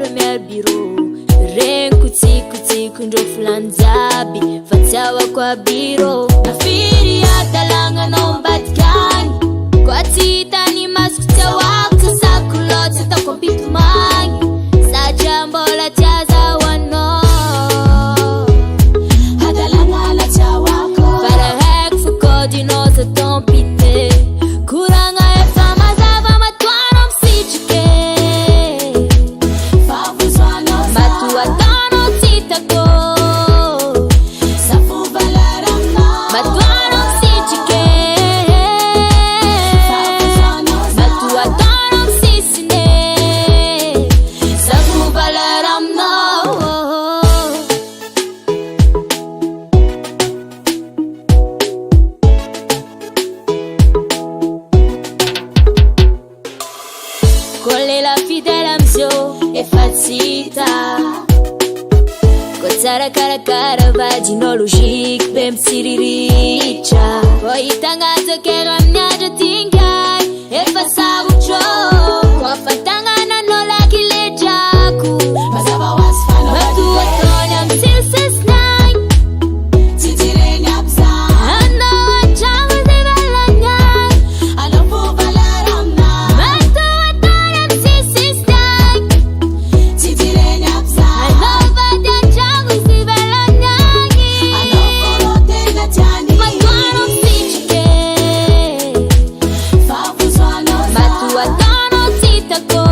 miaro miaro biro regny kotsikotsiko ndreo filanjaby fa tsy avako a biro afiry adalagna anao mbadikany koa tsy hitany masoko tsy ahoako sasako loatsy ataoko ampitomagny satria mbola tsy azahoanao adalagna la tsy ahoako para haiko fa kodinao za tompite koragna efa mazava matoano amisitrike favozoanao matoataonao tsitako safo valaranao matoano amisitrike favozoanao matoataonao amsisine safo valaranao kolela fidèle amzio efa tsy hita ko tsara karakara vadinao logika be mitsiriritra ko hitangajakera amin'ny andro tingay efa sarotro ko afantagnananao laky ledrako mazava hoazy fanao matoatony amin'ny sisisnagny tsy direny abzany anao an-tragno zivelagnagy anao fo valaramnay matoatony amin'ny sisisnagny tsy direny abzany anao vady an-tragno zivelagnagy anao fo tena tiany matoano misitrike favozoanao matoataonao tsitako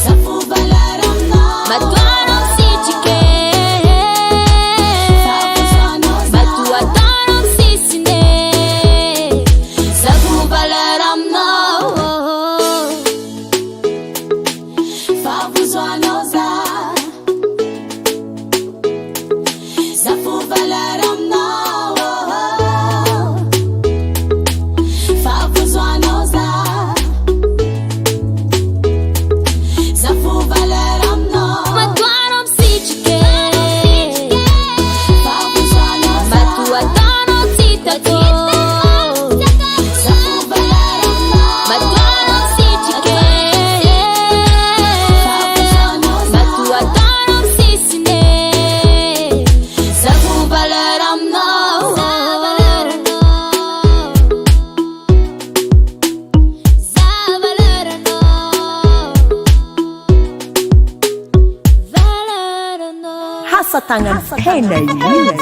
safo valaramnao matoano misitrike favozoanao matoataonao msisine safo valaramnao favozoanao safo valaramnao favozoanao safo valaramnao matoano misitrike favozoanao matoataonao tsitako safo valaramnao matoano misitrike favozoanao matoataonao msisine safo valaramnao Hasa tangan tena yun.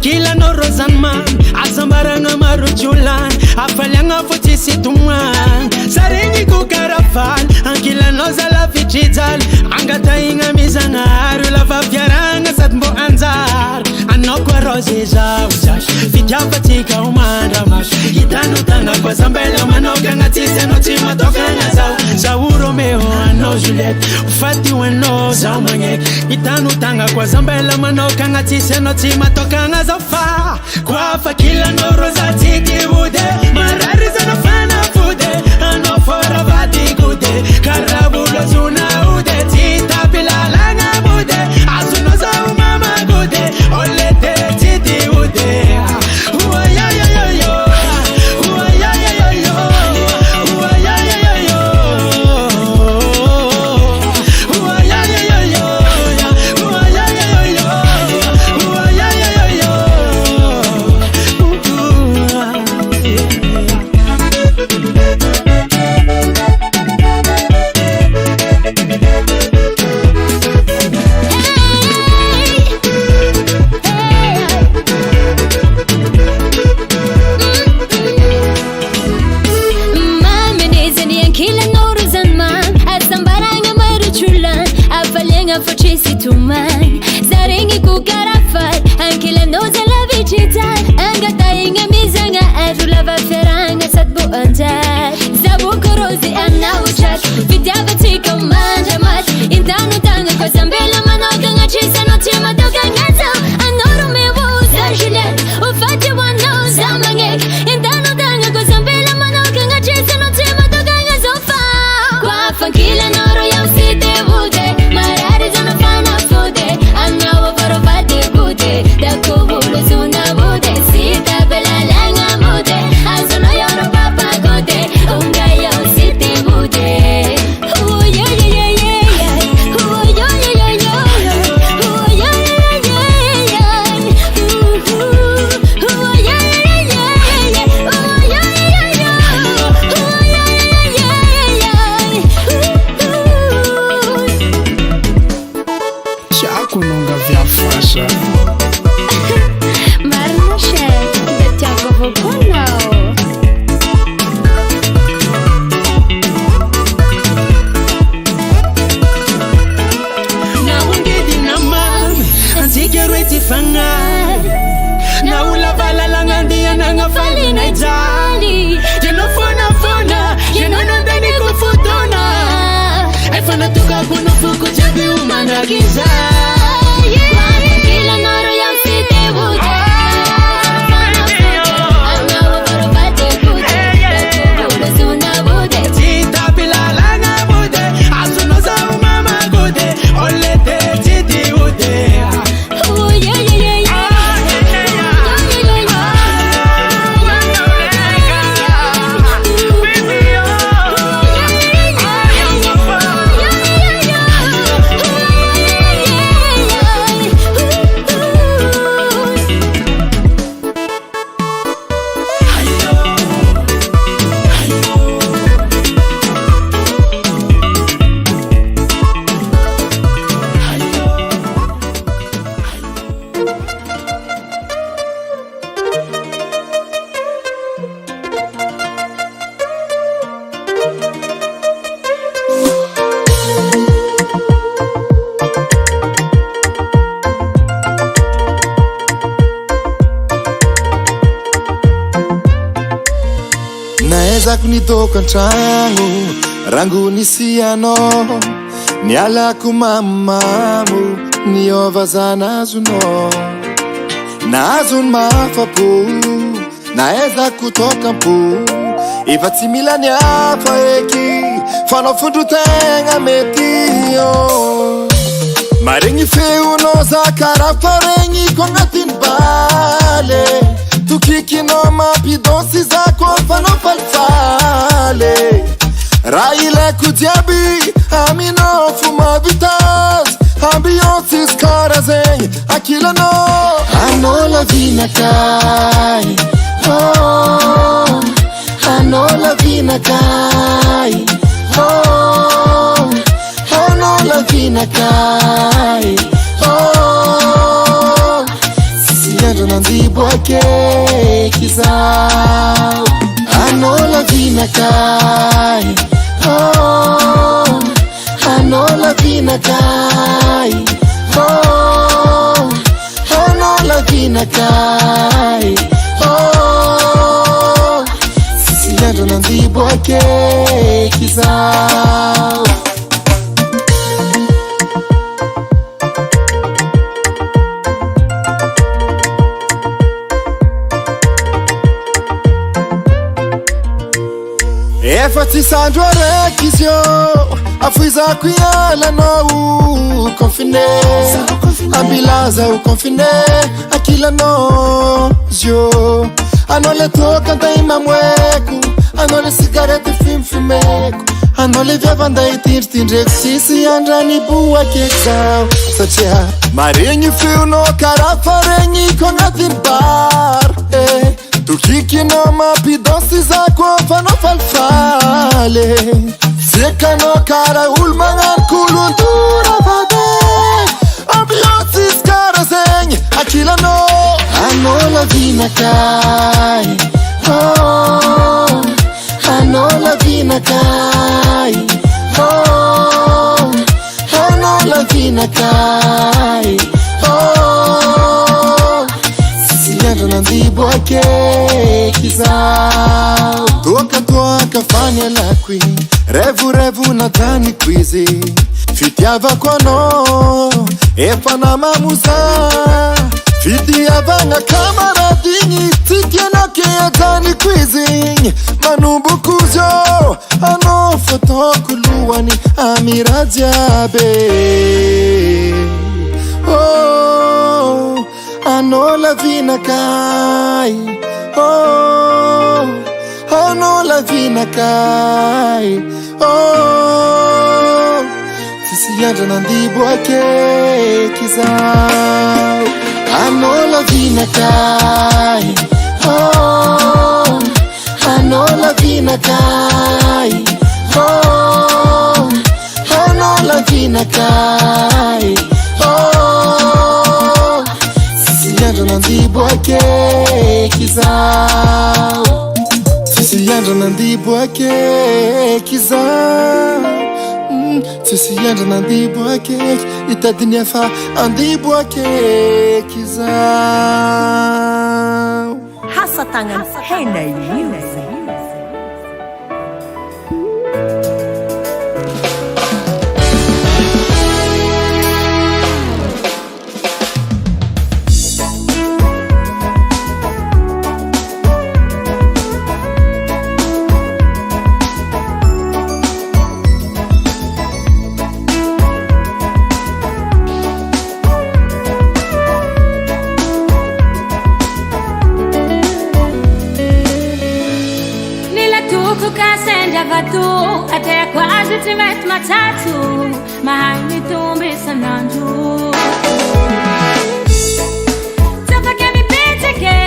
Kila no rozanman asambaranga maruchulan afalianga fotisi tumwan sarengi ko karafal ankila no zala fichizal angata inga mizanga arula fafiaranga satmbo anzar anoko rozeza uzash fijapatika umanda mash itanu tanga kwa zambela manoka ngatise no tima toka nazao Sauro meo ano Juliet ufati weno za umanyek itanu tanga kwa zambela manoka ngatise no tima toka nazao fa kwa fa kila noro za tiki bude marari za nafana fude ano fora vati gude karabulo zuna ude tita pilala nga bude azuno za umama gude olete titi ude uwa ya ya ya yo uwa ya ya ya yo uwa ya ya ya yo uwa ya ya ya yo uwa ya ya ya yo uwa ya ya ya yo Fotisi tumai zarengi kukarafai ankila noza la vichital angata inga mizanga azula vaferanga satbo anjar zabu korozi anauchat vidyava tika manja mat intanu tanga kwa zambela manoka ngachisa no tima toka ngaza anoro mebuza Juliet ufati wano zamangek intanu tanga kwa zambela manoka ngachisa no tima toka ngaza fa kwa fankila noro yamsi she Marina she de tiago vokonao Na ungedi na mam Antikereti fangar Na ula vala langandi Ananga fali na jali Jeno fona Jeno nandani kufutona Efana tuka kuna fuku Jabi umana giza Kila noro ya mfite wuja Anawa barubate kuja Betu suna bude Tita pilala nga bude Asunoza umama gude Olete titi ude Oh yeah yeah yeah yeah Naeza kunitoka ntrango rangu nisiano niala kumamamu niova zanazuno nazun mafapu naeza kutoka mpu ivatimila niafa eki fanofundu tenga metio marengi feuno za karafarengi kongatin bale tukikinoma pidosi zako fano falfale raile kujabi amino fuma vitas ambionsis karazeng akila no anola vina kai oh anola vina kai oh anola vina kai oh Siendo nandibo ake kizao Anola vina kai Oh Anola vina kai Oh Anola vina kai Oh Siendo nandibo ake kizao Efati sandro rekizio Afuiza kuyala no Confine Ambilaza u confine Akila no Zio Anole toka daima mweku Anole sigarete fimfimeku Anole vyavanda itirtindreku Sisi andrani buwa keksao Sachia Marengi fiuno karafarengi Kongatin bar Tukikinoma pidosi zako fano falfale Sekano kara ulmangan kuluntura vade Ambiosis karazeng akila no Anola vina kai Oh Anola vina kai Oh Anola vina kai Oh Siendo nandibo ake kizao Toka fanya la queen Revu nadhani kwizi Fitiava kwa no Efa na mamuza Fitiava nga kamaradinyi Titiana kea dhani kwizi Manumbu kuzyo Ano fotokuluwani Amirajabe Oh Anola vina kai Oh Anola vina kai Oh Sisi yanda nandibo ake kizao Anola vina kai Oh Anola vina kai Oh Anola vina kai Oh nandiboake kizao Tsisy andra nandiboake kizao Tsisy andra nandiboake itadiny efa andiboake kizao Hasatagna hena io até quase te meto matatu mas me tumbe sanando tapa que me pede que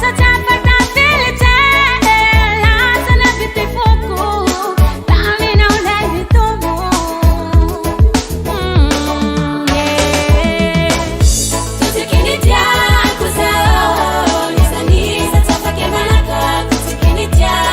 só tapa tá feliz lá sana vite foco pra mim não leve tudo tu te quer dia coisa nessa nisa tapa que malaka tu te quer dia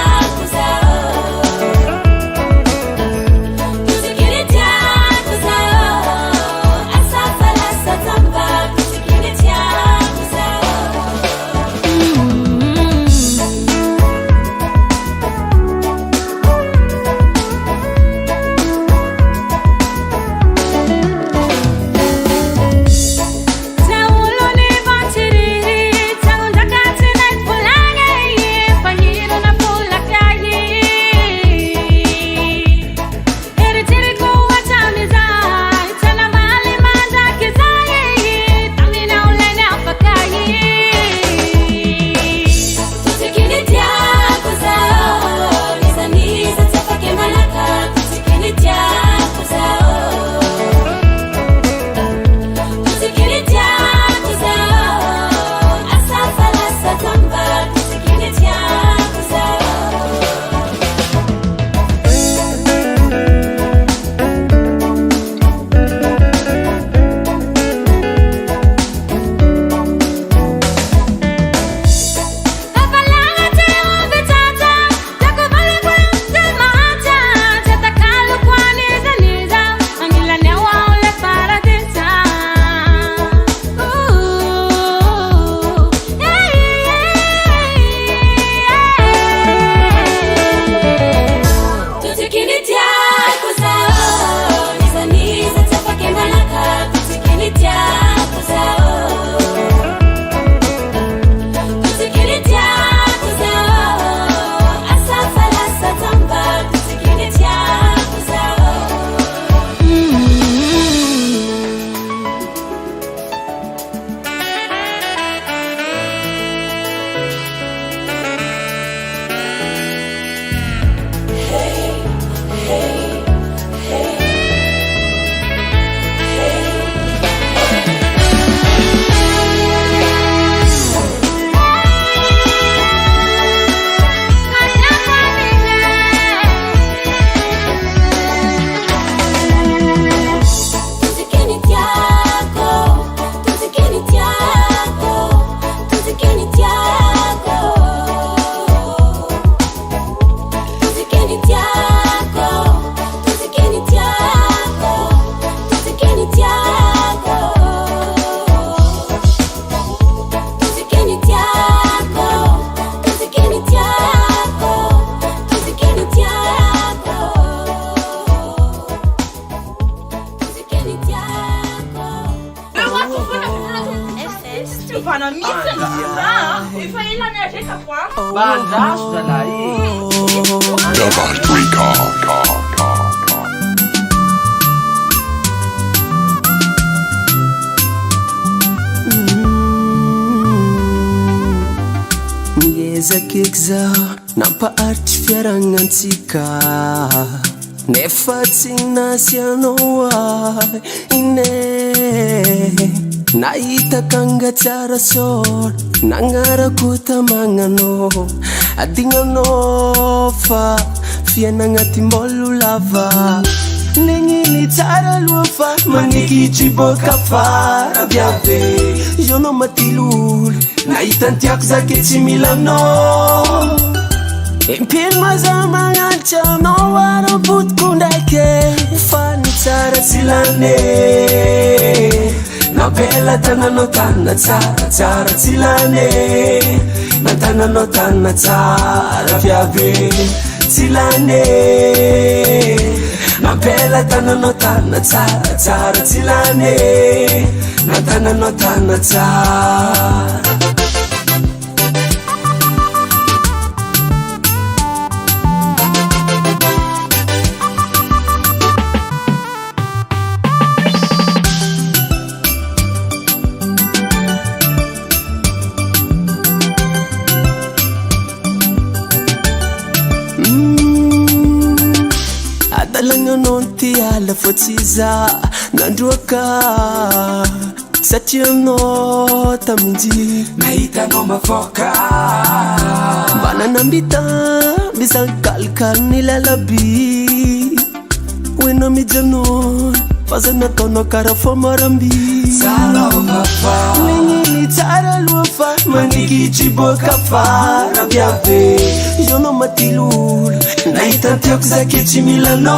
Nampa arte fiarangantsika nefa tsy nasianoa ine nahita kanga tsara sor nagnarako tamagnano adignano fa fianagnaty mbolo lava Nenini tsara lufa maniki boka fara biabe Jono matilul na itantiak zake timilano Impil mazama ngacha no waro put kundake Fani tsara silane Na bela tana no tana tsara silane Na tana no tana tsara biabe silane Na bela tana no tana tsara silane Na tana no tana tsara Langanonti ala fotiza nandroka Satino tamji naita no mafoka Banana mbita bisa kalkal nilalabi Wino mijanon Fazana tono kara fomarambi Salo papa Ningini tara lufa Maniki chiboka fara biabe Jono matilul Naita tiok zake chimilano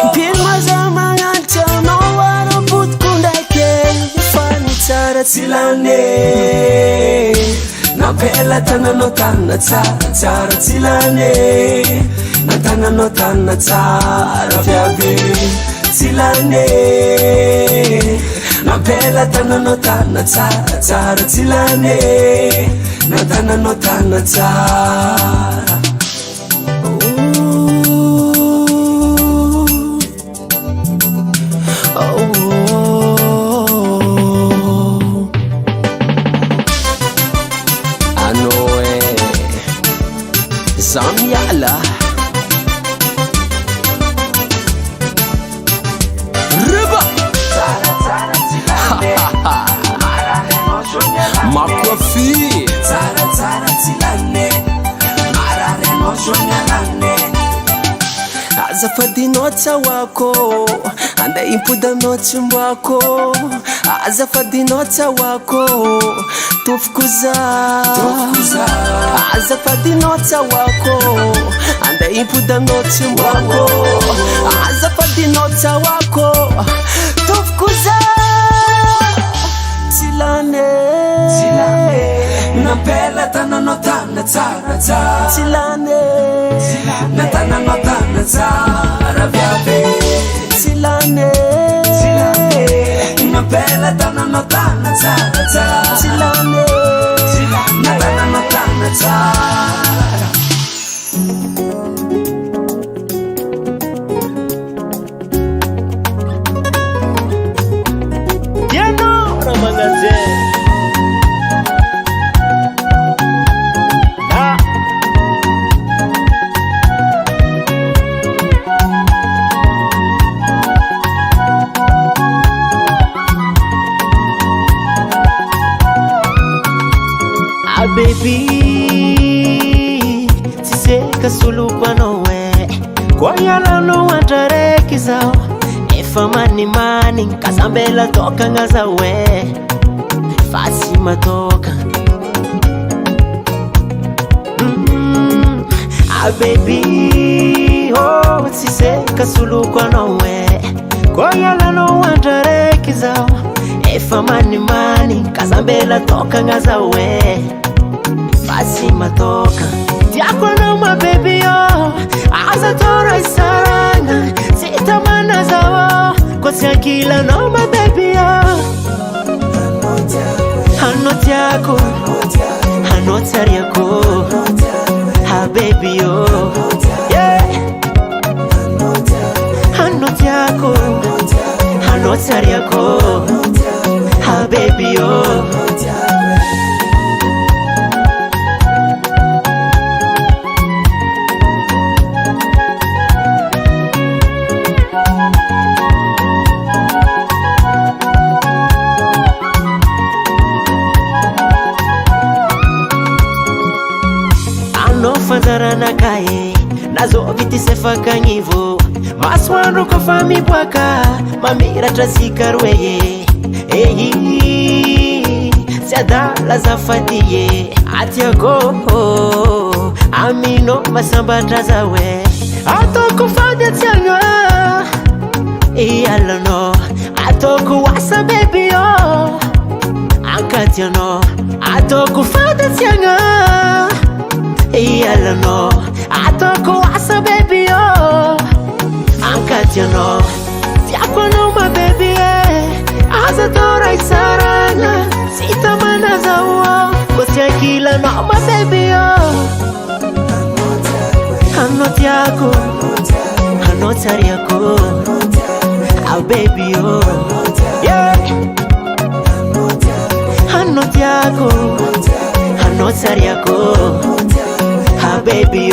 Impil mazama ngacha no waro put kundake Fani tara tilane Na bela tana no tana tsara tilane Na tana no tana tsara biabe tilane Na bela tana no tana tsara tilane Na tana no tana tsara Zamiala Riba Makwafi Tsara tilane Marare no shonyalane Azafadi nota wako Anda impuda noti mwako Azafadi nota wako Tufkuza Azafadi nota wako Anda impuda noti mwako Azafadi nota wako Tufkuza Tilane Na bela tana no tana tsara Tilane Na tana no tana tsara biabe Tilane Na bela tana no tana tsara Tilane Na tana no tana tsara Yano Ramagaze Baby, tiseka sulukwa nowe Kwa yala no wantareki zao Efa mani Kasambela toka ngaza we Fasima toka Baby, oh tiseka sulukwa nowe Kwa yala no wantareki zao Efa mani Kasambela toka ngaza we Fasima toka Tiako na my baby yo Aza toro isaranga Sitamana zawo Kwa siakila no my baby yo Hanoti yako Hanoti yako Ha baby yo Yeah Hanoti yako Hanoti yako Ha baby yo Fadara na kae Nazo viti sefa kanyivo Maswandro ko fami boaka mamiratra sikaroe tsy adala zafaty atiako amino masambatra zawe atoko fandatsiagna alano atoko asa baby yo ankatiano atoko fandatsiagna alano atoko asa baby yo ankatiano tiako anao ma baby aza tora isarana sitamana zawo kosi akila no ma baby hanno tiako hanno tariako oh baby yeah hanno tiako hanno tariako oh baby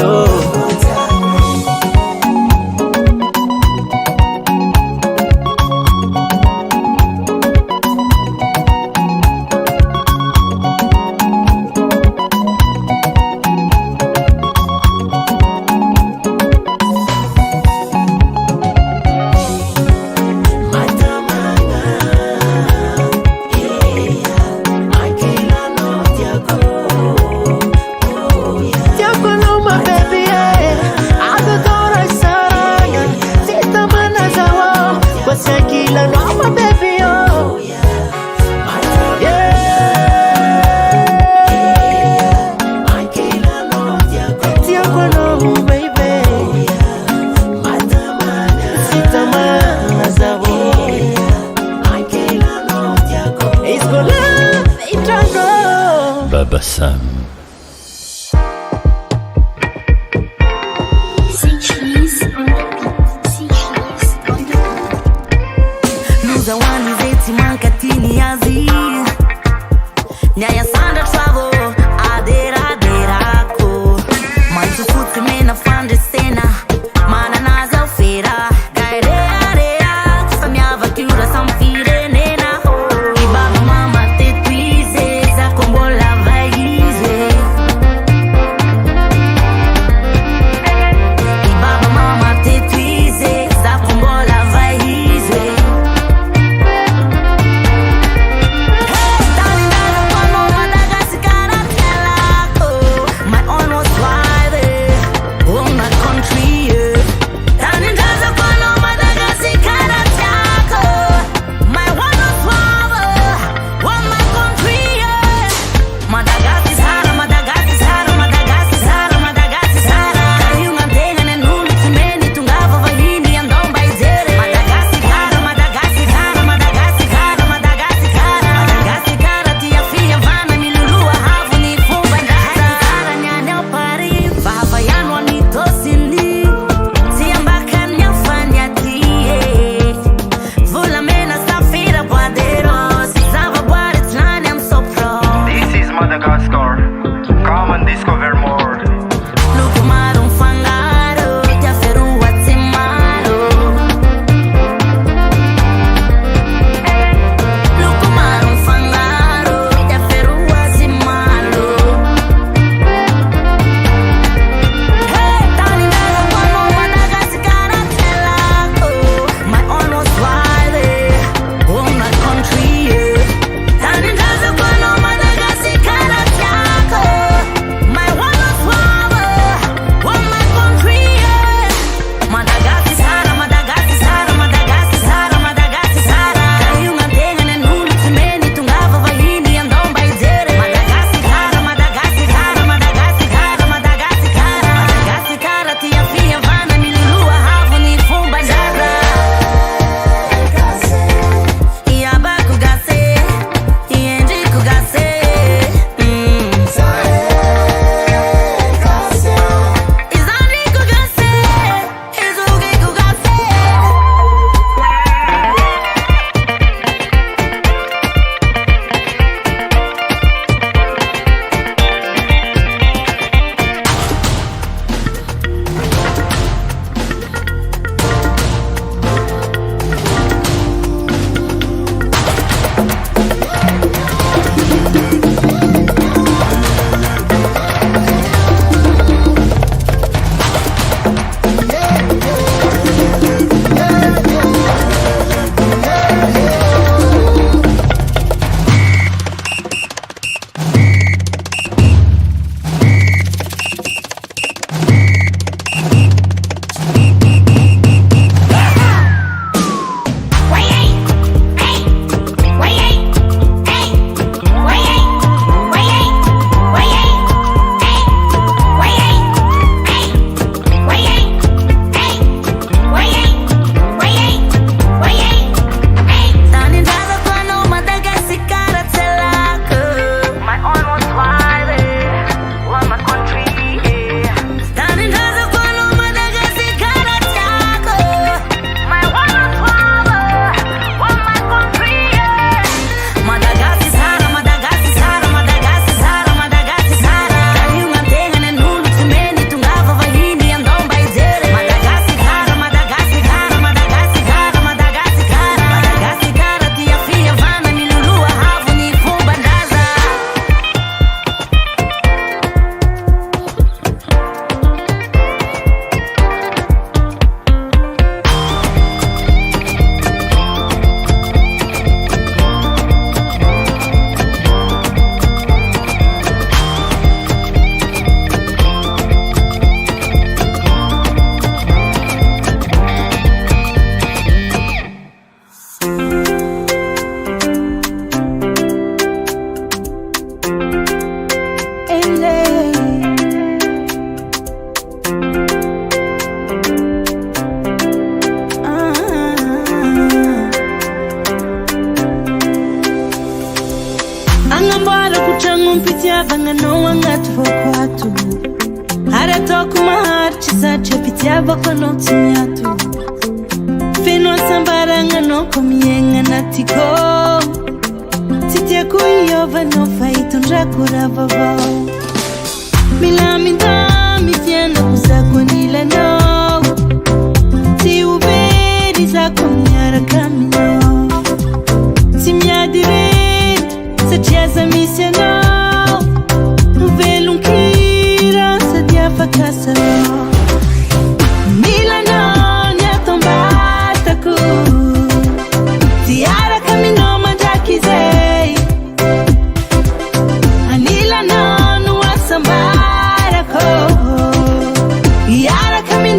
Baba Sam. Luzawani zeti mankatini azi Nyaya sanda travel adera ko Maitu futi mena fande sena Mana naza ufera Gairea Kufamiava kiura samfire nena Ibaba mama tetwize Za kombola vaize Ibaba mama tetwize Za kombola vaize Hey, darling, I don't want no mumpitiavagna anao agnaty voko ato ary ataoko maharitra satria pitiavako anao tsy miato feno asambaragna anao ko miaigna anatyko tsy tiako iovanao fa hitondrako raha vaovao milamindamy fianako zako anilanao tsy ho very zako miaraka aminao tsy miady reto satria za misy anao novelonkira sady afaka sanao milanao ny atombatako ty araka aminao mandraky zay anilanao no asambarako iaraka aminao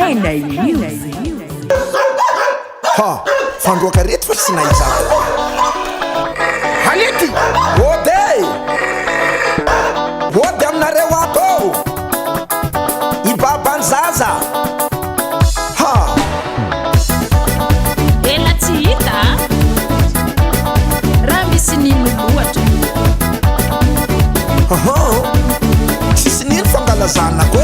Henday Music. Ha, fandroaka reto fa tsy nahizako. Halety, ody aminareo ato ibabany zaza. Ha, ela tsy hita raha misy nino loatra. tsisy nino fangalazanako e.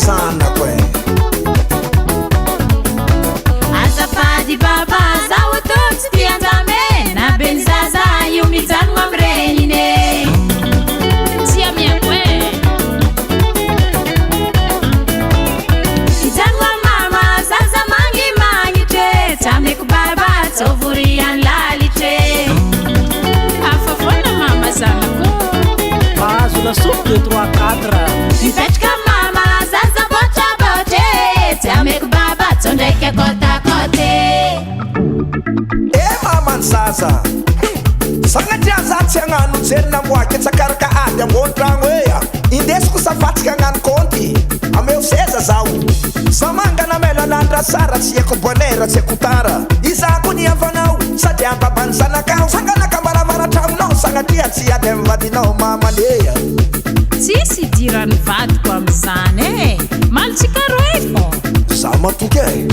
Zanako e. Azafady baba zaho tô tsy tianjame na ben zaza io mijanona amrenine. Tsy amiako e. Mijanona mama zaza mangimangitre tsameko baba tsovorian lalitre. Hafa foana mama zanako. Azo lasopy 2 3 4. Mipetraka mama zaza botra botre tsameko baba tsondraiky akotakote. Mamany zaza sagnatria za tsy hagnano jery namoaky tsakaraka ady ambony-tragno ea indesiko safatsika hagnano konty ameo seza zaho samangana melanandra sara tsy haiko bonera tsy haiko tara izako ny avanao sady ambabany zanakao sanganaka maramara tramonao sagnatria tsy ady amy vadinao mamanea. Tsisy dirany vadiko amizany e malitsika roe fô za matoky e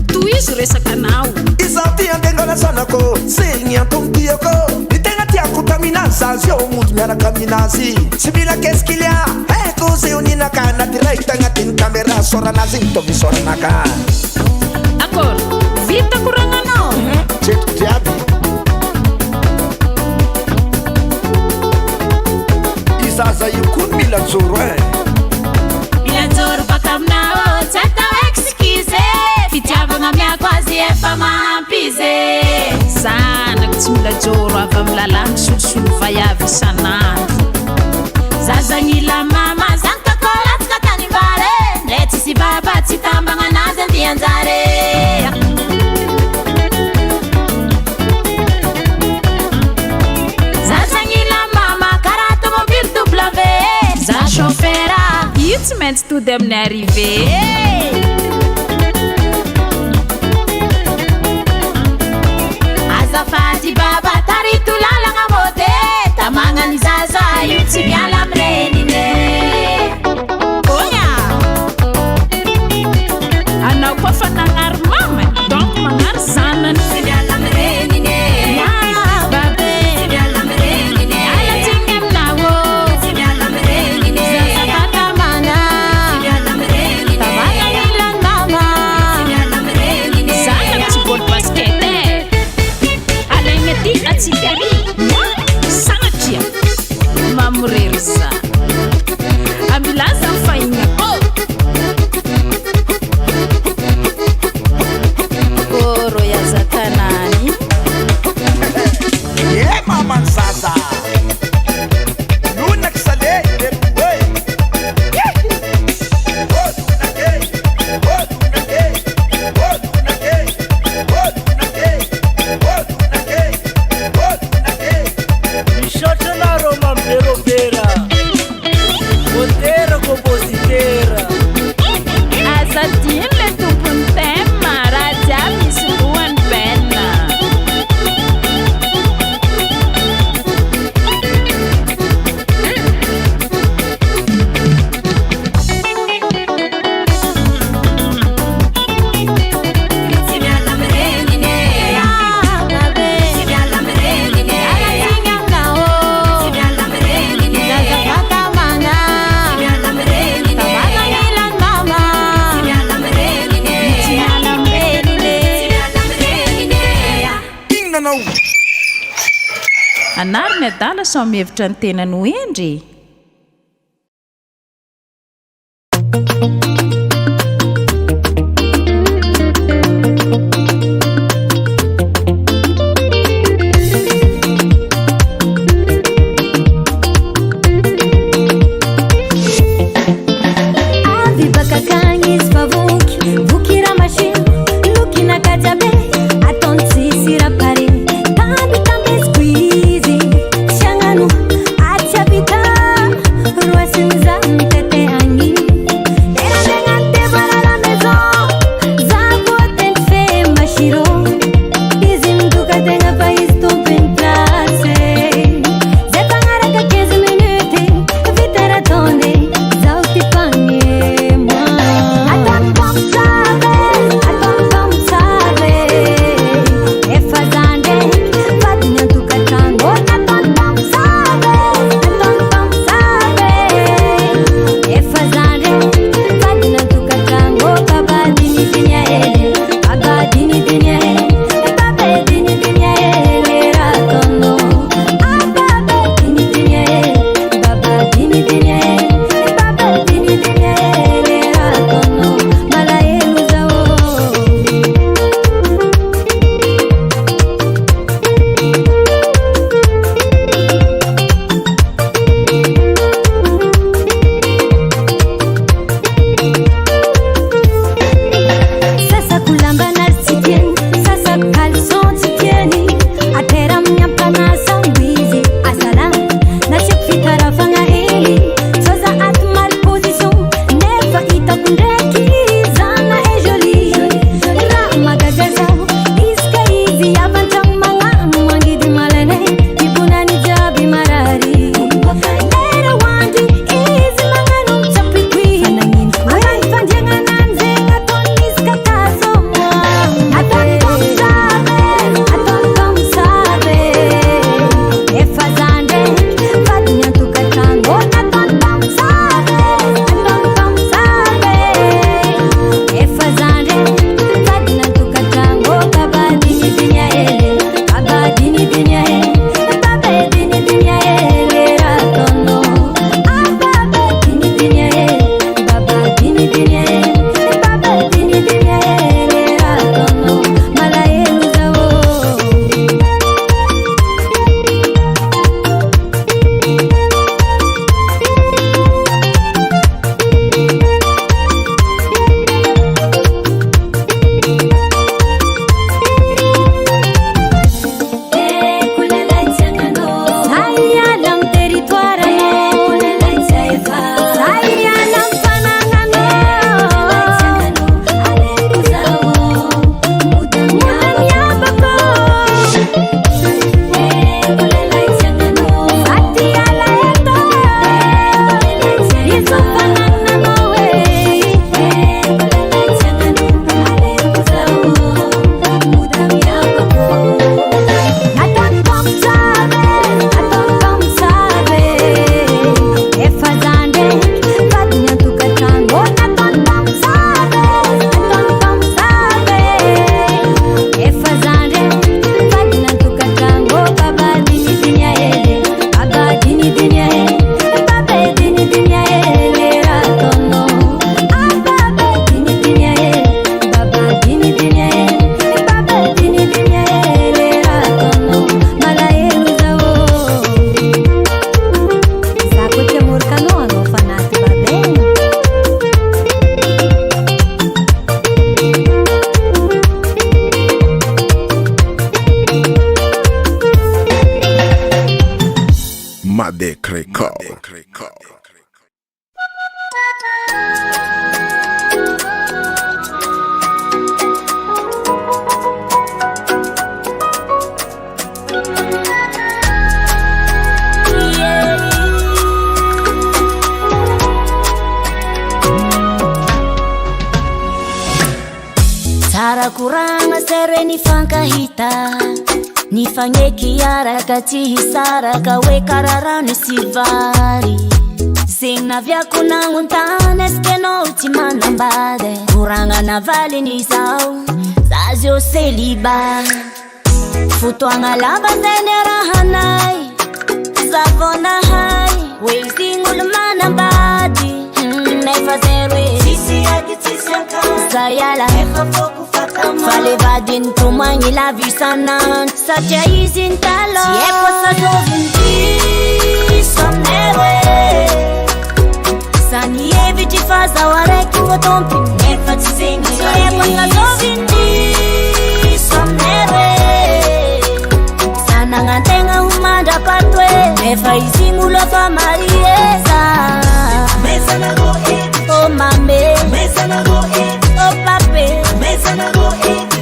tohizo resaka anao izaho ty andengana zanako segny antomtiako ny tegna tiako taminazy zazy eo mody miaraka aminazy tsy mila keskilia haiko zay oninaka anaty raita agnatiny kamera soranazy igny tovy soranaka. D'accord vita koragnanao tretiko jiaby izaza io koa mila joro e mila joro baka aminao tsy atao excuse fitiavagna miako azy efa mahampize zanako tsy mila joro avy amy lalàna solosolo vaiavy isanandro zazagnila mama zanokakolatsika tany mbare ndre tsisy baba tsy tambagna anazy andianjare. Chauffeura, io tsy maintsy tody amin'ny arrivé. Azafady baba tarito lalagna mode tamagnany zaza io tsy miala amrenine. Oya anao koa fa nagnary mama donc magnary zanany tsy miala amrenine. Mamurersa ambilaza mfainga koro ya zatanani ye mama sasa luna kisale anariny adala sao mihevitra ny tenany ho endry. Kuranga sere ni fankahita ni fangeki araka tsy hisaraka hoe kararano sivari zegna vyako nagontany eskenao tsy manambady koragna navaliny zao za zio seliba fotoagna lava zay ny rahanay zavonahay hoe izigny olo manambady nefa zero zayala fale vadiny tomagny la vue sanandro satria izy ny talo tsy haiko sazovindiso aminay hoe sany hevitry fa zaho araiky voatompo nefa tsy zegny tsy haiko sazovindiso aminay hoe sanagnan-tegna ho mandrapato hoe nefa izy igny olo fa marieza oh mame oh pape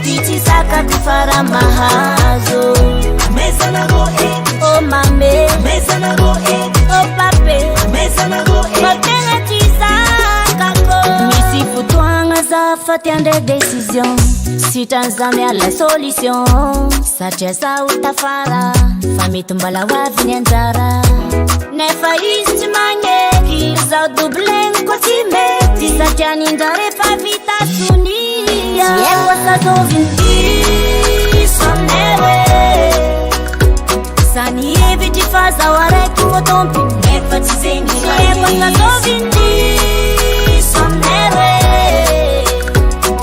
Dici saka kufara mahazo oh mame oh pape Kotenga chisaka ko Misi futuanga za fatiande décision Sitanzame à la solution Satya sa utafara Famitumbala wavini anjara Nefa isti mangeki Za dublen kwa simeti Satya nindare pa vita sunia Siekwa sa zovindiso mnewe Sani eviti faza wareki motompi Nefa chizengi Siekwa sa zovindiso mnewe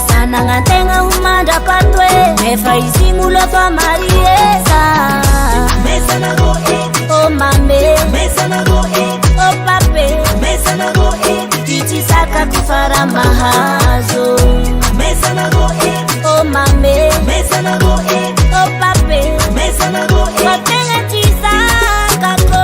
Sanangatenga humanda patwe Nefa izimulo fa marieza oh mame oh pape Dici saka kufara mahazo oh mame oh pape Kotenga chisaka ko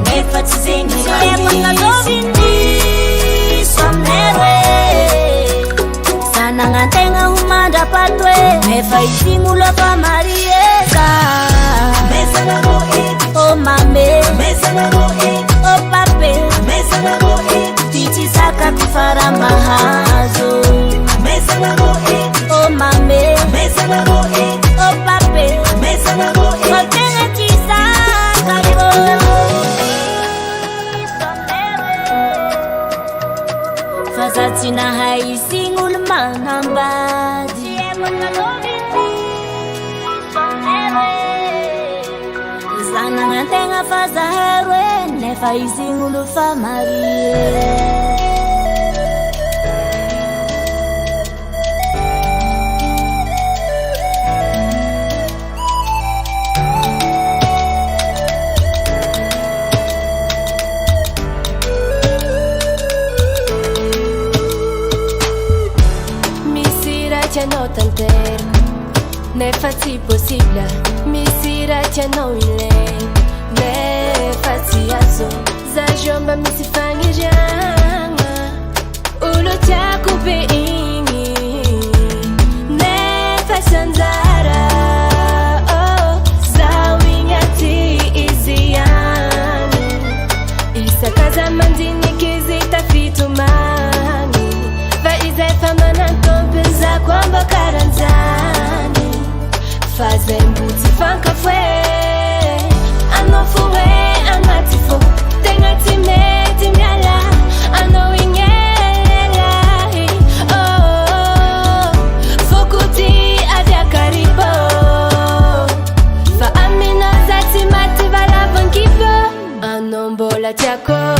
Nefa chizengi Siekwa sa zovindiso mnewe Sanangatenga humanda patwe Nefa izimulo fa marieza oh mame oh pape Dici saka kufara mahazo oh mame oh pape Kotenga chisaka ko Fazatina haizigny olo manambady Zanagnan-tegna fa zahay roe Nefa izigny olo fa marie Não tanter, nefa si possible. Misira tia não ile, nefa si azo. Zajomba misi fangi janga, ulo tia kupe ingi, nefa sanzara. Oh, zawingati iziani, isa kaza mandini kizita fitumani, va izefa manantompenza kwamba karanzani fazembuti fanka fwe anofuwe amatifo tengatimeti myala anowingela oh fokuti avya karibo fa amina zatimati valavankipo anombola tiako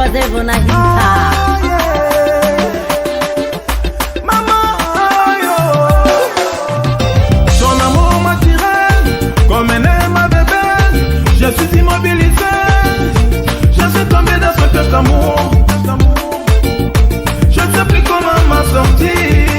fazer na hita. Je suis immobilisé, je suis tombé dans ce cœur d'amour. Je ne sais plus comment m'en sortir.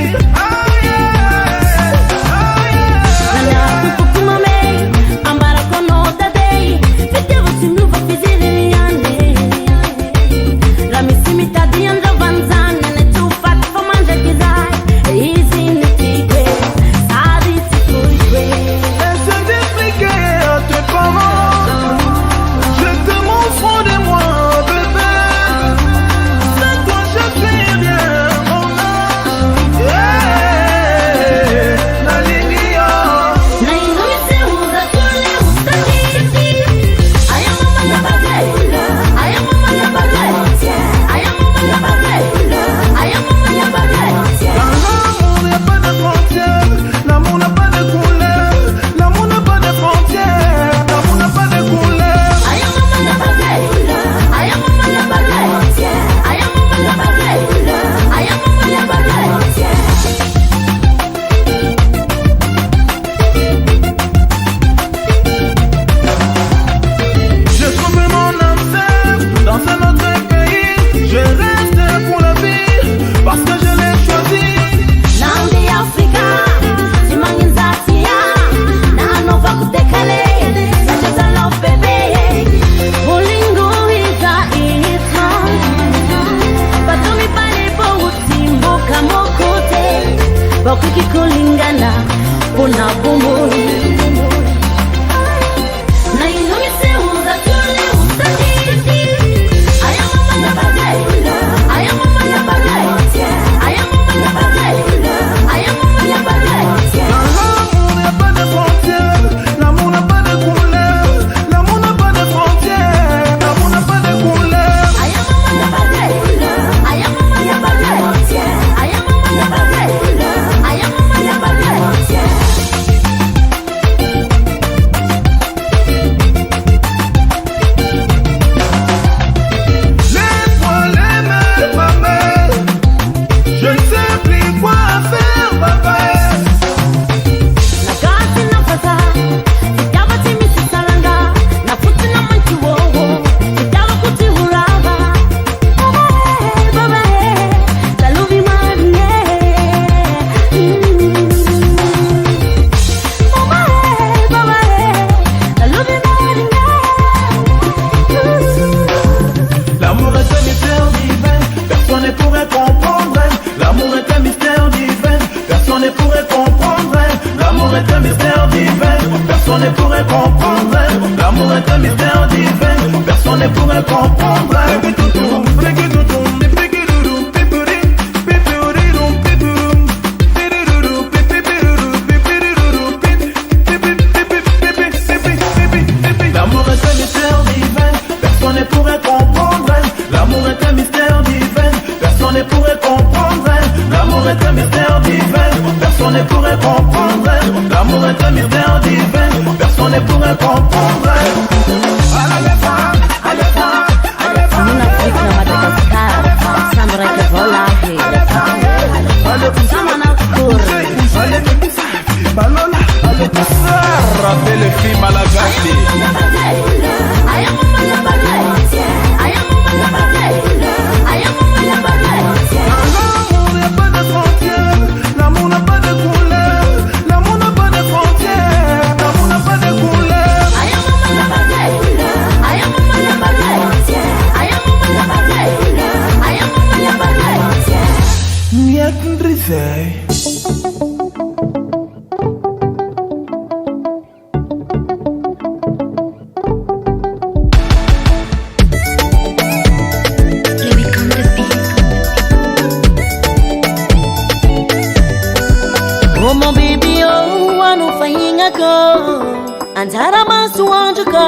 Antara masu wanju ko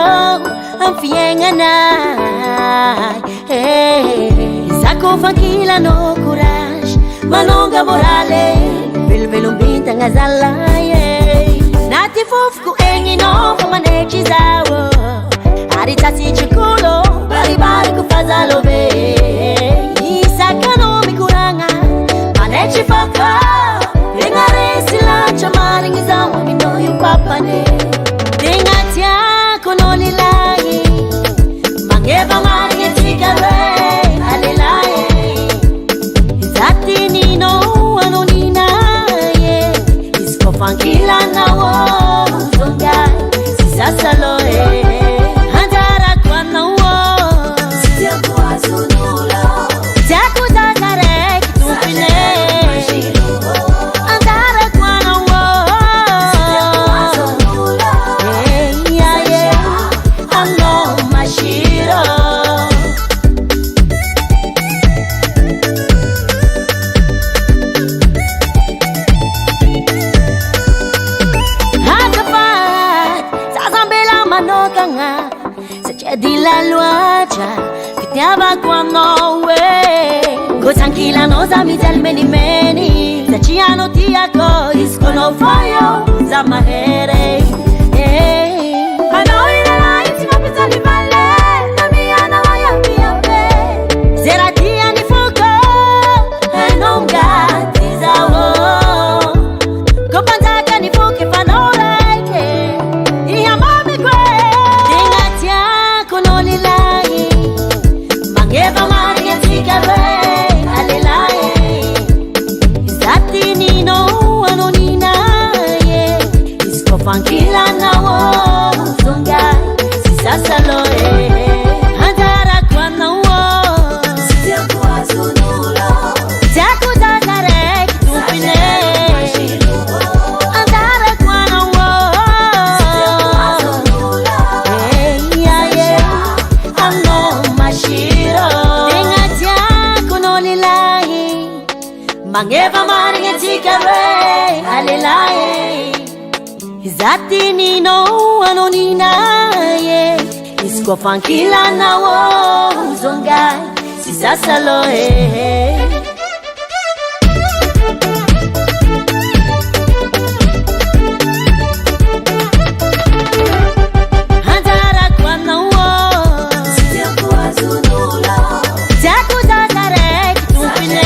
amfienga na Sako fakila no courage Malonga morale Vilvelumbita ngazala Nati fufku engi no Fumanechi zawo Aritasi chikulo Bari bari kufazalo be Iskofangila na wo zonga sisa loe Handara kwa na wo Sitia kwa zunula Jaku zakare kitupine Handara kwa na wo Sitia kwa zunula Yeah, yeah I know my shiro Dila luacha Kitiaba kwa nowe Go tranquila nos amitel many many Tachiano tiako Iskono fayo Zama here I know in a light Mapitali vale Namiana waya miabe Zeratia ni fuko Enonga Tizawo Kopantaka ni fuke fanoreke Iya mami kwe Eva Maria Tigare, Alelaye, Zati Nino, Anonina, Iskofangila na wo, Zonga, Sisasaloe, Handara kwa na wo, Sitia kwa zunula, Jaku zakare kitupine, Handara kwa na wo, Sitia kwa zunula, Yeah, yeah, I know my shiro. Mangeva maringa tikare alelaye Izati nino anonina ye Iskofangila na wo zonga sisasaloe Handara kwa na wo Sitia kwa zunula Jaku zakare kitupine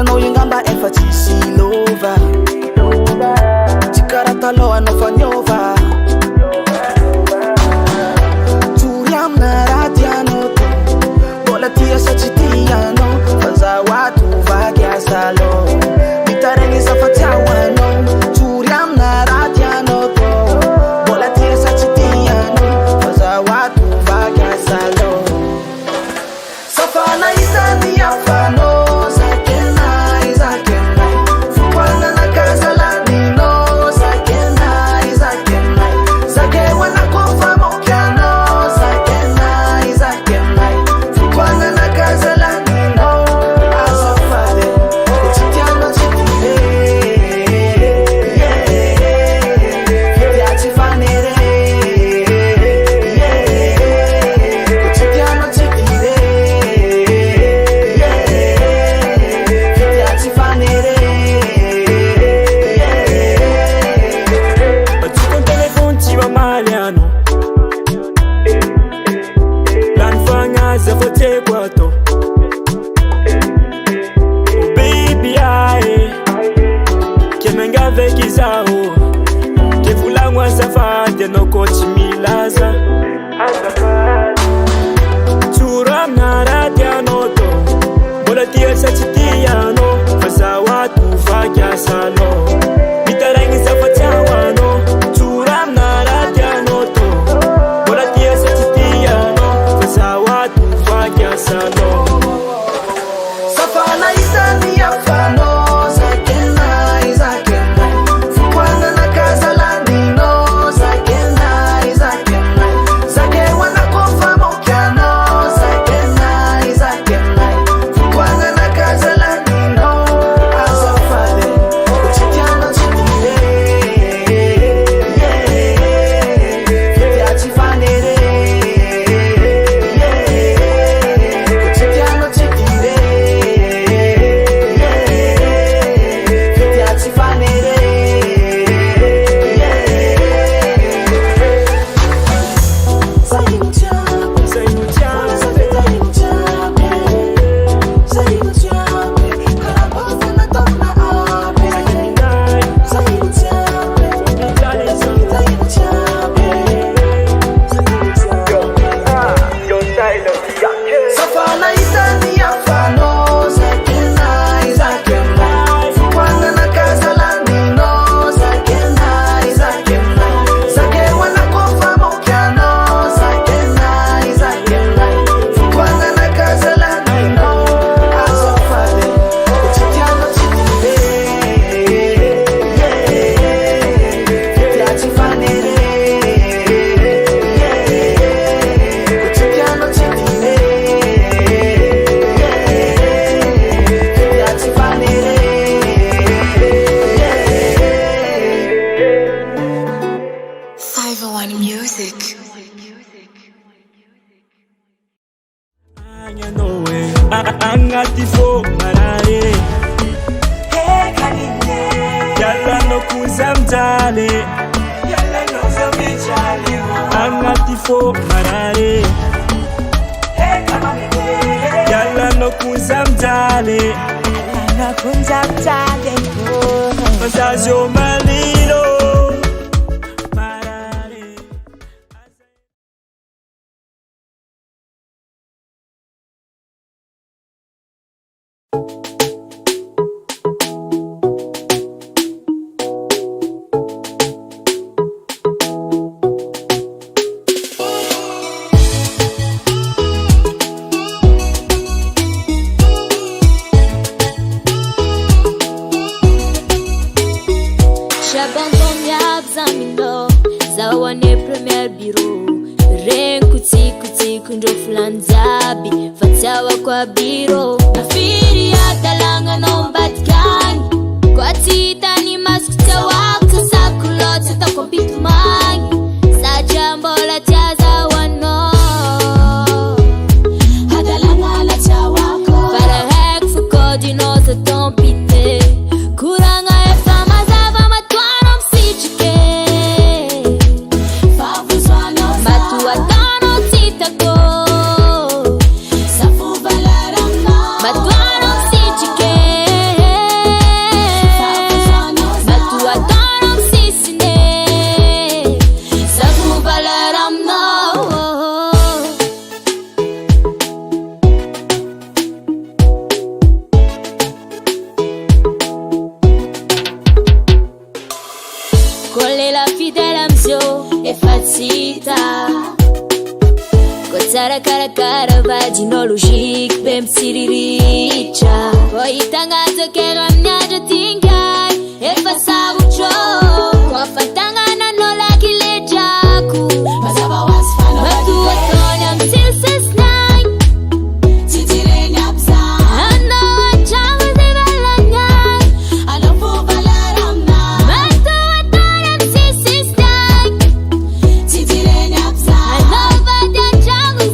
No yingamba emphasis lova Chikarata loa no fanyova Turiam na radiano Bola tia sa chitiano Faza watu vagia salo Mitareni sa fatiawano Turiam na radiano Bola tia sa chitiano Faza watu vagia salo Safana isani ya fano Safana isani ya fano Zakena, Zakena Fukwana na kaza landino Zakena, Flavor One Music. Angatifo marare Yalla no kuzamjale Yalla no zamijale Angatifo marare Yalla no kuzamjale Yalla no kuzamjale Mazazo malilo Zawane premier bureau Ren kuti kundro fulanzabi Fatawa kwa biro Nafiri ya talanga nombatkani Kwa tita ni maskuta wako Sakulota ta kompitu mangi Sajambola tiaza wano Hadalanga la chawako Farahek fukodi noza tompite Kuranga efama zava matwano msichike Cara vagino logique bem siriricha Poi tangazo che ramnyajo tingai E passavo ciò Kwa fatanga na nola kilejaku Pasaba wasfano Matu atonya mtilses nine Titire nyapsa Ano achamu zibalanyai Alofu balaramna Matu atonya mtilses nine Titire nyapsa Ano vadachamu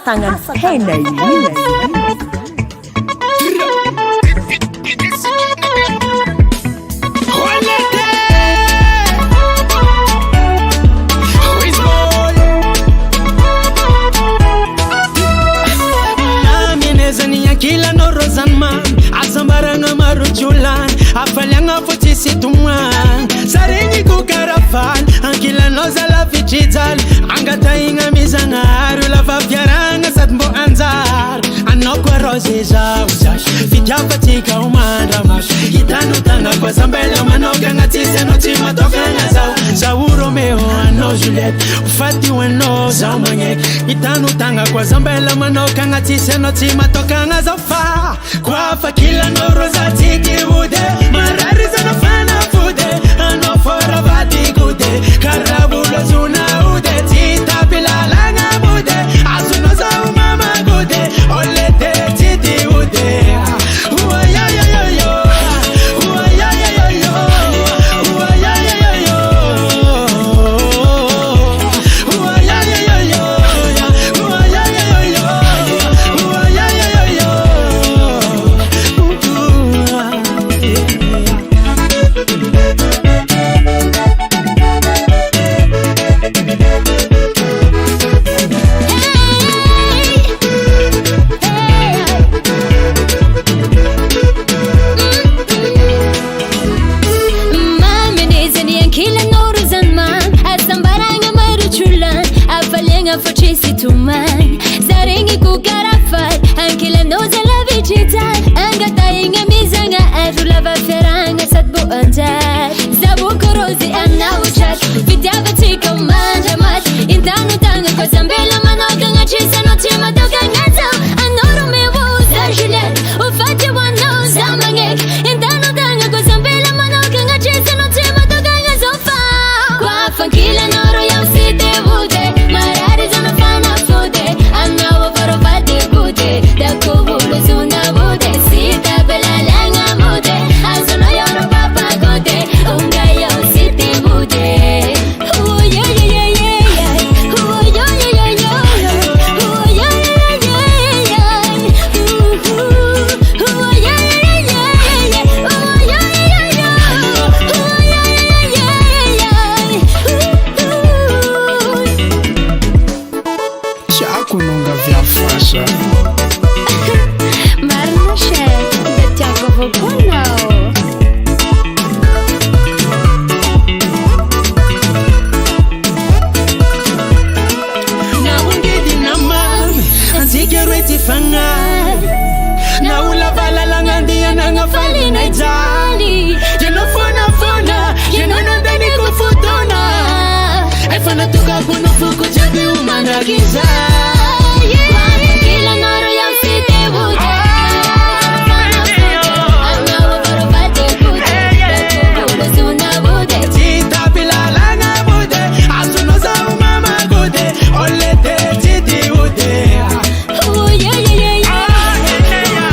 Tangan pena ini Kila no rozanman Azambaranga maruchulan Afalianga futisi tumwan Sarengi kukarafal Ankila no zala fichizal Angata inga mizangar Lava piaranga satmbo anzar Anokwa roziza uzash Fitjapa tika umandra mash Hitanu tanga kwa zambela Manoka ngatise no tima toka ngazao Zau Romeo ano Juliet Ufati weno zau manye Hitanu tanga kwa zambela Manoka ngatise no tima toka ngazao Fa kwa fakila no rosa tiki bude Marari zana fana fude Ano fora vati gude Karabulo zuna ude Tita pilalanga bude Azuno za umama gude Olete titi ude Uwa ya ya ya yo Uwa ya ya ya yo Uwa ya ya ya yo Magna facessi tu man Zarengi ku karafat Anche la noza la vicitat Angata inga mizanga Aju lava feranga Sadbu anjat Zabu korozi anna uchat Vidyava tika umanja mat Intanu tanga kwa zambela Manoka nga chisa no tima Doka nga zao Anoro me wuza Juliet Ufati wano zamangek Intanu tanga kwa zambela Manoka nga chisa no tima Doka nga zofa Kwa fankila noro ya usite wude Marari zona fana fude Anawa varovati gude Dakubulu zuna wude Sita bela langa mude Azono yoro papa gude Unga yo siti wude Oh yeah yeah yeah yeah Oh yeah yeah yeah yeah Oh yeah yeah yeah yeah Oh yeah yeah yeah Oh yeah yeah yeah Oh yeah yeah yeah Chako nunga vya fasha Marna shek Betiako vukuno Na ungedi na mami Anzike rweti fanga Na ula vala langa ndiya nanga fali na ijali Yeno fona Yeno nandani kufutona Efana tuka kuno fuku chabi umana giza Kila noro ya usite wude Anawa varovati gude Dakubulu zuna wude Tita pilala na bude Asuno za umama gude Olete titi ude Oh yeah yeah yeah yeah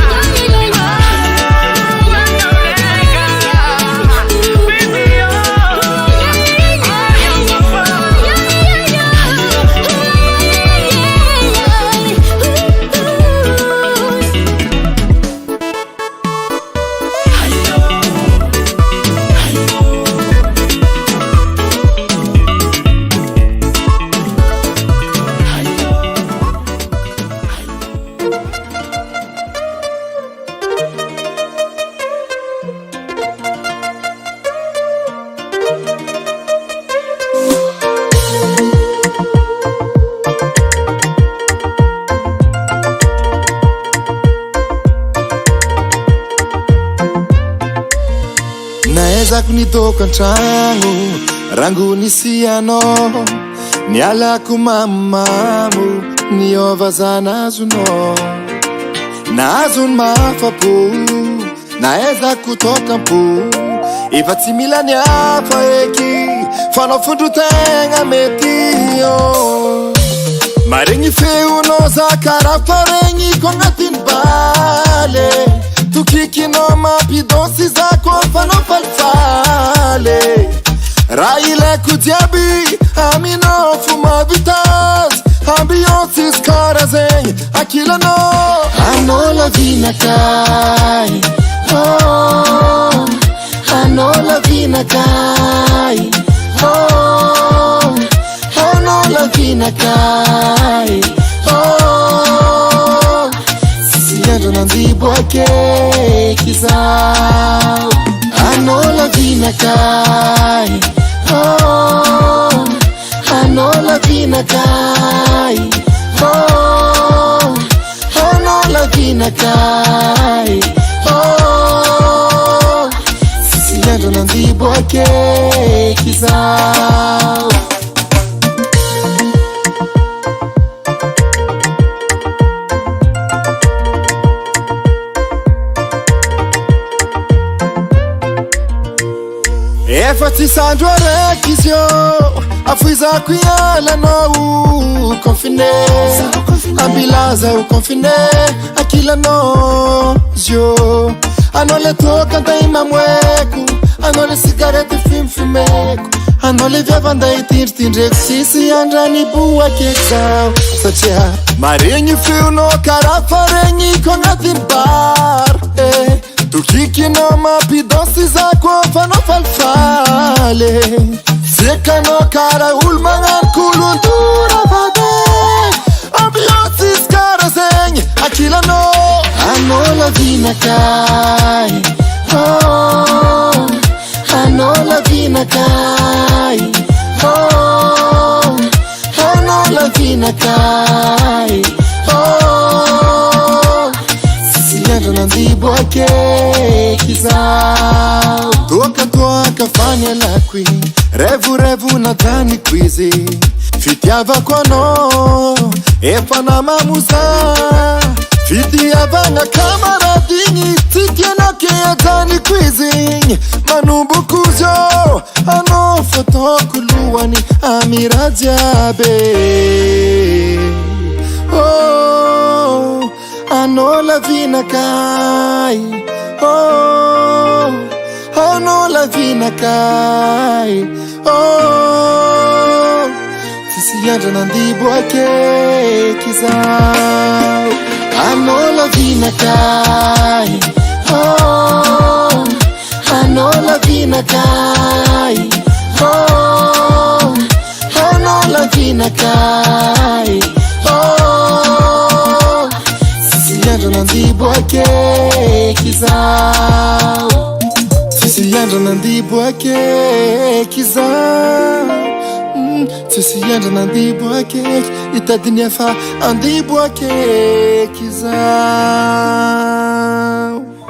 Naeza kunitoka ntrango rangu nisiano niala kumamamu niova zanazuno nazun mafapo naeza kutoka mpo ivatsimila niafa eki fanafundu tenga metio marengi feuno za karafarengi kongatin bale tukikino mapidosi zako fano falfale raile kudiabi amino fuma vitas ambionsis karazeng akila no anola vina kai oh anola vina kai oh anola vina kai oh sisiendo nandibo ake kizao anola vina kai oh anola vina kai oh anola vina kai oh sisiendo nandibo ake kizao Efatisandro arekisyo afuiza kuyala no confine ambilaza u confine akila no zyo anole toka daima mweku anole sigarete fimfimeku anole vyavanda itirtindreku sisi andrani bua kekzao sacha marengi fiuno karafarengi kongatin bar tukikino mapidosi zako fano falfale sekano kara ulmangan kuluntura vade ambiosis karazeng akila no anola vina kai oh anola vina kai oh anola vina vina kai oh sisienda na ndibo ake kizao toka fanya la queen revu na tani quizi fitiava kwano efa na mamuza fitiava na kamaradini titiena ke tani quizi manumbu kuzo ano fotokuluani amirajabe oh ano la vina kai oh ano la vina kai oh sisienda na ndibo ake kizao ano la vina kai oh ano la vina kai oh ano la vina kai oh sisienda na ndibo ake kizao sisienda na ndibo ake kizao sisienda na ndibo ake itadinefa andibo ake kizao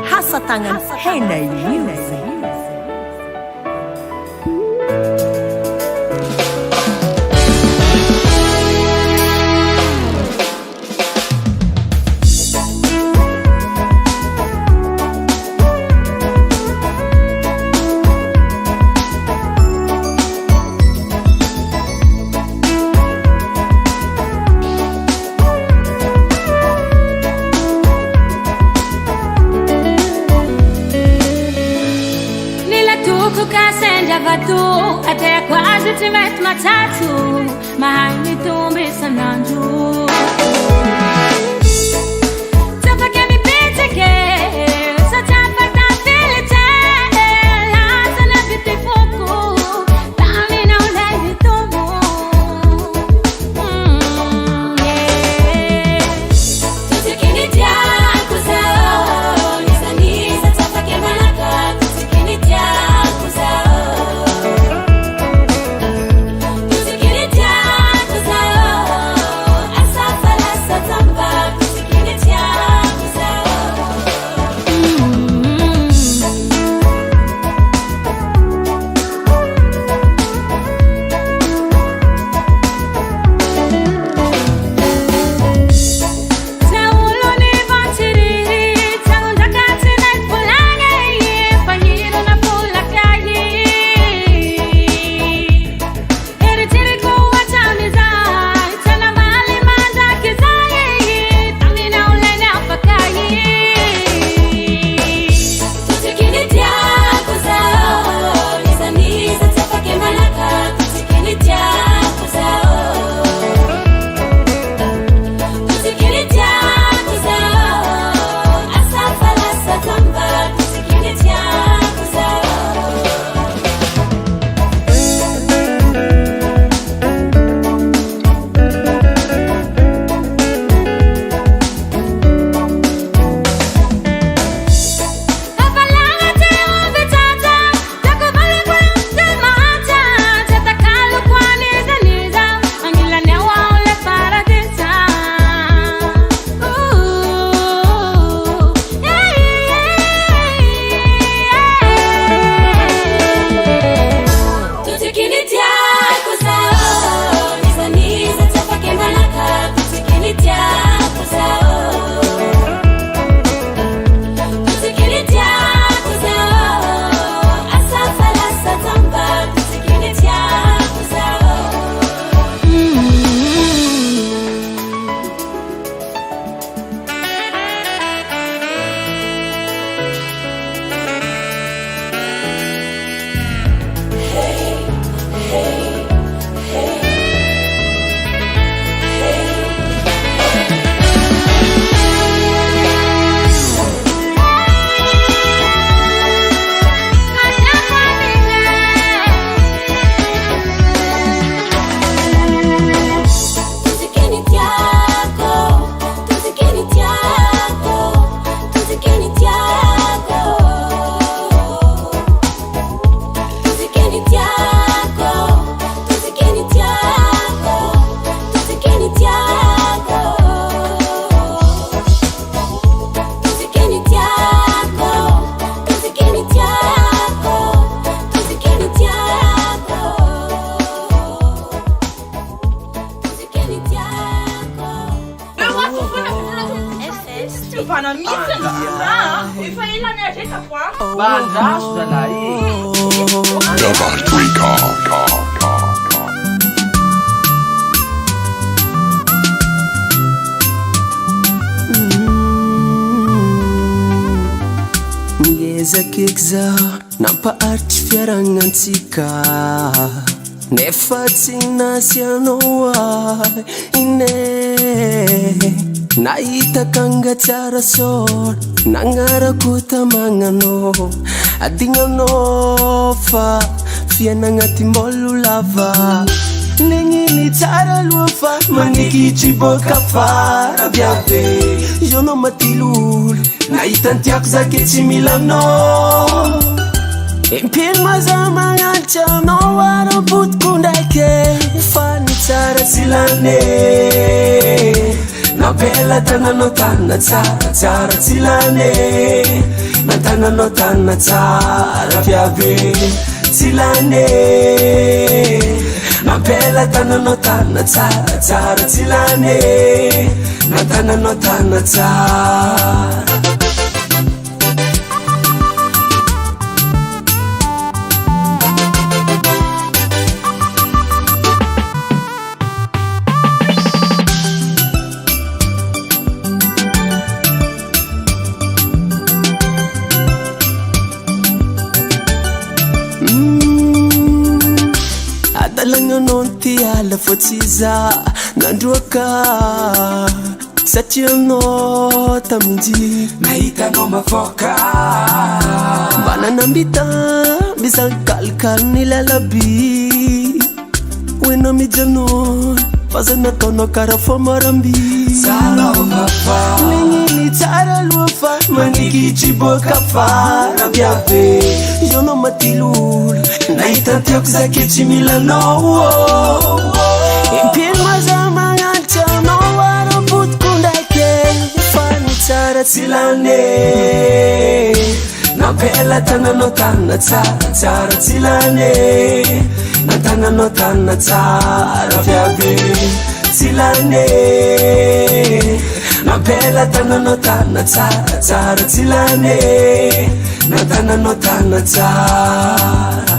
hasa tangan hena yu até quase te meto matatu, mas me tombe sanando. Tapa que me pede que só tapa da felicidade, asa na vida foco, pra mim não leve tomo. Tu te que me dia coisa, nisa tapa que manaka, tu te que me dia coisa. Double Record. Ngezakeky zaho nampaharitry fiaragnantsika nefa tsy nasy anao ahy ine nahitaka angatsara sôra nagnarako tamagnanao adignanao fa fiainagnatym-bôlo lava negniny tsara aloha fa manikitry boka fara biabe jonao matilolo nahitantiako zake tsy milanao impino maza magnatry anao ara-potiko ndraiky fa ny tsara tsy lane nampela tananao tanina tsara tsara tsy lane natananao tanina tsara viabe tsy lane nampela tananao tanina tsara tsara tsy lane natananao tanina tsara Fô tsy za nandroaka satria anao taminjy nahitanao mavoaka mba nanambita misankalikaly ny lalaby hoenao mijanona fa za nataonao karaha fô maramby negniny tsara aloha fa manikitry boka fara biabe jonao matilolo nahitantiako zake tsy milanao impino maza magnatry anao ara-potiko ndraiky fa ny tsara tsy lane nampela tananao tanina tsara tsara tsy lane natananao tanina tsara viabe tsy lane nampela tananao tanina tsara tsara tsy lane natananao tanina tsara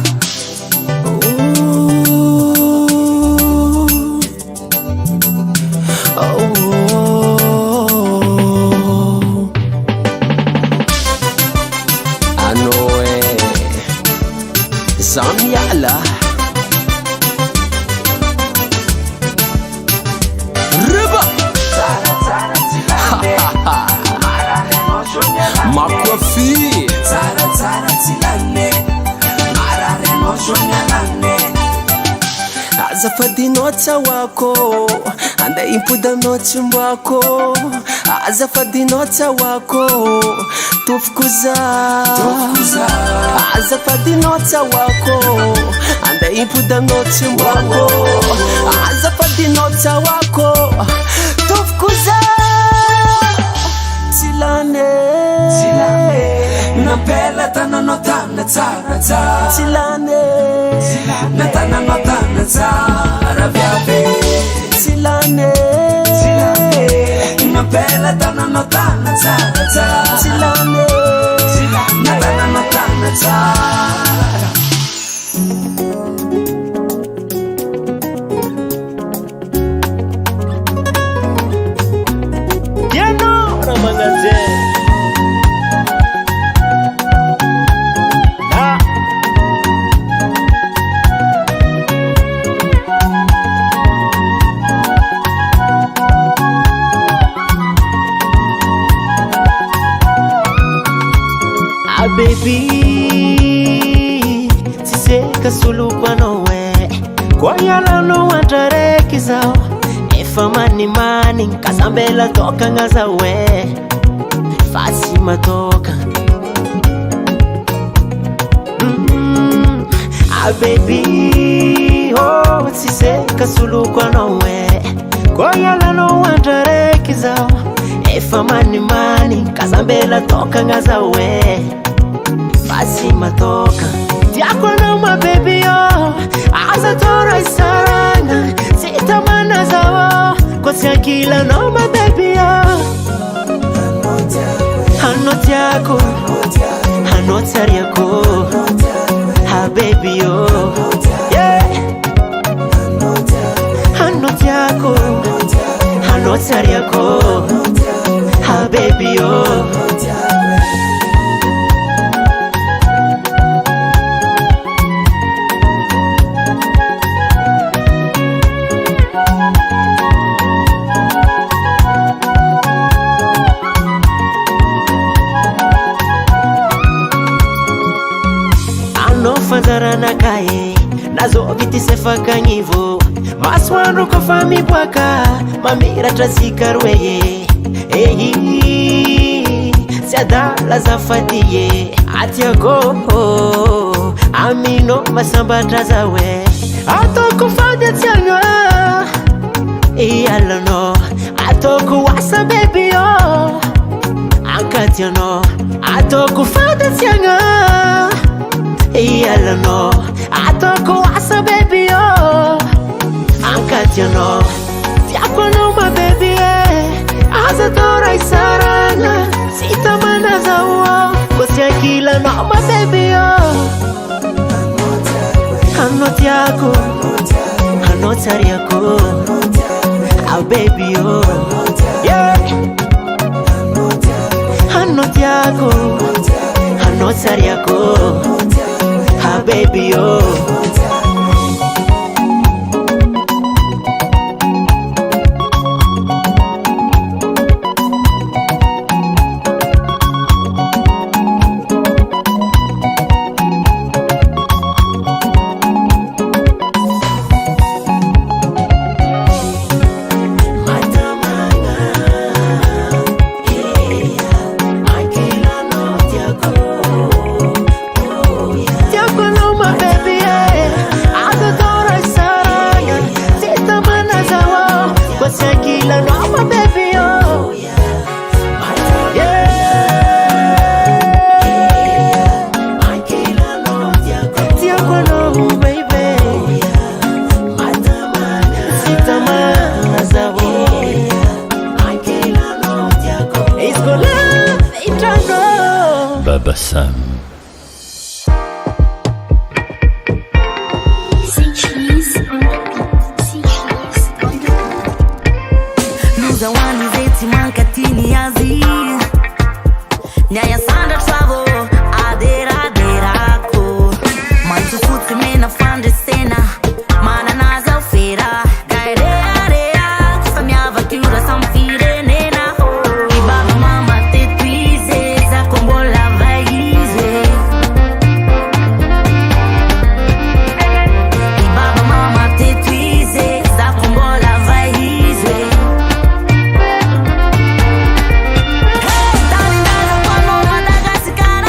Zamiala Riba Makwafi Tsara tsara tsilane Marareno shonyalane Azafadinao tsawako Anda impudanao tsimbako Azafadinao tsawako Tofkuza Azafadinao tsawako Anda impudanao tsimbako Azafadinao tsawako Tofkuza Tsilane Nampela tananao tanina tsara tsara Tsilane Natananao tanina tsara viabe Tsilane Nampela tananao tanina tsara tsara Tsilane Natananao tanina tsara Piano Ramagaze baby tsiseka solo kwanawe kwa yala no antareki zao efa mani kasambela toka ngazawe fasi matoka baby oh tsiseka solo kwanawe kwa yala no antareki zao efa mani kasambela toka ngazawe fasi matoka Tiako na my baby yo Asa tora isaranga Sitamana zawo Kwa siakila na my baby yo Hanoti yako, hanoti yako, ha baby yo, yeah. Hanoti yako, hanoti yako, ha baby yo. Fazarana kae nazo biti sefaka ngivo maswanu ko fami bwaka mamira trasikarweye ehi siadala zafatiye atiago amino masamba trazawe atoko fade tianga alano atoko wasa baby yo ankatiano atoko fade tianga no, atoko asa baby yo, ankatiano, tiako no my baby asa tora isarana, sita mana zawo, kosia kila no my baby yo, hanoti yako, hanoti yako, ah baby yo, yeah, hanoti yako, hanoti yako. Baby yo, Sam. Luzawani zeti mankatini yazi Nyaya sanda travel adera derako Mantu futi mena fande sena Mana naza ufera Gaerea rea Kufamiava kiura samfire nena Ibaba mama tetwize Za kombola vaize Ibaba mama tetwize Za kombola vaize Hey, darling, dala kwa no Madagascar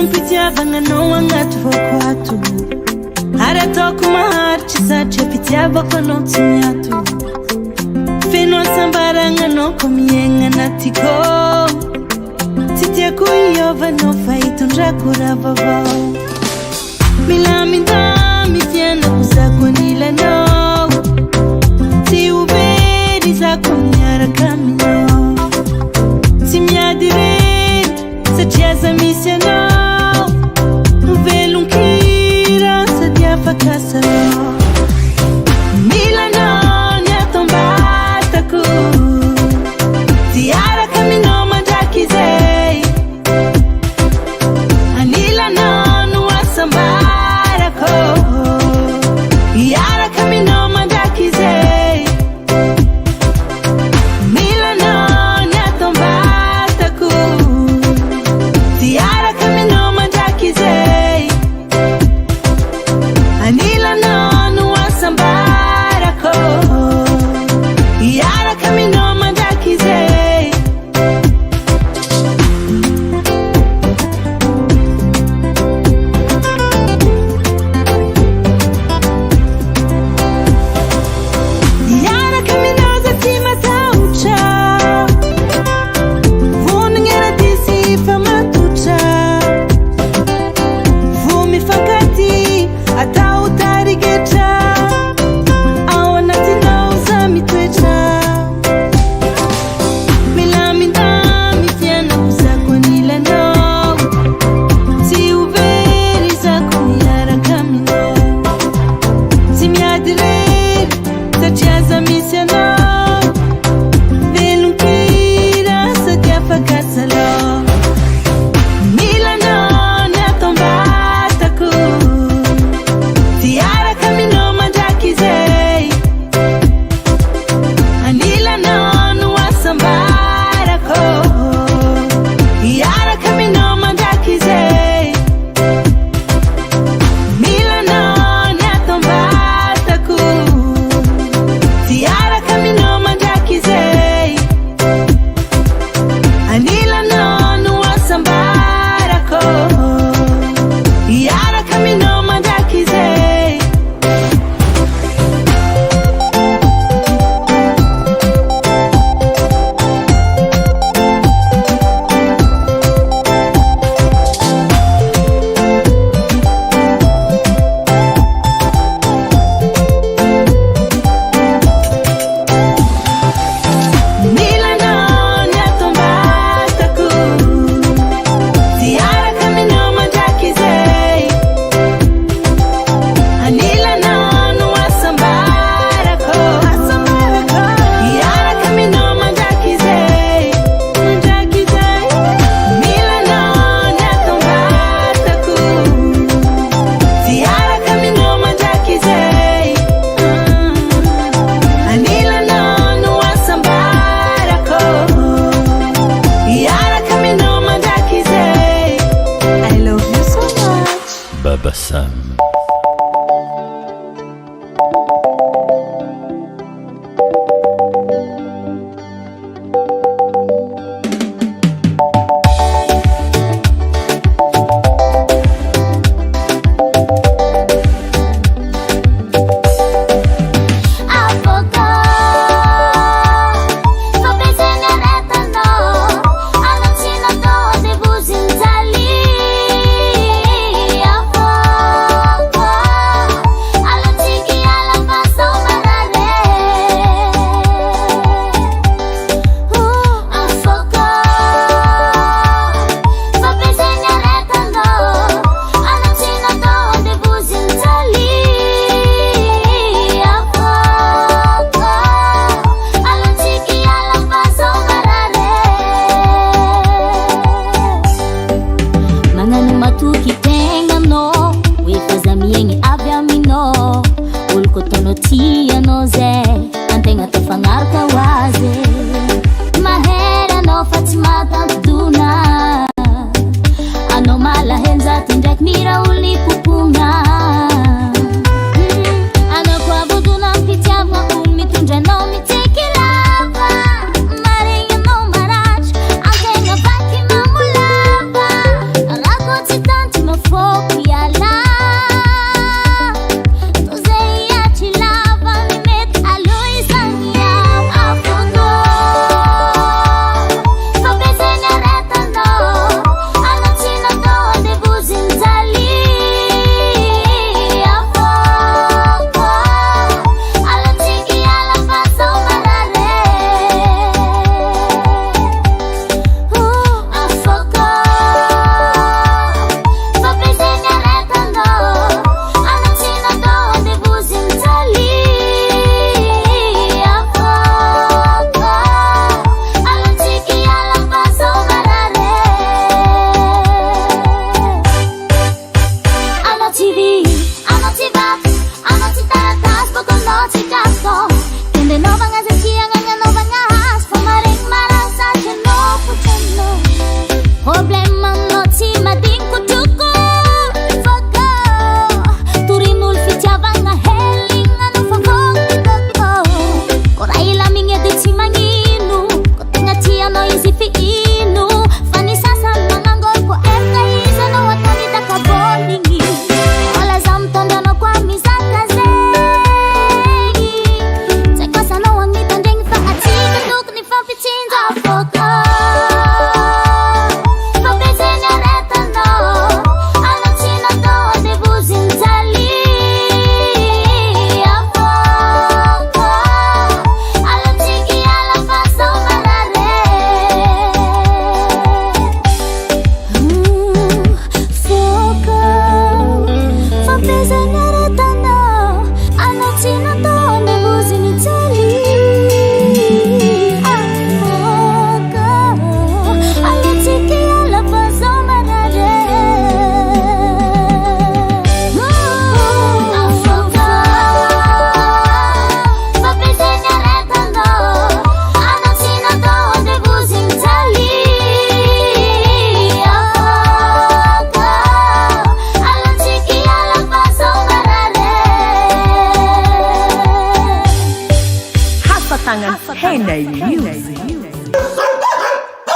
mpitiavagna agnaty vôko ato ary ataoko maharitra satria mpitiavako anao tsy miato feno asambaragna anao ko miaigna anatyko tsy tiako iovanao fa hitondrako raha vaovao milamindamy tianako zako anilanao tsy ho very zako miaraka aminao tsy miady reny satria za misy anao novelonkira sady afaka sanao milanao ny atombatako tiaraka aminao mandraky zay anilanao no asambarako iaraka aminao mandraky zay milanao ny atombatako tiaraka aminao mandraky zay anilanao no asambarako iaraka aminao mandraky zay iaraka aminao za tsy matahotra vonagna radisy fa matotra vo mifankaty atao tarigetra ao anatinao za mitoetra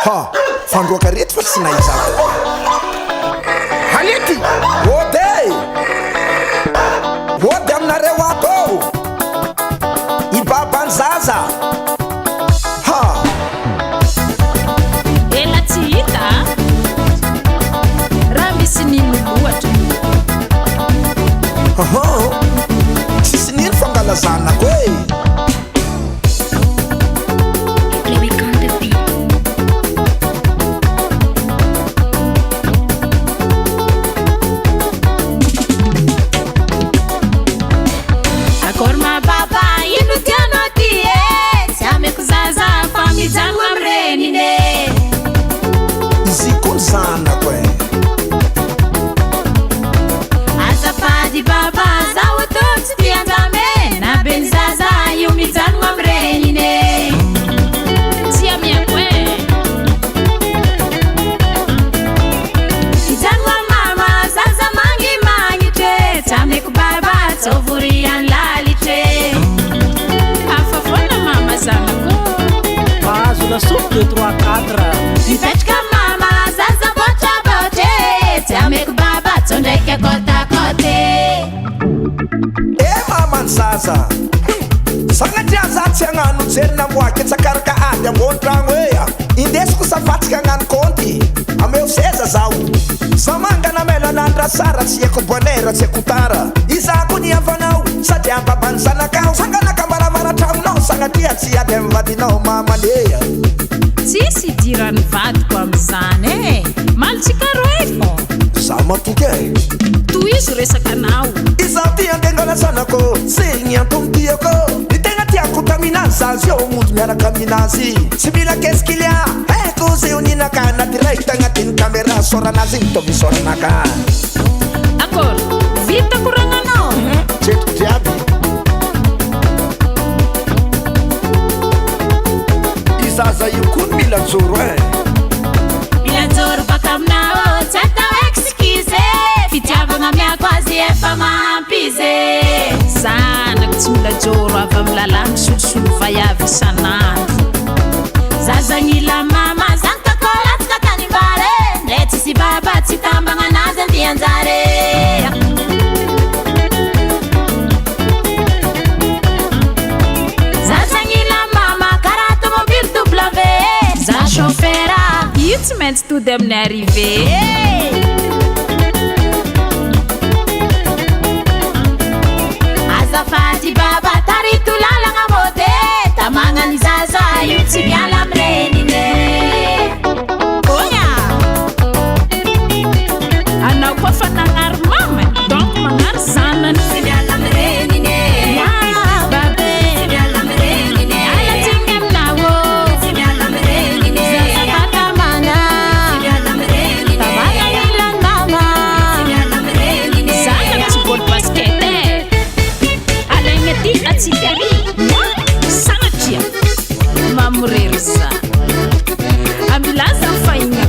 Ha, fandroaka rety fa tsy nahizako. Halety, ody aminareo ato ibabany zaza. Ha, ela tsy hita raha misy nino loatra. tsisy nino fangalazanako e. Soupe de 3-4 Mipetraka mama zaza botrabotre tsy ameko baba tsondraiky kotakote. Mamany zaza sagnatria za tsy hagnano jerina moaky tsakaraka ady ambon-tragno ea indesiko safatsika hagnano konty ameo seza zao samangana melo anandra sara tsy haiko bonera tsy haiko tara izako ny avanao sady ambabany zanakao sanganaka maramara tragnonao sagnatria tsy ady amivadinao mamanea. Tsisy dirany vadiko amizany e malitsika roe fô za matoky e toy izy resakanao izaho ty andengana zanako segny antomtiako ny tegna tiako taminazy zazy eo mody miaraka aminazy tsy mila keskilia haiko zay oninakana direct agnatin'ny caméra soranazy igny tovy soranaka akôry vita koragnanao tretiko jiaby izaza io koa mila joro e mila joro baka aminao tsy atao excuse fitiavagna miako azy efa mahampize zanako tsy mila joro avy amin'ny lalàna solosolo vaiavy isanandro zazagnila mama zantakôlatsika tanimbare ndre tsisy baba tsy tambagna anazy andy anjare zazagnila mama karaha automobile W za chauffeur io tsy maintsy tody amin'ny arrivé azafady baba tarito lalagna mode tamagnany zaza io tsy miala amirenine oya anao koa fa nagnary mama donc magnary zanany tsy miala amirenine babe tsy miala amirenine alatsiny aminao tsy miala amirenine zazafatamana tsy miala amirenine tamana ilany mama tsy miala amirenine zanako tsy bôly basket alaigna ty atsipary sanatria mamorery za amilaza mifahigna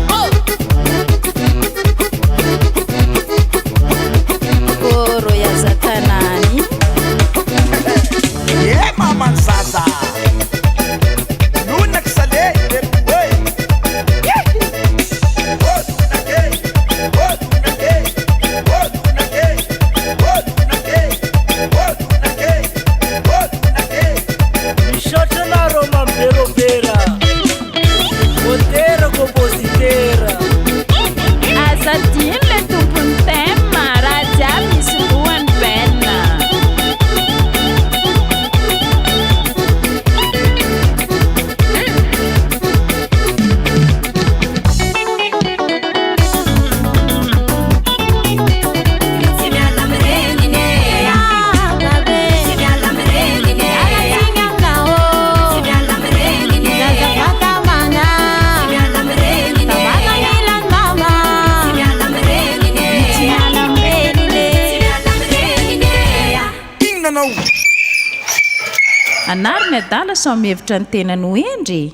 kôro yazatanany e mamany zaza nonaky sale Misotrana Roma Beropera Motera compositera azadiny le tompony tema raha jiaby misy voany bena tsy miala amirenine babe tsy miala amirenine alatsiny aminao tsy miala amirenine zazafatamana tsy miala amirenine tamana ilany mama tsy miala amirenine tsy miala amirenine tsy miala amirenine igny nanao anariny adala so mihevitra ny tenany hoendry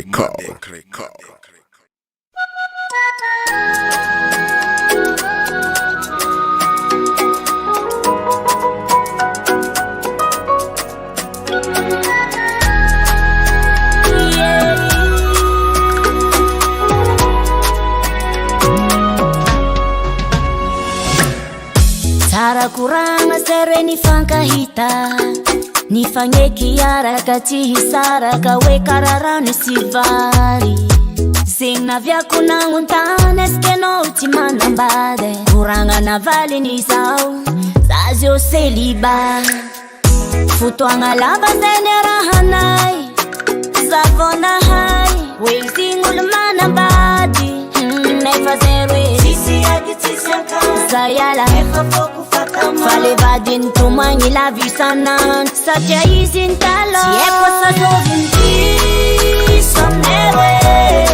Record. Tsara kuranga sere ni fankahita ni fangeky araka tsy hisaraka hoe kararano sy vary zegny naviako nagnotany eskenao tsy manambady koragna navaliny zao zazio seliba fotoagna lava zay ny rahanay zavonahay hoe izigny olo manambady nefa zero zayala fale vadiny tomagny lavisanan satria izy ntalo tsy eko sazovindiso aminay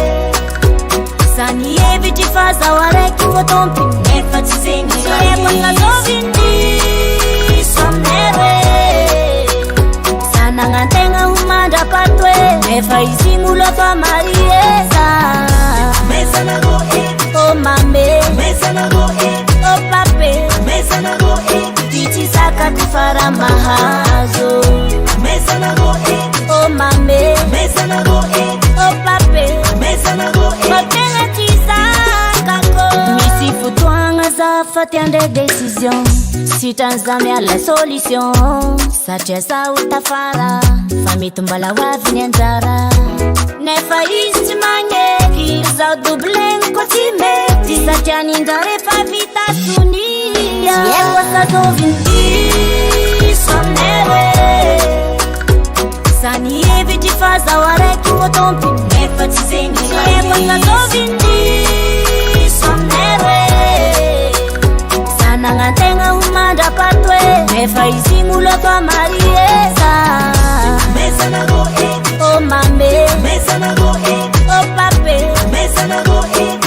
sany hevitry fazao araiky votompi nefa tsy zegny tsy eko sazovindiso aminay sanagnategna ho mandrapato nefa izy olo afa marieza oh mame oh pape Tichi saka kufara mahazo oh mame oh pape Mokena chisaka ko Misi futuanga za fatiande décision Sitanzame à la solution Satya sa utafara Famitumbala wavini anjara Nefa isti mangeki Zao dublen ko timeti Satya nindare fa vita sunia Siekwa sa zovinti Somnewe Sani eviti faza wareki wotompi Nefa tizengi Siekwa sa zovinti Somnewe Sanangatenga humanda patwe Nefa izimulo kwa marieza oh mame oh pape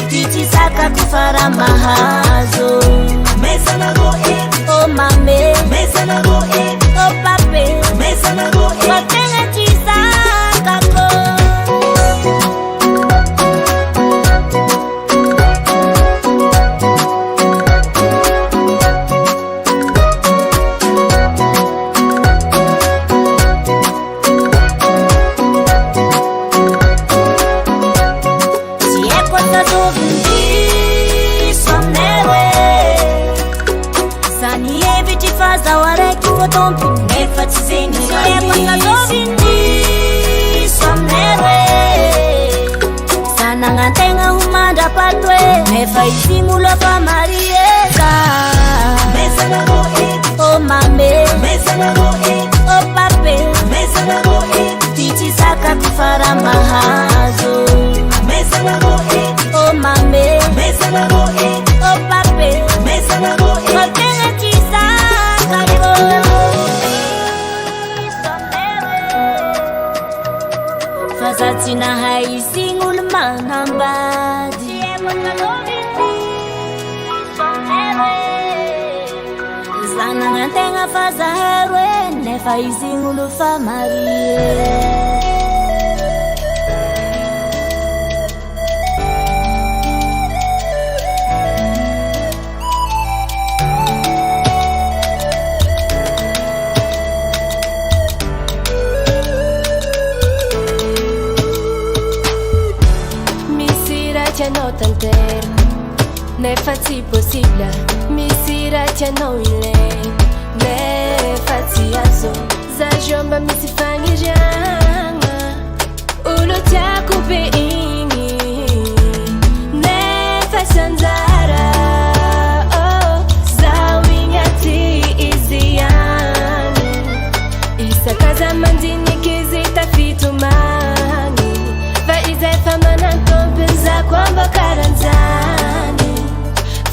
Tichi saka kufara mahazo oh mame oh pape Mokena chisaka ko Tompi nefa tizeni Siekwa sa zovindi Somnewe Sanangatenga humanda patwe Nefa izimulo fa marieza oh mame oh pape Tichi saka kufara mahazo oh mame oh pape Mokena chisaka ko Fasatina haisi ngulmanambadi Zanangatenga faza herwe Nefa isi ngulu famarie No tan terno ne fazi possibile misira no ile ne fazi azo za jomba mi si fangi janga ulo tia kupe ingi ne fasanzara oh za wingati iziani isa kaza mandini kizita fitumani va izefa manantompenza kwamba karanzani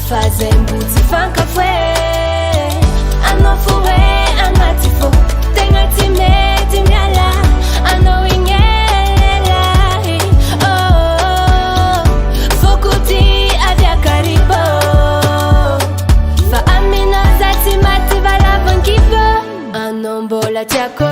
fazembuti fanka fwe anofuwe amatifo tengatimeti myala anowingela oh fukuti avya karibo fa amino zatimati valavankipo anombola chako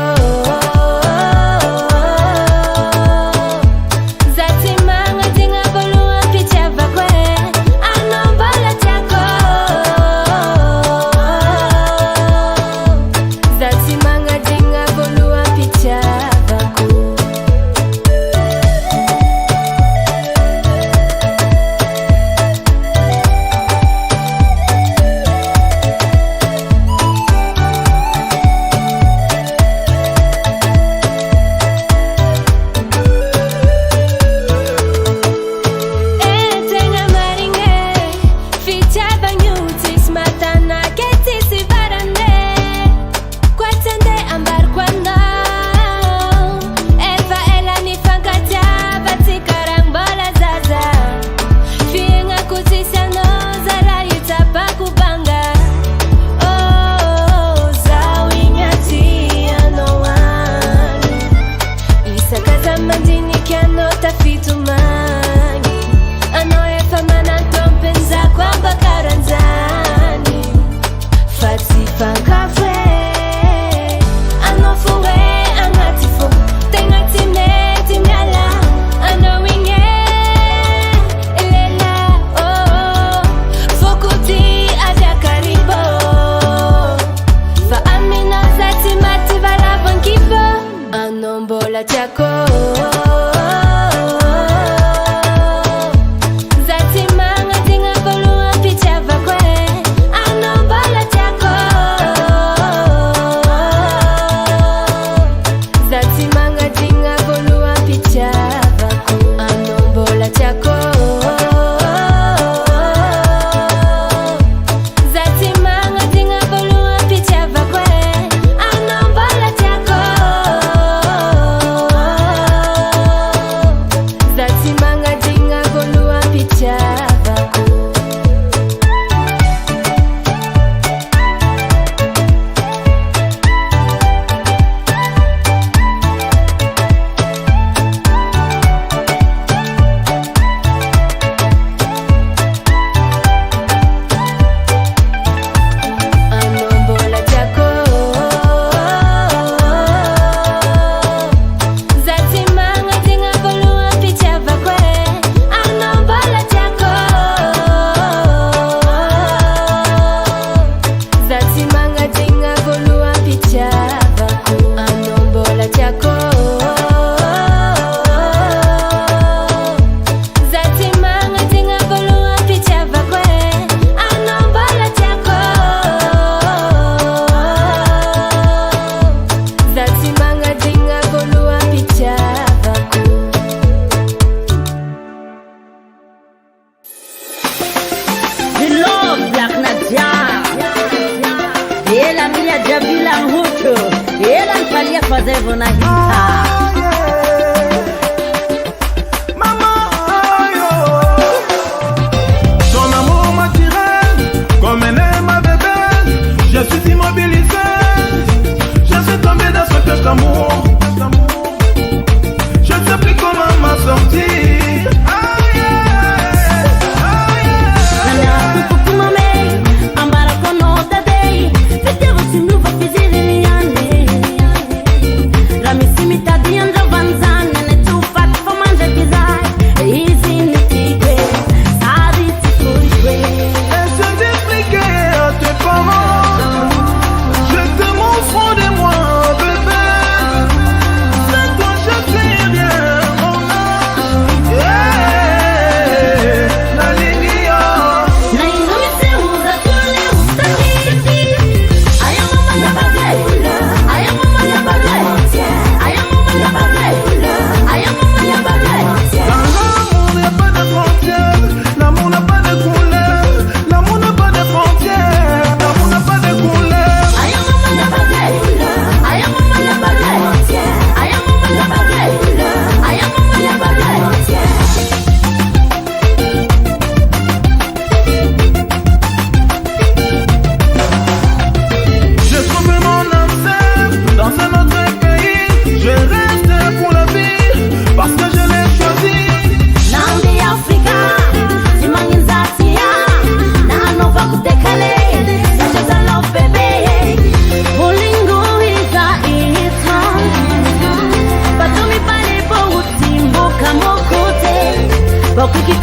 Wazevo na hita Ton amour m'attirait comme un aime à bébé. Je suis immobilisé, je suis tombé dans ce piège d'amour. Je ne sais plus comment m'en sortir.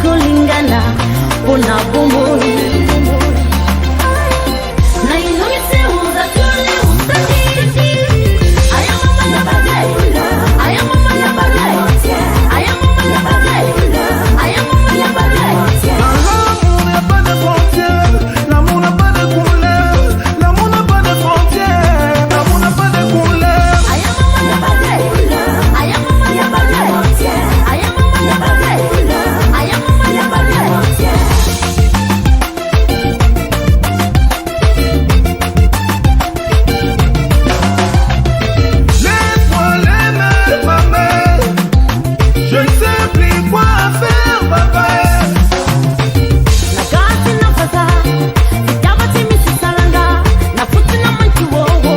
Kulingana una bumbuni na inumise uza tuli ustaki aya mama ya badai aya mama ya badai aya mama ya badai aya mama ya badai. L'amour n'a pas de frontières, l'amour n'a pas de couleur, l'amour n'a pas de frontières, l'amour n'a pas de couleur. Aya mama ya badai aya mama ya badai aya mama ya badai aya mama ya badai. Laisse-moi l'aimer, ma mère. Je ne sais plus quoi faire, papa. Nagati na fasa, itawa timisi salanga, na futi na manchi wowo,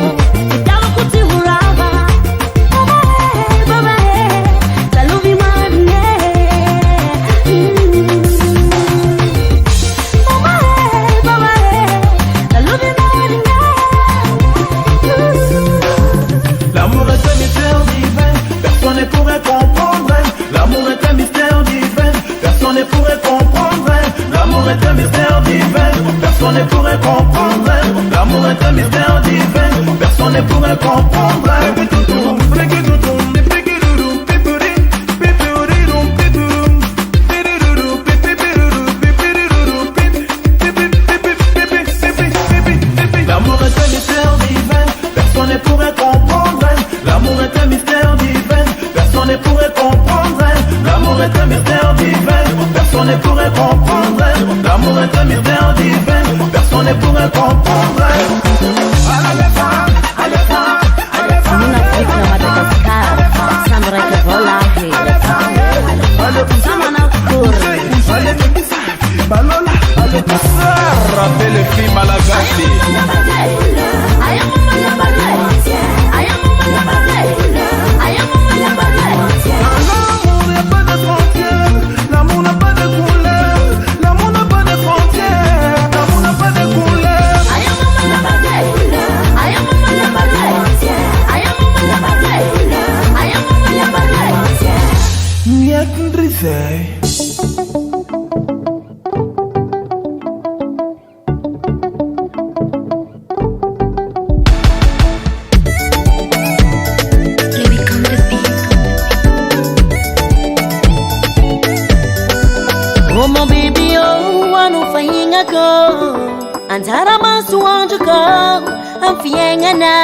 itawa kuti huraba. Baba talubi mane. Baba talubi mane. L'amour est un mystère divin, personne ne pourrait comprendre. L'amour est un mystère divin, personne ne pourrait comprendre. L'amour est un mystère divin, personne ne pourrait comprendre. L'amour est un mystère divin, personne ne pourrait comprendre. L'amour est un mystère divin, personne ne pourrait comprendre. L'amour est un mystère divin, personne ne pourrait comprendre. L'amour est un mystère divin, personne ne pourrait comprendre. L'amour est un mystère divin, personne ne pourrait comprendre. Nina Afrika na Madagascar, Sandra Kevola Samana Kuri Balola, rappelle le film à la gâte. aya mama ya badai aya mama ya badai aya mama ya badai. L'amour n'a pas de frontières, l'amour n'a pas de couleur, l'amour n'a pas de frontières, l'amour n'a pas de couleur. Aya mama ya badai aya mama ya badai aya mama ya badai aya mama ya badai. Miak ndrisei. Oh mon baby oh anufanyinga ko antara masu wanju ko amfienga na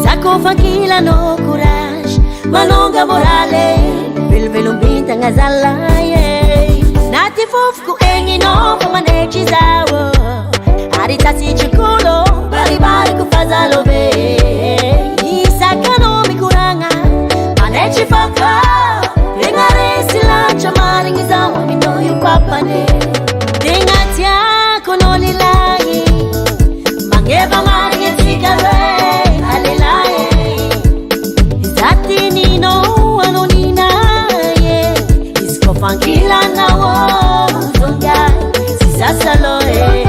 zako fakila no courage malonga morale velo mbinta ngazala nati fofu ku engi no pamaneki zawo aritasi chikulo bali bari kufaza lobe Isakano mikuranga Manechi faka Dengare sila chamari ngizawa mino yupapane Dengatia kono lilayi Mangeba mari ngetikare Alelaye Izati nino anonina ye Isko fankila na wo Zonga Sisa loe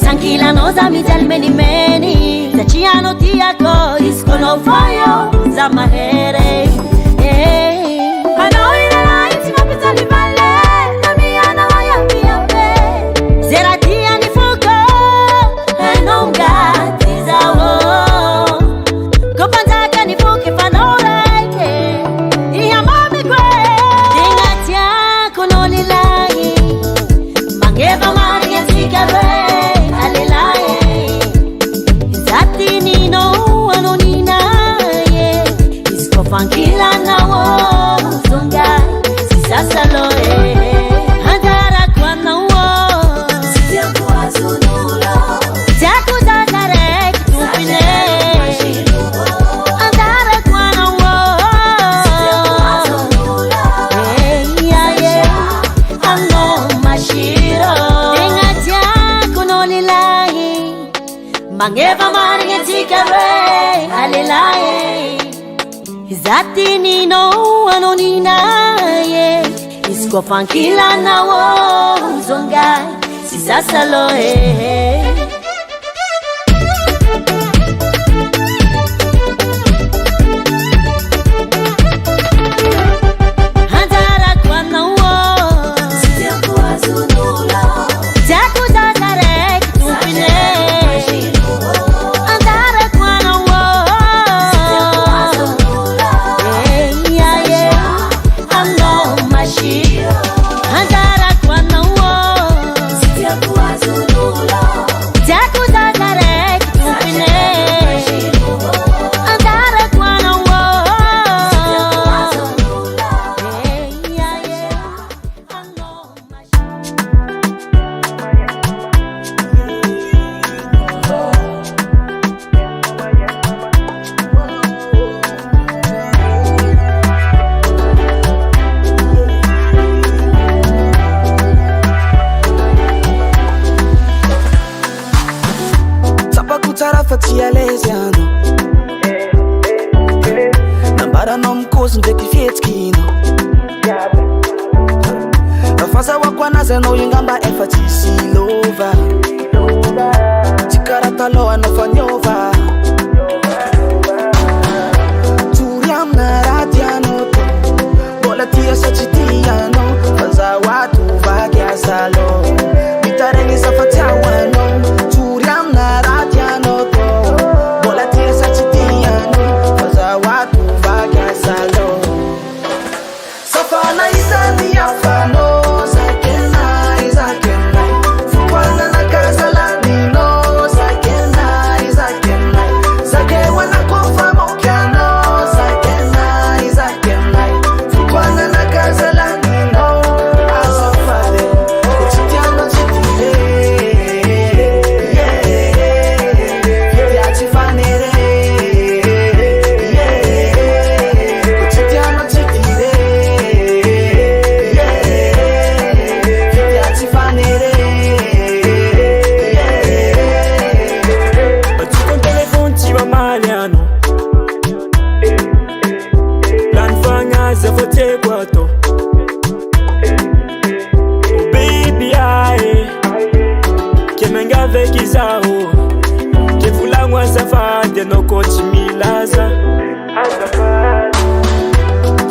Tranquila nos amici meni meni Zaciano tiako iskono fayo za mahere Hanoi na laiti mapitali vale Namiana waya pe Zeratia ni fuko Enonga tizawo Kopantaka ni fuki fanoreke Iya mami kwe Dingatia kono lilayi Mangeva mari yasikare Fankila na wo Zonga Sisa loe Handara kwa na wo Sitia kwa zunulo Taku tatare Tupine Handara kwa na wo Sitia kwa zunulo Ano mashiro Dengatia kono lilayi Mangeva mari ngetikare Alelaye Zati nino anonina ye Isko fankila na wo Zonga Sisa loe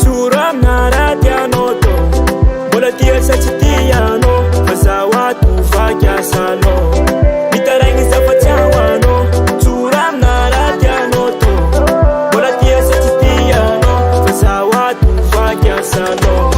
Turam na radianoto Bola tia sa chitiano kiasano Mitarangi safatiawano Turam naratiano to Bola tiesa titiano Fasa watu wa kiasano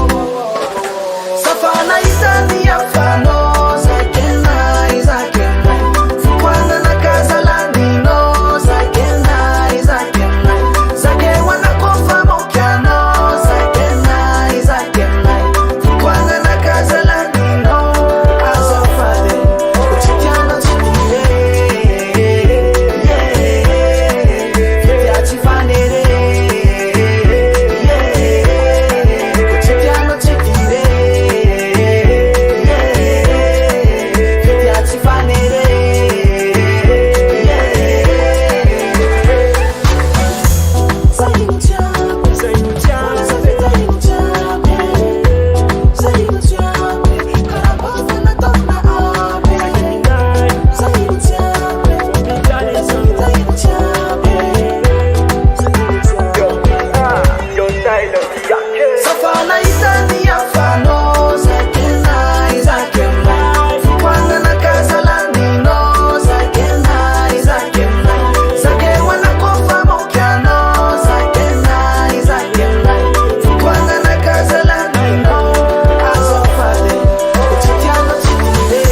Safana isani ya fano Zakenai, zakenai Fukwana na kazalandino Zakenai, zakenai Zake wanakofa mokiano Zakenai, zakenai Fukwana na kazalandino Azofade Uchitiano chitire Fete achifanere Uchitiano chitire Safana isani ya fano Zakenai, zakenai Fukwana na kazalandino Zakenai, zakenai Zake wanakofa mokiano Zakenai, zakenai Fukwana na kazalandino Azofade Uchitiano chitire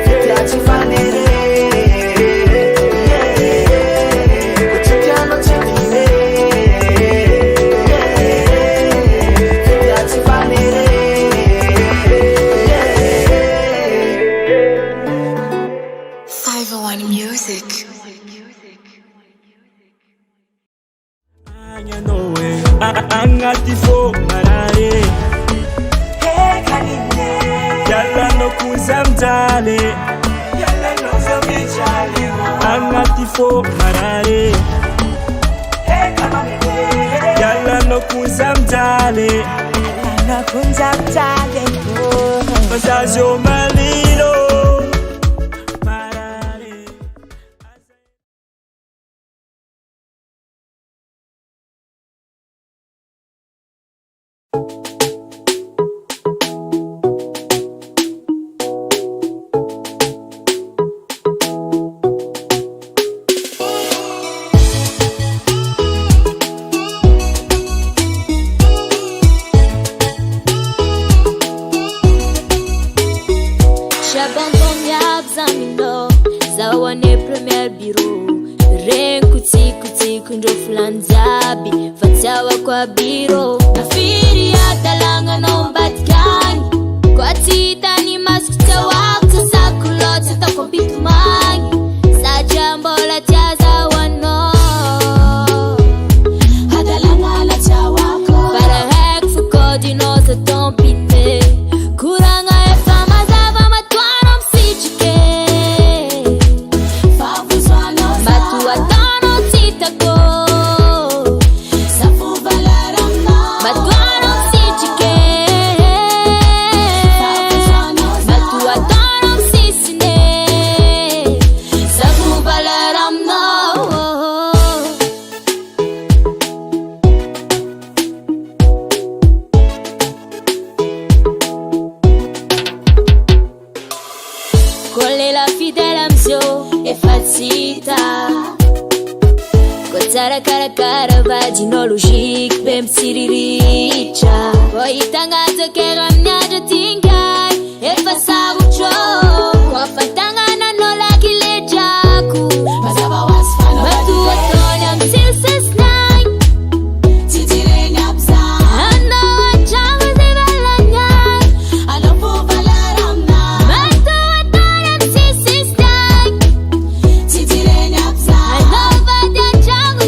Fete achifanere Uchitiano chitire 501 Music. Angatifo marare Yalla no kuzamjale Yalla no zamijale Angatifo marare Yalla no kuzamjale Yalla no kuzamjale Mazazo malilo Zawane premier bureau Ren kuti kuti kunjo flanzabi Fatawa kwa biro Nafiri ya talanga no mbatkani Kwa tita ni maskuta wakta sakulot Sita kompitu mangi Sa jambo la tiaza wano Hadalanga la chawako Para hek fukodi no sa tompite Kuranga e fama zava matwano msichike Cara vagino logique bem siriricha Voi tangazo que ramnyaja tingai E fasa ucho Kwa fatanga na nola kile jaku Mazaba wasfano Batu otonya mtil sesnai Titire nyapsa Ano achamu zibalanyai Alofu valaramna Batu otonya mtil sesnai Titire nyapsa Ano vadia chamu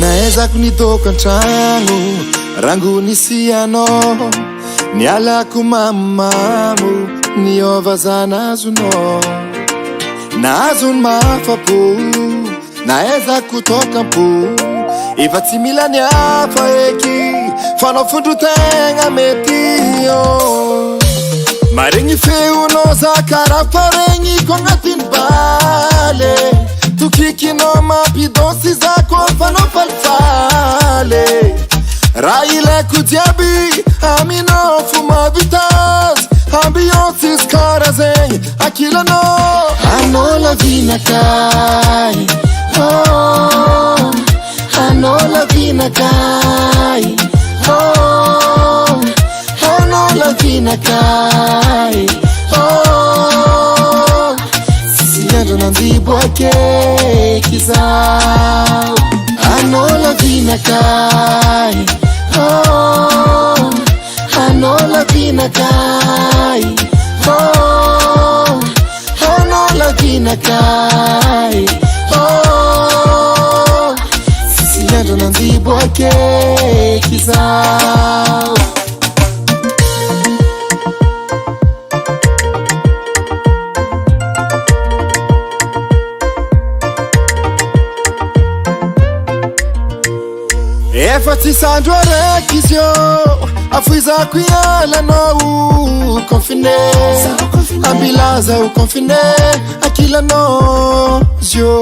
Naezako nitoko antragno rangu nisiano nialako mamamu niova zanazuno nazun mafapo naeza kutoka mpo efa tsy mila niafa eky fanao fondrotegna metio maregny feonao za karaha faregny ko agnatiny bale tokikinao mampidonsy za koa fanao falifaly raha ilaiko jiaby aminao fo mavitazy ambiance izy karaha zegny akilanao anao lavinakay anao lavinakay anao lavinakay sisy andro nandibo akeky zao anao lavinakay anao lavinakay anao lavinakay sisy andro nandibo akeky zao efa tsy sandro araiky izy io afoizako ialanao confine ambilaza o confine akilanao zio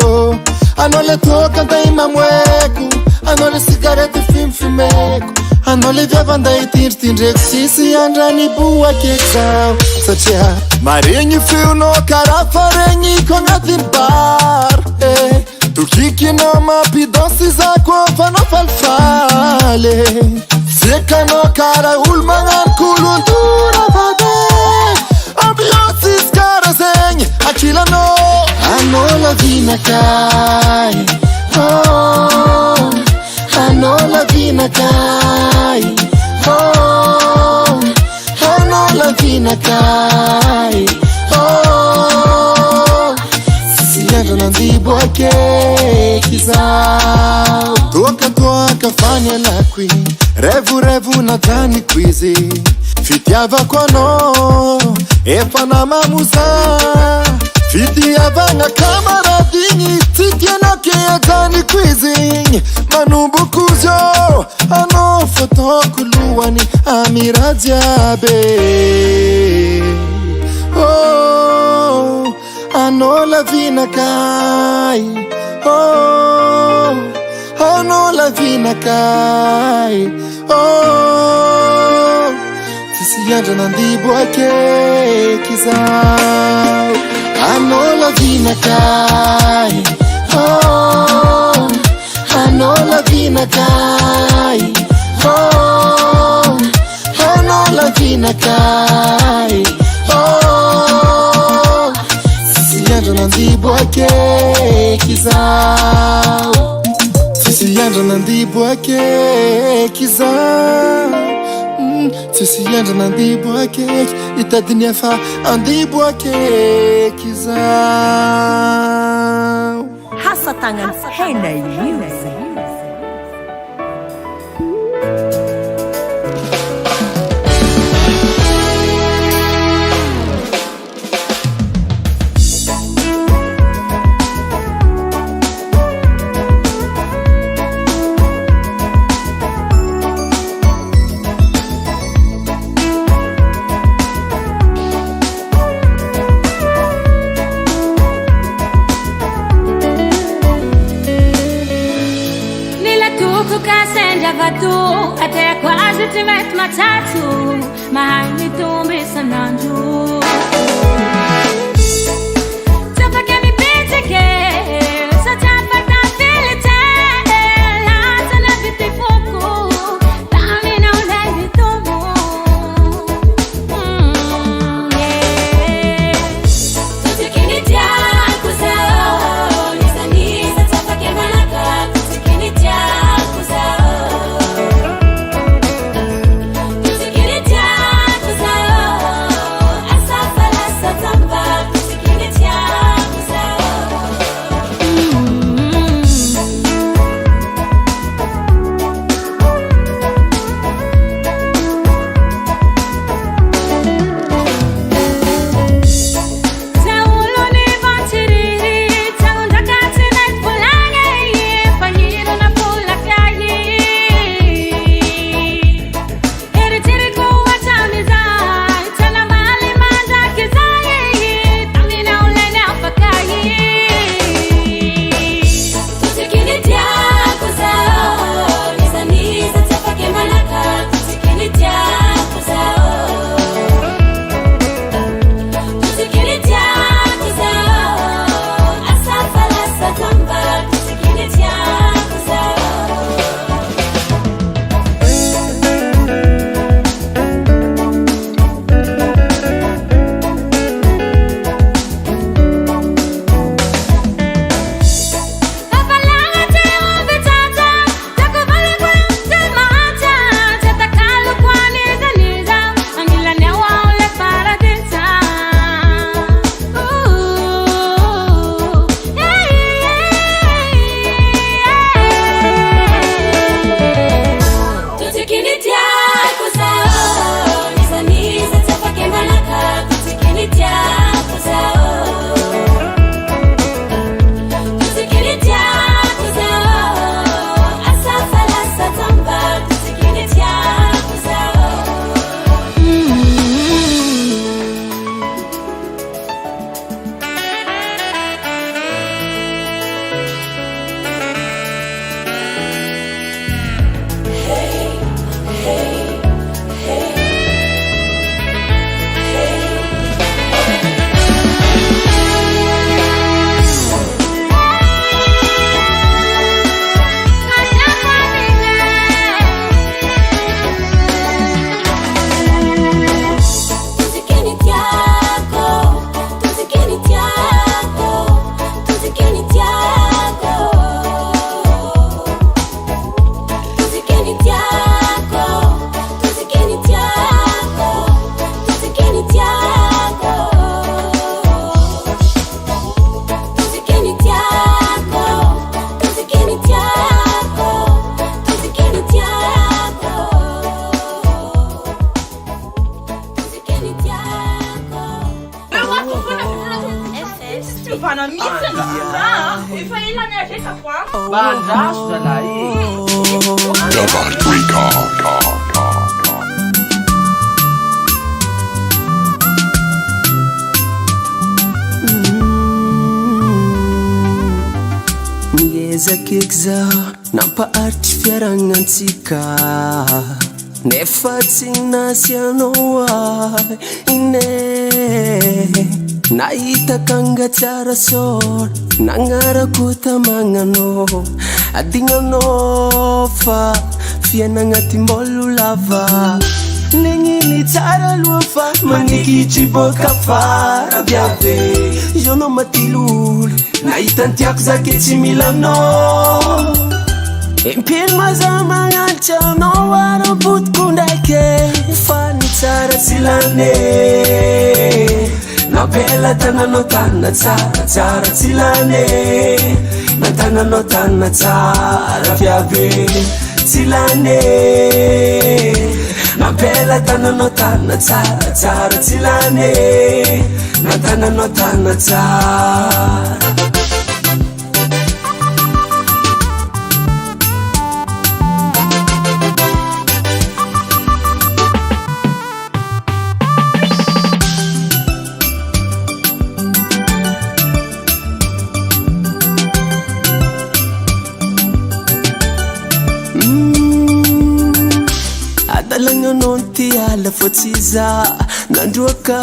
anao le toka anday mamoeko anao le cigarette fimfimeko anao le viava anday tindritindreko sisy andrany bo akeky zao satria maregny feonao karaha faregny ko agnatiny bar tokikinao mampidonsy za koa fanao falifaly sekanao karaha olo magnano kolontora vade ambiance izy karaha zegny akilanao anao lavinakay anao lavinakay anao lavinakay sisy andro nandibo akeky zao toka fanyalako revo najaniko izy fitiavako anao efa namamoza fitiavagna kamaradiny tsy tianao ke ajaniko izy manomboko zio anao fataoko lohany amira jiaby anao lavinakay anao lavinakay sisy andro nandibo akeky zao anao lavinakay anao lavinakay anao lavinakay sisy andro nandibo akeky zao sisy andro nandibo akeky zao sisy andro nandibo akeky itadiny afa andibo akeky zao Hasatagnany hena io até quase te meto matatu, mas me tombe sanando. Só que me pede que só te falta felicidade, lá se não viste pouco, também não deve tomar. Só te que me dia coisa, nessa nisa só que manaka, só que me dia coisa. Só Pana misa efa ilany aresako Bandraso zalahy. Double record. Niezakeky zaho nampaharitry fiaragnansika nefa tsy nasy anao ahy ine nahitaka angatsara sôra nagnarako tamagnanao adignanao fa fiainagnaty mbolo lava negniny tsara aloha fa manikitry boka fara viave io anao matilolo nahitantiako zake tsy milanao impino maza magnanitra anao arapotiko ndraike fa ny tsara tsy lane nampela tagnanao tanina tsara tsara tsy lane nantagnanao tanina tsara viave tsy lane nampela tagnanao tanina tsara tsara tsy lane nantagnanao tanina tsara Ala fotsiza nandroaka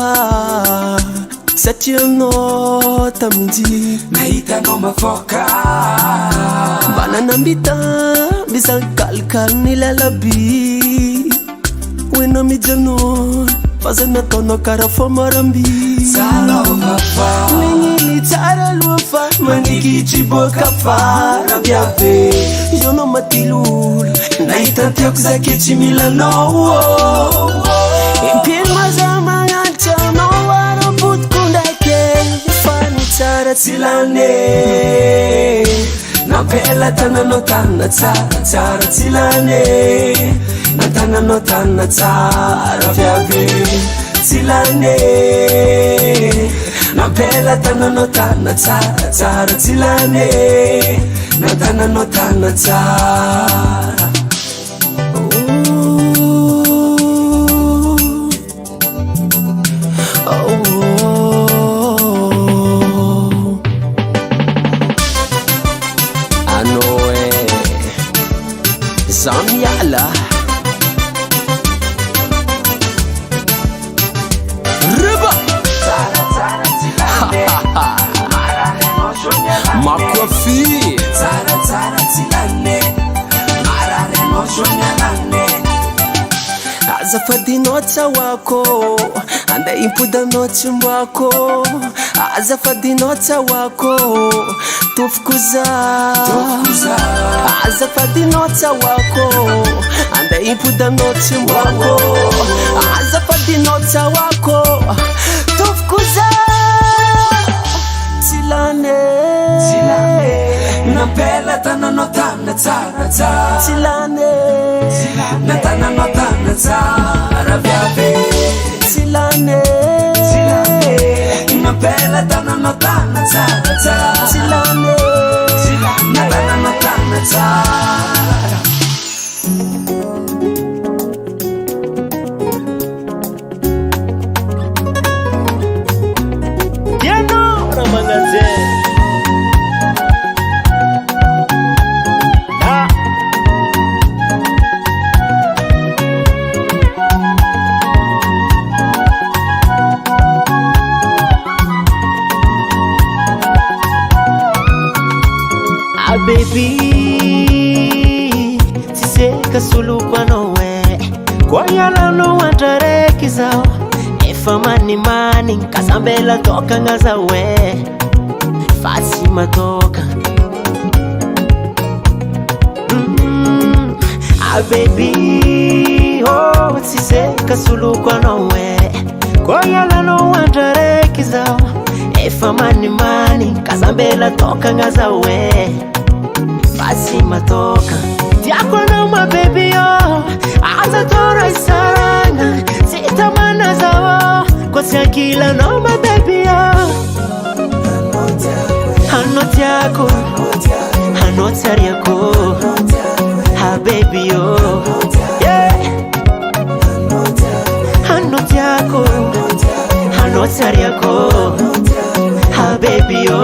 satria anao taminji nahitanao mavoaka mba nanambita misankalikaly ny lalaby hoenao mijanona fa zay nataonao karaha fô maramby negniny tsara aloha fa manikitry boka fara viave io anao matilolo nahitantiako zake tsy milanao impino maza magnanitra anao arapotiko ndraike fa ny tsara tsy lane nampela tagnanao tanina tsara tsara tsy lane nantagnanao tanina tsara viave tsy lane nampela tagnanao tanina tsara tsara tsy lane nantagnanao tanina tsara Zamiala Riba Makwafi Tsara tsara tsilane Marareno shonyalane Azafadinao tsawako Anda impudanao tsimbako Azafadinao tsawako Tufkuza Azafadinao tsawako Anda impudanao tsimbako Azafadinao tsawako Tufkuza Tsilane Nampela tananao tanina tsara tsara Tsilane Natananao tanina tsara viave Tsilane Nampela tananao tanina tsara tsara Tsilane Natananao tanina tsara Diano Ramanaze baby tiseka sulukwa nowe kwa yala no wantareki zao efa mani kasambela toka ngazawe fasi matoka baby oh tiseka sulukwa nowe kwa yala no wantareki zao efa mani kasambela toka ngazawe Fasi matoka Tiako na mababy yo Aza tora isaranga Sitamana zawo Kwa siakila na mababy yo Hanotari yako ha baby yo yeah Hanotari yako Hanotari yako ha baby yo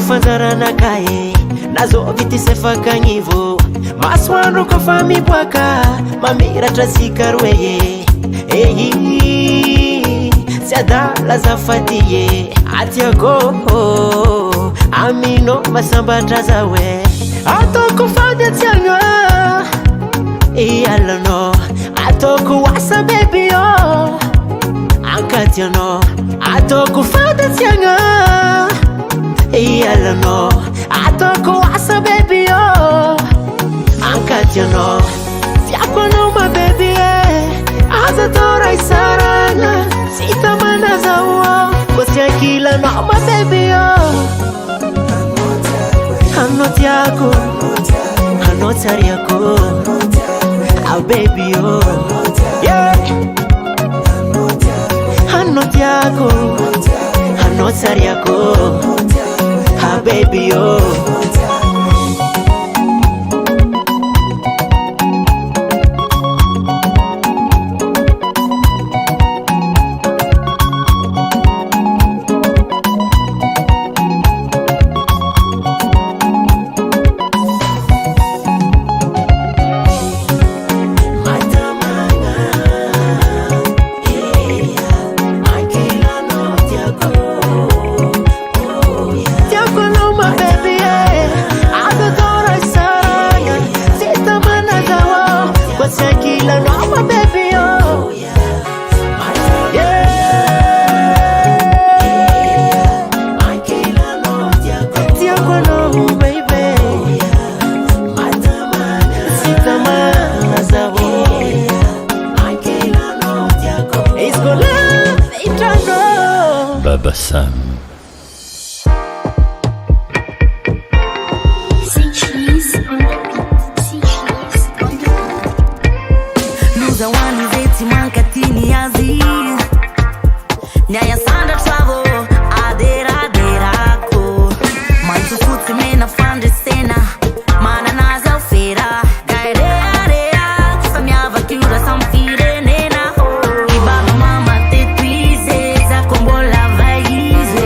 Fazarana kae nazo viti sefaka nyivo maswanu ko fami bwaka mamira trasikarweye ehi sadala zafatiye atiago amino masamba trazawe atoko fanya tianga alano atoko wasa baby yo ankatiano atoko fanya tianga alano atoko wasa baby yo ankatiano fiako no my baby azatora isarana sitamana zawo kosiakila no my baby yo hanoti yako hanotari yako ah baby yo yeah hanoti yako hanotari yako ah baby yo Baba Sam. Luzawani zeti mankatini yazi Nyaya sanda travel adera ko Mantu futi mena fande sena Mana naza ufera Gaerea Kusamyava kiura samfire nena Ibaba mama tetwize Za kombola vaize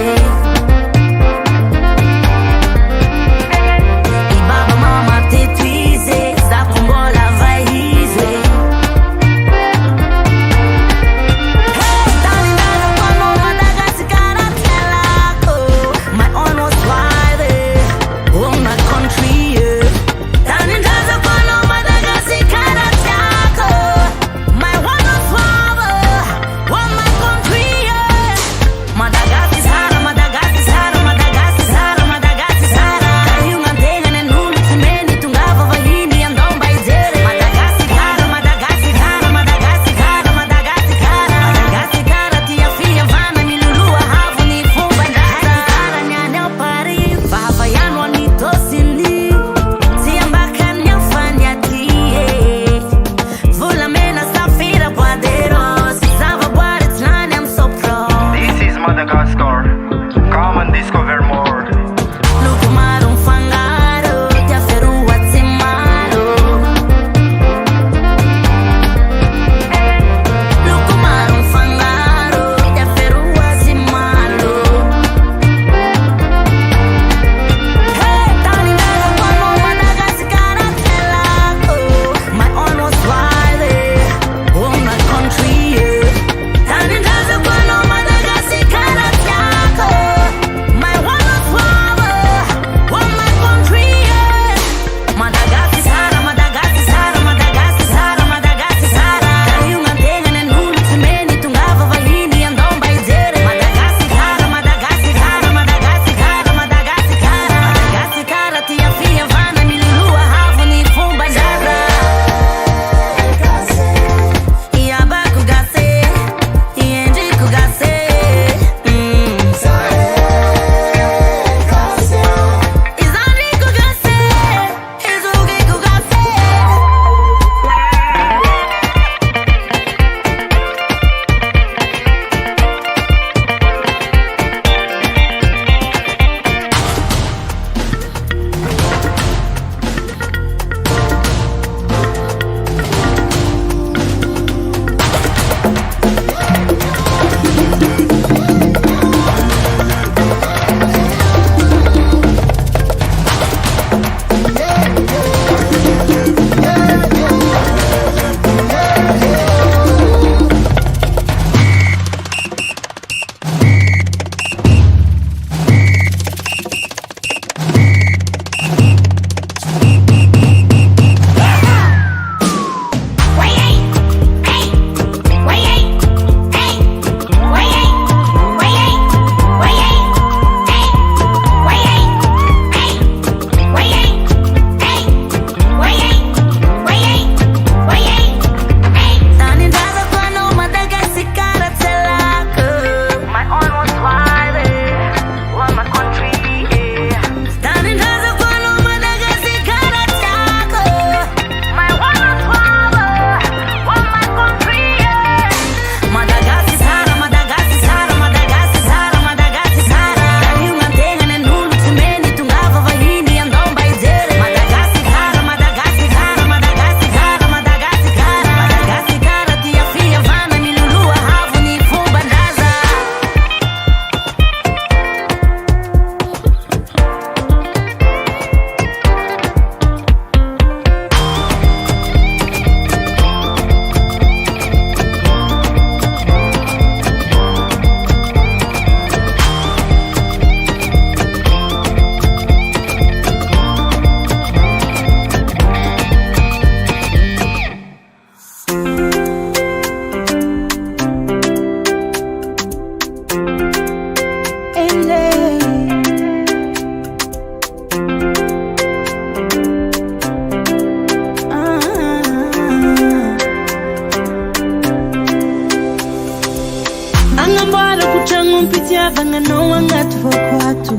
fitiavagna anao agnaty voko ato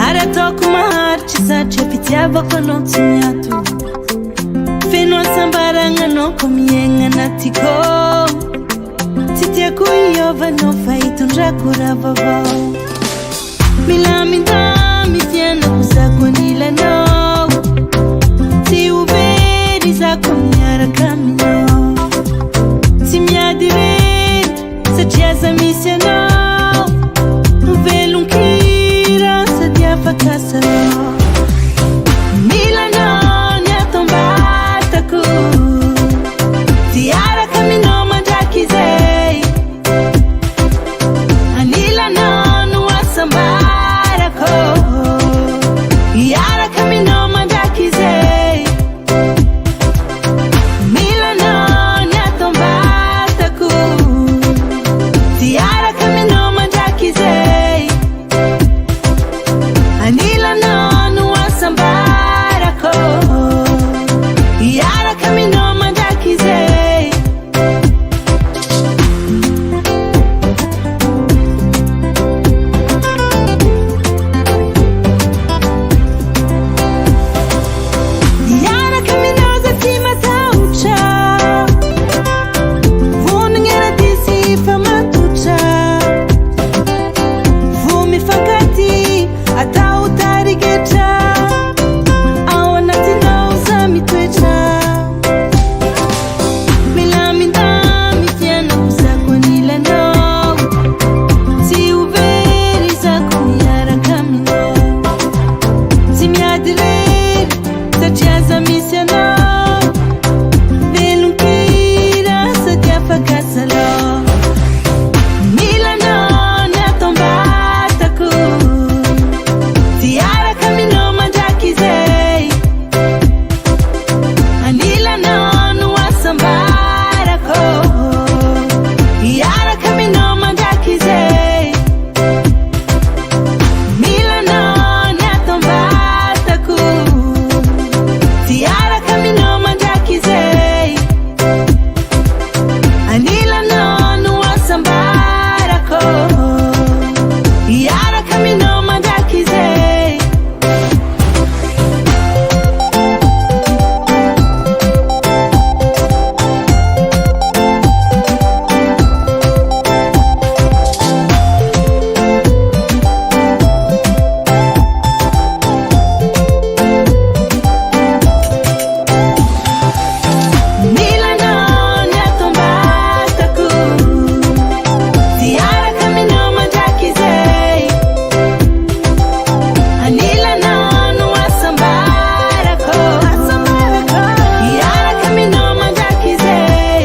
ary ataoko maharitra satria fitiavako anao tsy miato feno asambaragna anao ko miaigna anatiko tsy tiako iovanao fa hitondrako raha vaovao milamindamy tianako zako anilanao tsy ho very zako miaraka aminao tsy miady rery satria za misy anao velon-kira sady afaka salao milanao ny atombatako tiaraka aminao mandraky zay anilanao no asambarako iaraka aminao mandraky zay milanao ny atombatako tiaraka aminao mandraky zay anilanao no asambarako iaraka aminao mandraky zay iaraka aminao za tsy matahotra vonagna raha disy fa matotra vo mifankaty atao tarigetra ao anatinao za mitoetra milamindamy tianao zako anilanao tsy ho very zako miaraka aminao tsy miady rery satria za misy anao velon-kira sady afaka salao milanao ny atombatako tiaraka aminao mandraky zay anilanao no asambarako iaraka aminao mandraky zay milanao ny atombatako tiaraka aminao mandraky zay anilanao no asambarako iaraka aminao mandraky zay milanao ny atombatako tiaraka aminao mandraky zay anilanao no asambarako iaraka aminao mandraky zay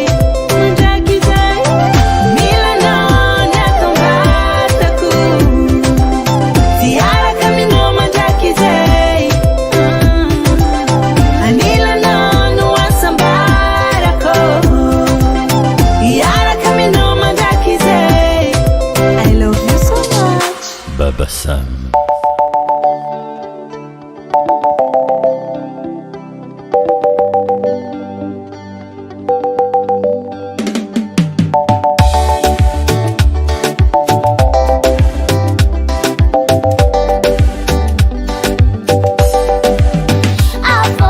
milanao ny atombatako tiaraka aminao mandraky zay anilanao no asambarako iaraka aminao mandraky zay I love you so much Baba Sam. Afo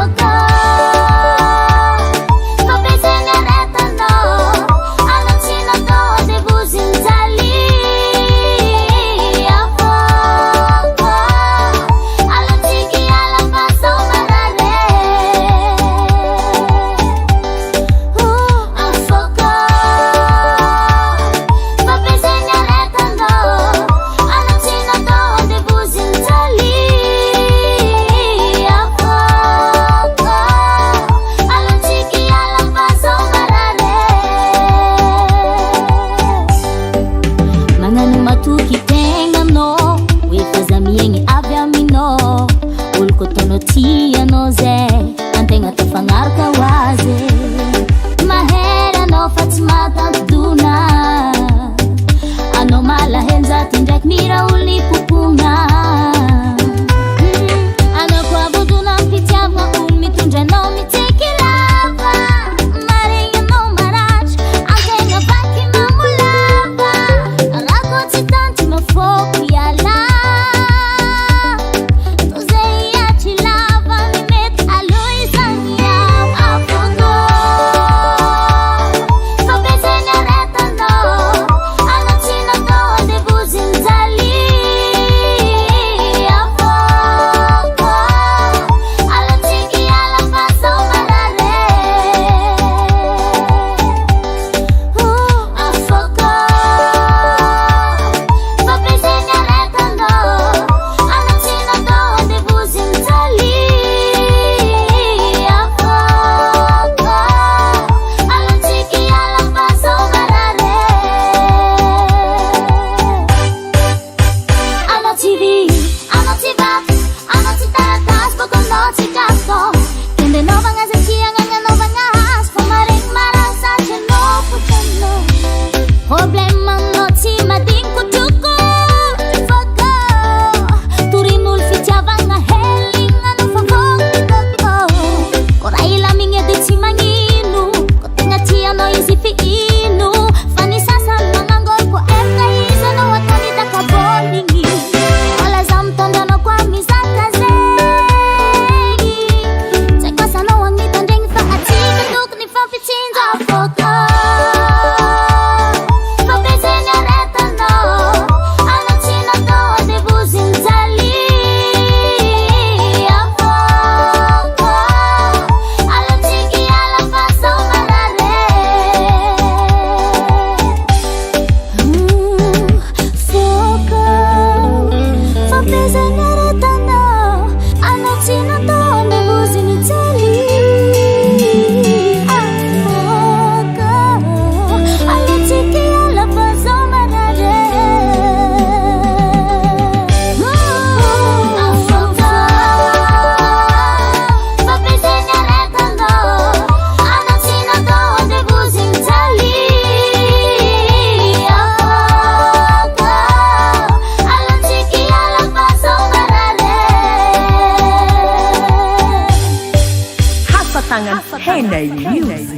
Henay News.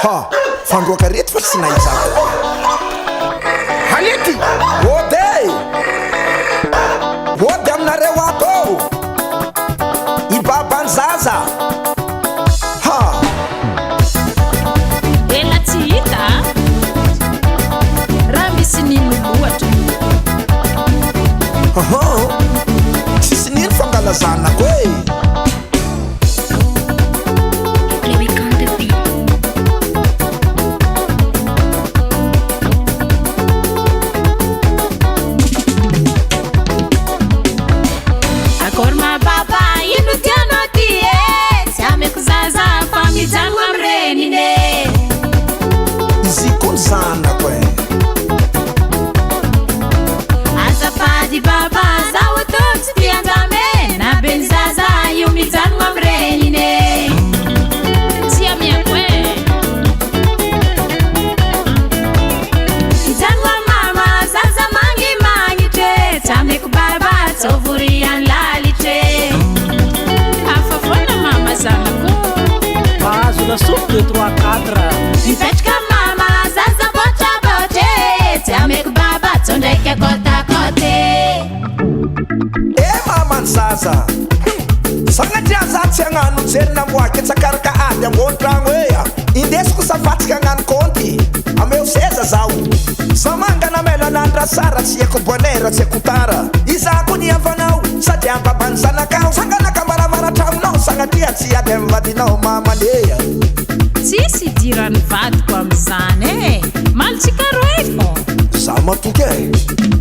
Ha, fandroaka reto fa tsy nahizako. Halety, ody aminareo ato ibabany zaza. Ha, ela tsy hita raha misy nino loatra. tsisy nino fangalazanako e. Soupe de 3-4 Mipetraka mama zaza botrabotre tsy ameko baba tsondraiky kotakote. Mamany zaza sagnatria za tsy hagnano jery namoaky tsakaraka ady ambony-tragno ea indesiko safatsika hagnano konty ameo seza zaho samangana melanandra sara tsy haiko bonera tsy haiko tara izako ny avanao sady ambabany zanakao sanganaka maravaratra-nao sagnatria tsy ady amy vadinao mamandeha tsisy dirany vadiko am'izany e malitsika roe za matoky e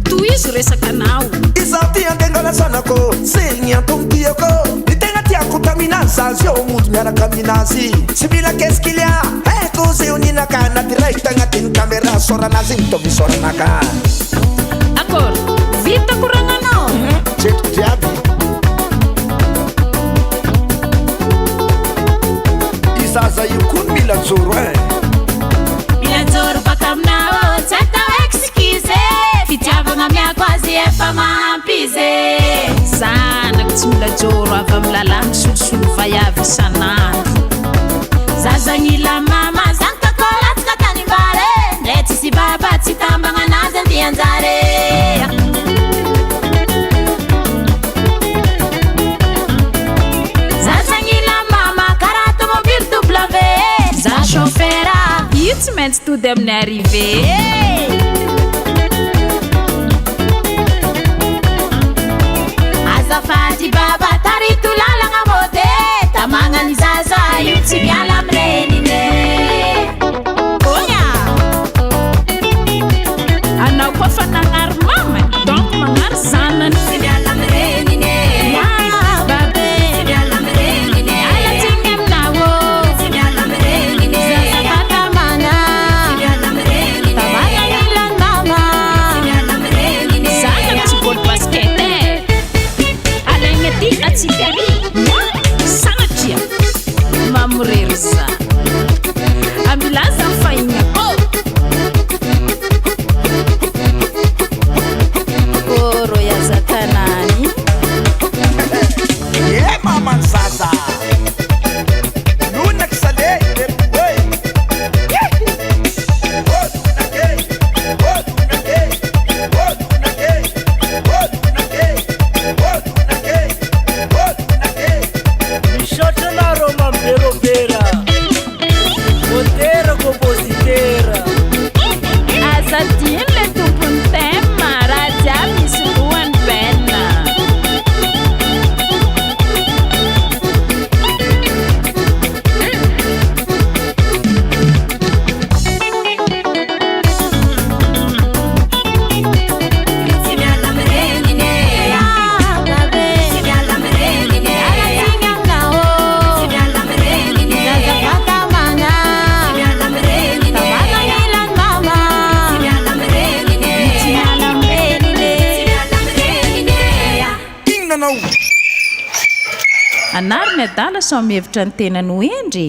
toy izy resaka anao izaho ty antengalasanakoô segny antomitiako ny tegna tiako taminazy zazy eo mody miaraka aminazy tsy mila keskilia haiko zay oninaka anaty raiky tagnatiny kamera soranazy igny mitovy soranaka akory vita koragnanao tretiko jiaby izaza io koa mila joro e mila joro baka aminao tsy atao excuse fitiavagna miako azy efa mahampize zanako tsy mila joro avy amy lalàna solosolo vaiavy isanandro zazagnila mama zany kakolatsika tany mbare ndre tsisy baba tsy tambagna anazy andy anjare zazagnila mama karaha automobile W za chauffeura io tsy maintsy tody amin'ny arrivé azafady baba tarito lalagna mode tamagnany zaza io tsy miala amirenine onya anao koa fa nagnary mama donc magnary zanany tsy miala amirenine babe tsy miala amirenine alatsiny aminao tsy miala amirenine zazafatamana tsy miala amirenine tamagna ilany mama tsy miala amirenine zanako tsy bôly basket alaigna ty atsipary sanatria mamorery za ambilaza mifahigna koro yaza tanany e mamany zaza nonaky sale reoe misaotra anareo mamberobera motera compositera aza diny le tompony tema raha jiaby misy lohany bena tsy miala amirenine babe tsy miala amirenine alatsiny aminao tsy miala amirenine zazafatamana tsy miala amirenine tamagnanilany mama tsy miala amirenine tsy miala amirenine tsy miala amirenine ingnanao anary ny adala so mihevitra ny tenany hoendry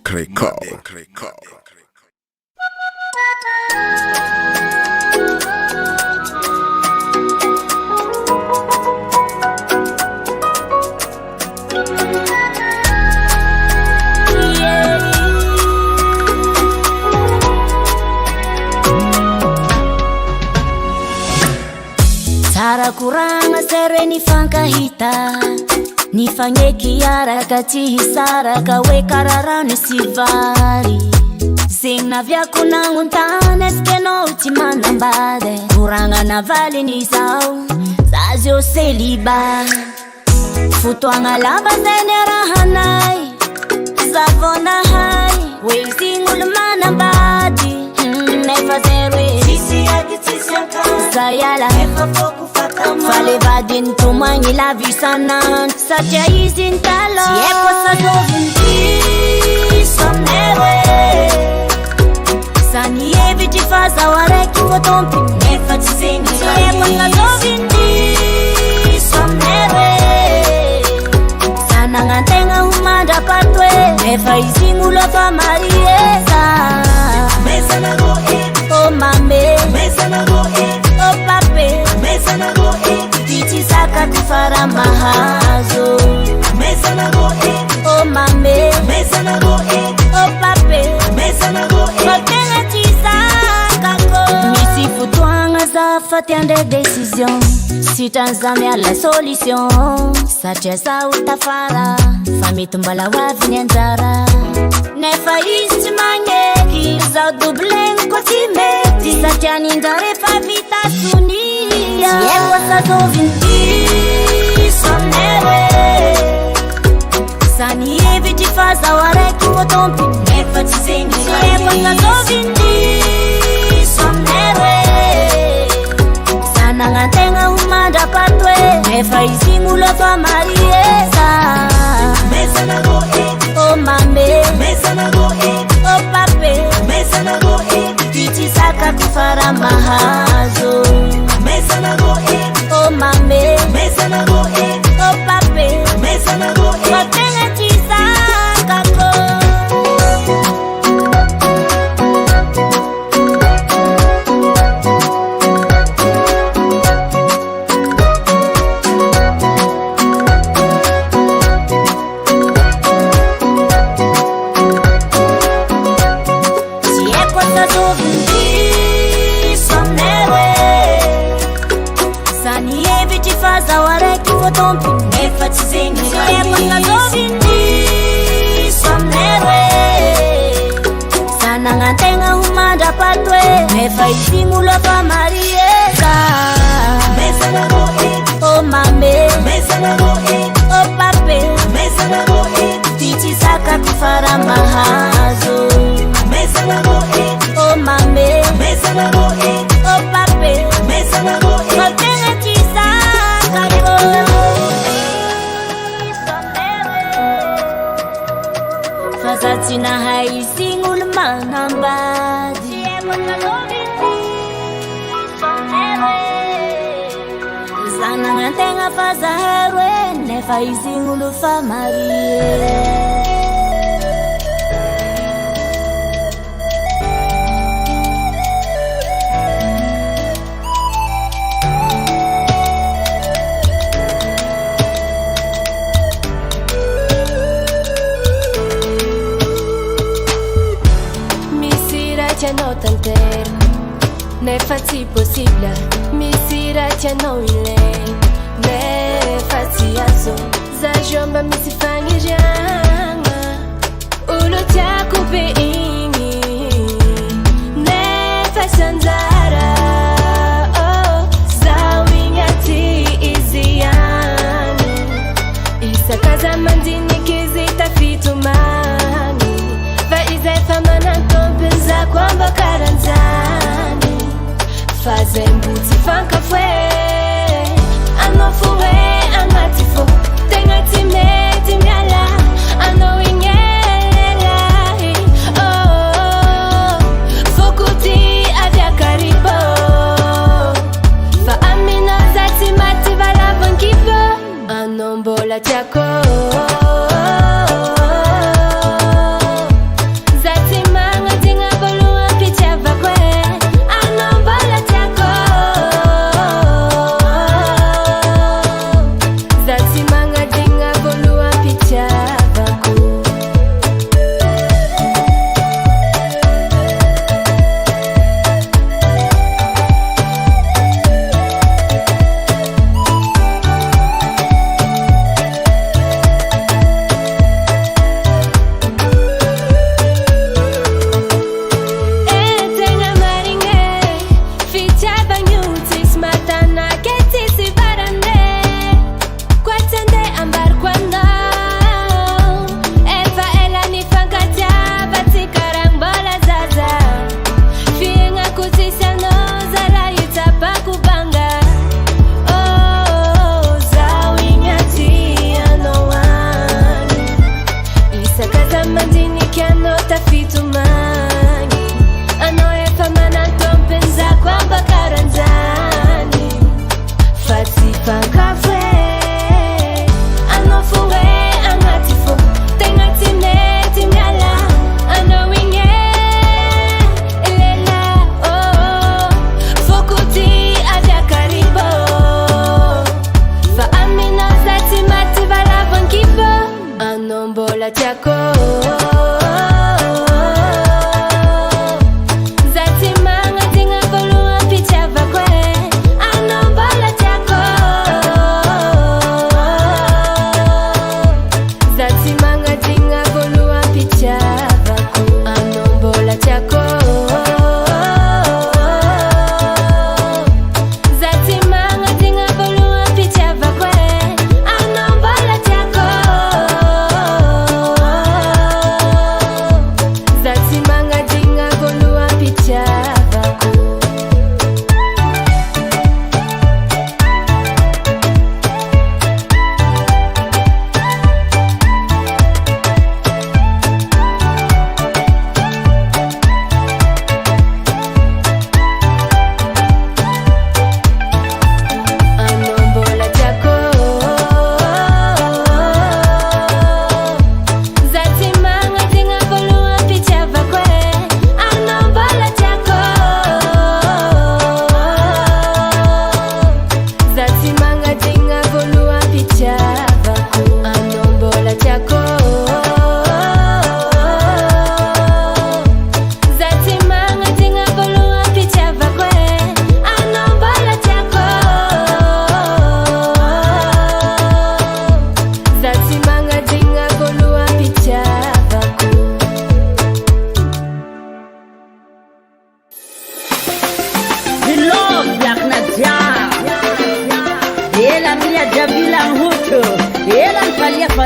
Madek Record. Sara kuranga sere ni fankahita ni fanyeky araka tsy hisaraka hoe kararano sivari zegny naviako nagnotany eskenao tsy manambady koragna navaliny zao za zio seliba fotoagna lava zay ny rahanay zavonahay hoe zigny olo manambady nefa zero Sayala Fale vadin tumani la visanan Satya izin talo Sieko sa dovinti Somnewe Sani eviti faza wareki wotompi Nefa tiseni Sieko sa dovinti Somnewe Sana ngantenga humanda patwe Nefa izingulo fa marieza Mesa na go Oh mame Mesa na go Oh pape Mesa na go Titi saka kufara mahazo Mesa na go Oh mame Mesa na go Oh pape Mesa na go Mokena tisaka ko Misi futuanga za fatiande decision Sitanzame ala solution Satya sa utafara Famitu mbala wavini anzara Nefa isti manyeki Zao dublen ko timeti Satya nindare fa vita sunia Sieko sa dovinti Somnewe Sani eviti faza wareki wotompi Nefa tiseni Sieko sa dovinti Somnewe Sana ngantenga humanda patwe Nefa izingulo fa marieza Mesa na go Oh mame Mesa na go Oh pape Mesa na go Titi saka kufara mahazo Mesa na go Oh mame Mesa na go Oh pape Mesa na go Mokena tisaka ko Nefa tiseni Sieko sa dovinti Somnewe Sana ngantenga humanda patwe Nefa izingulo fa marieza Mesa na go Oh mame Mesa na go Oh pape Mesa na go Titi saka kufara mahazo Mesa na go Oh mame Mesa na go Oh pape Mesa na go Mokena tisaka ko Fazatina hai singul manambadi Sieko sa dovinti Somnewe Zana ngantenga faza herwe Nefa izingulu fa marie Não tanter, ne faci possible. Misira tia não ile, ne faci azo. Za jomba misi fangi janga, ulo tia kupe ingi, ne fasanzara. Oh, za wingati iziani, isa kaza mandini kizita fitumani, va izai famana za kwamba karanzani faze mbuti fanka fwe anofuwe amatifo tenga time timyala ano ingela oh fokuti avya karibo fa amina zati mati vala bankipo anombola tiako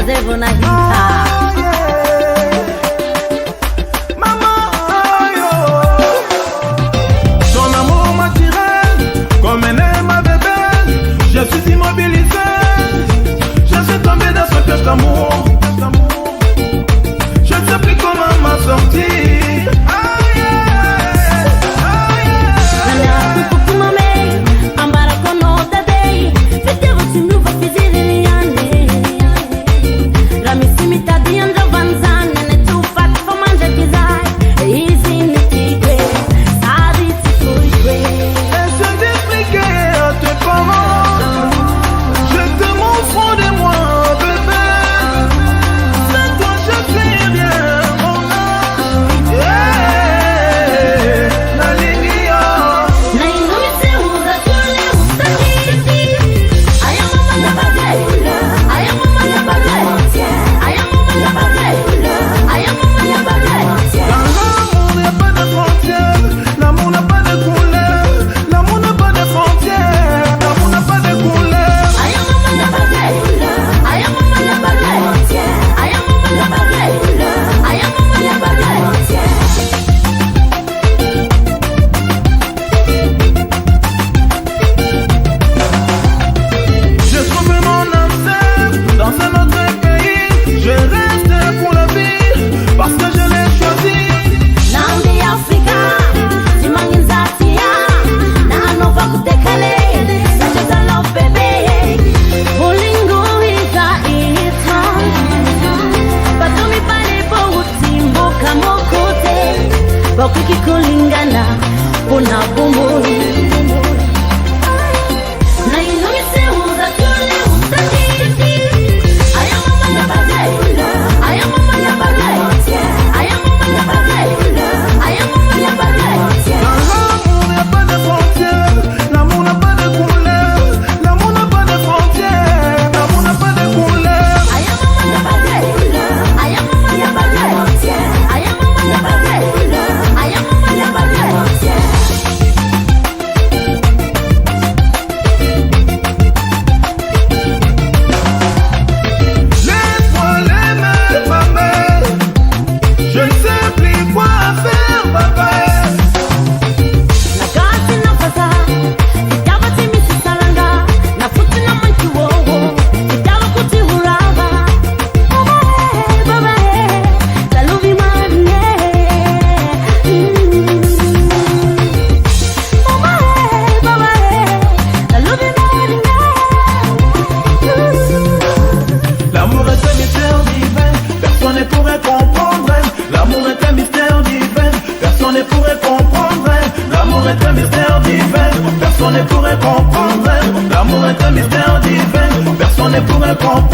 gazebo na hita. Ton amour m'attire comme un aime à bébé. Je suis immobilisé. Je suis tombé dans ce piège d'amour. Je ne sais plus comment m'en sortir. Kulingana kuna bumburi na inumise uza tule ustaki aya mama ya bazela aya mama ya bazela aya mama ya bazela aya mama ya bazela. L'amour n'a pas de couleur, l'amour n'a pas de frontières, l'amour n'a pas de couleur. Aya mama ya bazela aya mama ya bazela aya mama ya bazela aya mama ya bazela. Personne ne pourrait comprendre. L'amour est un mystère divin. Personne ne pourrait comprendre. L'amour est un mystère divin. Personne ne pourrait comprendre. L'amour est un mystère divin. Personne ne pourrait comprendre.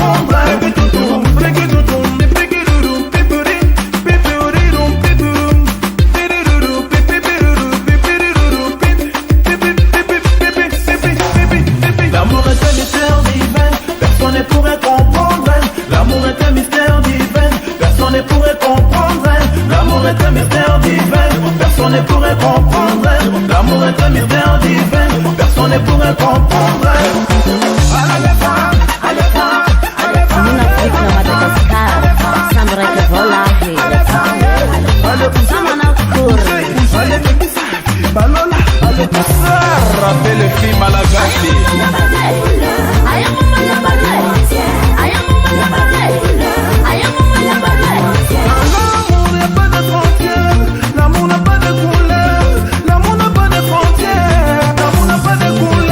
L'amour est un mystère divin. Personne ne pourrait comprendre. L'amour est un mystère divin. Personne ne pourrait comprendre. Rappelle le film à la L'amour n'a pas de couleur, l'amour n'a pas de frontières, l'amour n'a pas de couleur.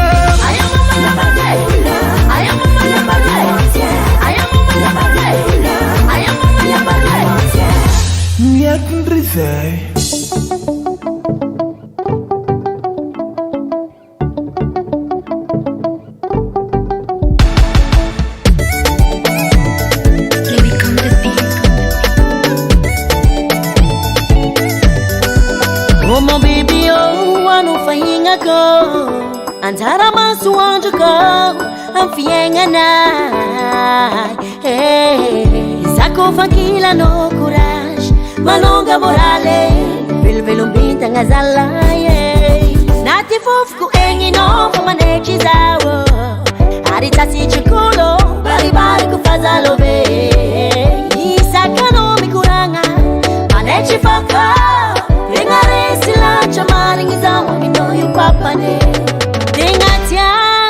Oh my baby, oh, I know fahinga go. Antara masu wanju go. I'm fienga na. Hey, zako fakila no courage. Malonga morale. Vilvelo mbita ngazala. Nati fufku engi no fumanechi zawo. Aritasi chikulo. Bari bari kufa. zazalobe isakano mikuranga manechi faka dengaresi la chamaringi za wamino yupapane dengatia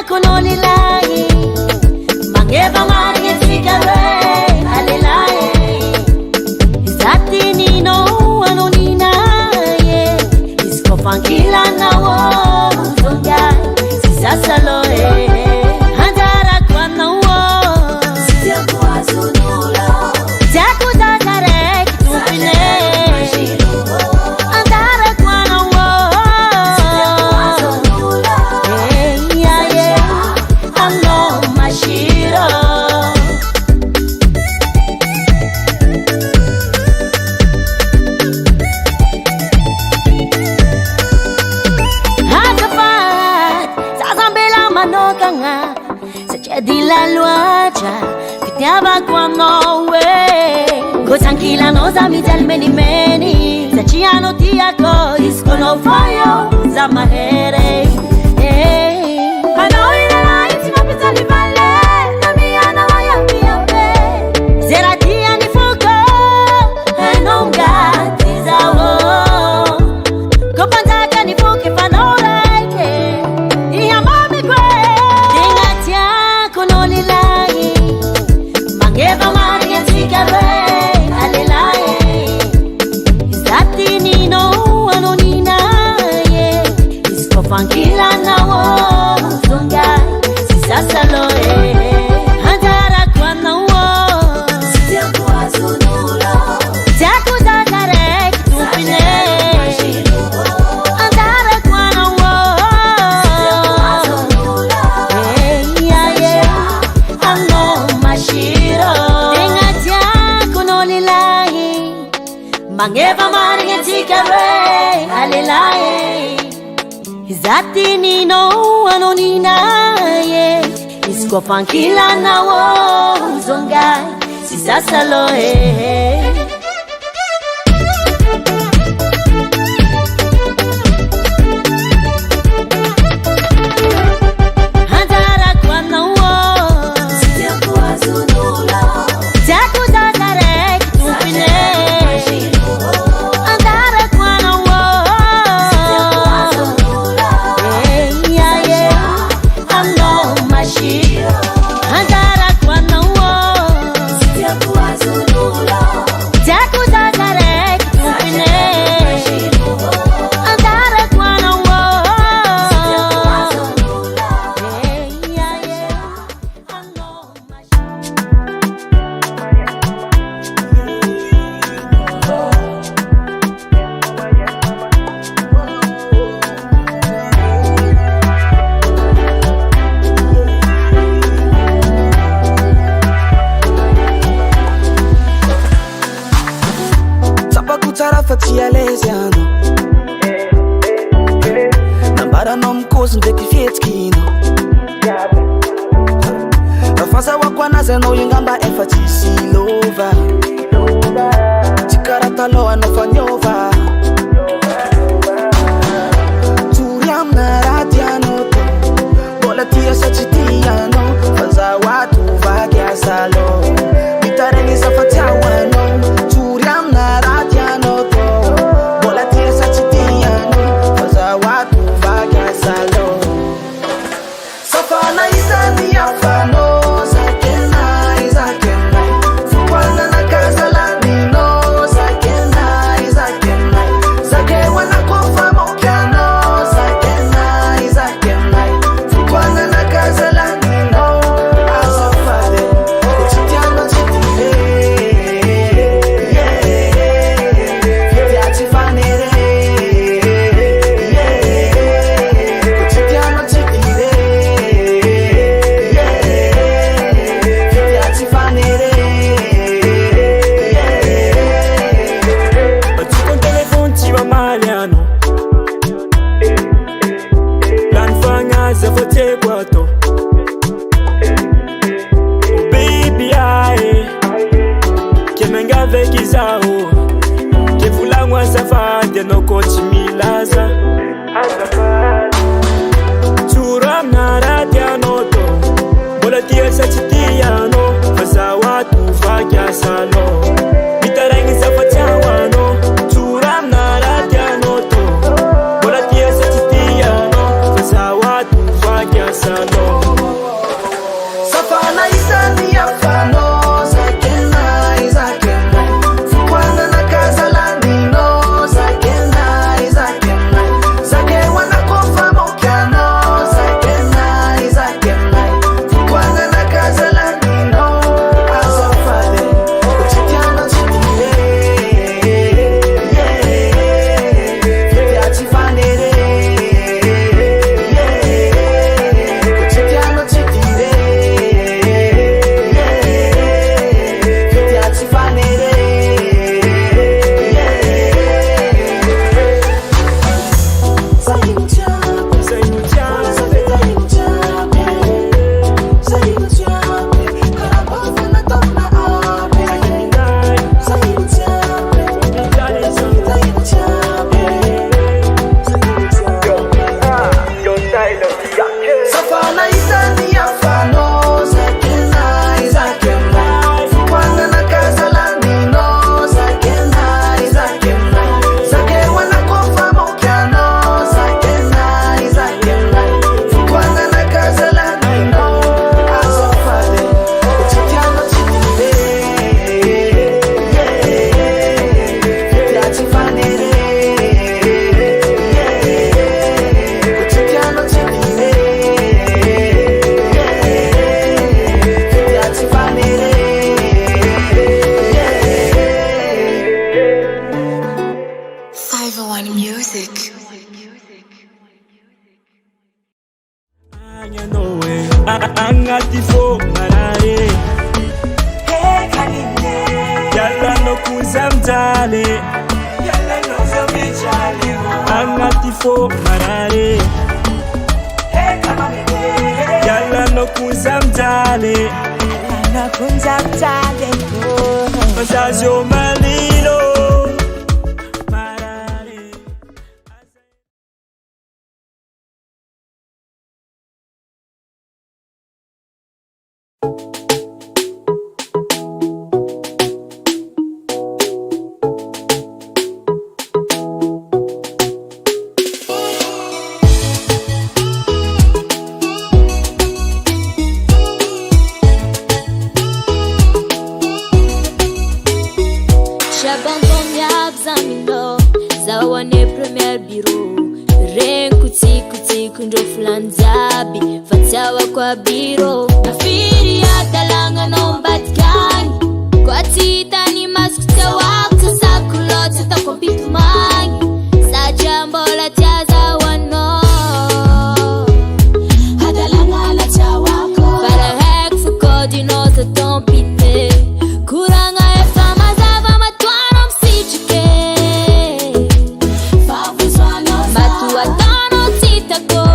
konolilai mangeva maringi sikare alelaye izati nino anonina ye iskofankila nawo zonga sisasaloe Dila luacha, fitiaba cuando we. Tranquila nos amici al meni Zaciano tiako, iskono fayo, zamahere. Hanoi na la intima pitali vale, na miana vaya miabe. Zeratia ni fuko, non gatizawo. Kopantaka ni fuki panoreke, iya mami kwe. Mangeva maria zikare alelaye izati nino anonina ye iskofankila nawo zonga sisasaloe handara kwa nawo sitiakwa zunulo takuzakare kitupine handara kwa nawo sitiakwa zunulo ano mashiro dengatia konolilahi mangeva maringa zikare alelaye izati nino anonina ye iskofankila nawo zonga sisasaloe Turam na radianoto, bola tia sa chitiano, fasawa 501 Music. Angatifo marare Yalla no kuzamjale Yalla no zamijale Angatifo marare Yalla no kuzamjale Yalla no kuzamjale Mazazo malilo Kwa biro nafiri atalanga nombatkani kwa tita ni maskuta wakta sakulota takompitu mangi sa jambo la tiaza wano atalanga la chawako para hek fukodi nota tompite kuranga efama zava matuano msichike favu swano matu atano titako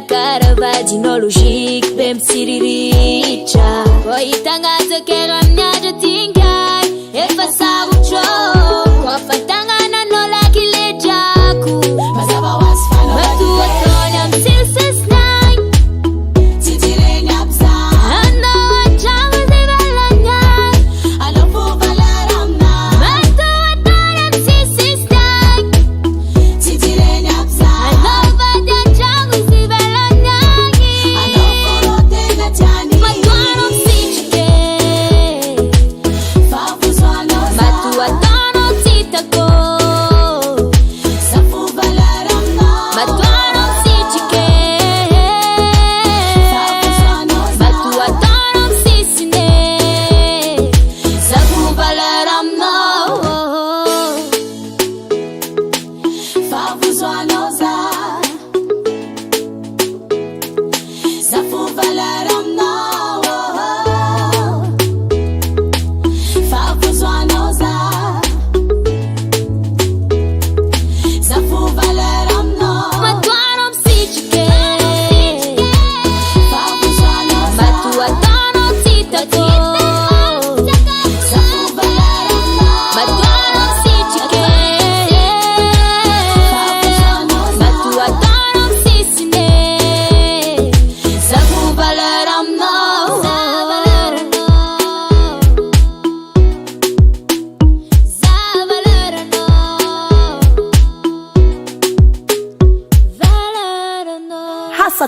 Cara vagino logique bem siriricha Koi tangazo que ramnyaja tingai E fasabu cho Kwa fatanga na nola kilejaku Mazaba wasfano Matu watonya msilsis nine Titire nyapsa Ano wachamu zibalanyai Alofu valaramna Matu watonya msilsis nine Titire nyapsa Ano vajachamu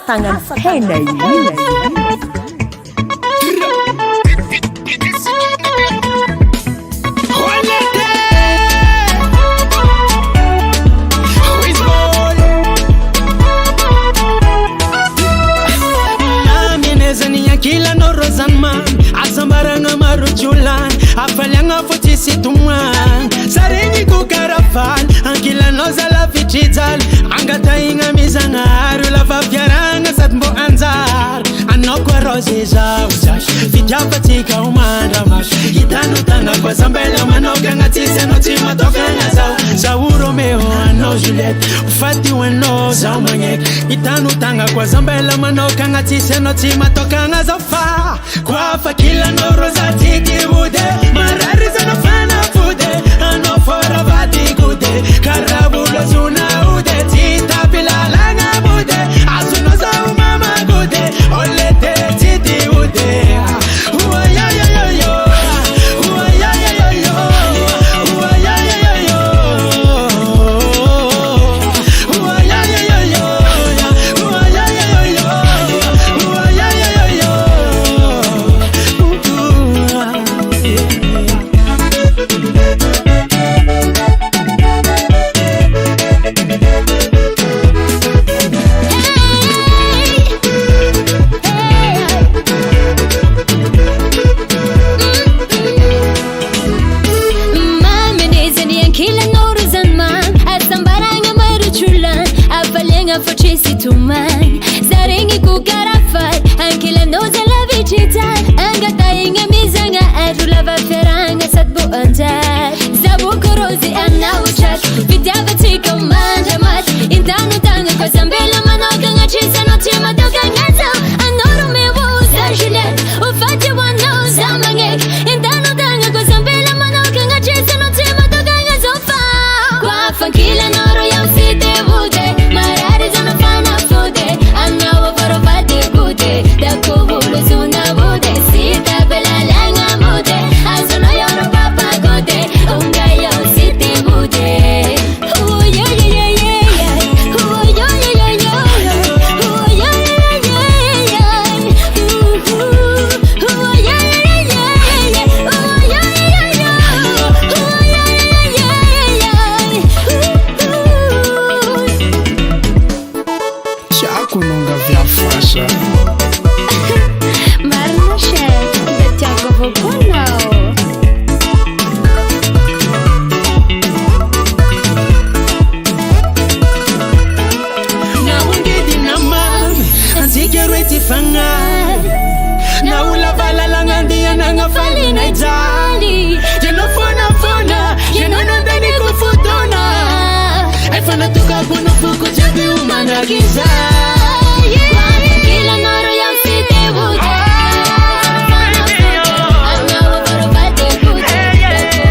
Tangan pena you. Kila no rozanman Azambaranga maruchulan Afalianga fotisi tumwan Sarengi kukarafal Ankila no zala fichizal Angata inga mizanga Arula vapyaranga satmbo anzar Anokwa rozi zao Fitjapa tika umanda Hitanu tanga kwa zambela Manoka ngatise no tima toka nga zao Zauro meo ano Juliet Ufati weno zao manyek Hitanu tanga kwa zambela Manoka ngatise no tima toka nga zao fa Kwa fa kila no roza titi bude Marari zana fana fude Ano fora vati gude Karabulo zuna ude Tita pilala nga bude Azuno za umama gude Olete titi ude Uwa ya ya ya yo Uwa ya ya ya yo Uwa ya ya ya yo fuku jibi umandagiza kila noro ya usite bude anawa barobate bude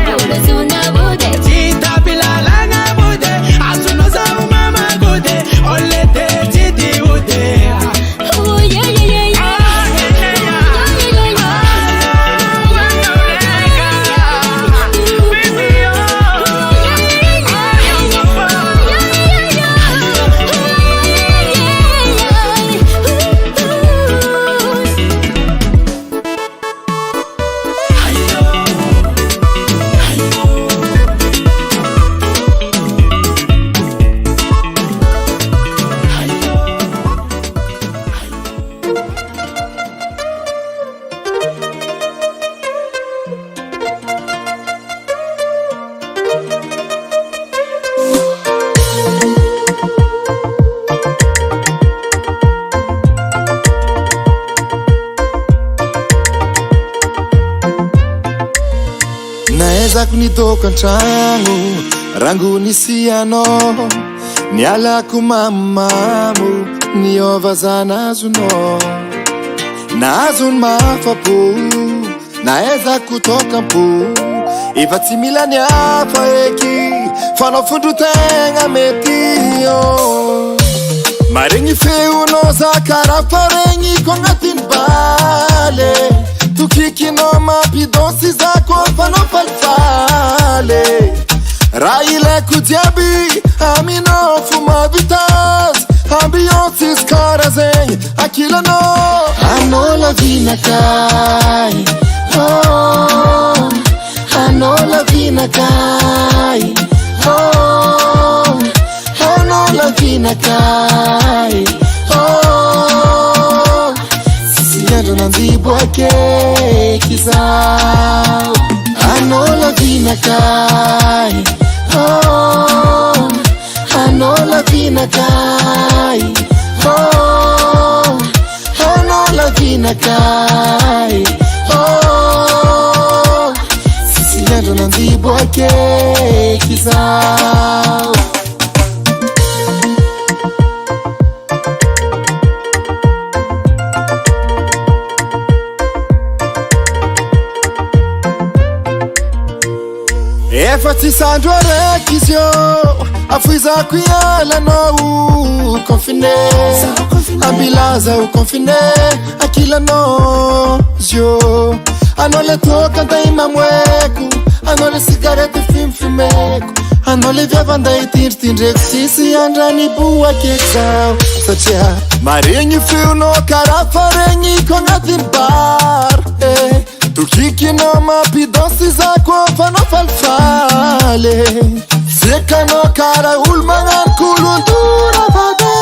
bude suna bude Chita pilalanga bude asunoza umama bude olete chiti bude oh yeah yeah yeah yeah Naezako nitoko antragno rango nisy anao nialako mamamo niova zanazonao nahazo ny mahafapo naezako tokampo efa tsy mila ny hafa eky fanao fondrotegna mety maregny feonao zakara faregny ko agnatiny bale tukikinao mampidonsy zako fanao falifaly raha ilaiko jiaby aminao fo mavitazy ambiance izy kara zegny akilanao anao lavinakay oh, anao lavinakay oh, anao lavinakay oh, sisiandra nandiboake kizao anao lavinakay oh, anao lavinakay oh, anao lavinakay oh, sisiandra nandiboake kizao efa tsy sandro araiky izy io afoizako ialanao confine ambilaza o confine akilanao zio anao le toka anday mamoeko anao le sigarety fimfimeko anao le viava anday tindritindreko sisy andrany boakeky zao satria maregny feonao karaha faregny ko agnatiny bar tukikinao mampidonsy zako fanao falifaly sekanao kara olo magnano kolondora vade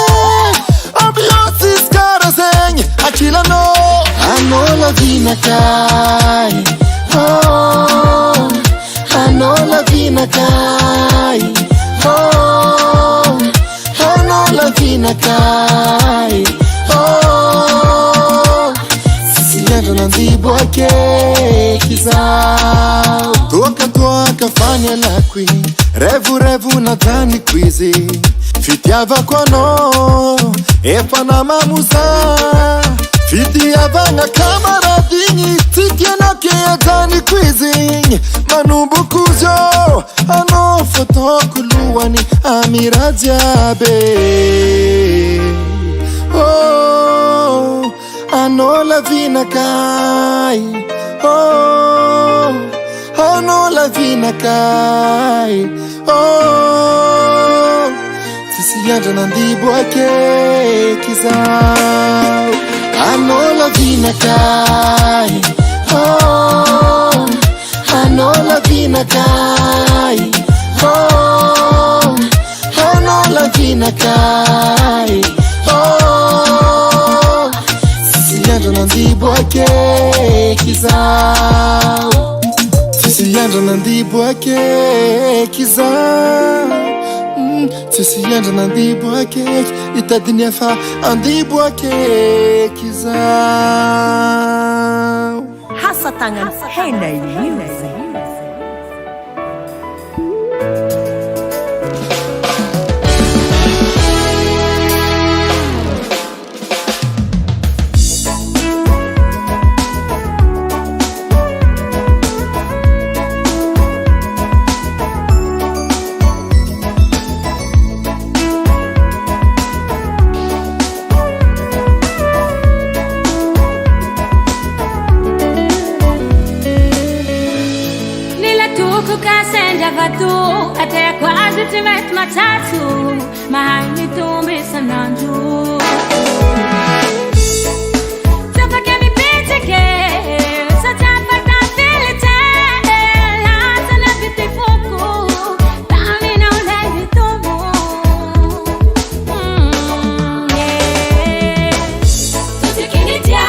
ambiance izy kara zegny akilanao anao lavinakay oh, anao lavinakay oh, anao lavinakay oh, sisiandra nandiboake kizao toka fanyalako revo nadaniko izy fitiavako anao efa namamoza fitiavagna kamaradiny tsy tianao ke adaniko izy manomboko zio anao fataoko lohany amira jiaby oh, anao lavinakay oh, anao lavinakay oh, sisiandra nandiboake kizao anao lavinakay oh, anao lavinakay oh, anao lavinakay oh, sisiandra nandiboake kizao sisiandra nandiboake kizao sisiandra nandiboake itadiny afa andiboake kizao hasa tangan hena yu ultimate matatu mahali tumbe sananju tapake mipiteke satapata filite lazana vitifuku tamina ulevi tumu tutikinitia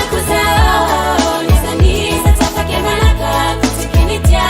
kuzao nisanisa tapake manaka tutikinitia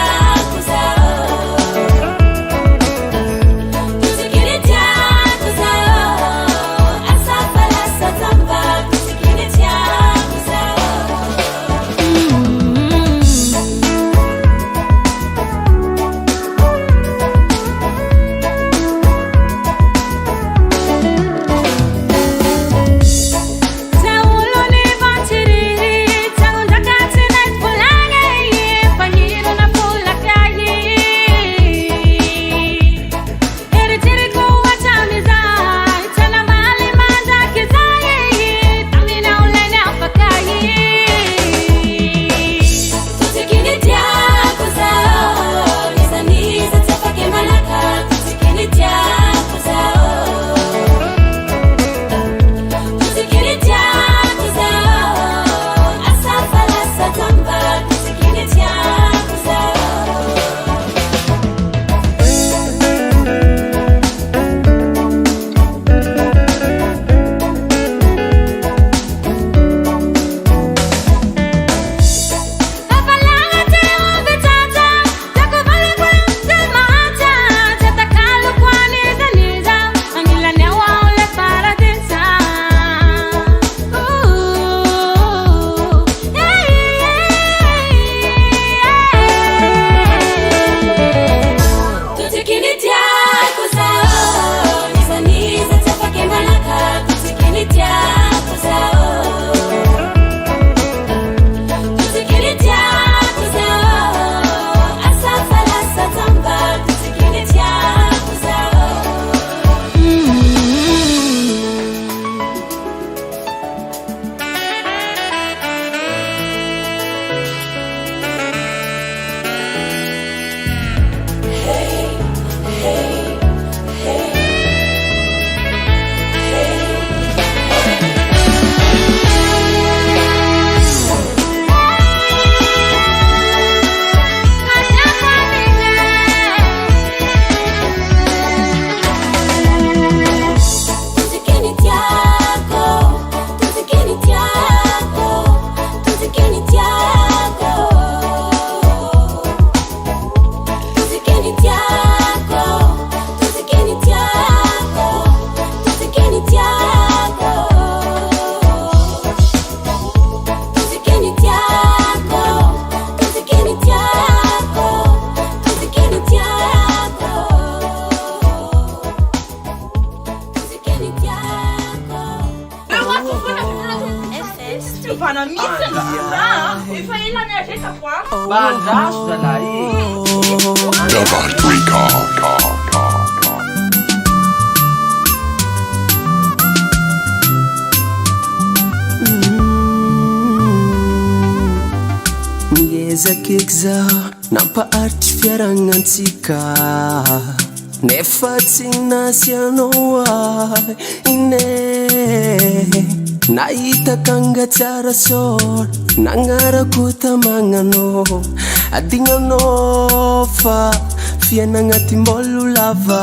Double Record. Ngezakeky zaho nampaharitry fiaragnansika nefa tsy nasy anao ahy ine nahitaka angatsara sôra nagnarako tamagnanao adignanao fa fiainagnatimbolo lava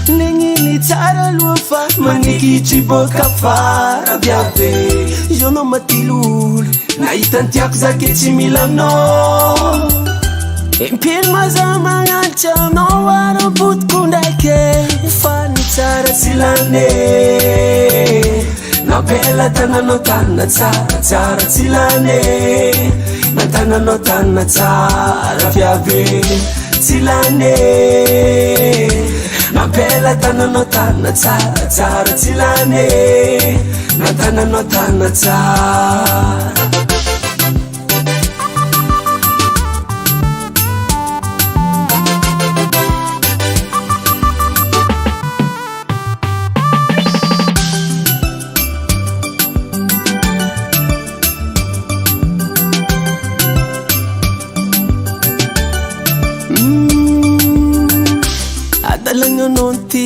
negniny tsara aloha fa manikitry boka fara biabe izaonao matilolo nahitantiako zake tsy milanao impino maza magnanitra anao ara-potoko ndraike fa ny tsara tsy lane nampela tagnanao tanina tsara tsara tsy lane nantagnanao tanina tsara viabe tsy lane nampela tagnanao tanina tsara tsara tsy lane nantagnanao tanina tsara.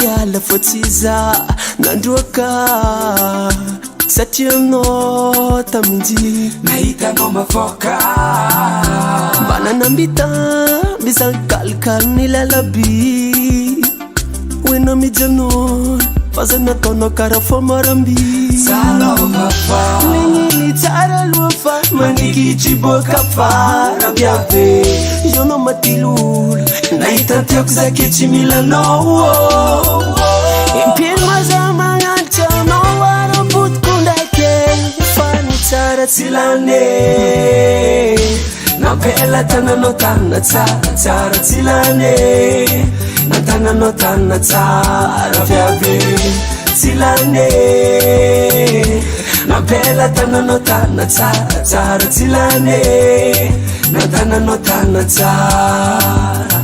ala fotsiza nandroaka satria anao taminji nahitanao mavoaka mba nanambita misankalikaly ny lalaby hoenao mijanona fa zay nataonao karaha fomaramby migniny tsara aloha fa manikitry boaka farabiabe ianao matilolo nahitantiako zake tsy milanao impino maza magnanitra anao ara-potiko ndraiky fa ny tsara tsy lane nampela tananao tanana tsara tsy lane natananao tanana tsara viabe tsy lane nampela tananao tanana tsara tsy lane natananao tanana tsara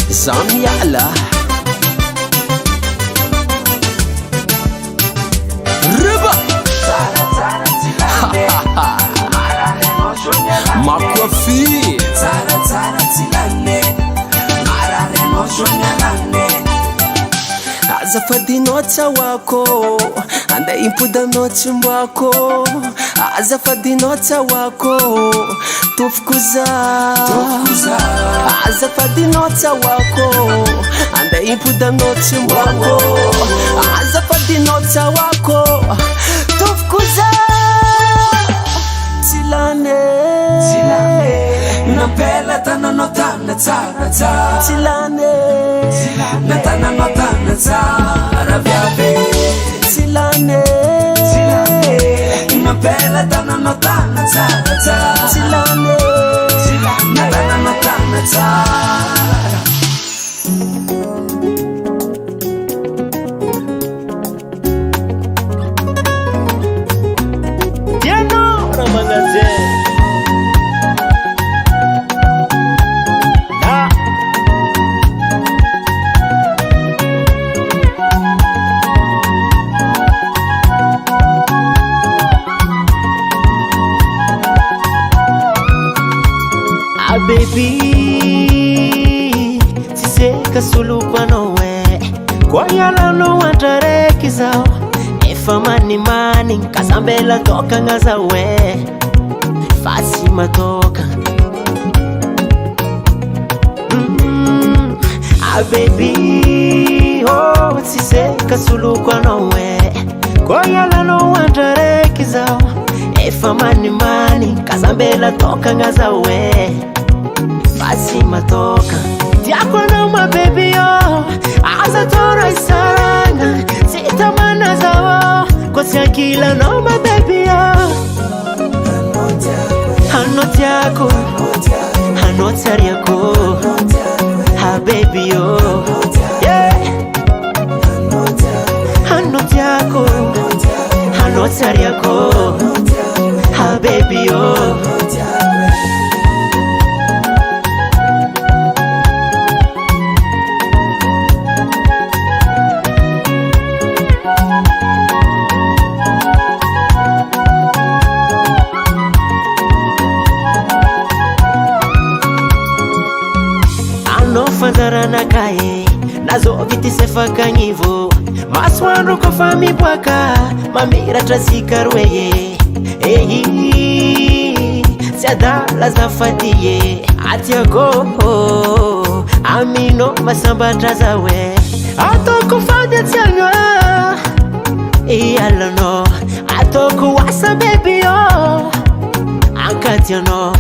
Zamiala Riba Ma coiffure Tsara tsilane Marareno shonyalane azafadinao tsawako andeha impodanao tsimbako azafadinao tsawako tofoko za azafadinao tsawako andeha impodanao tsimbako azafadinao tsawako tofoko za tsilane nampela tananao tanana tsara tsilane natananao tanana tsara viabe tsilane nampela tananao tanana tsara tsilane natananao tanana tsara Piano Ramagazin baby tiseka suluko nowe kwa yala no wantareki zao efa mani kasambela toka ngazawe fasi matoka baby oh tiseka suluko nowe kwa yala no wantareki zao efa mani kasambela toka ngazawe fasi matoka tiako na my baby yo aza tora isaranga sitamana zawo kwa siakila na my baby yo hanoti yako hanoti yako ha baby yo yeah hanoti yako hanoti yako ha baby yo fanzarana kae nazo viti sefakanyivo maswando ko fami bwaka mamira trasikarweye ehi siadala zafatiye atiago amino masamba trazawe atoko fanya tianga iyalono atoko wasa baby yo ankatiano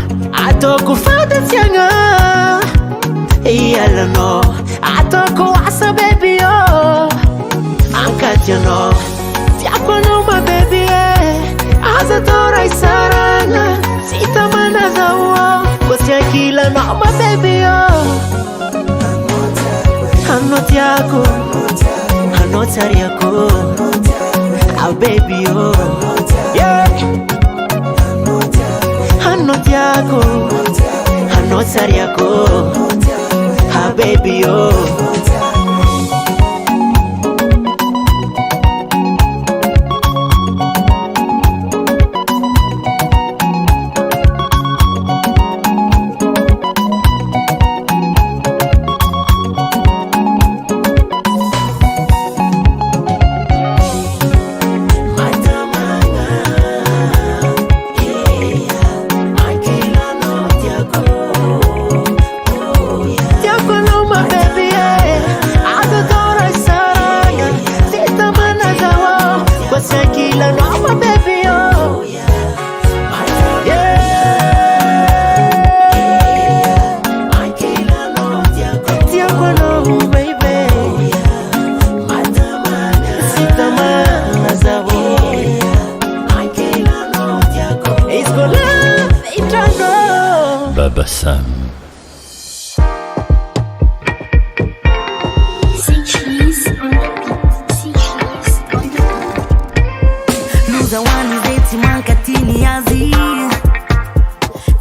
atoko fanya tianga iyalono atoko wasa baby yo ankatiano tiako no my baby aza tora isarana sitamana zawo kosiakila no my baby yo hanoti yako hanoti yako ah baby yo yeah hanoti yako hanoti yako ah baby yo Tequila, no, my baby, oh yeah. Baba Sam. Luza wani zeti mankatini yazi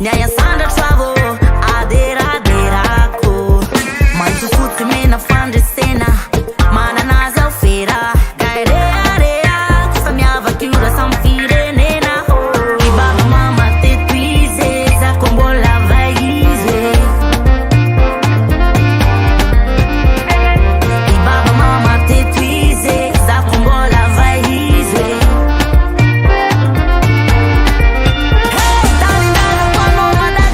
Nyaya sanda travel Adera ko Mantu futi mena fande sena Mana naza ufera Gairea rea Kusamyava kiura samfire nena Ibaba mama te twize Za kombola vaize Ibaba mama te twize Za kombola vaize Hey, darling, I don't want no other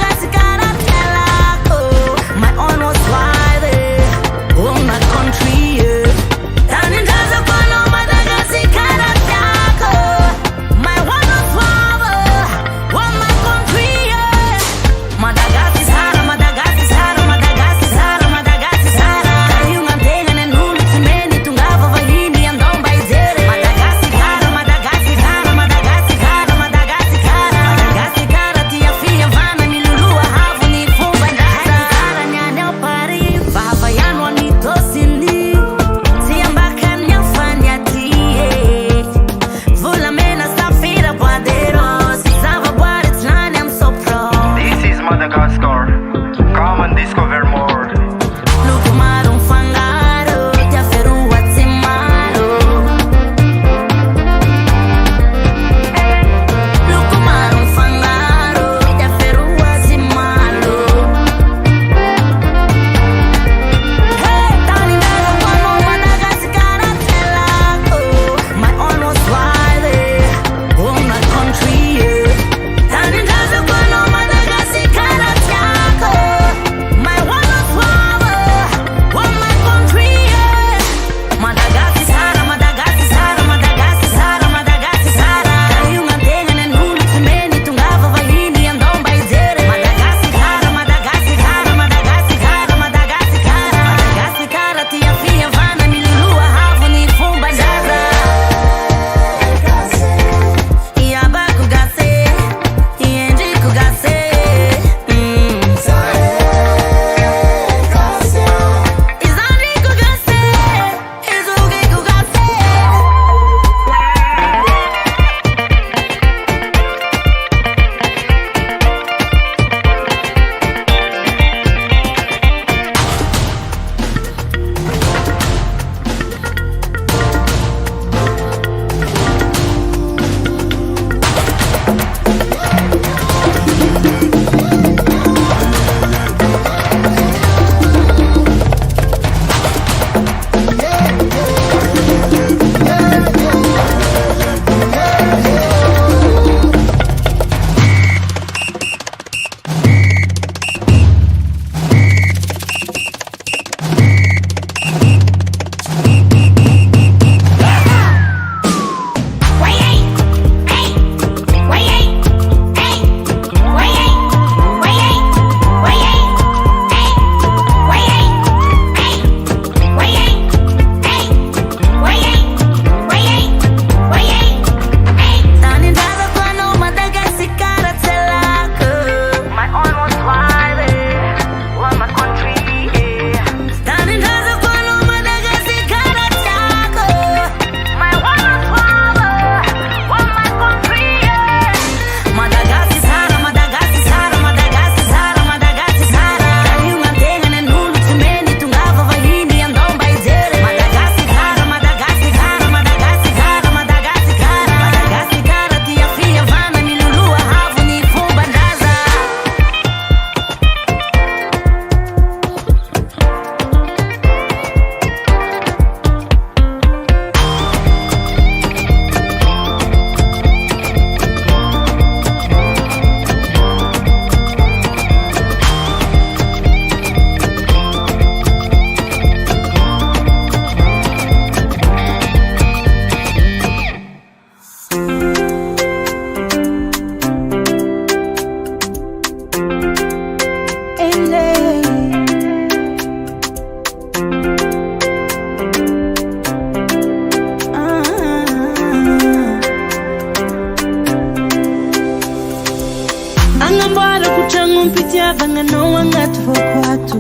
mpitiavagna agnaty vôko ato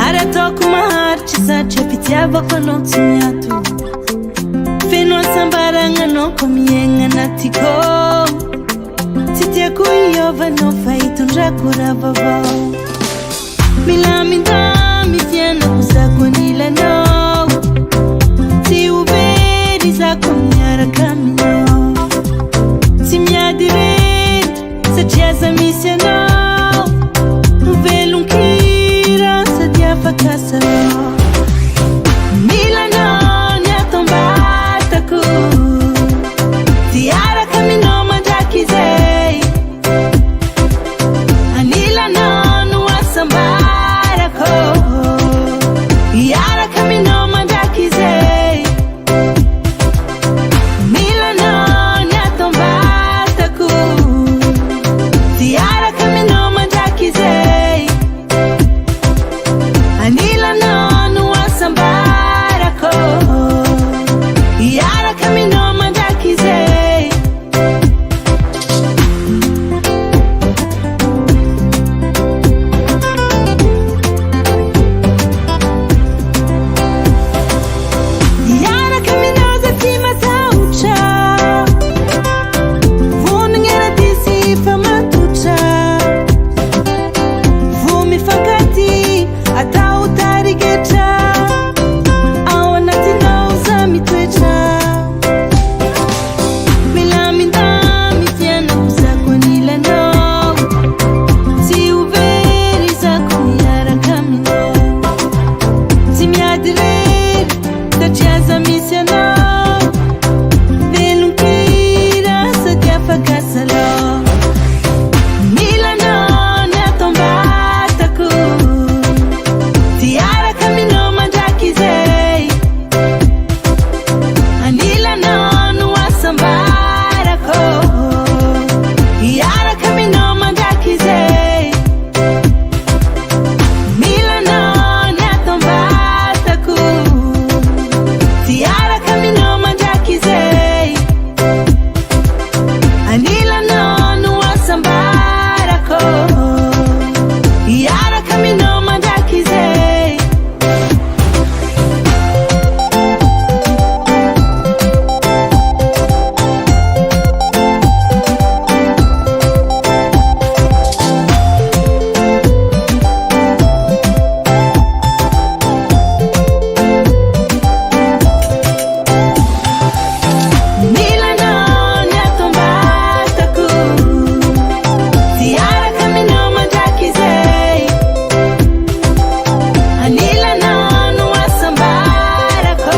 ary ataoko maharitra satria mpitiavako anao tsy miato feno asambaragna anao ko miaigna anatyko tsy tiako iovanao fa hitondrako raha vaovao milamindamy tianako zako anilanao tsy overy zako miaraka aminao tsy miady rery satria za misy anao velon-kira sady afaka salao milanao ny atombatako tiaraka aminao mandraky zay anilanao no asambarako iaraka aminao mandraky zay milanao ny atombatako tiaraka aminao mandraky zay anilanao no asambarako iaraka aminao mandraky zay iaraka aminao za ty matahotra vonagna raha sy fa matotra vo mifankaty atao tarigetra ao anatinao za mitoetra milamindamy tianako zako anilanao tsy overy zako miaraka aminao tsy miady rery satria za misy anao velon-kira sady afaka salao milanao ny atombatako tiaraka aminao mandraky zay anilanao no asambarako iaraka aminao mandraky zay milanao ny atombatako tiaraka aminao mandraky zay anilanao no asambarako iaraka aminao mandraky zay milanao ny atombatako tiaraka aminao mandraky zay anilanao no asambarako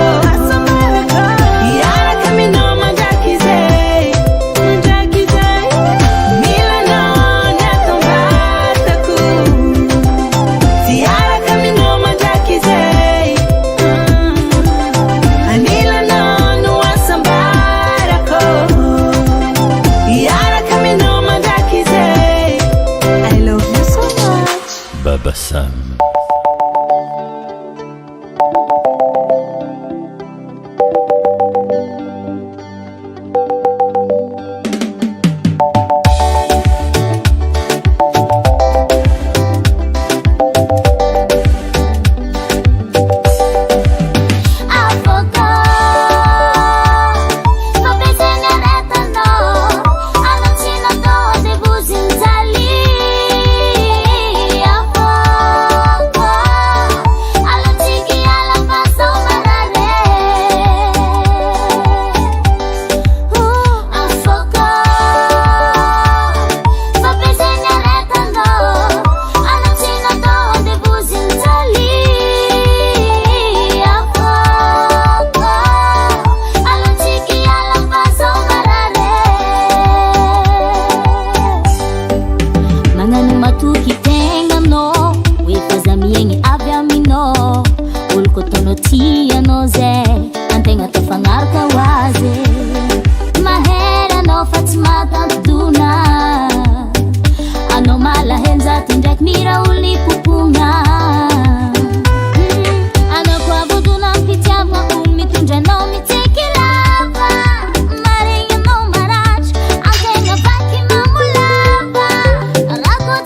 iaraka aminao mandraky zay milanao ny atombatako tiaraka aminao mandraky zay anilanao no asambarako iaraka aminao mandraky zay. I love you so much. Baba Sam.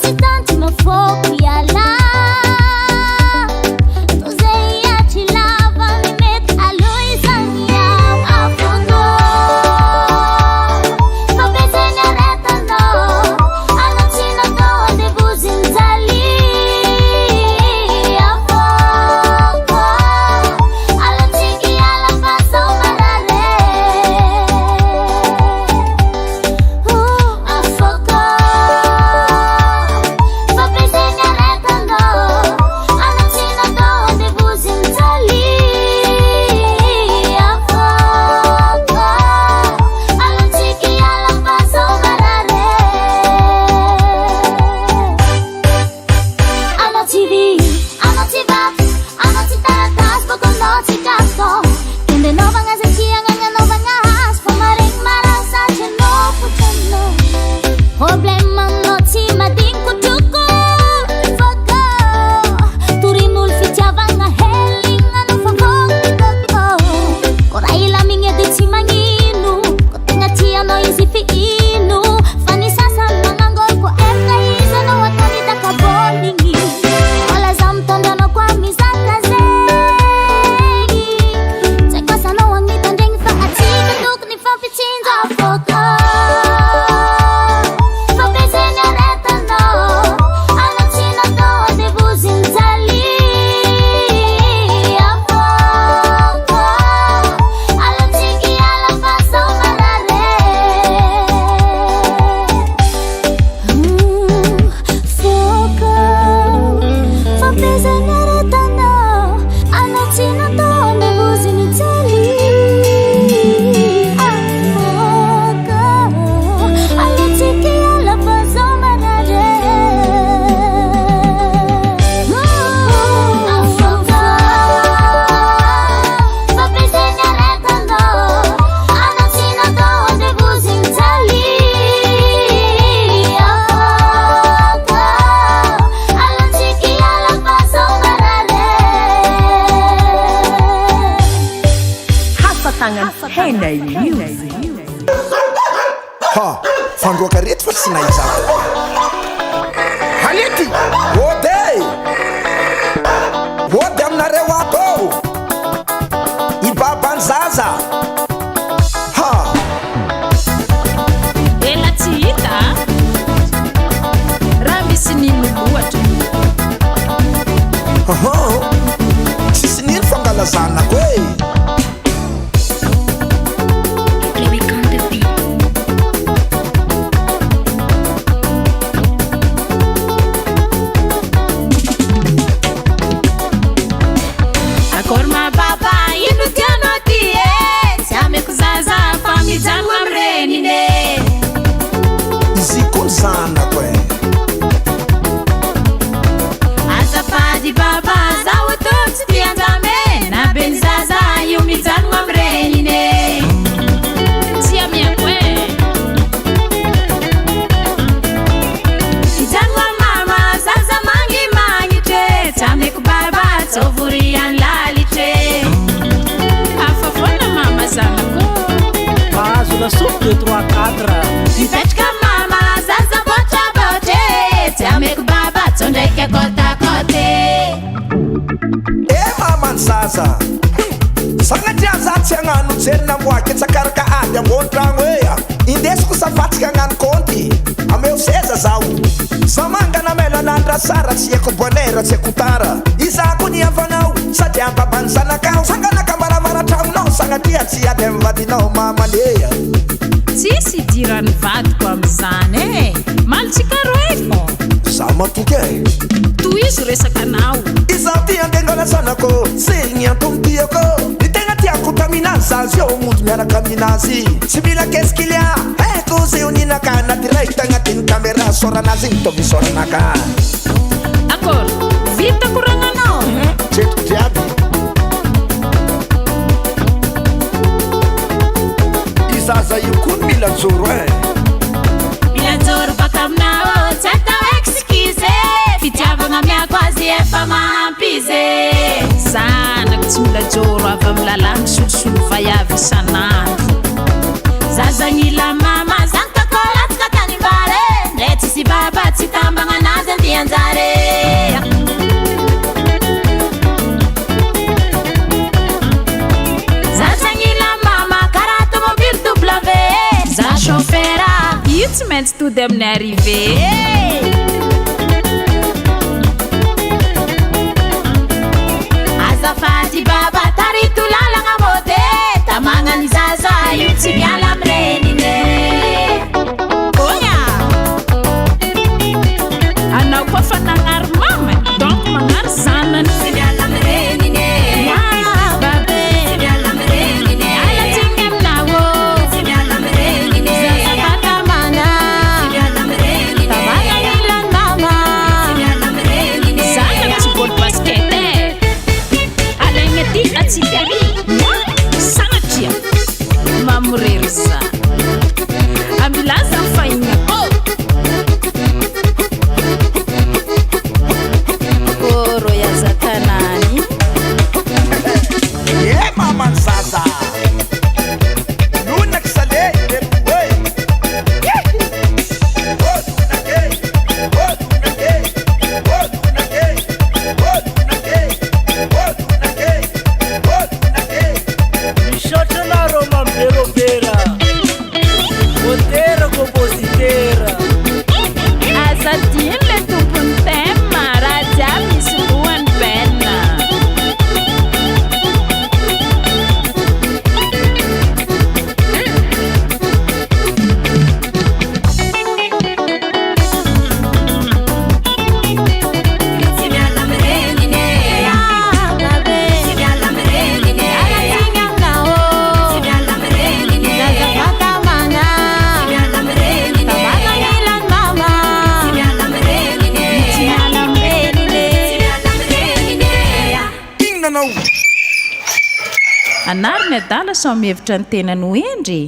Cita Hena News. Ha, fandroaka reto fa tsy nahizako. Halety, ody aminareo ato ibabany zaza. Ha, ela tsy hita raha misy nino loatra. tsisy nino fangalazanako e. Zanako e. Azafady baba zaho tô tsy tia andame na beny zaza io mijanona amirenine tsy amiako e. Mijanona mama zaza magnimagnitry tsy ameko baba tsovori any lalitry hafa foana mama zanako mahazo lasopy 2 3 4 mipetraka mama zaza botrabotre ameko baba tsondraiky kotakote. E mamany zaza sagnatria za tsy agnano jerina moaky tsakaraka ady ambony-tragno ea indesiko safatsika agnano konty ameo seza zaho samangana melo anandra sara tsy haiko bonera tsy haiko tara izako ny avanao sady ambabany zanakao sanganaka maravaratra-nao sagnatria tsy ady amivadinao mamanea tsisy dirany vadiko amizany e malitsika roe za matoky e tohizo resaka anao izaho ty andengana zanako segny antomtiako ny tegna tiako taminazy zazy eo mody miaraka aminazy tsy mila keskilia haiko zay oninaka na direct agnatiny kamera soranazy igny tovy soranaka akôry vita koragnanao tretiko jiaby izaza io koa mila joro e mila joro baka aminao tsy atao excuse fitiavagna miako azy efa mahampize zanako tsy mila joro avy amy lalàgny solosolo vaiavy isanandro zazagnila mama zany kakolatsika tanimbare ndre tsisy baba tsy tambagna anazy andy anjare zazagnila mama karaha automobile W za chauffeura io tsy maintsy tody amin'ny arrivé azafady baba tarito lalagna mode tamagnany zaza io tsy miala amirenine oya anao koa fa nagnary mama donc magnary zanany tsy miala amirenine babe tsy miala amirenine alatsiny aminao tsy miala amirenine zazafatamana tsy miala amirenine tamagnany ilany mama tsy miala amirenine zanako tsy bôly basket alaigna ty atsipiary sanatria mamorery za amilaza mifahigna koro yazatanany e mamany zaza nonaky sale repoe misaotranaro mamberobera motera compositera azadiny le tompony tema raha jiaby misy roany penna tsy miala amirenine babe tsy miala amirenine alatsiny aminao tsy miala amirenine zazafatamana tsy miala amirenine tamagnanilany mama tsy miala amirenine tsy miala amirenine tsy miala amirenine ingnanao anary ny adala so mihevitra ny tenany hoendry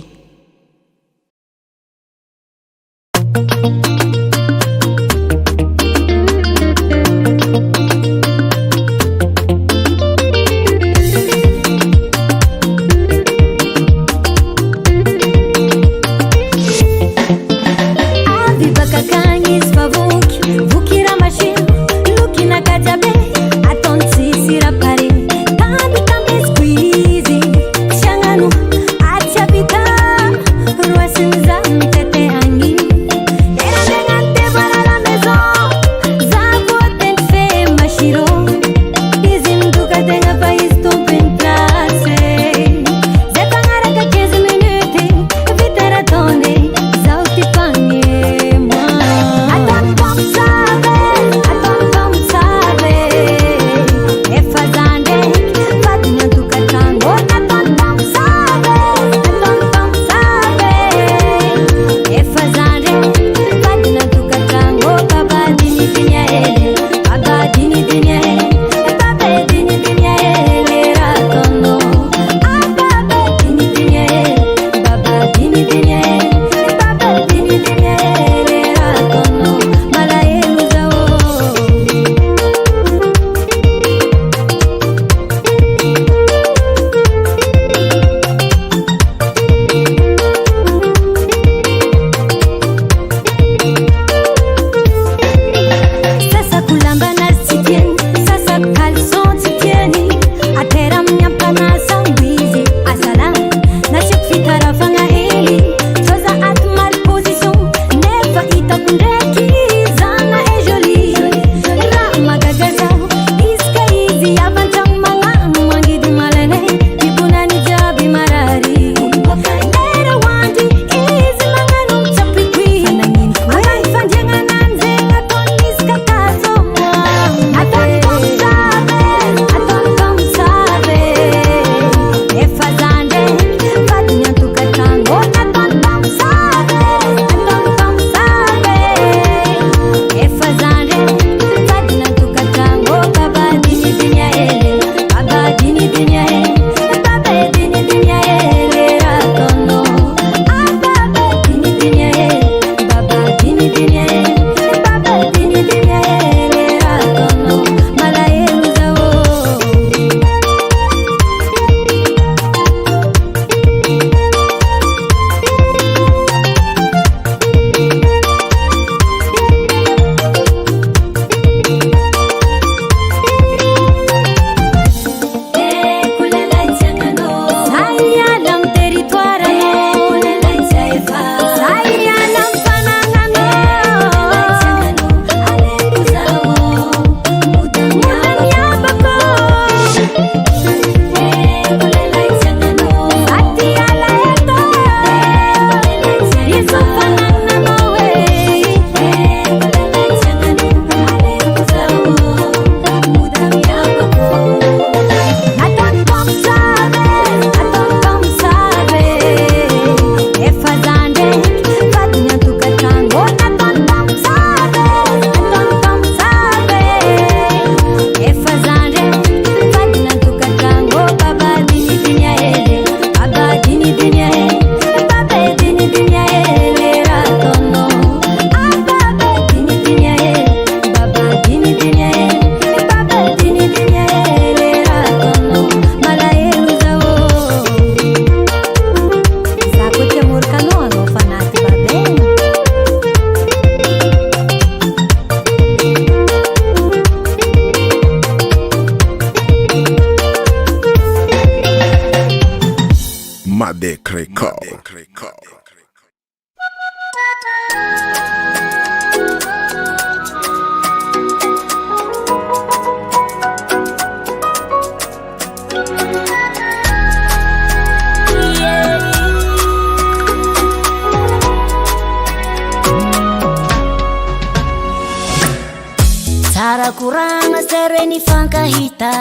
Tsara kuranga sere ni fankahita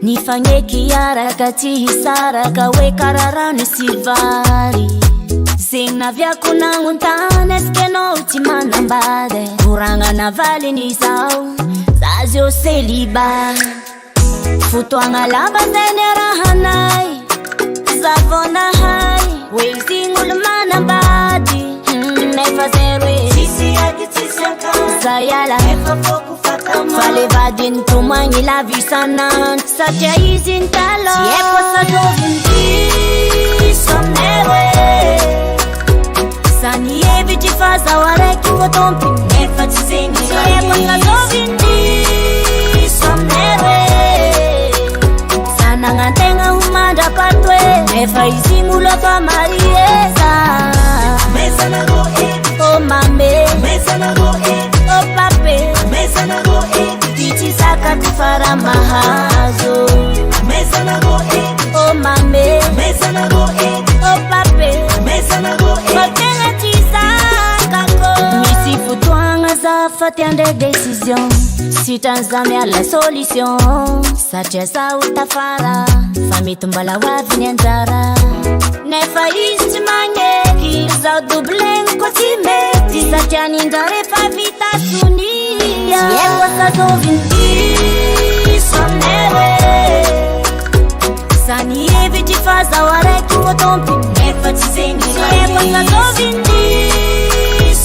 ni fanyeky araka tsy hisaraka hoe kararano sy vary zegny naviako nangontany eske anao tsy manambady koragna navaliny zao za zio celiba fotoagna lava zay ny arahanay zavonahay hoe zigny olo manambady nefa zero Sayala Falevadin tumani la visanan Satya izin talo Sieko sa dovinti Somnewe Sani evi ti faza wareki wotompi Nefa tizengi Sieko sa dovinti Somnewe Sana ngantenga humanda patwe Nefa izimulo pa marieza Mesa na go Oh mame Mesa na go Oh pape Mesa na go Tichi saka kufara mahazo Mesa na go Oh mame Mesa na go Oh pape Mesa na go Kotenga chisaka ko Misi futuanga za fatiande decision Sitanzame a la solution Satya sa utafara Famitumbala wavini anjara Nefa isti mangeki Zao dublen ko timeti Satya nindare fa vita sunia Sieko sa dovinti Somnewe Sani evi ti faza wareki wotompi Nefa tizengi Sieko sa dovinti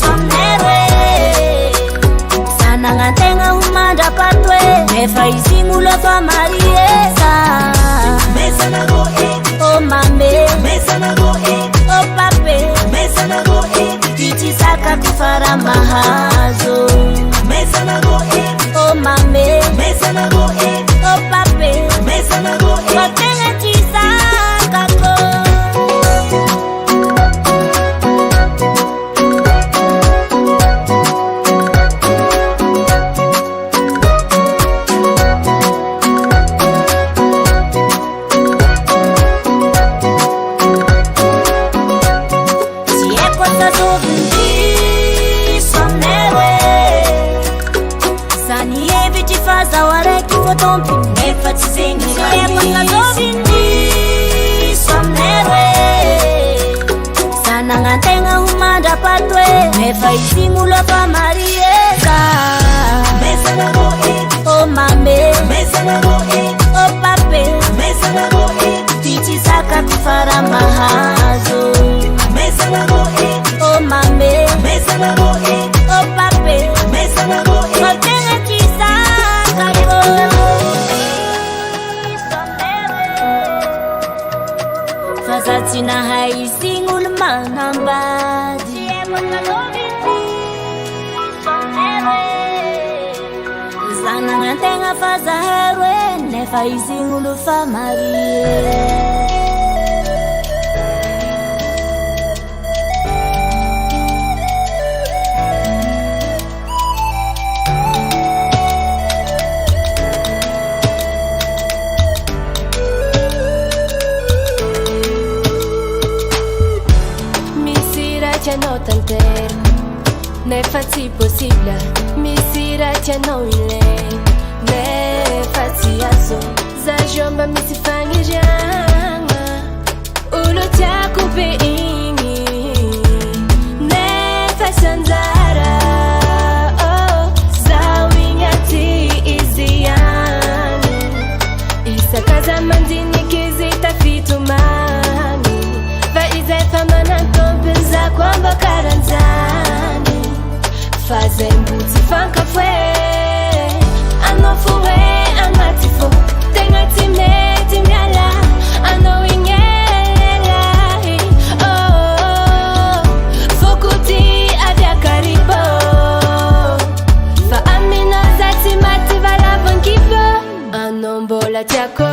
Somnewe Sana ngantenga humanda patwe Nefa izimulo fa marieza Mesa na go Oh mame Mesa na go Oh pape Mesa na go Tichi saka kufara mahazo Mesa na go Oh mame Mesa na go Oh pape Mesa na go Kotenga chisaka ko Tompi nefa tizengi Sieko sa dovinti Somnewe Sana ngantenga humanda patwe Nefa izimulo pa marieza Mesa na go Oh mame Mesa na go Oh pape Mesa na go Tichi saka kufara mahazo Mesa na go Oh mame Mesa na go Oh pape Mesa na go Kotenga chisaka ko Fazatina haizing ulmanambadi Sieko sa dovinti Somnewe Zana ngantenga faza herwe Nefa izing ulu fa marie Não tanter, ne faci possible, misira tia não ile, ne faci aso, za jomba misi fangi janga, ulo tia kupe ingi, ne fasanzara, oh, za wingati iziani, isa casa mandini kizita fitumani, va izepa manantompe za kwamba karanzani fazendo tifanka fue anofuwe amatifo tenga timeti miala anowingela oh fokuti avya karibo fa amina zati mati valavankipo anombola tiako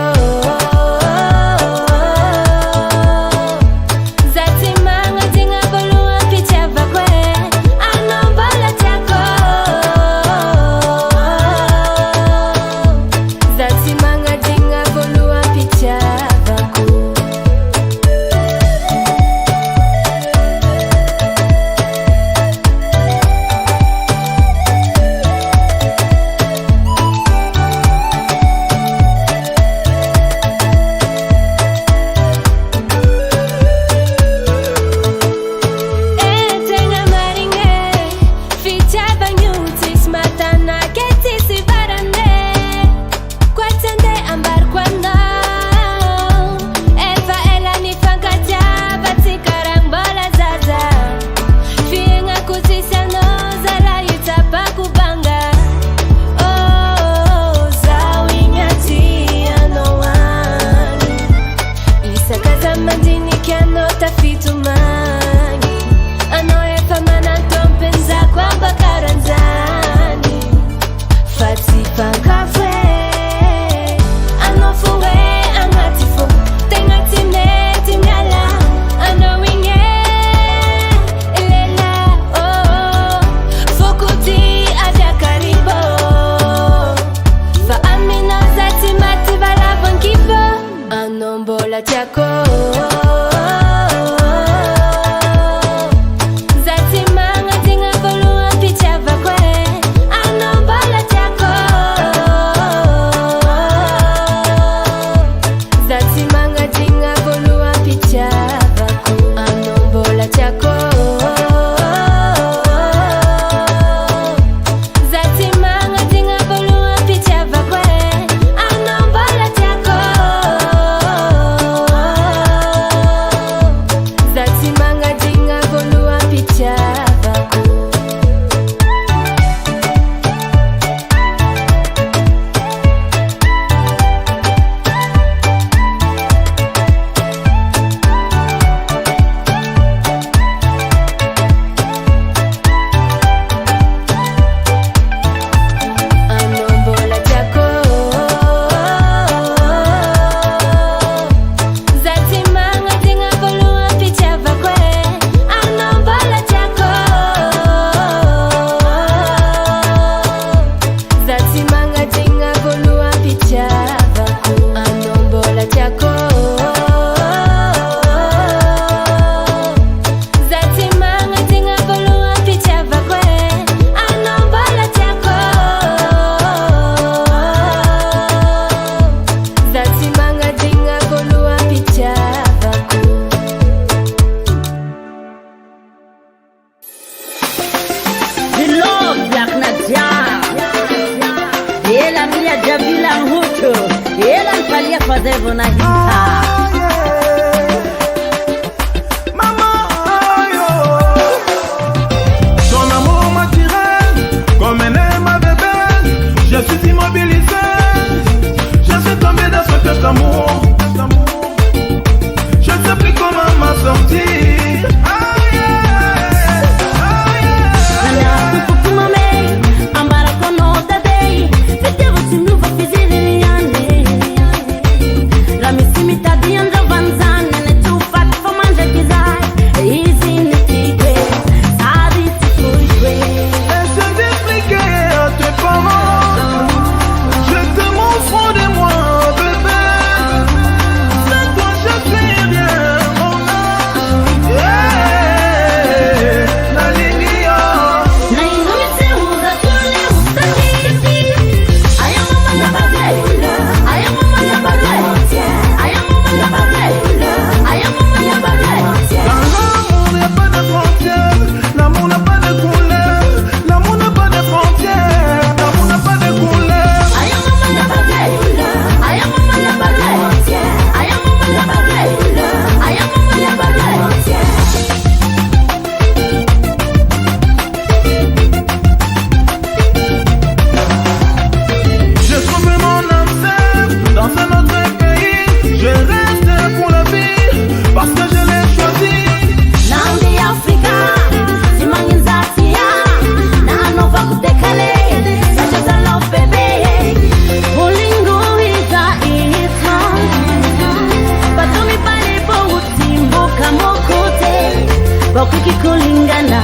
boku kikulingana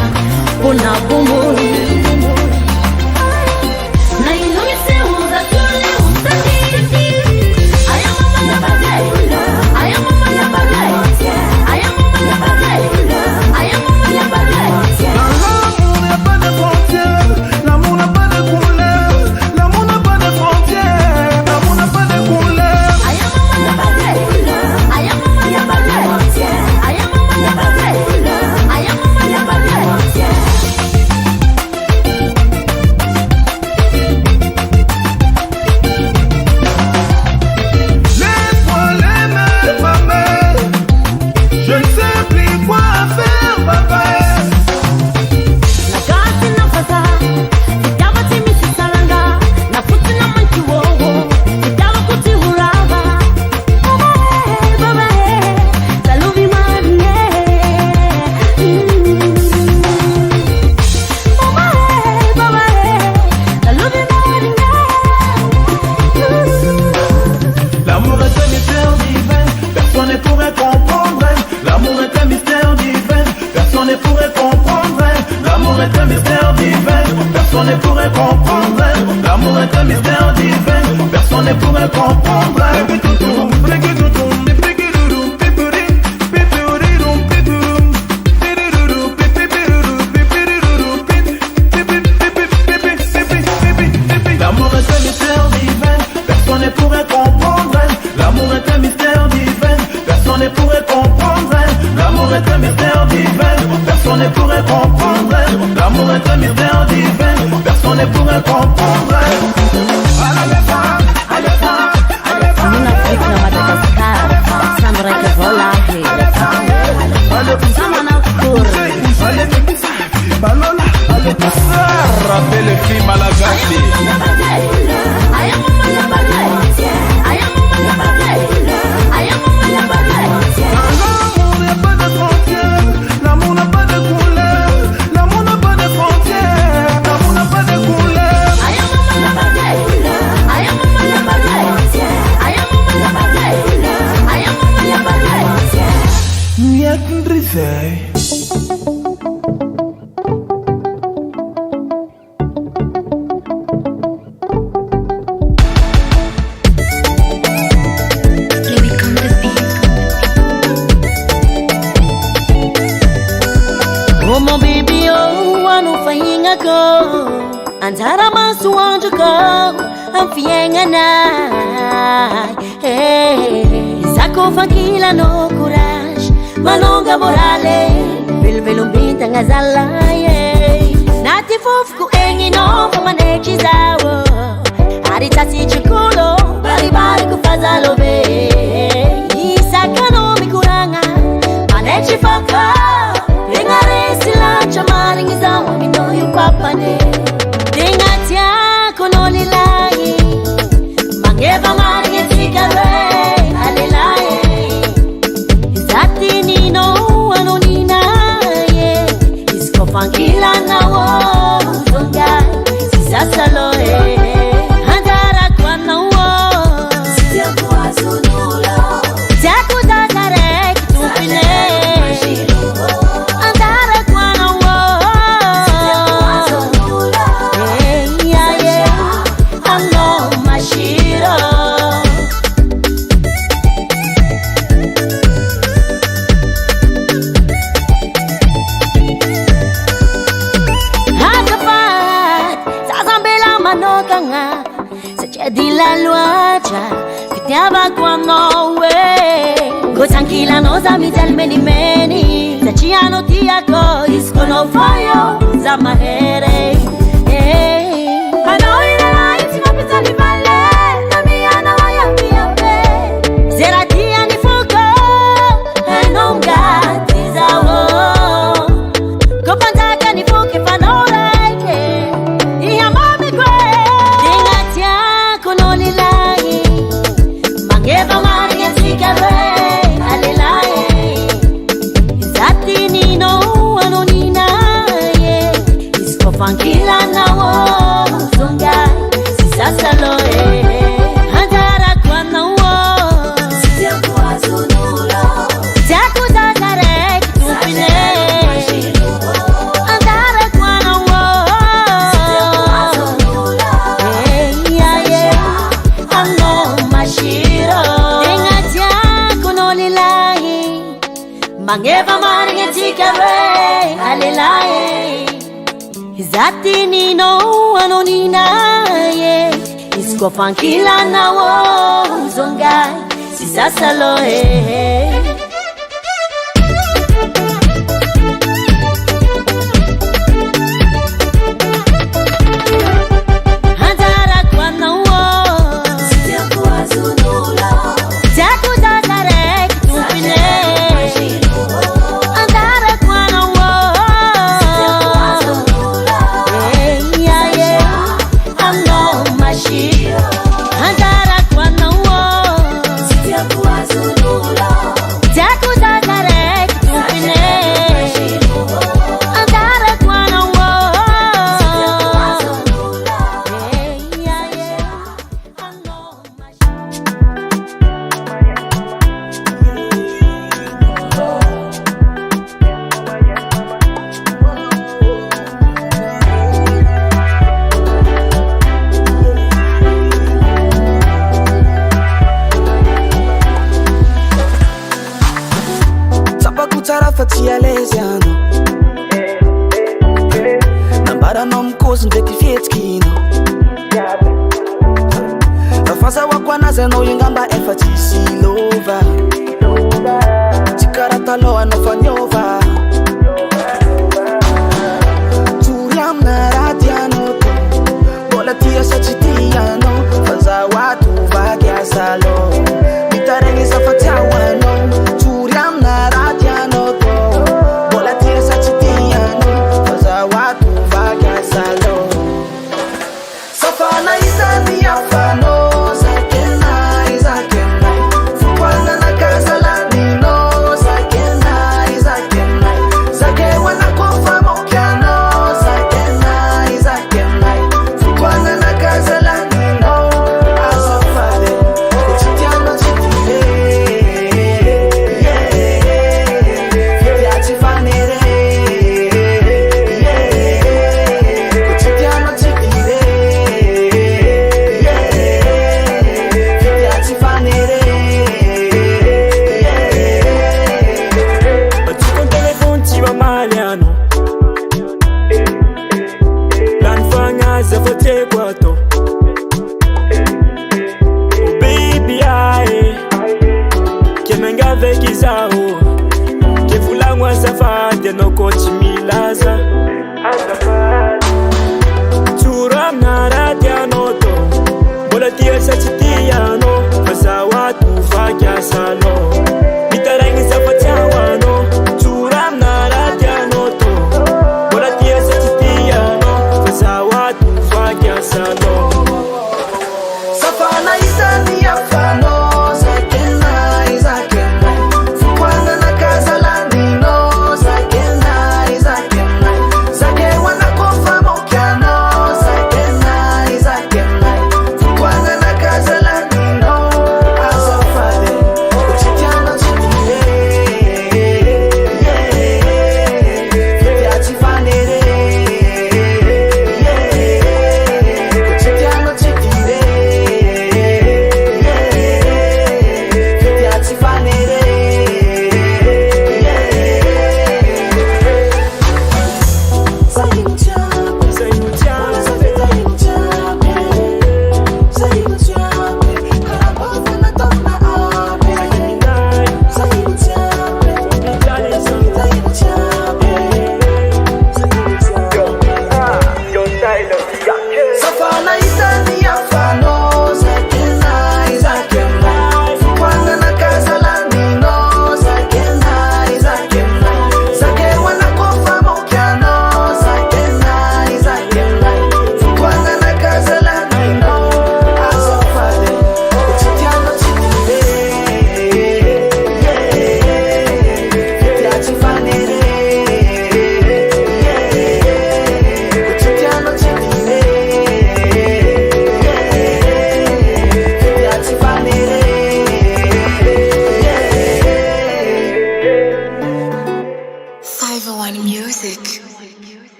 una bumbuni na inumise uza tule usaki aya mama ya badai aya mama ya badai aya mama ya badai aya mama ya badai. L'amour n'a pas de couleur, l'amour n'a pas de frontières, l'amour n'a pas de couleur. Aya mama ya badai aya mama ya badai aya mama ya badai aya mama ya badai. Laisse-moi l'aimer, ma mère. Je ne sais plus quoi faire, papa. Nagasi na fasa, sitawa timisi salanga, na futi na manchi wowo, sitawa kuti huraba. Baba salubi manie. Baba salubi manie. L'amour est un mystère divin, personne ne pourrait comprendre. L'amour est un mystère divin, personne ne pourrait comprendre. L'amour est un mystère divin, personne ne pourrait comprendre. L'amour est un mystère divin, personne ne pourrait comprendre. L'amour est un mystère divin, personne ne pourrait comprendre. L'amour est un mystère divin, personne ne pourrait comprendre. L'amour est un mystère divin, personne ne pourrait comprendre. L'amour est un mystère divin, personne ne pourrait comprendre. Nina Afrika na Madagascar, Sandra que vola here. Sama na kuri. Rappelle les filles Malagasy. Aya mama ya badai aya mama ya badai aya mama ya badai. L'amour n'a pas de frontières, l'amour n'a pas de couleur, l'amour n'a pas de frontières, l'amour n'a pas de couleur. Aya mama ya badai aya mama ya badai aya mama ya badai aya mama ya badai. Miak ndrisei. Oh my baby, oh, I know fainga ko. Antara masu wanju ko, I'm fienga na. Hey, sako fakila no courage, malonga morale, velo binta ngazala. Nati fufku engi no fumanechi zawo. Arita si chikulo, bari bari kufazalo be. Isaka no mikuranga, manechi faka. Dengare sila chamaring izawa mino yung papane. Dengatia kono lilai, mangeva maring sikare alilai. Zati nino ano ninaye, isko fangila na wo zonga sisasalo handara kwa na wo. Sitia kwa sunula, jaku zakare kitupine. Tranquila nos amici meni meni, se ci hanno tiaco iscono foio za mahere. A noi nella intima pizza di valle, la mia navaia mia be. Sera ti anni fuoco e non gatti zawo. Copanta cani fuochi fanno reke, i amami que. Dingatia con olilai, mangheva mari e sigarre. Zati nino ano nina Zati nino anoninaye Isko fankila na wo zongai Si sasa loe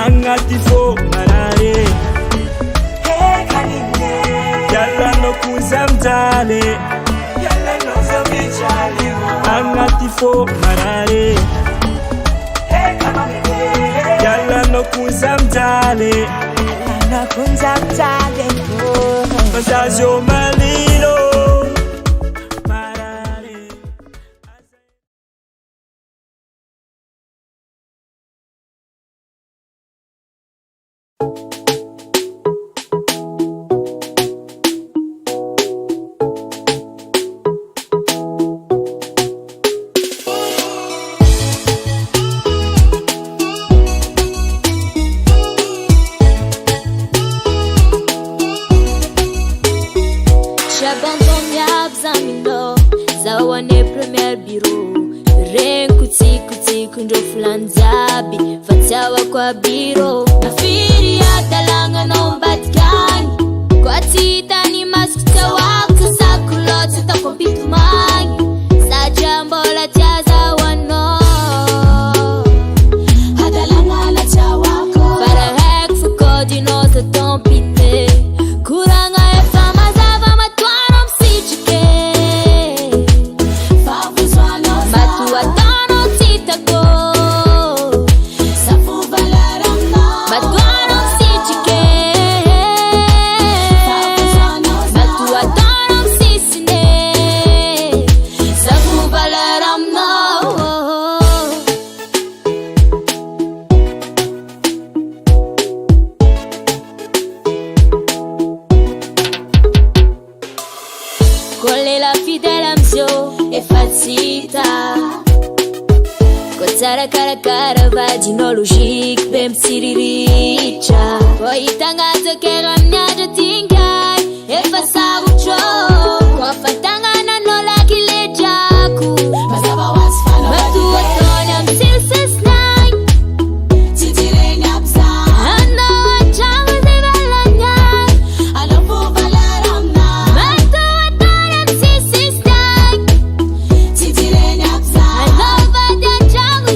Angatifo marare Hey kanine Yalla no kuzamtale Yalla no zamichale Angatifo marare anakunza mtale mzazi malilo kwa biro nafiri ya dalanga no mbatkani kwa tita ni maskuta wako sa kulota ta kompitu mangi sa jambo la jaza wano hadalanga la chawako para hek fuko dino sa tompite kuranga e fama zava matwano msichike favu zwano matua tano titako Cara vagino logique bem siriricha Poi tangazo che ramnyajo tingai E passavo ciò Kwa fatanga na nola kilejaku Masaba wasfana Matu otona msilsis nai Titire nyapsa Ano achangu zibalanya Alofu valaramna Matu otona msilsis nai Titire nyapsa Alofu achangu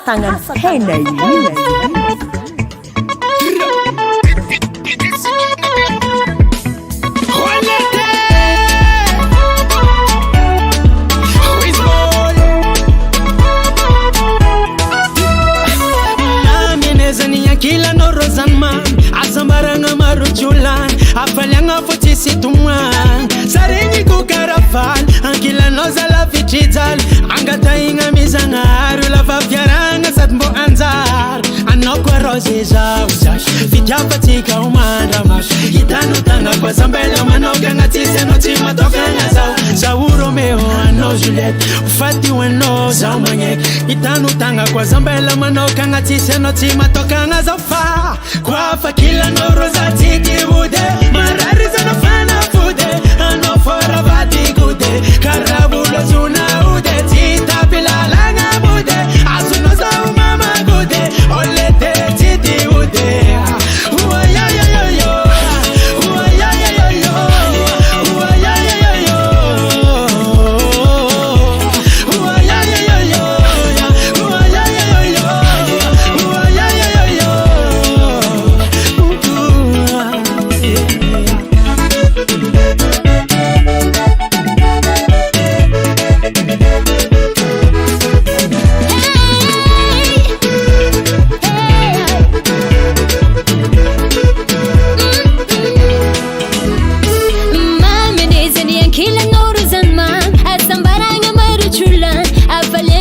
Tangan pena you. Kila no rozanman Azambaranga marujulan Afalanga futisi tumwan Sarengi kukarafal Ankila no zala fichizal Angata inga mizanga Arula vafyaranga satmbo anzar Anokwa rozi zao Fijapatika umanda Hitano tanga kwa zambele Manoga ngatise no tima toka nga zao Sauro meo ano Juliet Ufati weno zao manye Hitano tanga kwa zambele Manoga ngatise no tima toka nga zao fa Kwa kila noro za tiki bude Marari zana fana fude Ano fora vati gude Karabulo zuna ude Tita pilala nga bude Asuno za umama gude Olete titi ude Uwa ya ya ya yo Uwa ya ya ya yo Uwa ya ya ya yo Uwa ya ya ya yo Uwa ya ya ya yo Uwa ya ya ya yo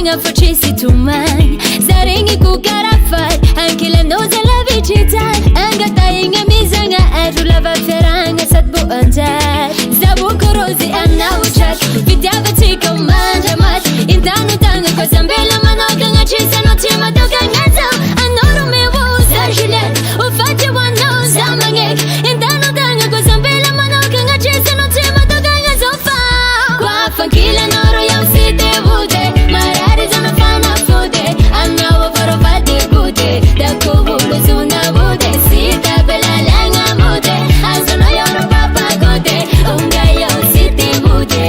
Tanga facessi tu mai Zarengi ku karafai Anche la noza la vicitai Anga tainga mizanga Aju lava feranga Satbu anjai Zabu korozi anna uchat Vidyava tika manja mat Intanu tanga kwa zambela Manoka nga chisa no tima Doka nga zau Anoro me wuza Juliet Ufati wano zamangek Intanu tanga kwa zambela Manoka nga chisa no tima Doka nga zofa Kwa fankila noro yang site wude Marari zona fana fude Anna wafaro fati kude Daku wulu zuna wude Sita bela langa mude Azono yoro papa kude Unga yo siti wude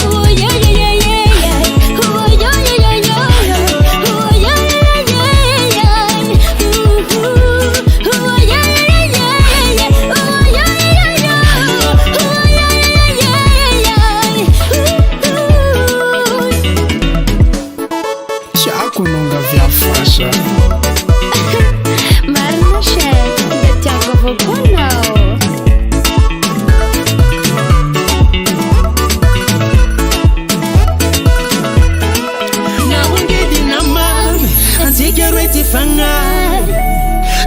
Oh yeah yeah yeah yeah Oh yeah yeah yeah yeah Oh yeah yeah yeah yeah Oh yeah yeah yeah yeah Oh yeah yeah yeah Tiago nunca via faixa Marna Shek, de Tiago Vogono Na ungedi na mami Anzike rweti fanga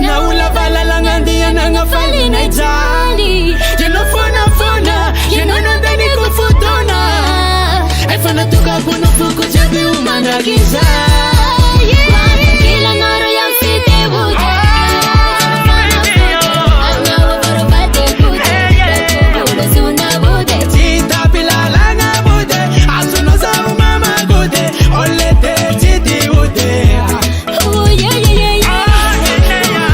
Na ula vala langandi ya nanga fali na itali Jeno fona Jeno nandani kufutona Efana tuka kuno fuku jabi umana giza Kila noro yang site wude Anna wafaro fati kude Daku wulu zuna wude Tita pilalanga bude Asuno za umama gude Olete titi ude Oh yeah yeah yeah yeah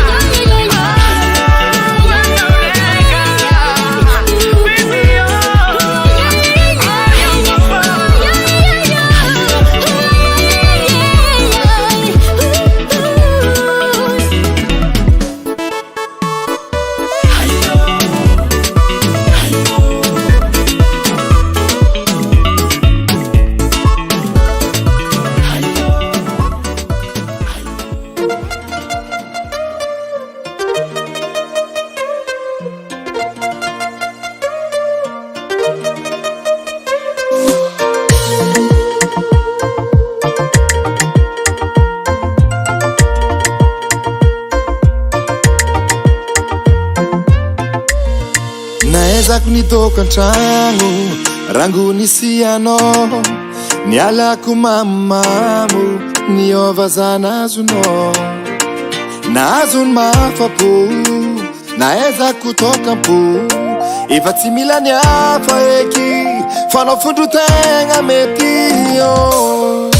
Naeza kunitoka ntrano rangu nisiano nialako mamamu niova zanazuno nazun mafapo naeza kutoka mpo efa tsy mila niafa eky fanao fondrotegna metio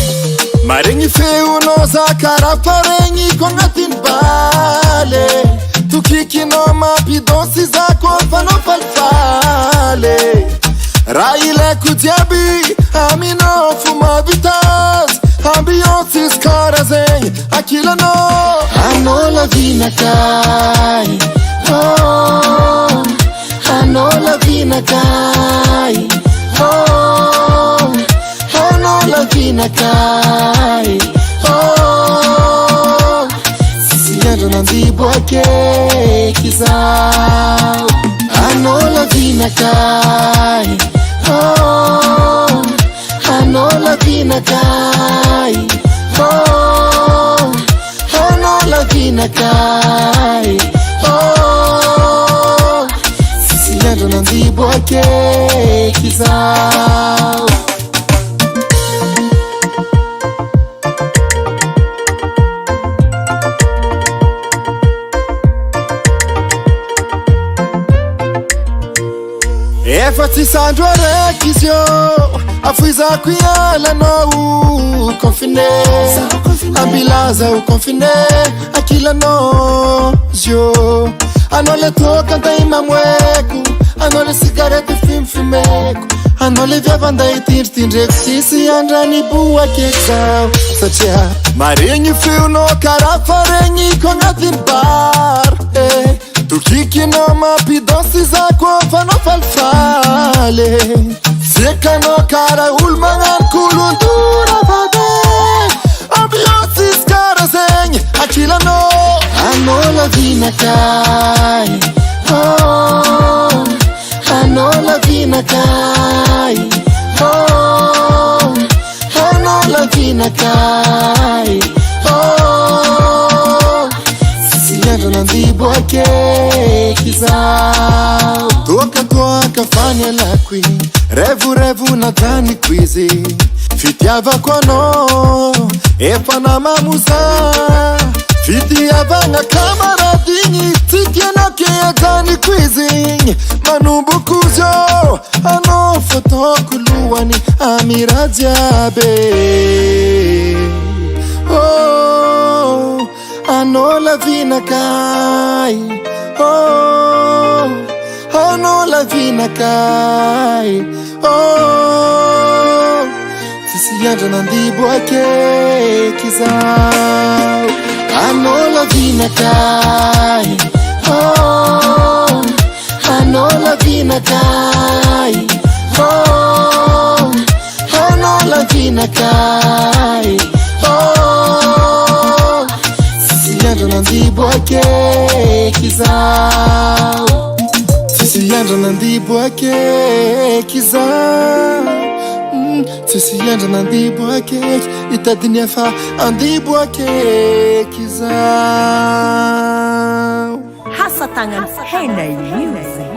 maregny feonao za karaha faregny ko agnatiny bale tokikinao mampidonsy za ko fanao falifaly raha ilaiko jiaby aminao fo mavitazy ambiance izy karaha zegny akilanao anao lavinakay oh, anao lavinakay oh, anao lavinakay oh, sisy andro nandiboake kizao anao lavinakay oh, anao lavinakay oh, anao lavinakay oh, sisy andro nandiboake kizao efa tsy sandro araiky izy io afoizako ialanao confine ambilaza o confine akilanao zio anao le toka anday mamoeko anao le sigarety fimfimeko anao le viava anday tindritindreko sisy andrany boaky eky zao satria maregny feonao karaha faregny ko agnatiny bar tokikinao mampidonsy za ko fanao falifaly sekanao karaha olo magnano kolondora vade ambiance izy karaha zegny akilanao anao lavinakay oh, anao lavinakay oh, anao lavinakay vinakai. Oh, sisi yando nandibu wake kizao. Toka fanya la queen, revu nadhani kwizi. Fitiava kwa no, efa na mamuza. Fitiava nga kamaradini, tikiena kea dhani kwizi. Manumbu kuzo, ano fotokuluwani Amira Jabe. Oh, ano la vinakai. Oh, ano la vinakai. Oh, sisi yando nandibu wake kizao. Ano la vinakai. Oh, ano la vinakai. Oh, ano la vinakai. Oh, sisi yando nandibu wake kizao. Sisi yando nandibu wake kizao. Sisi yando nandibu wake itadinia fa andibu wake kizao. Hasa tangan Henna Music.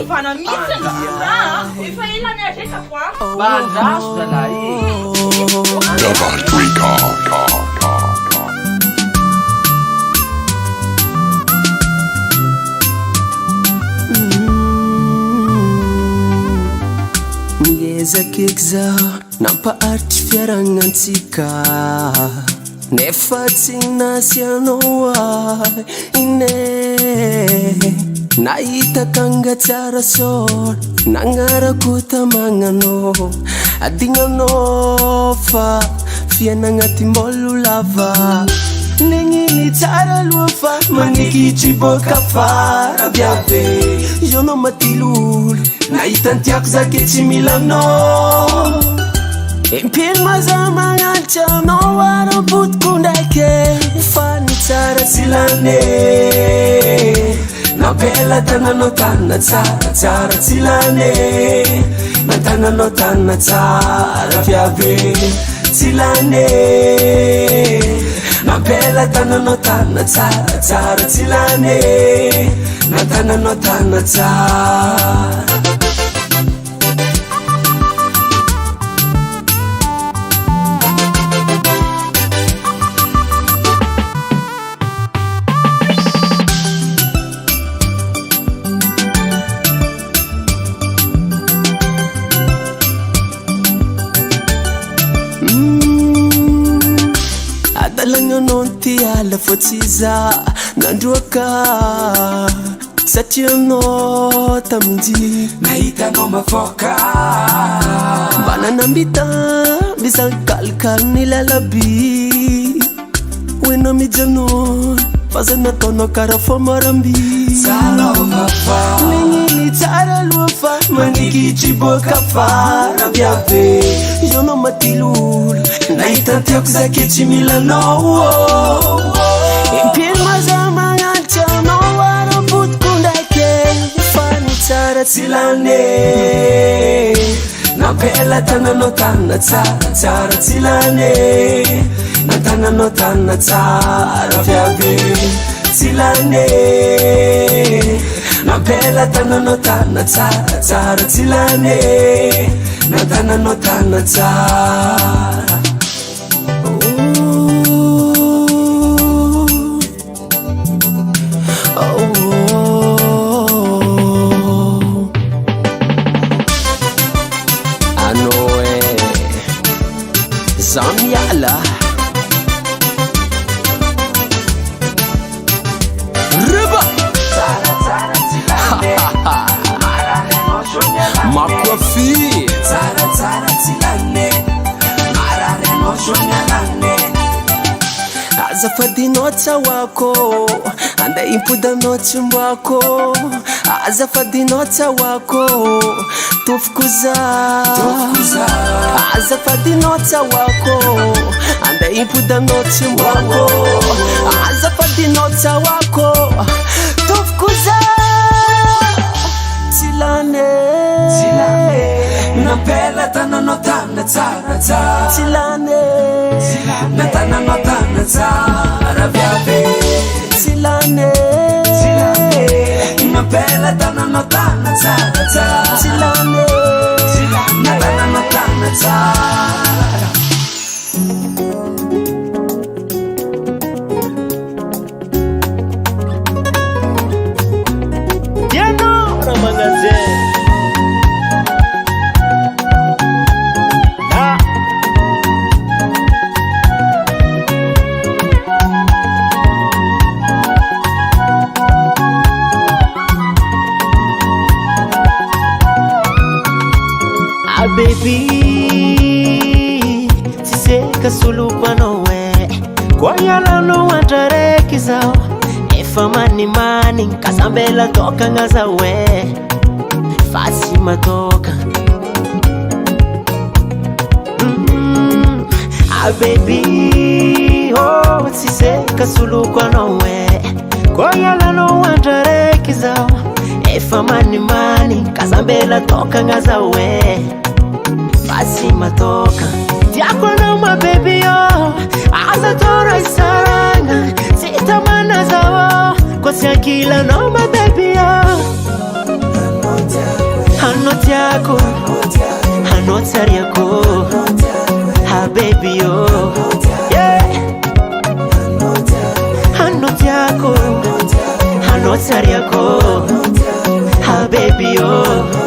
Ivana mitsana efa ilany areka kwa Bandraso zalahy Double record. Miezakeko zaho nampaharitry fiaragnantsika nefa tsy nasy anao ahy ine nahita kanga tsara sôra nagnarako tamagnanao adignanao fa fiainagnaty mbolo lava Ningini tsara aloha fa manikitry boka fara biabe io anao matilolo nahita tiako zake tsy mila anao Impiny maza magnalitra anao ara-potoko ndraiky fa ny tsara tsy lane Napela tananao tanana tsara tsara tsy lane Na tananao tanana tsara viabe tsy lane Napela tananao tanana tsara tsara tsy lane Na tananao tanana tsara Ala fotsiza nandroaka satria anao taminji nahitanao mavoaka mba nanambita misankalikaly ny lalaby hoenao mijanona fa zay nataonao karaha fô moramby Ningini tsara aloha fa manikitry boka fara biabe io anao matilolo nahita tiako zake tsy mila anao Impiny maza magnalitra anao ara-potoko ndraiky fa ny tsara tsy lane Napela tananao tanana tsara tsara tsy lane Na tananao tanana tsara viabe tsy lane Napela tananao tanana tsara tsara tsy lane Na tananao tanana tsara Zamiala Riba Makwafi Tsara tsara tsilane Marareno shonyalane Azafadinao tsawako Anda impudanao tsimbako Azafadinao tsawako Tofukuza Azafadinao tsawako Anda impudanao tsimbako Azafadinao tsawako Tofukuza Tsilane Napela tananao tanana tsara tsara Tsilane Na tananao tanana tsara viabe Tsilane Napela tananao tanana tsara tsara Tsilane Na tananao tanana tsara Diano Ramagaze Baby, siseka sulupa nowe Kwa yala no wantareki zao Efa mani kasambela toka ngaza we Fasi matoka Baby, oh siseka sulupa nowe Kwa yala no wantareki zao Efa mani kasambela toka ngaza we Fasi matoka Tiako na mababy yo Aza tora isaranga Sitamana zawo Kwa siakila no mababy yo baby oh yeah hanoti yako hanoti yako ha baby oh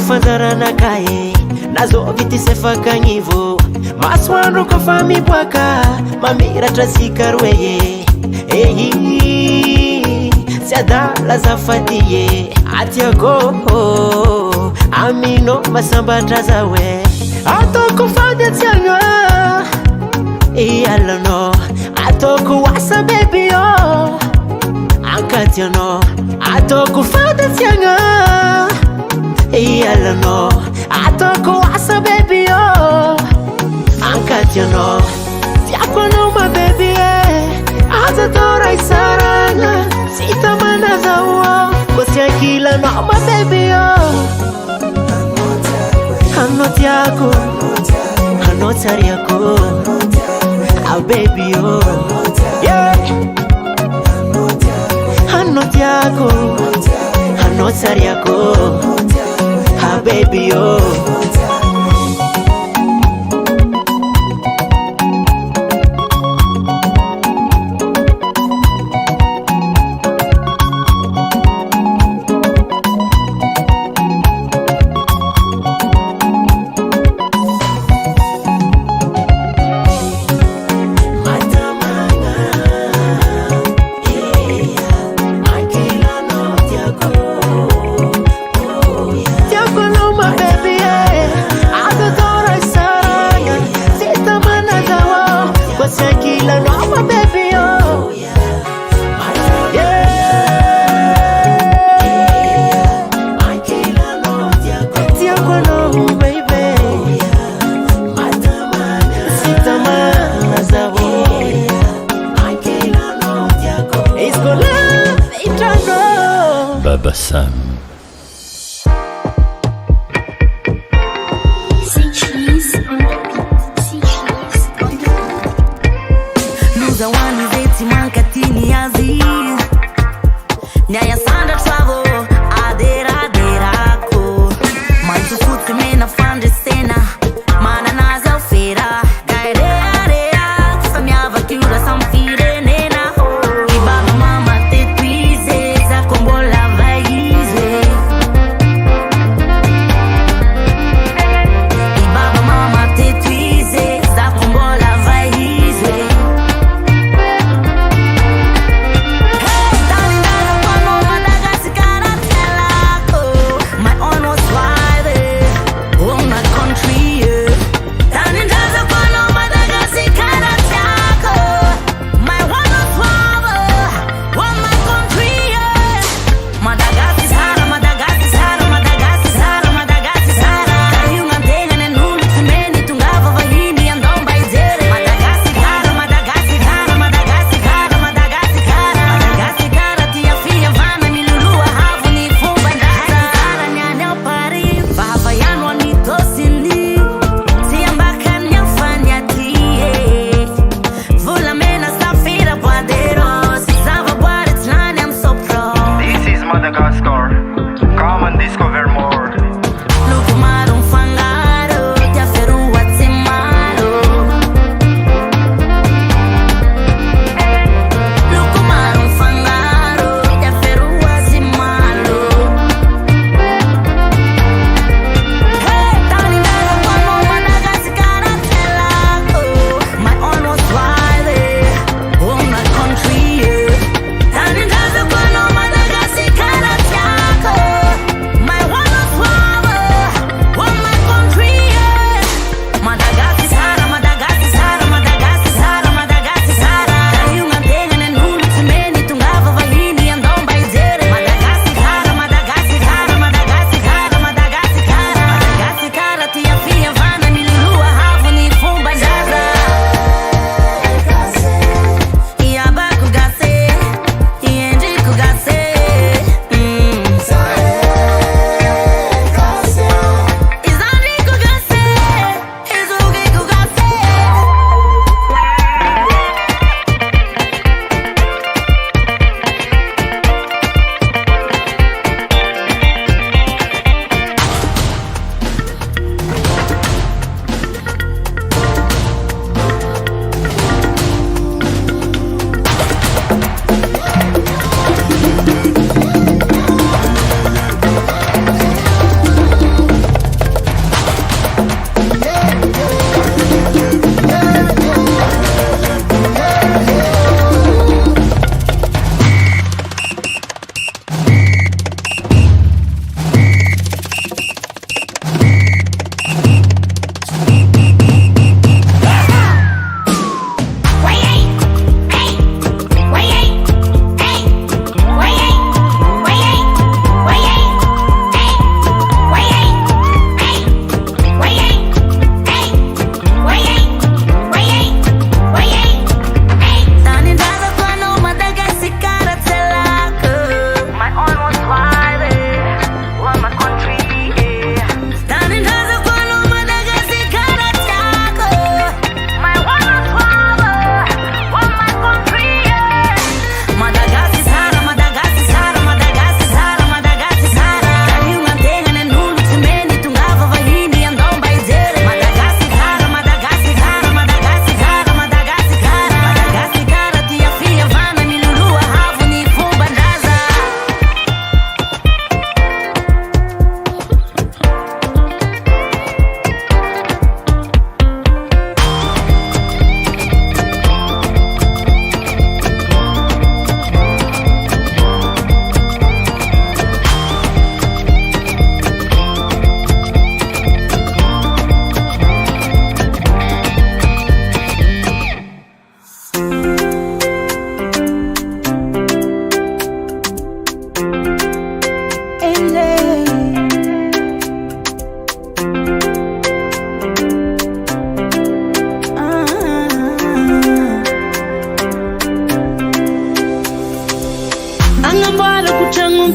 Fazarana kaye nazo viti sefaka nyivo maswano ko fami bwaka mamira trasikarweye siadala zafatiye atiago amino masamba trazawe atoko fande tianga alano atoko wasa baby yo ankatiano atoko fande tianga no, I talk wasa baby oh, Ankatya no, Tiako no my baby Azadora isaranga, Sita manazawa, Kosia kila no my baby oh, Hano Tiako, Hano Tariako, ah baby oh, yeah, Hano Tiako, Hano Tariako. Baby, oh Sam. Cara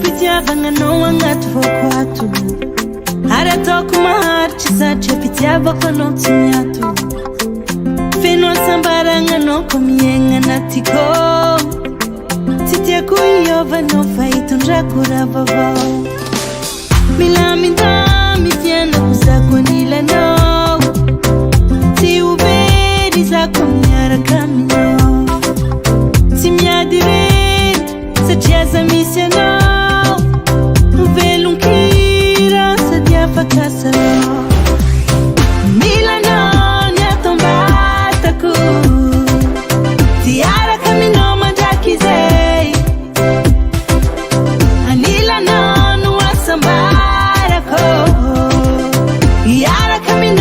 fitiavagna anao agnaty vôko ato ary ataoko maharitra satria fitiavako anao tsy miato feno asambaragna anao ko miaigna anatyko tsy tiako iovanao fa hitondrako raha vaovao milamindamy fianako zako anilanao tsy overy zako miaraka aminao tsy miady reny satria za misy anao velonkira sady afaka sanao milanao ny atombatako tiaraka aminao mandraky zay anilanao no asambarako iaraka aminao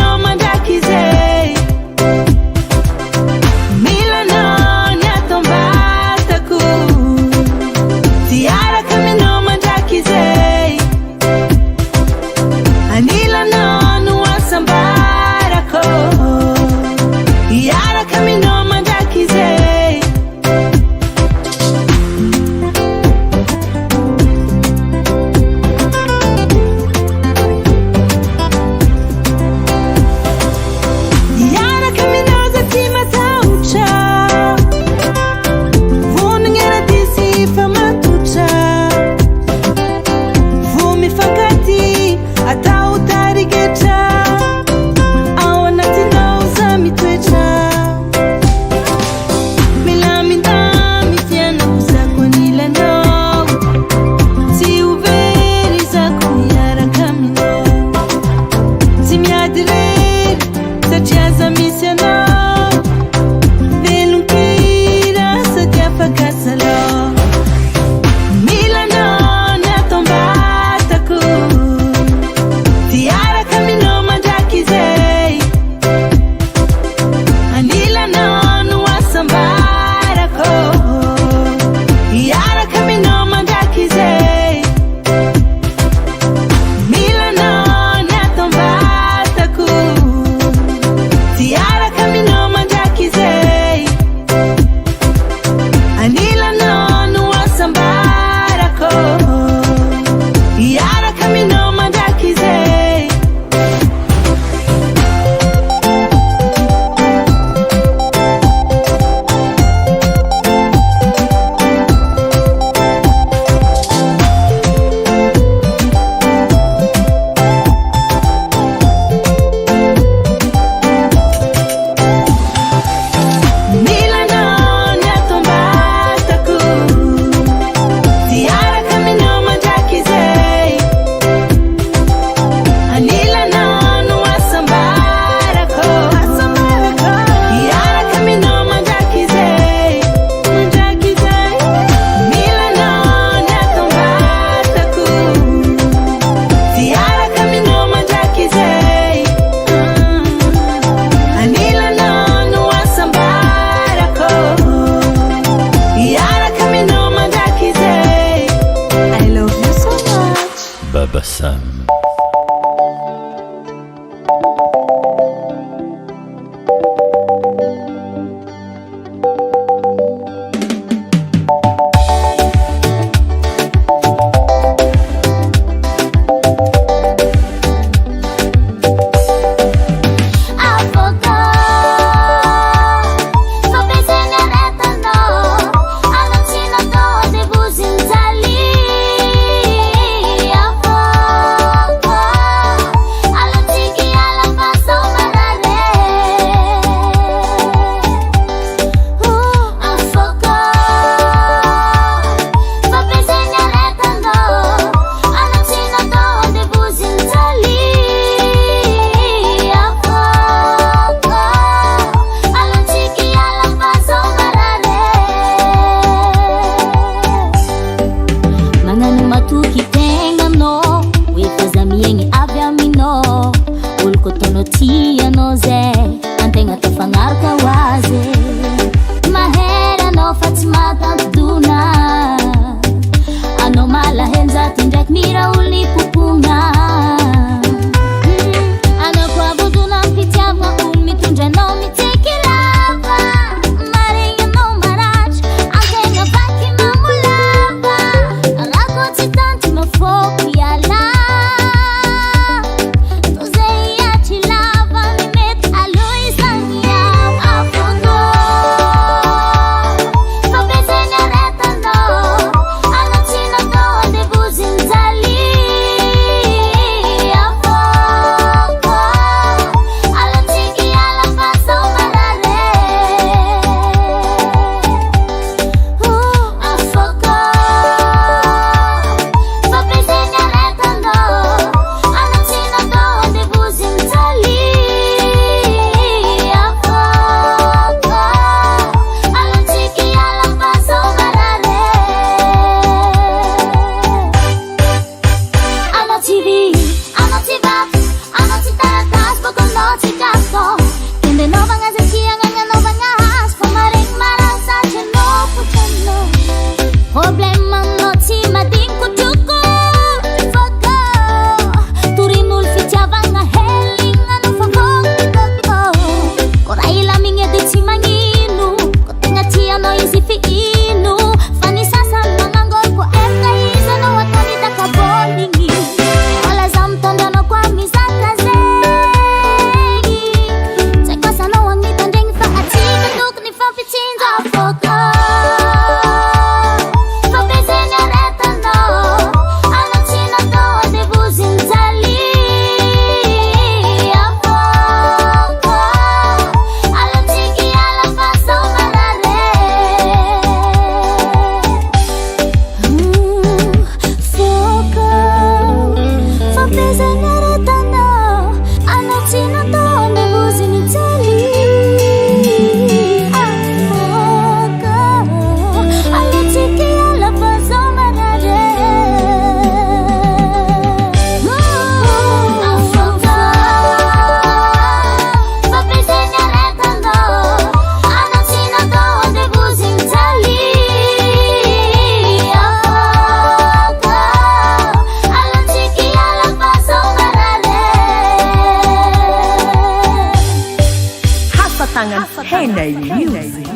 tagnan Henay Music.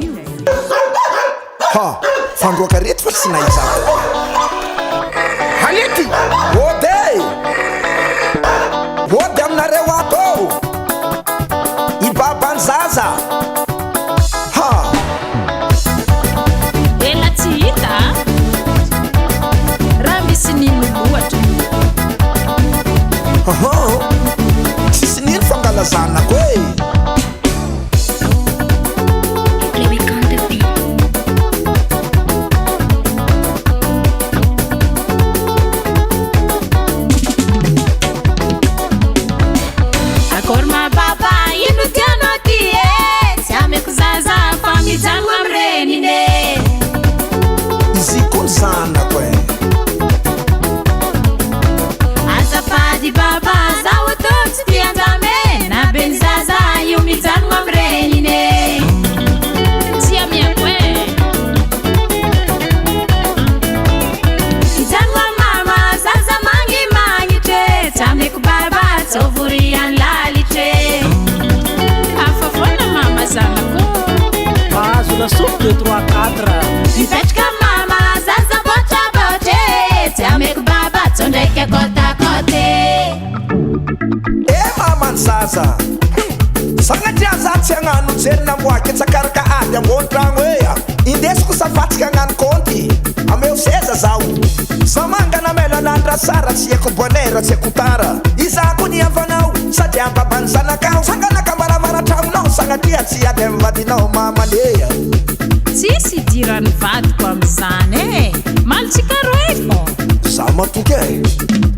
Ha, fandroaka reto fa tsy nahizako. Halety, ody aminareo ato ibabany zaza. Ha, ela tsy hita raha misy nino loatra. tsisy nino fangalazanako e. La soupe de 3-4 mipetraka mama zaza botrabotre tsy ameko baba tsondraiky kotakote. Mamany zaza sagnatria za tsy hagnano jery namoaky tsakaraka ady ambon-tragno ea indesiko safatsika hagnano konty ameo seza zao samangana melanandra sara tsy haiko bonera tsy haiko tara izako ny avanao sady ambabany zanakao sanganaka maramaratra-monao sagnatria tsy ady amivadinao mamalea. Tsisy idirany vadiko am'izany e malitsika roe fô za matoky e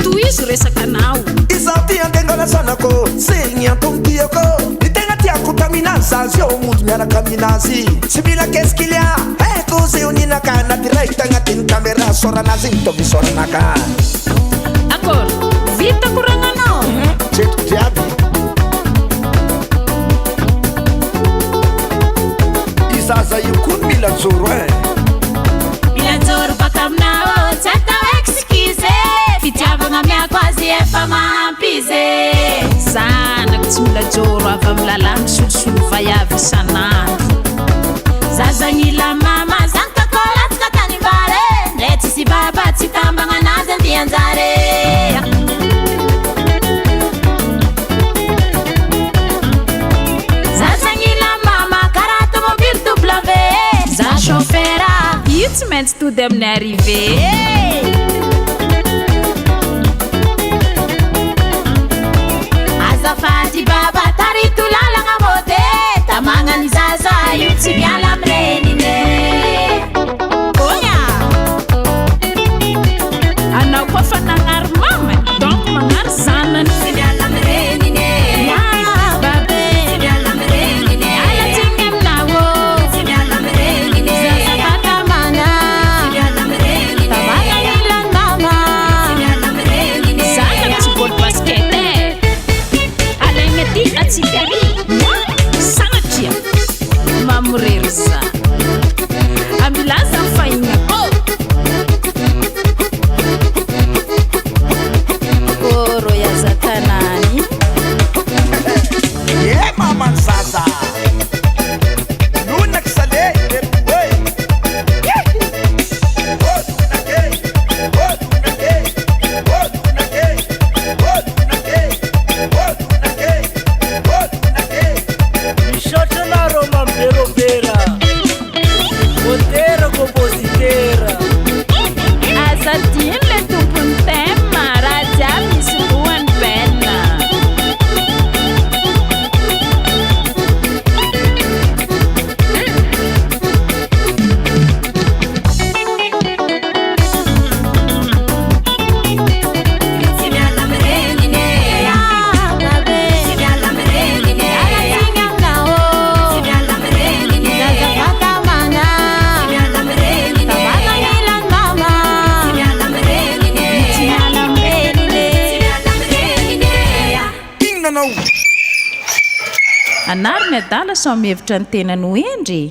toy izy resaka anao izaho ty andengana zanako segny antomtiako ny tegna tiako taminazy zazy eo monjo miaraka aminazy tsy mila keskilia haiko zay oninaka na direct agnatin'ny caméra soranazy igny mitovy soranaka. D'accord, vita koragnanao tretiko jiaby izaza io koa mila joro e mila joro baka aminao tsy atao excuse fitiavagna miako azy efa mahampize zanako tsy mila joro avy amin'ny lalàna solosolo vaiavy isanandro zazagnila mama zantakolatsika tany mbare ndre tsisy baba tsy tambagna anazy andy anjare. Io tsy maintsy tody amin'ny arrivé azafady baba tarito lalagna mode tamagnany zaza io tsy miala amirenine oya anao koa fa nagnary mama donc magnary zanany tsy miala amirenine sanatria mamorerisa amilaza mifahigna oro yazatanany e mamany zaza lunaky sale anariny adala so mihevitra ny tenany hoendry.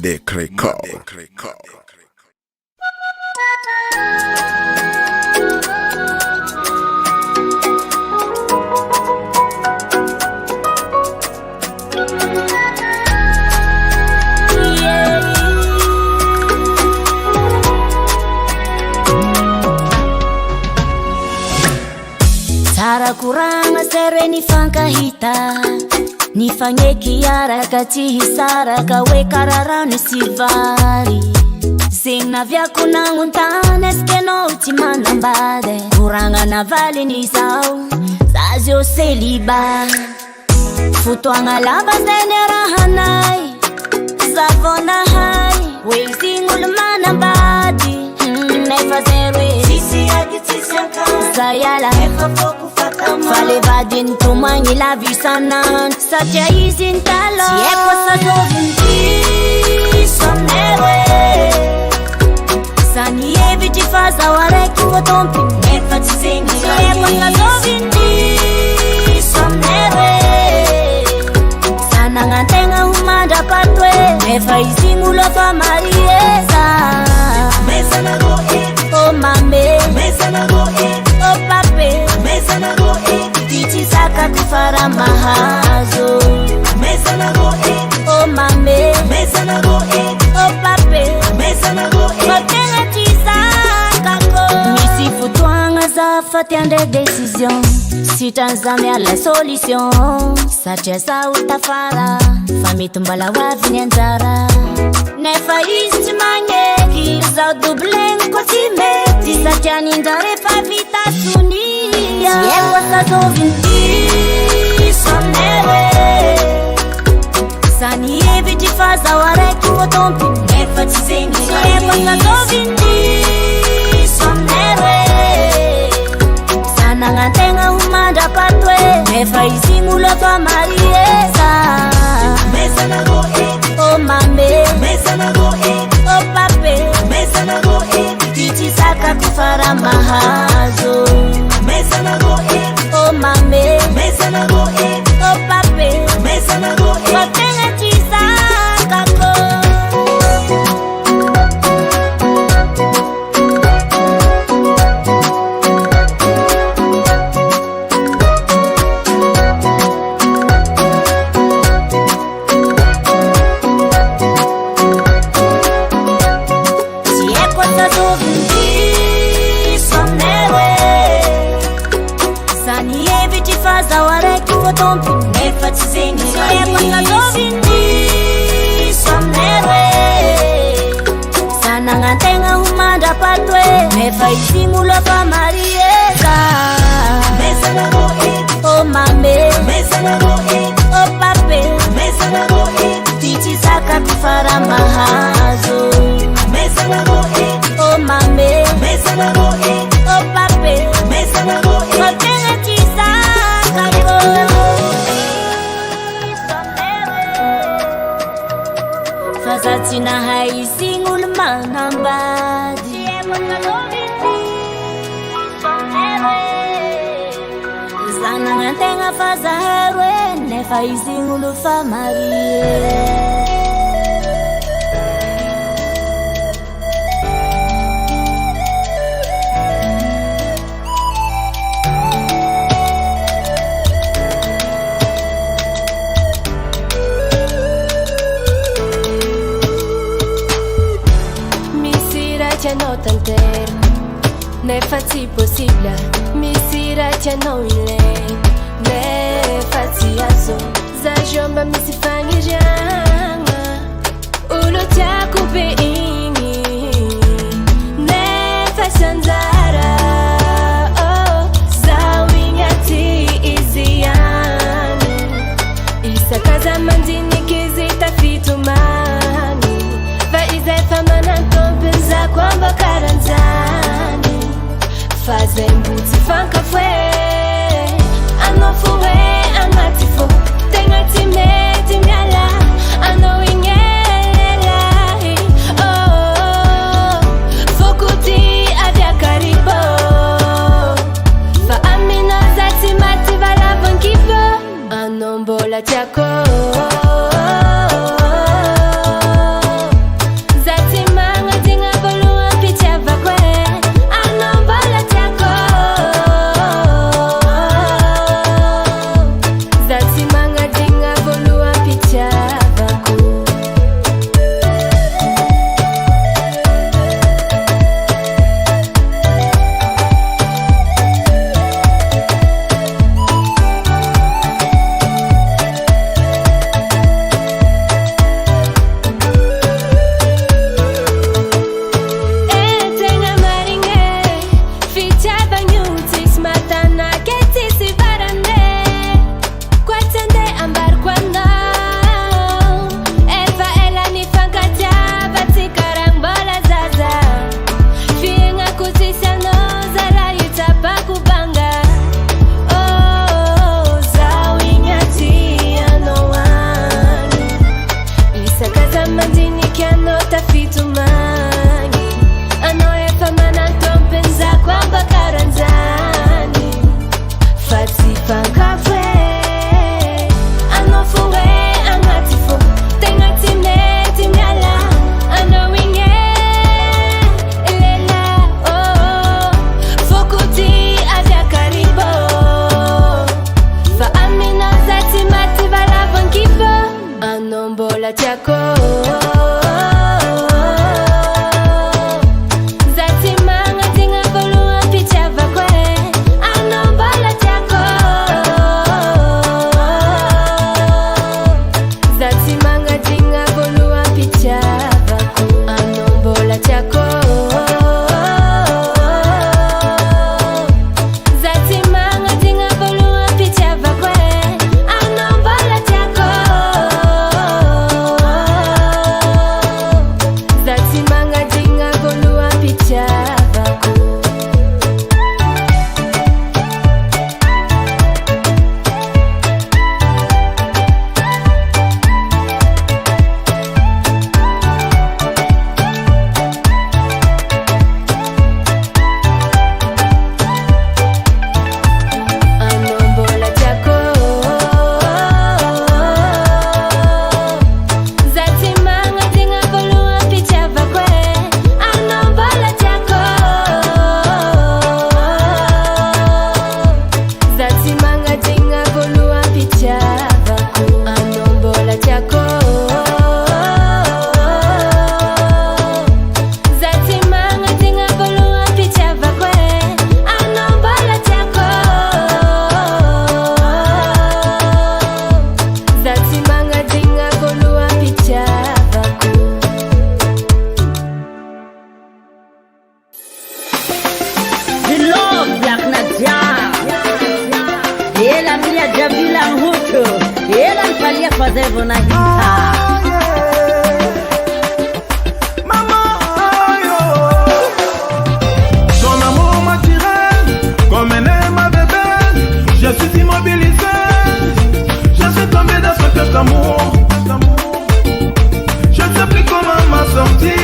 Madec Record. Sara kuranga sere ni fankahita ni fanyeki araka tihisaraka we kararano sivari Sina vyako nangu ntane skeno utimana mbade Kuranga na vali ni zao Zazio seliba Futuanga laba zenera hanai Zavona hai Weizingul mana mbadi Nefa zerwe Sisi agitisi anka Zayala Efa foku fatama Fale vadin tumanyi la visanan Satya izin talo Sieko sa dovinti Somnewe Sani eviti faza wareki wotompi Nefa tizengi Sieko sa dovinti Somnewe Sana ngantenga humanda patwe Nefa izimulo fa marieza Mesa na go oh mame Mesa na go oh pape Mesa na go Titi saka kufara mahazo Mesa na go oh mame Mesa na go oh pape Mesa na go Kotenga tisaka ko Misi futuanga za fatiande décision Si tanzame à la solution Sache sa utafara Fami tumbala wavini anzara Nefa isti mangeki Zau dublen kotimeti Sache nindare pa vita sunia Sieko sa zovinti Somnewe Sani eviti faza wareki wotompi Nefa tizengi Sieko sa zovinti Somnewe Sana ngantenga humanda patwe Nefa izimulo fa marieza Mesa na go oh mame Mesa na go oh pape Mesa na go Titi saka kufara mahazo Mesa na go oh mame Mesa na go oh pape Mesa na go Kotenga tisaka ko Tompi nefa tizengi Sieko sa zovinti Somnewe Sana ngantenga humanda patwe Nefa izimulo fa marieza Mesa na go oh mame Mesa na go oh pape Mesa na go Titi saka kufara mahazo Mesa na go oh mame Mesa na go oh pape Mesa na go Kotenga tisaka ko Fazatina haizingul manambadi Sieko sa dovinti Somnewe Sana ngantenga faza herwe Nefa izingul fa marie No tanter Ne faci possible Mi sira tia no ile Ne faci azo Za jomba mi si fangi janga Ulo tia kupe ingi Ne faci anzara Oh Za wingati izi yani Isa kaza mandini kizita fitumani Va ize famana za kwamba karanzani Faze mbuti fanka fwe Anofuwe amatifo Tenga time tingala Ano ingela Oh Fokuti avya karibo Fa amino zati mati vala vankipo Anombola tiako gazebo na hita. Ton amour m'attire comme un aime à bébé. Je suis immobilisé. Je suis tombé dans ce cœur d'amour. Je ne sais plus comment m'en sortir.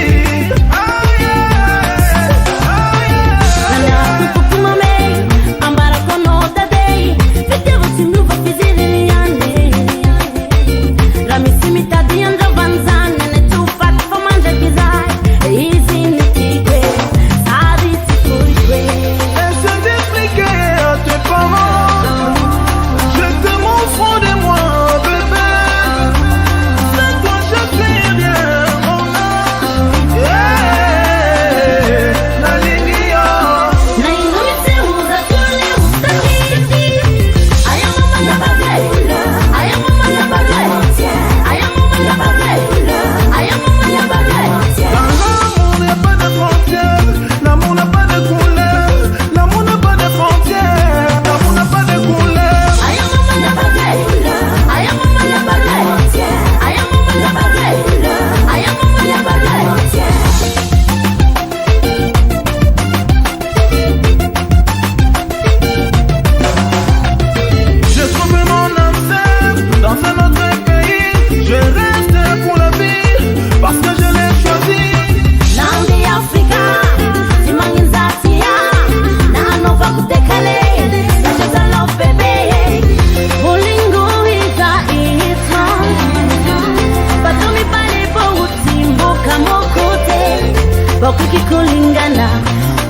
Kulingana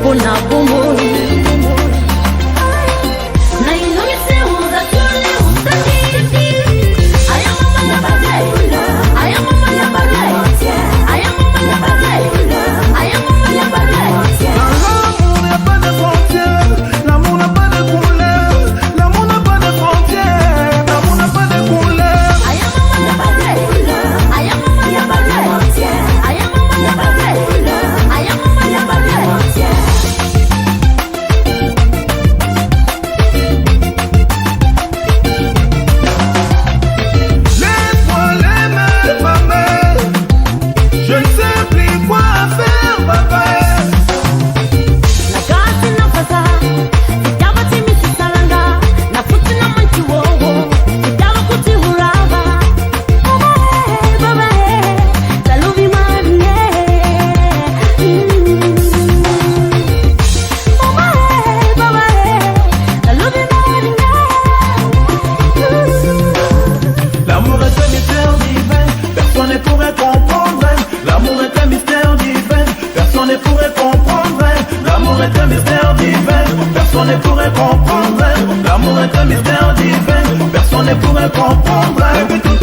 kuna bumu na inumise uza tule ustaki aya mama na bazai aya mama na bazai aya mama na bazai aya mama na bazai. L'amour n'a pas de frontières, l'amour n'a pas de couleur, l'amour n'a pas de frontières, l'amour n'a pas de couleur. Aya mama na bazai aya mama na bazai aya mama na bazai aya mama na bazai. Laisse-moi l'aimer, ma mère. Je ne sais plus quoi faire, papa. L'amour est un mystère divin, personne ne pourrait comprendre. L'amour est un mystère divin, personne ne pourrait comprendre. L'amour est un mystère divin, personne ne pourrait comprendre.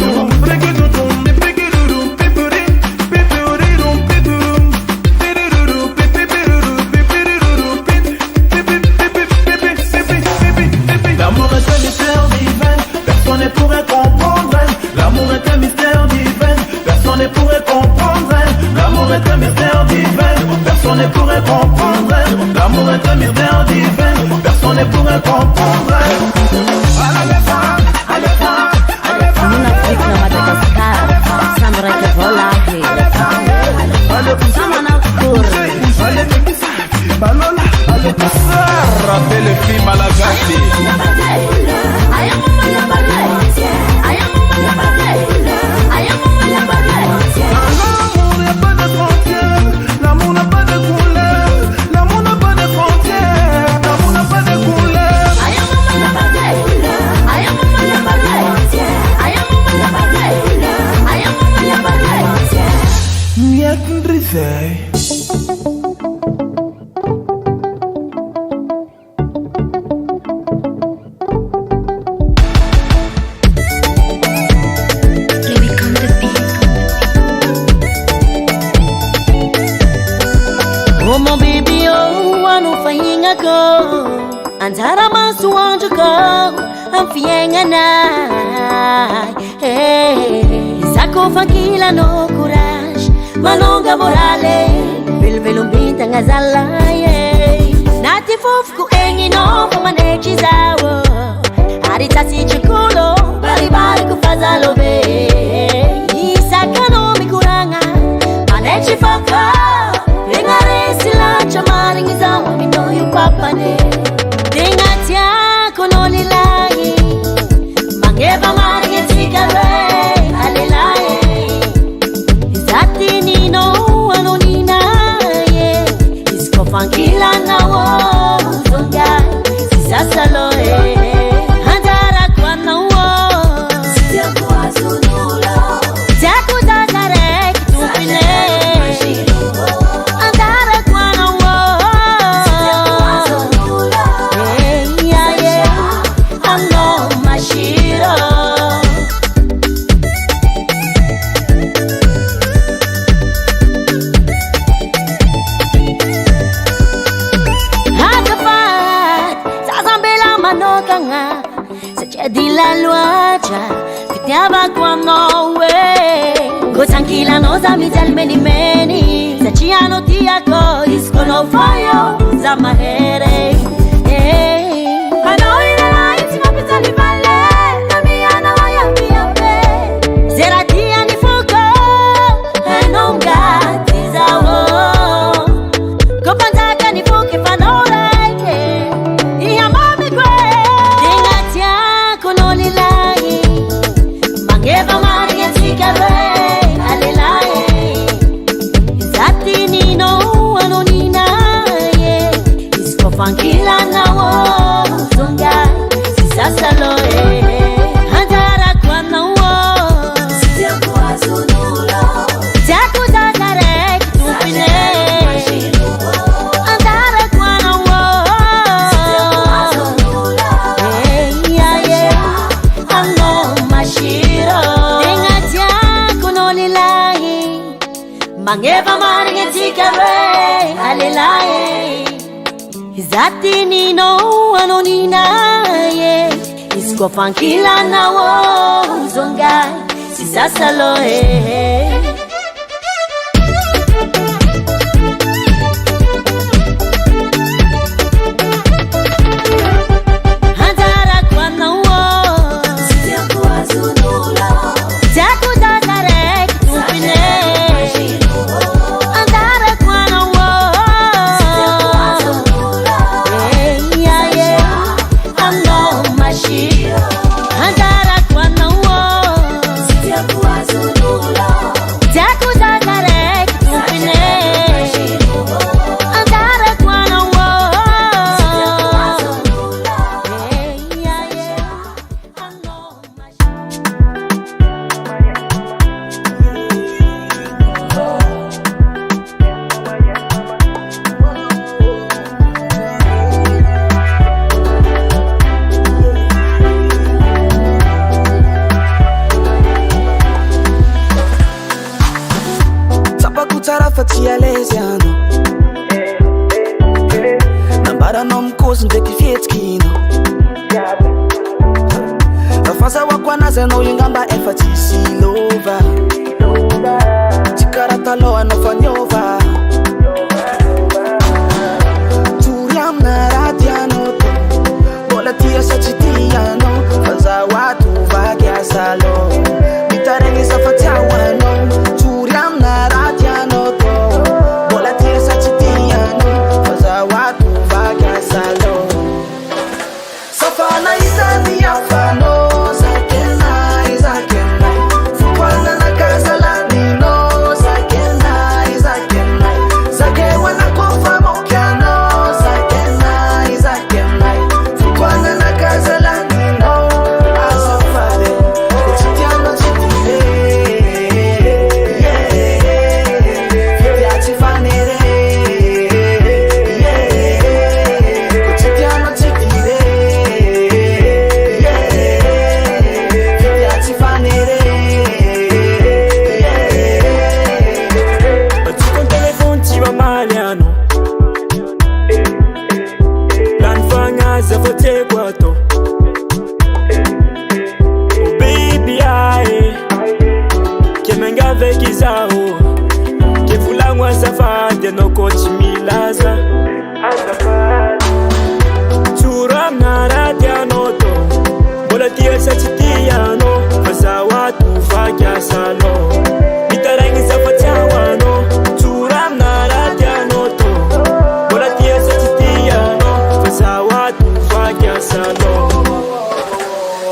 L'amour est un mystère divin, personne ne pourrait comprendre. L'amour est un mystère divin, personne ne pourrait comprendre. L'amour est un mystère divin, personne ne pourrait comprendre. L'amour est un mystère divin, personne ne pourrait comprendre. L'amour est un mystère divin, personne ne pourrait comprendre. Rappelle le film à la L'amour n'a pas de frontières, l'amour n'a pas de couleur, l'amour n'a pas de frontières, l'amour n'a pas de couleur. Oh mon baby, oh, anufanyinga ko Antara masu wanju ko Amfienga na Hey, Sako fakila no courage Malonga morale Vilvelumbita ngazala Nati fufku engi no Fumanechi zawo Aritasi chikulo Bari bari kufazalo be di la luagia fitiavako anowe gotankila noza mijal meni zachiano tiako iskono fayo za mahere anoina laiti mapitali vale namiana wayambiabe zeratia ni fuko enonga tizawo kopantaka ni fuke fanoreke ihamami kwe dingatia konolilai mangeva maria sikare alelaye zati nino anonina ye iskofankila nawo zonga sisasalo handara kwa nawo sitakuwa zunulo takuza zare tupine handara kwa nawo sitakuwa zunulo ano mashiro dingatia konolilahi mangeva maringe tikare alelaye zati nino anonina ye iskofankila nawo zonga sisasalo handara kwa nawo sitakuwa zunulo takuza zare tupine handara kwa nawo sitakuwa zunulo ano mashiro handara kwa nawo sitakuwa zunulo takuza zare tupine handara kwa nawo sitakuwa Fatia leziano nambara nomkosi ndreky fietsikino afansa wakwanazy anao ingamba efa tsisy lova tsy karaha taloha anao faniova tory amina raha tianao to mbola tia sa tsy tianao fa zaho atovaky asalo mitaregny sa fa tsy ahoanao tory amina raha tianao to mbola tia sa tsy tianao fa zaho atovaky asalo safana isany afanao zakenay zakenay fokwanana kasalanino zakenay zakenay zakewana kofa mokianao zakenay zakenay fokwanana kasalanino azafale kotsitiano tsitile fitiatsy fanere kotsitiano tsitile fitiatsy fanere Atsukon telefon tsy mamaly ano lany fagnazy afa tiako atao Oh baby ae ke mangaveky zaho ke volagno azafady anao ko tsy milaza tsoro amina raha tianao to mbola tia sa tsy tianao fa zaho atovaky asanao mitaregny zafa tsy ahoanao tsoro amina raha tianao to mbola tia sa tsy tianao fa zaho atovaky asanao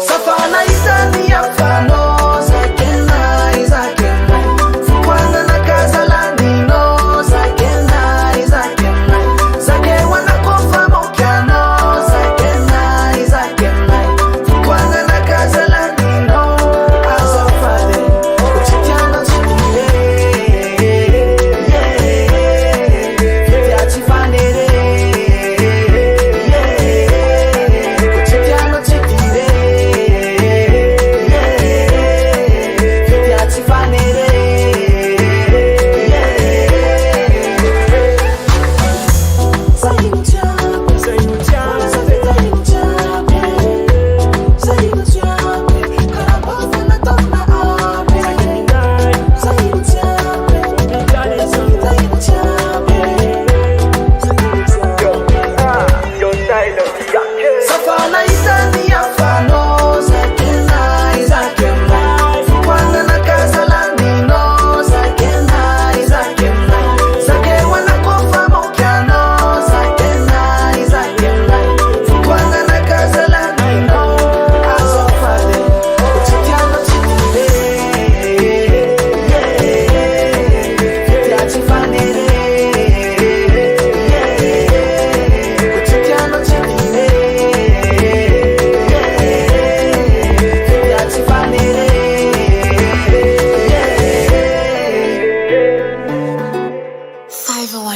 safana isany afanao zakenay zakenay fokwanana kasalanino zakenay zakenay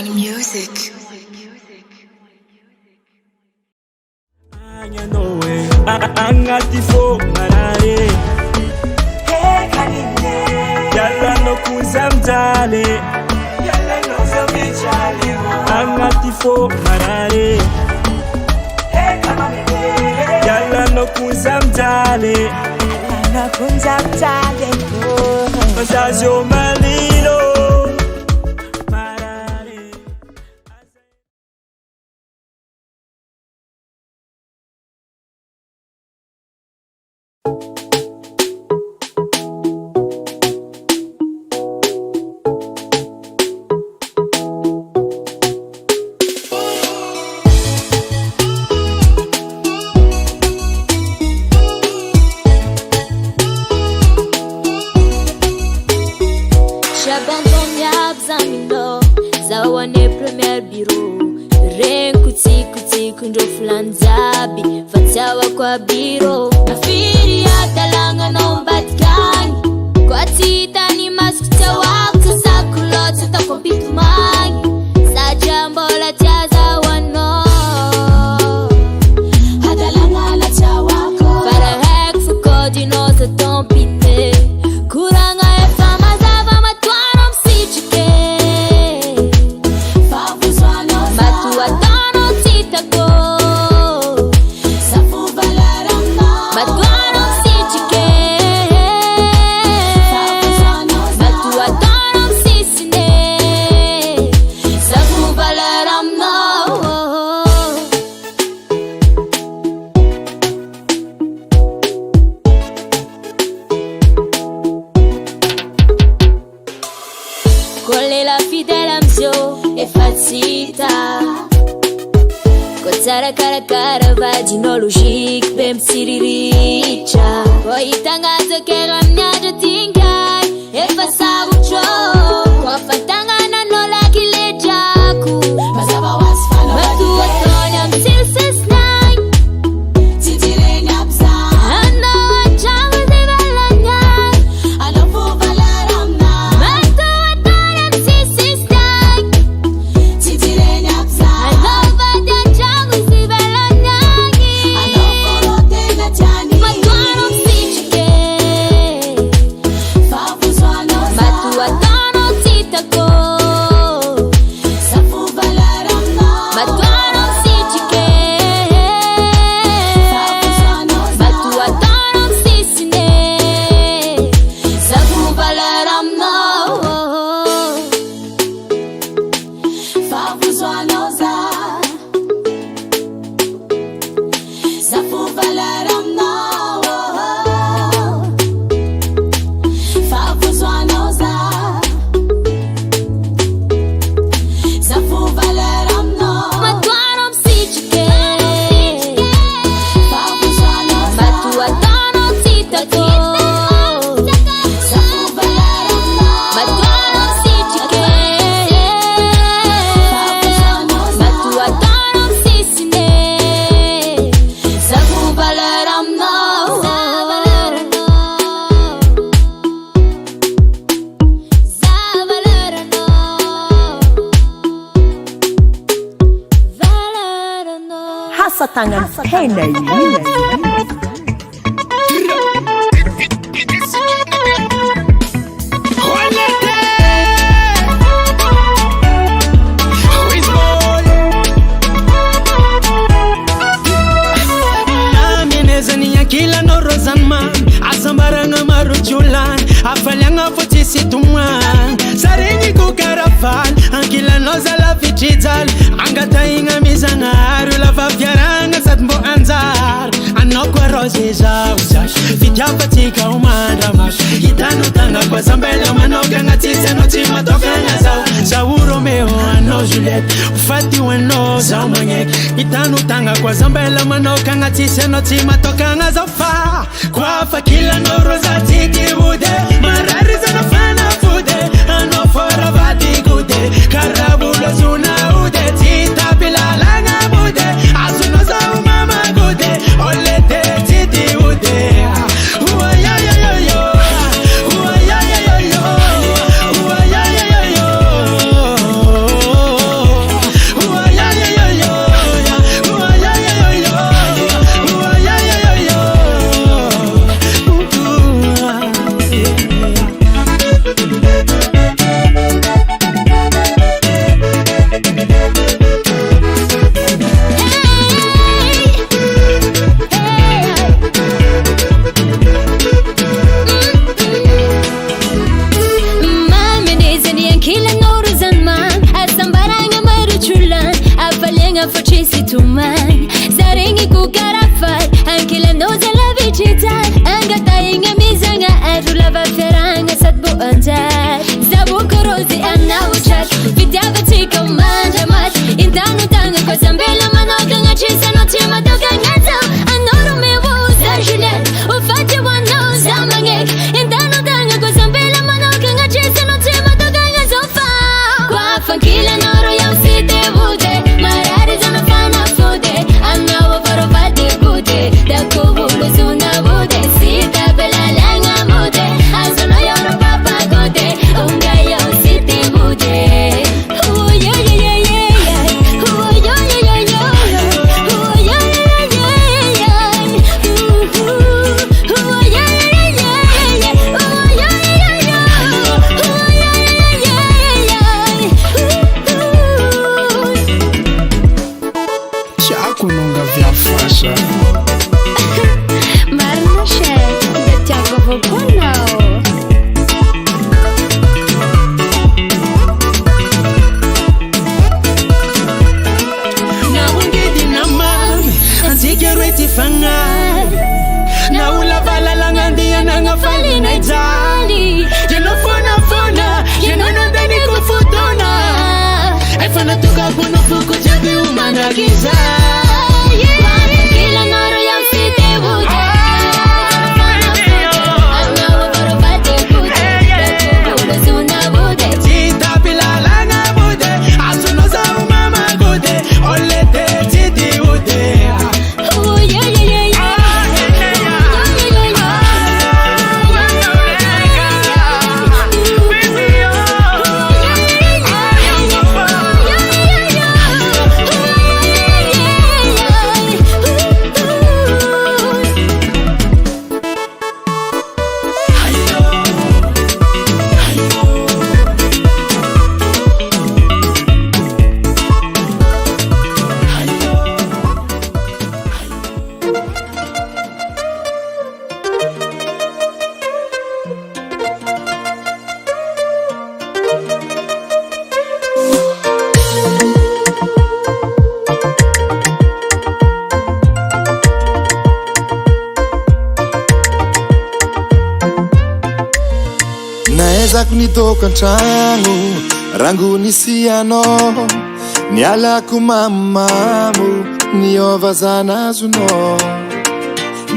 501 Music. Angatifo marare Yalla no kuzamjale Yalla no zamijale Angatifo marare Yalla no kuzamjale Yalla kuzamjale Mazazo malilo Kwa biro nafiri atalanga nombatkani kwa tita ni maskita wako sakulota takompitu mangi sa jambo la jaza wano atalanga la chawako para hek fukodi nota tompite kuranga efama zava matwano msichike fafuzwano matu atano titako Cara vagino logique bem siriricha Oi tangazo que ramnyaje tingai e passava o show Kwa fatanga na nola kilejaku Pasaba wasfala Matu otonya msilsis nai Titire nyapsa Ano achangu zivela nyai Alofu valaramna Matu otonya msilsis nai Titire nyapsa Alova dachangu zivela Tangan pena kila no rozanman azambaranga maruchulan afalanga fotisi tumwan sarengi kukarafal ankila no zala fichizal angata inga mizanga arula fafiaranga satmbo anzar anokwa rozeza usash fityapatika umanda mash kitano tanga kwa zambela manoga ngatise no tima tokanga zao zauro meo ano Juliet ufati weno zao manyek kitano tanga kwa zambela manoga ngatise no tima tokanga zao fa kwa fakila no rozati kibude marari zana fana fude ano fora vati gude karabulo zuna ude tita pilalanga bude azuno za umama gude olete titi ude uwa ya ya ya yo uwa ya ya ya yo uwa ya ya ya yo Ragiza Kila noro ya mfite bude Anawa barabate bude Bude suna bude Tita pilalanga bude Asunoza umama bude Olete titi bude Oh yeah yeah yeah yeah Naeza kunitoka ntrano rangu nisiano niala kumamamu niova zanazuno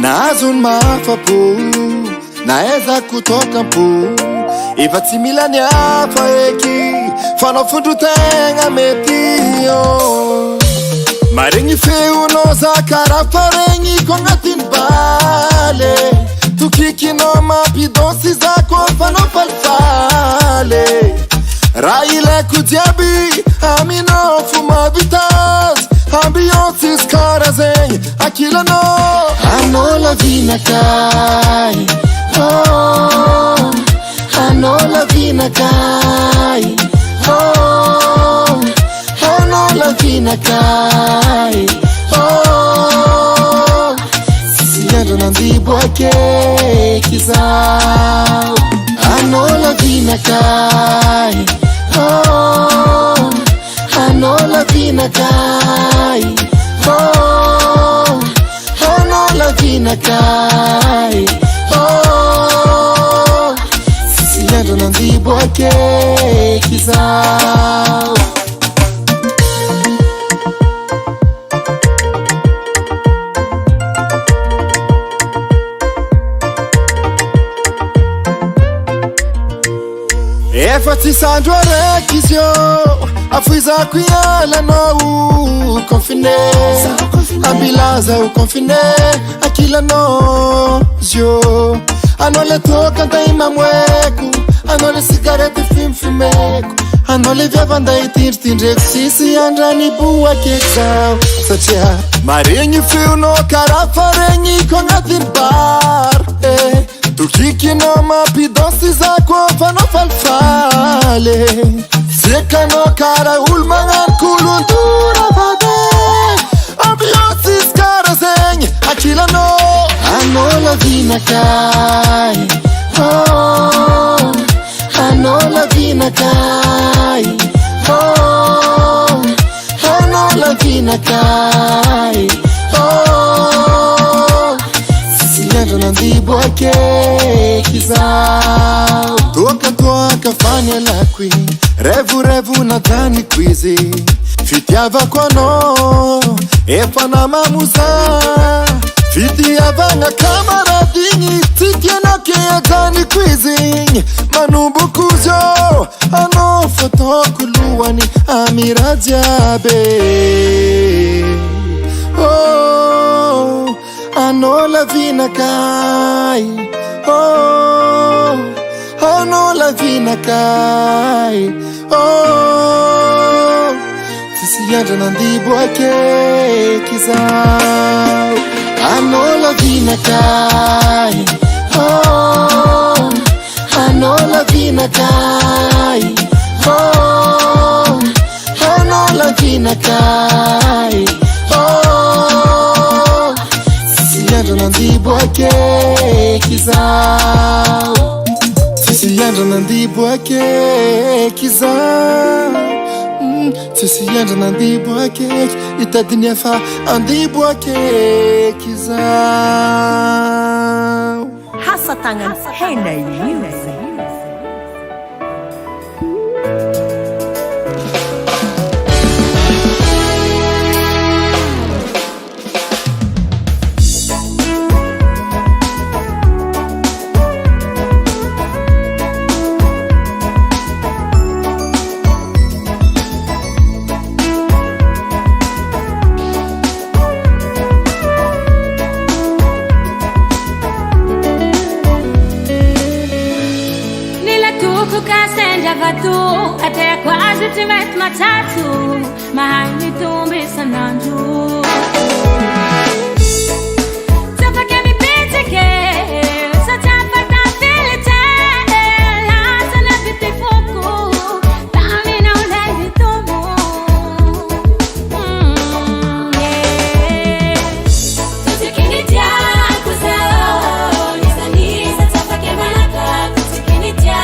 nazun mafapo naeza kutoka mpo ifa tsy mila niafa eky fanao fondrotegna metio maregny feonao za karaha faregny ko agnatiny bale tokikinao mampidonsy za ko fanao falifaly raha ilaiko jiaby aminao fo mavitazy ambiance izy karaha zegny akilanao anao lavinakay oh, anao lavinakay oh, anao lavinakay oh, sisy andro nandiboake kizao anao lavinakay oh, anao lavinakay oh, anao lavinakay oh, sisy andro nandiboake kizao efa tsy sandro araiky izy io afoizako ialanao confiné ambilaza o confiné akilanao zio anao le toka anday mamoeko anao le sigarety fimfimeko anao le viava anday tindritindreko sisy andrany boakeky zao satria maregny feonao karaha faregny ko agnatiny bar tokikinao mampidonsy za ko fanao falifaly sekanao karaha olo magnano kolontora vade ambiance izy karaha zegny akilanao anao lavinakay oh, anao lavinakay oh, anao lavinakay oh, sisy andro nandiboake kizao toka fanialako revo nadaniko izy fitiavako anao efa namamoza fitiavagna kamaradiny tsy tianao ke adaniko izy manomboko zio anao fataoko lohany amiraha jiaby oh, anao lavinakay oh, anao lavinakay oh, sisy andro nandiboake kizao anao lavinakay oh, anao lavinakay oh, anao lavinakay oh, sisy andro nandiboake kizao sisy andro nandiboake kizao sisy andro nandiboake itadiny efa andiboake kizao Hasatagnan Henay Music. matatu mahali tumbi sananju tapake mipitike satapata filite hata na vipifuku tami na ulezi tumu tusikinitia kuzao nisanisa tapake malaka tusikinitia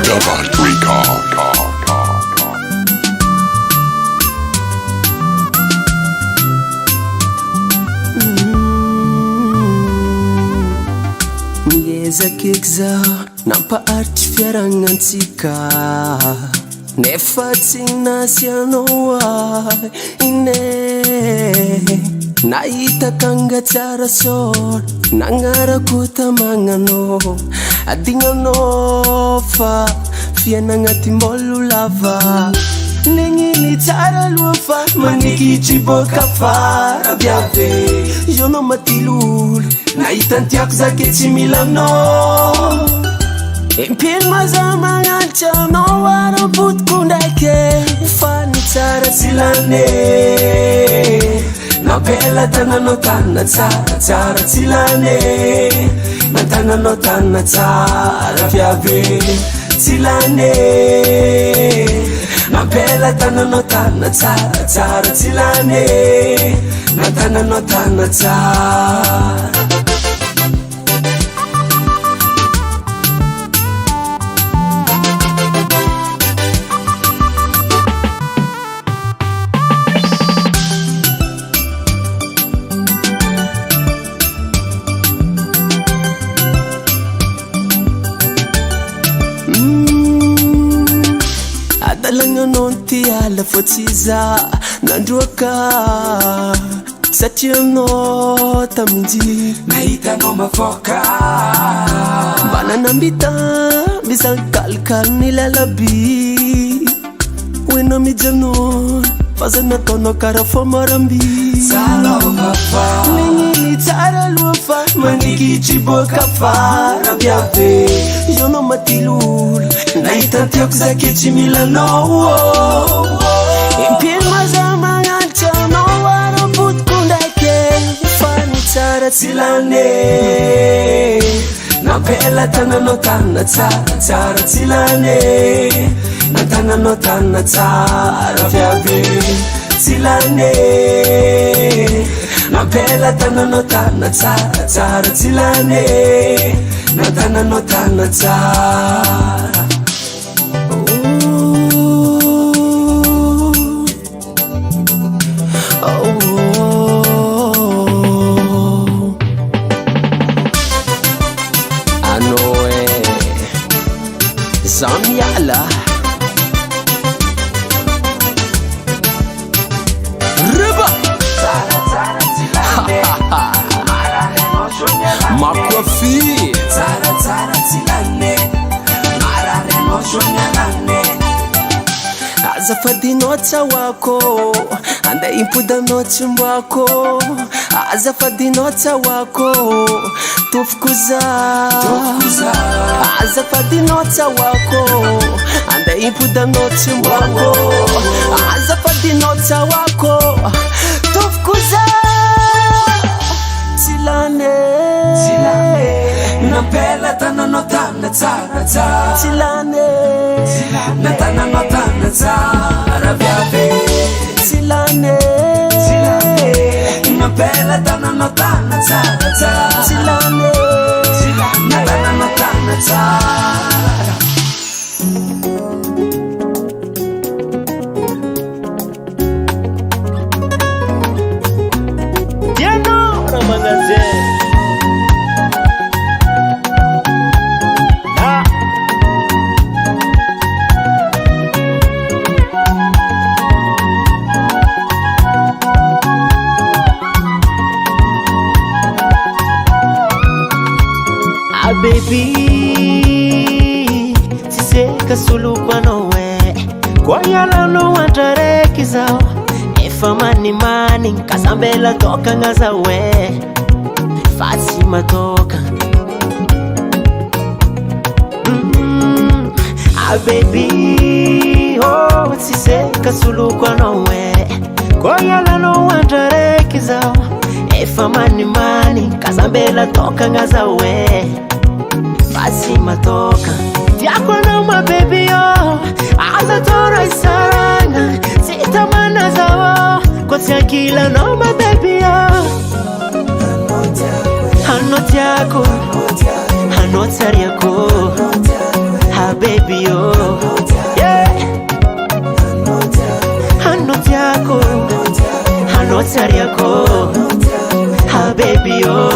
Double Record. Miezakeko zaho nampaharitry fiaragnantsika nefa tsy nasy anao ahy ine nahita kanga tsara sôra nagnarako tamagnanao adignanao fa fiainagnatimbolo lava negniny tsara aloha fa manikitry boka farabiave ionao matilolo nahitantiako zake tsy milanao impino maza magnalitra anao ara-potiko ndraike fa ny tsara tsy lane napela tananao tanina tsara tsara tsy lane natananao tanina tsara viave tsy lane napela tananao tanina tsara tsara tsy lane natananao tanina tsara miala fotsiza nandroaka satria anao taminji nahitanao mavoaka mba nanambita mizankalikaly ny lalaby hoenao mijanona fa zay nataonao karaha fomaramby Meniny tsara aloha fa manikitry boaka farabiabe Ianao matilolo nahitantiako zaketsy milanao Impino maza magnanitra anao ara-potiko ndraiky fa ny tsara tsy lane nampela tananao tanina tsara tsy lane natananao tanina tsara viabe tsy lane nampela tananao tanina tsara tsy lane natananao tanina tsara Zamiala Riba Ma coiffure Tsara tsilane Marareno shonyalane Azafadinao tsawako Anda impudanao tsimbako Azafadinao tsawako Tofikuza Azafadinao tsawako Anda impudanao tsimbako Azafadinao tsawako Tofikuza Tsilane Nampela tananao tanina tsara Tsilane natananao tanina tsara viabe Tsilane nampela tananao tanina tsara Tsilane natananao tanina tsara Tiano Ramagazin baby tiseka suluku anowe kwa yala no wantareki zao efa mani kasambela toka ngazawe fasi matoka baby oh tiseka suluku anowe kwa yala no wantareki zao efa mani kasambela toka ngazawe Fasi matoka Tiako na mababy yo Aza tora isaranga Sitamana zawo Kwa tiakila na mababy yo Hano tiako Hano tariako Ha baby yo Yeah Hano tiako Hano tariako Ha baby yo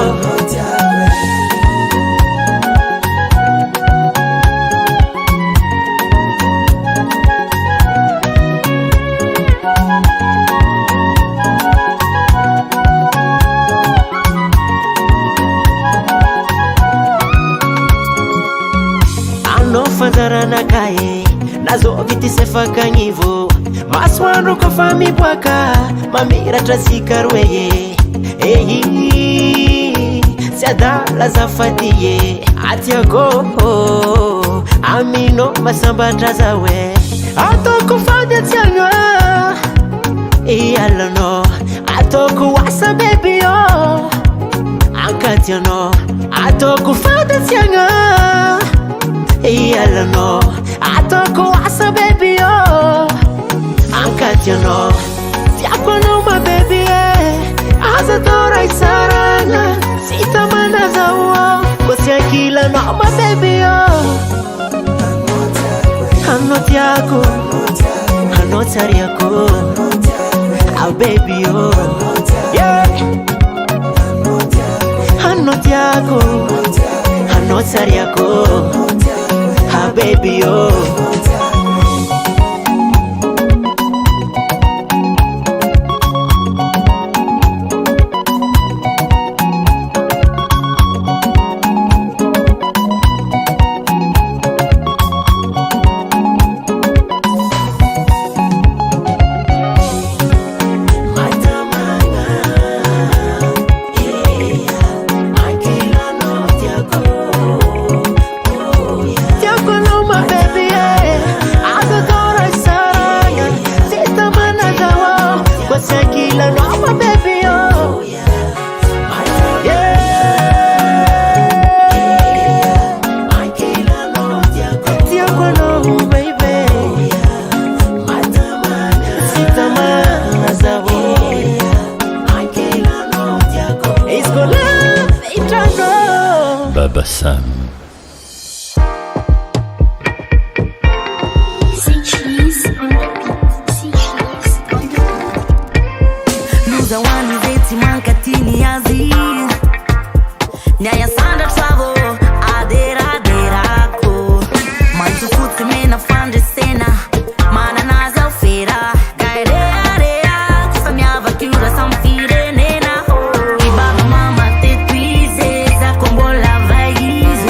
Fanzarana kae nazo vitisefaka kanyivo maswando ko fami bwaka mamira trasikarweye ehi siadala zafadiye atiago amino masamba trazawe atoko fadi tianywa iyalano atoko wasa baby yo ankatiano atoko fadi tianywa Iyalano atoko asa baby yo Ankatiano Tiako no my baby Aza tora isarana Sita mana zawo Kosia kila no my baby yo Hano tiako Hano tariako Ah baby yo Yeah Hano tiako Hano tariako Ha baby yo FM. Luzawani zeti mankatini yazi Nyaya sanda travo adera derako Mantu futi mena fande sena Mana naza ufera Gaerea rea Kusamyava kiura samfire nena Ibaba mama te tuize Za kombola vaize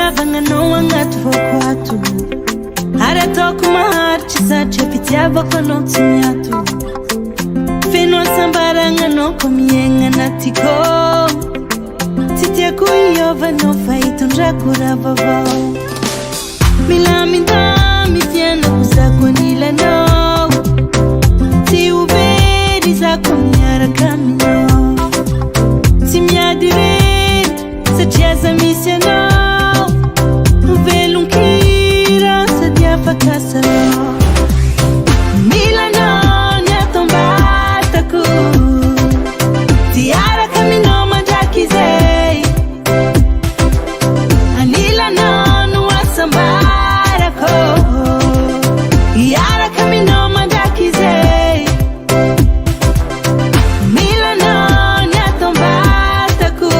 Lavanga no anaty vokwato ary ataoko maharitra satria pitiavako anao tsy miato feno asambaragna anao ko miaigna anatyko tsy tiako hiovanao fa hitondrako raha vaovao milamindamy fianako zako anilanao tsy overy zako miaraka aminao tsy miady rery satria aza misy anao velonkira sady afaka salao milanao ny atombatako tiaraka aminao mandraky zay anilanao no asambarako iaraka aminao mandraky zay milanao ny atombatako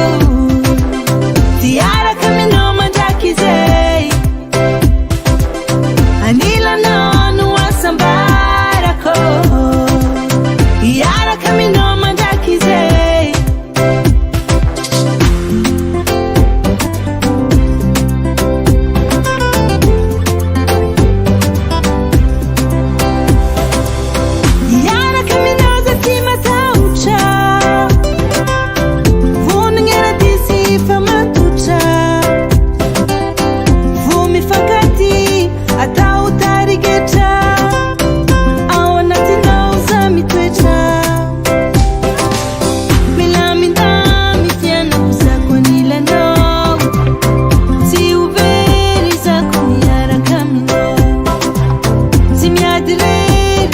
tiaraka aminao mandraky zay anilanao no asambarako iaraka aminao mandraky zay iaraka aminao za tsy matahotra vonagna raha disy fa matotra vo mifankaty atao tarigetra ao anatinao za mitoetra milamindamy fianako zako anilanao tsy overy zako miaraka aminao tsy miady rery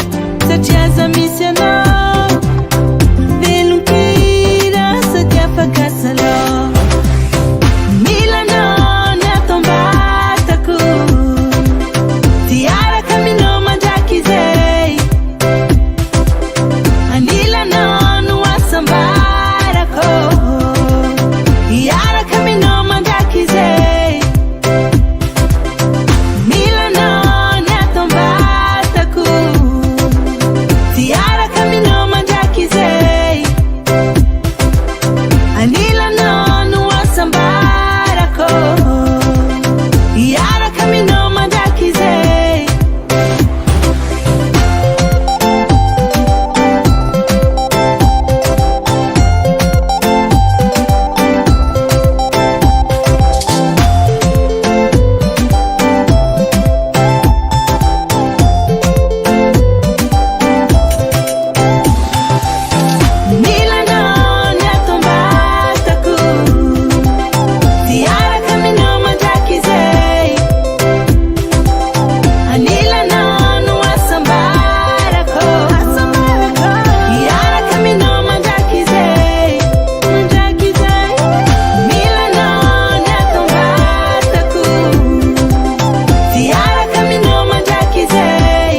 satria aza misy anao velonkira sady afaka salao milanao ny atombatako tiaraka aminao mandraky zay anilanao no asambarako iaraka aminao mandraky zay milanao ny atombatako tiaraka aminao mandraky zay anilanao no asambarako iaraka aminao mandraky zay milanao ny atombatako tiaraka aminao mandraky zay anilanao no asambarako iaraka aminao mandraky zay milanao ny atombatako tiaraka aminao mandraky zay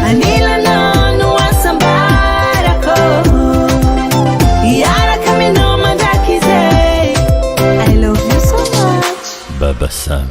anilanao no asambarako iaraka aminao mandraky zay. I love you so much. Baba Sam.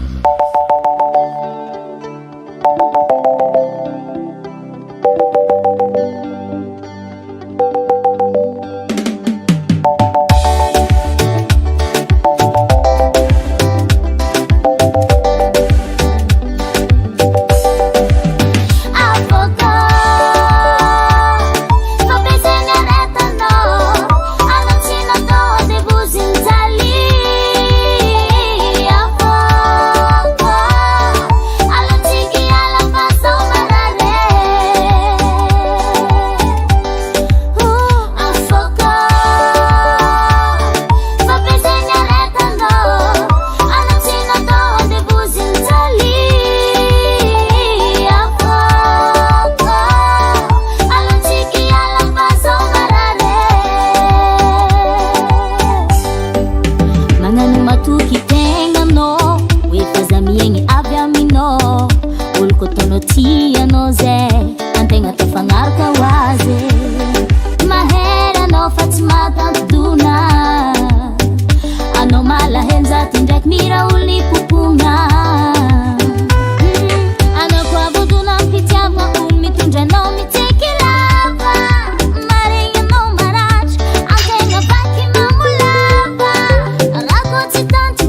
Tanto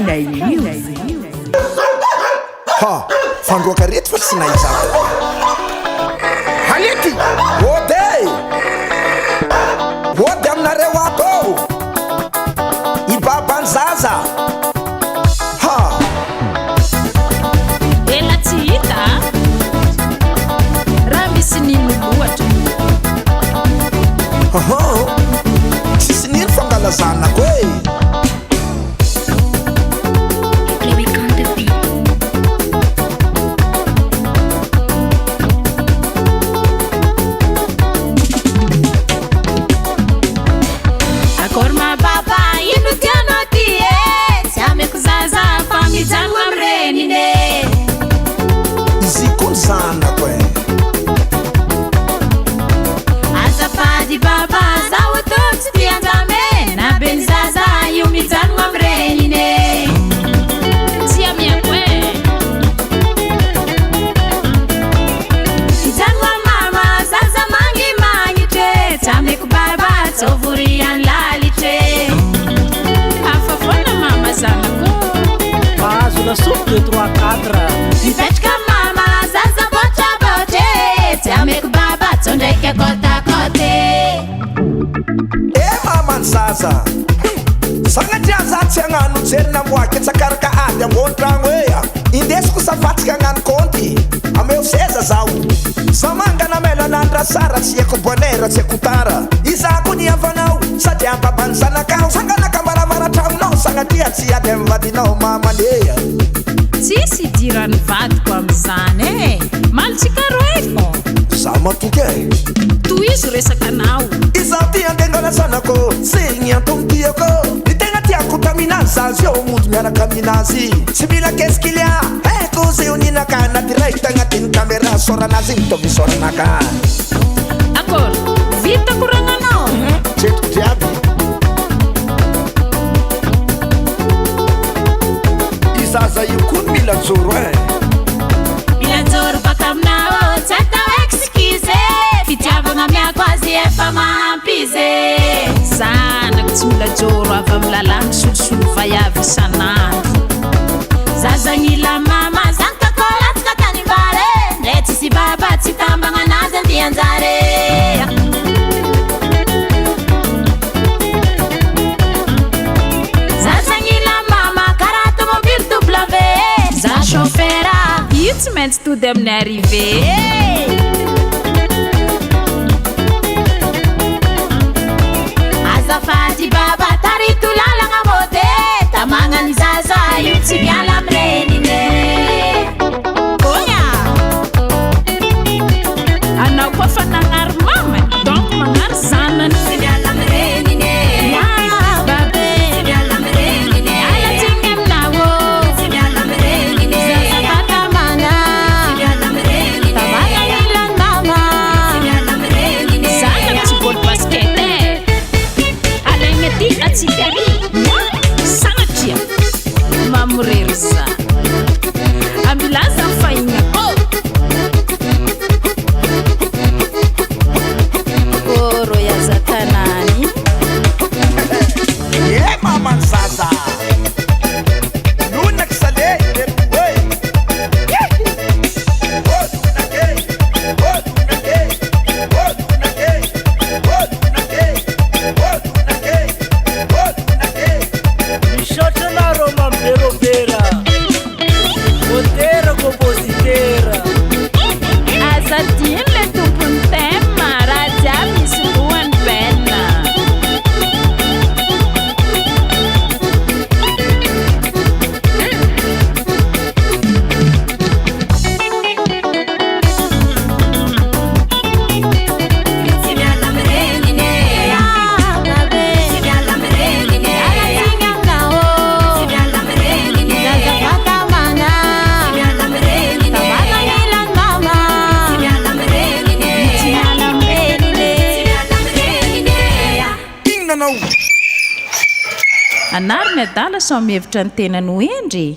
Henday Music. Ha, fandroaka reto fa tsy nahizaka. Halety, ody aminareo ato ibabany zaza. Ha, ela tsy hita raha misy nino loatra. tsisy nino fangalazanako e. Zanako e. Azafady baba zaho tô tsy tiandame na ben zaza io mijanogno amrenine tsy amiako e. Mijanogno amama zaza magnimagnitry tsy ameko baba tsovoriany lalitry hafa foana mama zanako mahazo lasopy 2 3 4 mipetraka mama zaza botrabotre tsy ameko baba tsondraiky akotakoty e mamany zaza sagnatria za tsy agnano jery namoaky tsakaraka ady ambony tragno ea indesiko safatsika agnano konty ameo seza zao samangana melanandra sara tsy eko bonera tsy eko tara izako ny avanao sady ambabany zanakao sanganaka maramara tragnonao sagnatria tsy ady amy vadinao mamanea tsisy idirany vadiko amizany e malitsika roe fô za matoky e tohizo resaka anao izaho ty andengana zanako signy antomtiako ny tegna tiako taminazy zazy eo mody miaraka aminazy tsy mila keskilia eko zay oninaka anaty raita agnatiny kamera soranazy igny mitovy soranaka akory vita koragnanao tsetiko jiaby izaza io koa mila joro e mila joro baka aminao tsy atao excuse fitiavagna miako azy efa mahampize zanako tsy mila joro avy amy lalàna solosolo vaiavy isanandro zazagnila mama zany kakolatsika tany vare ndre tsisy baba tsy tambagna anazy andianjare zazagnila mama karaha tomobile W za chauffeur io tsy maintsy tody amin'ny arrivé azafady baba tarito lalagna mode tamagnany zaza io tsy miala amrenine oya anao koa fa nagnary mama donc magnary zanany tsy miala amrenine babe tsy miala amrenine alatsiny aminao tsy miala amrenine zazafatamana tsy miala amrenine tamagnanilany mama tsy miala amrenine zanako tsy bôly basket alaigna ty atsikary sanatria mamorery za ambilaza mifahigna koro yazatanany e mamany zaza lonaky sale leroe misaotra anareo mamberobera motera compositera aza diny le tompony tema raha jiaby misy lohany bena tsy miala amrenine babe tsy miala amrenine alatsiny aminao tsy miala amrenine zazafatamana tsy miala amrenine tamagnanilany mama tsy miala amrenine tsy miala amrenine tsy miala amrenine ingnanao anary ny adala sao mihevitra ny tenany hoendry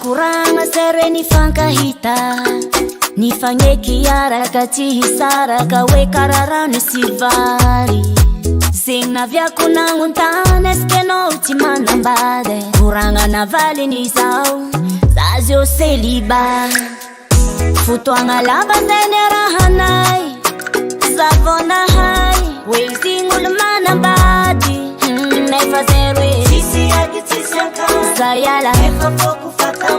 Kurang sere ni fankahita ni fanyeki araka chihisaraka we karara ni sivari singna vya kuna nguntane skeno uchimana mbade kuranga na vali ni zao zazio seliba futwanga laba zenera hanai savona hai we singul mana mbadi nefa zerwe sisi akitisi sayala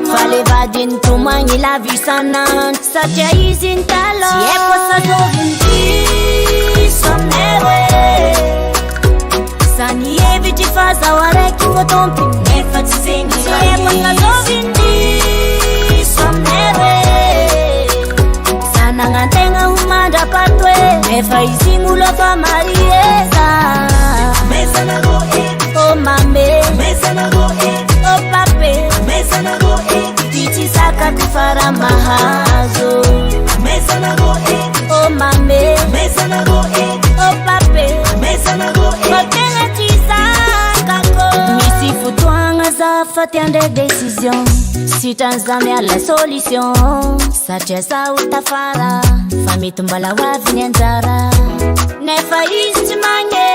fallait va din to mangi la vie sanante sa tia izintalo si è posta dovinti somnewe sani eviti faza wareki wotompi nefati zingi si è posta dovinti somnewe sana ngantenga humanda patwe nefa izimulo fa marieza mesa na go oh mame mesa na go oh pape mesa na go tichi saka kufara mahazo mesa na go oh mame mesa na go oh pape mesa na go motena chisaka ko nisi futwanga za fatiande décision si tanzame à la solution sachesa utafara famitumbala wa vinenzara nefa istimanye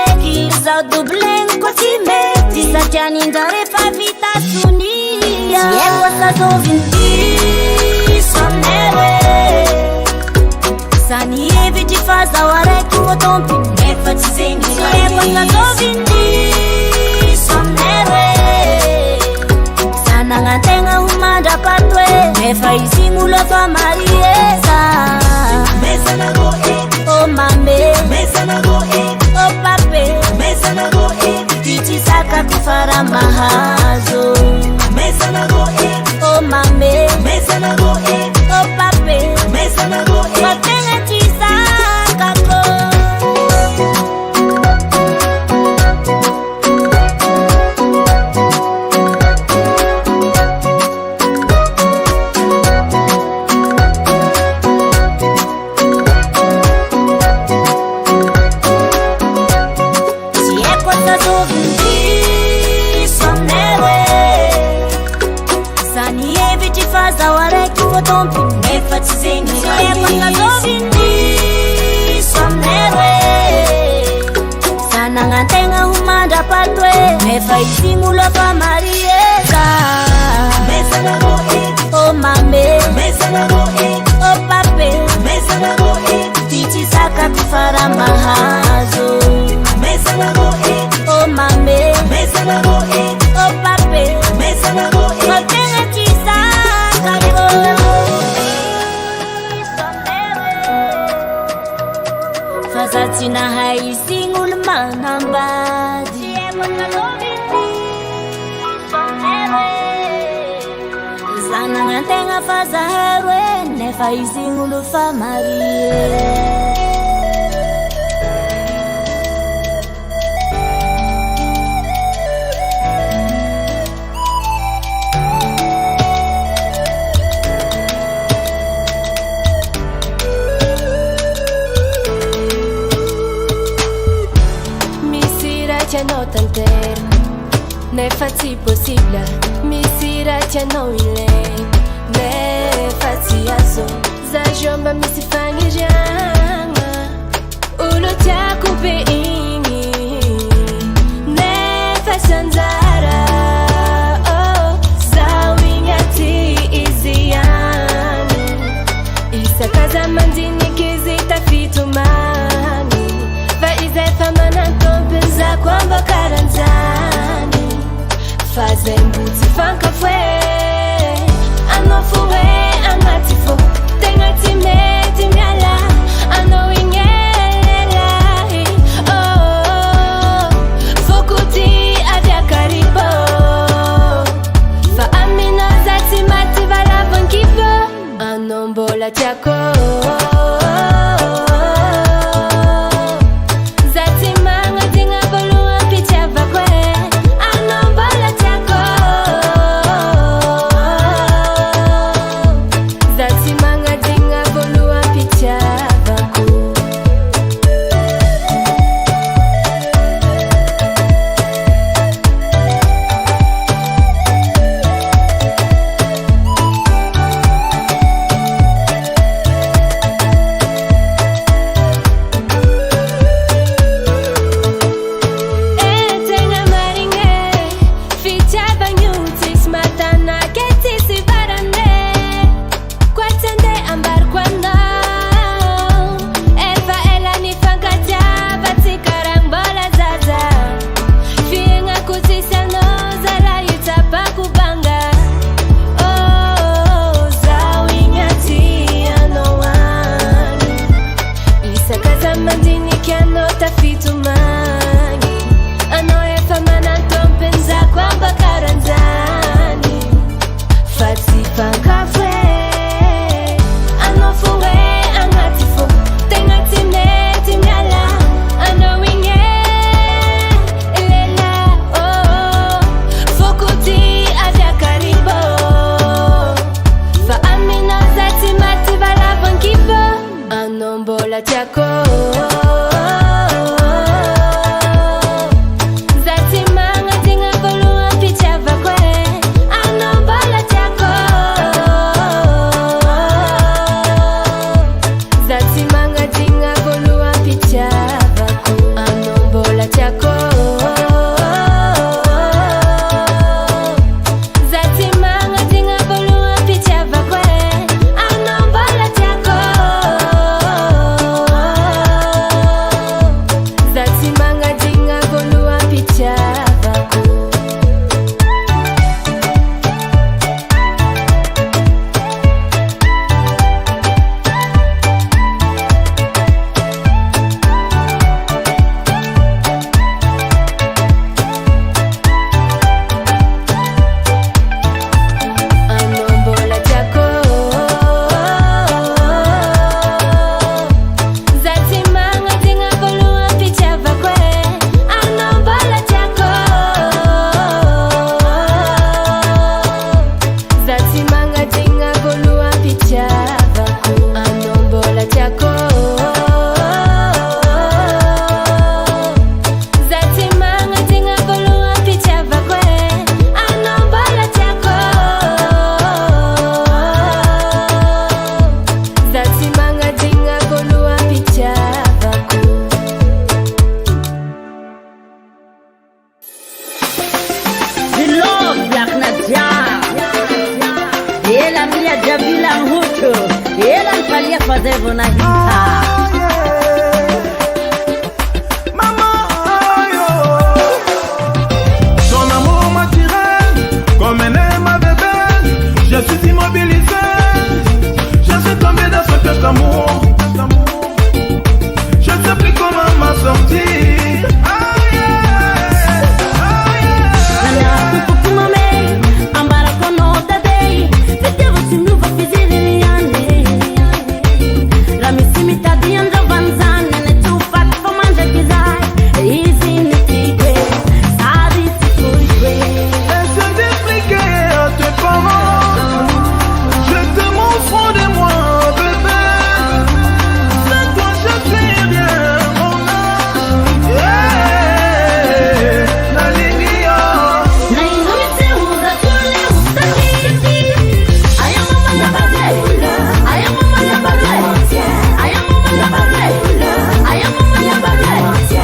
za dublen kotime tisachani ndare fa vita sunia si è posta dovinti somnewe sani eviti faza wareki wotompi nefa tizengi si è posta dovinti somnewe sana ngantenga humanda patwe nefa izimulo fa marieza mesa na go oh mame mesa na go oh pape mesa na go tichi saka kufara mahazo mesa na go oh mame mesa na go oh pape mesa na go motena chisaka ko nefa isimulo fa marieza mesa na go oh mame mesa na go oh pape mesa na go tichi saka kufara mahazo mesa na go oh mame mesa na go oh pape mesa na go motena chisaka ko fasatina hai singul manambadi sana ngantenga faza herwe nefa izingulu fa marie no tanter ne fatti possibile mi si ratia no ile ne fatti aso za jomba mi si fangi janga ulo ta kupe ingi ne fasanzara oh za wingati iziani isa kaza mandini kizita fitumani va izefa manantompenza kwamba karanzani fazembuti fanka fwe anofuwe amatifo tengatime timyala anowingelela oh fokuti avya karibo fa amina zati mati valavankipo anombola chako tumangi anoyefamana tompenza kwamba karanzani fatsifakafwe anofuwe angatifo tengatinetinyala anowinge elela fokuti avya karibo fa amina zatimati valavankivo anombola tiako zatimanga tingavolua picha vakwe anombola tiako zatimanga tingavolua picha vaku anombola tiako zatimanga tingavolua picha vakwe anombola tiako zatimanga tingavolua picha vaku anombola tiako zatimanga tingavolua picha vakwe anombola tiako zatimanga tingavolua picha vaku anombola tiako zatimanga tingavolua picha vakwe anombola tiako zatimanga tingavolua picha vaku The love black Nadia. Ela mia Jabila Hutu. Ela mpalia fazevo na hita. Ton amour m'attire comme un aime à bébé. Je suis immobilisé. Je suis tombé dans ce piège d'amour. Je ne sais plus comment m'en sortir. Essaie d'expliquer à tes parents. Je t'aime au fond de moi, bébé. C'est toi, je sais bien mon âge. La ligne.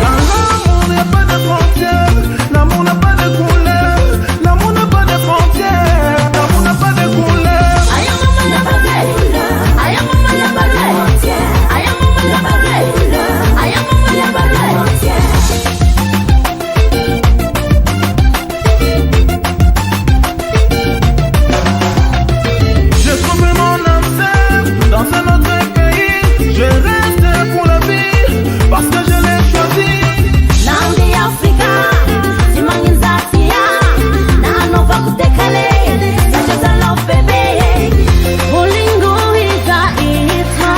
L'amour n'a pas de frontières, l'amour n'a pas de couleur, l'amour n'a pas de frontières, l'amour n'a pas de couleur. Je trouve mon âme seule dans un autre pays. Je reste pour la vie parce que je l'ai choisi. Nandi Afrika, simangizatia, na anova kutekale, sacheza love baby, bolingo ita ita,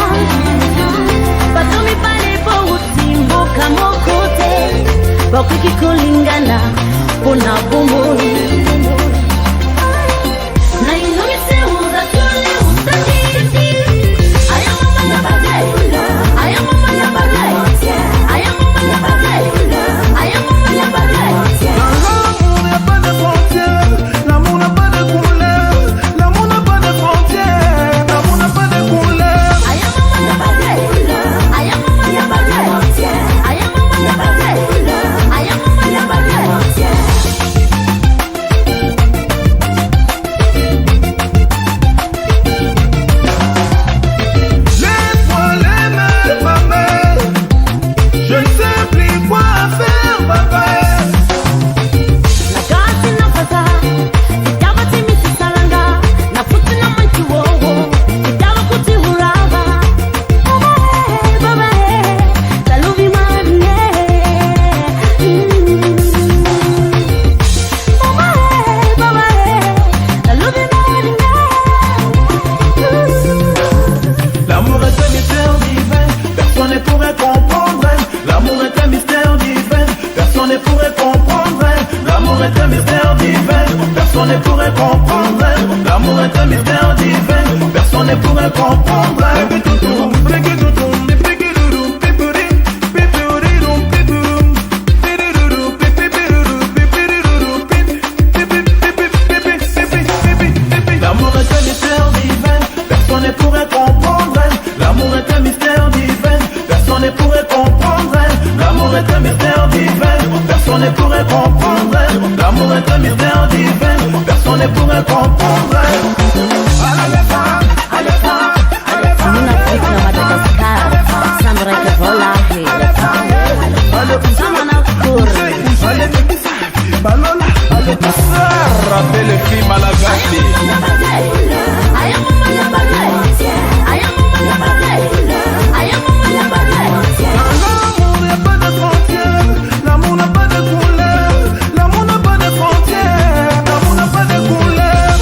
batumi pale po utimbo kamokote, bakiki kulingana, puna bumuri. Na inumise uza tule ustaki, ayamama nyabaze, ayamama nyabaze, ayamama nyabaze, ayamama nyabaze. L'amour n'a pas de frontières, l'amour n'a pas de couleur, l'amour n'a pas de frontières, l'amour n'a pas de couleur. Ayamama nyabaze, ayamama nyabaze, ayamama nyabaze, ayamama nyabaze. personne ne pourrait comprendre. L'amour est un mystère divin, personne ne pourrait comprendre. L'amour est un mystère divin, personne ne pourrait comprendre. L'amour est un mystère divin, personne ne pourrait comprendre. L'amour est un mystère divin, personne ne pourrait comprendre. L'amour est un mystère divin, personne ne pourrait comprendre. Rappelle le film à la gâterie. L'amour n'a pas de couleur, l'amour n'a pas de frontières, l'amour n'a pas de couleur.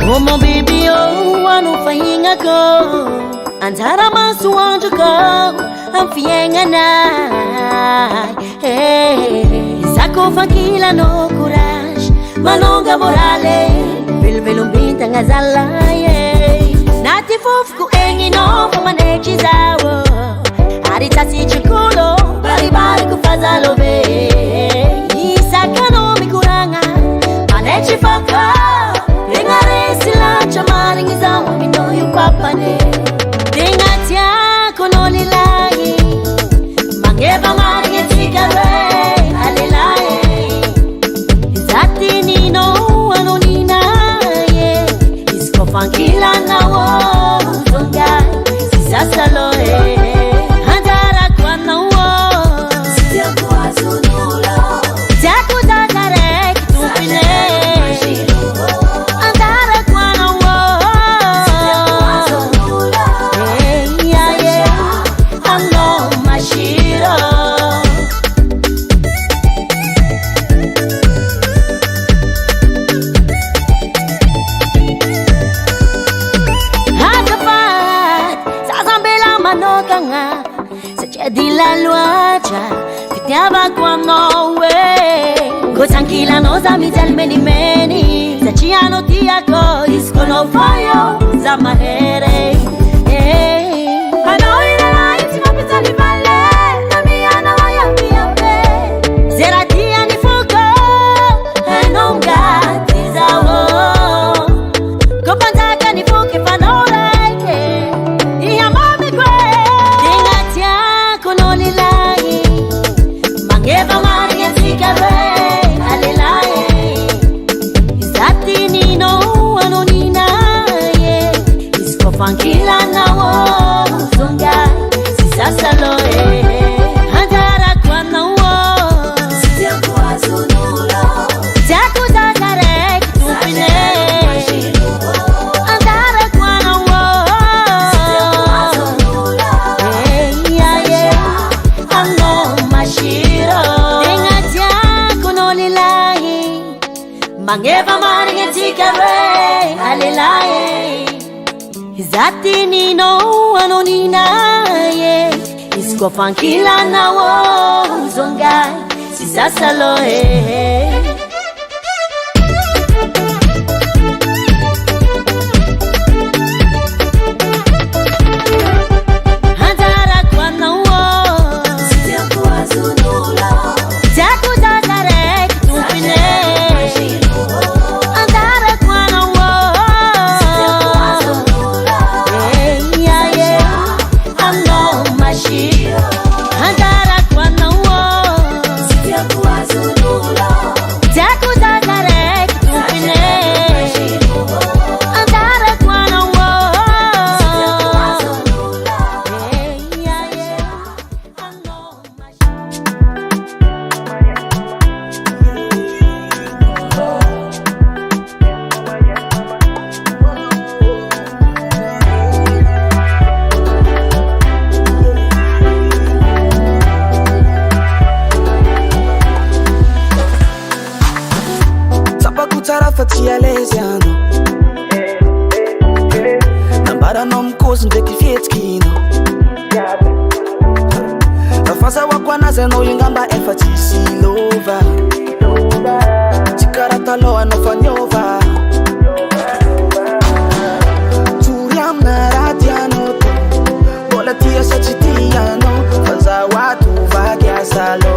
Oh mon baby, oh, anufahinga ko Antara masuanjo ko Ang fienga na Hey, Sako fakila no courage Malonga morale Vilvelum binta ngazalaye Nati fufku engi no Fumanechi zawo Aritasi chikulo Bari kufazalo be Isaka no mikuranga Manechi faka Chamaring is out, we know you papa ne. Dingatia konoli lai, mangeva maringe tigare, alelai. Zati ni no anonina ye, isko fankila na wo, zonga, sisa loe. Handara kwa na wo, sitia kwa zunulo, jaku dadare kitupine. Di la luacha, fitiava qua nowe. Go tranquilla nosa mi tel meni. Se ci hanno tiaco, iscono foio, zamahere. I know in the night, ma pizza di valle. La mia no voglio be. Sera tia ni fuoco, e non gatti zao. Copantaka ni fuoco fa no like. Ia mami que. Konoli lai, mangeva maringe tigare, alelai. Izati ni no anonina ye, isko fankila na wo, zonga, sisa loe. Handara kwa na wo, sitia kwa zunulo, jaku dadare kitupine. Handara kwa na wo, sitia kwa zunulo, mangeva maringe tigare, alelai. Izati ni no anonina ye, isko fankila na wo, zonga, sisa loe. Handara kwa na wo, sitia kwa zunulo. tsy à l'aise ianao nambaranao mikozy ndraiky fihetsiky inao fahazahoako anazy anao ingamba efa tsisy lova tsy karaha taloha anao fa niova tory amina raha tianao to mbola tia sa tsy tianao fa zaho ato vaky asalo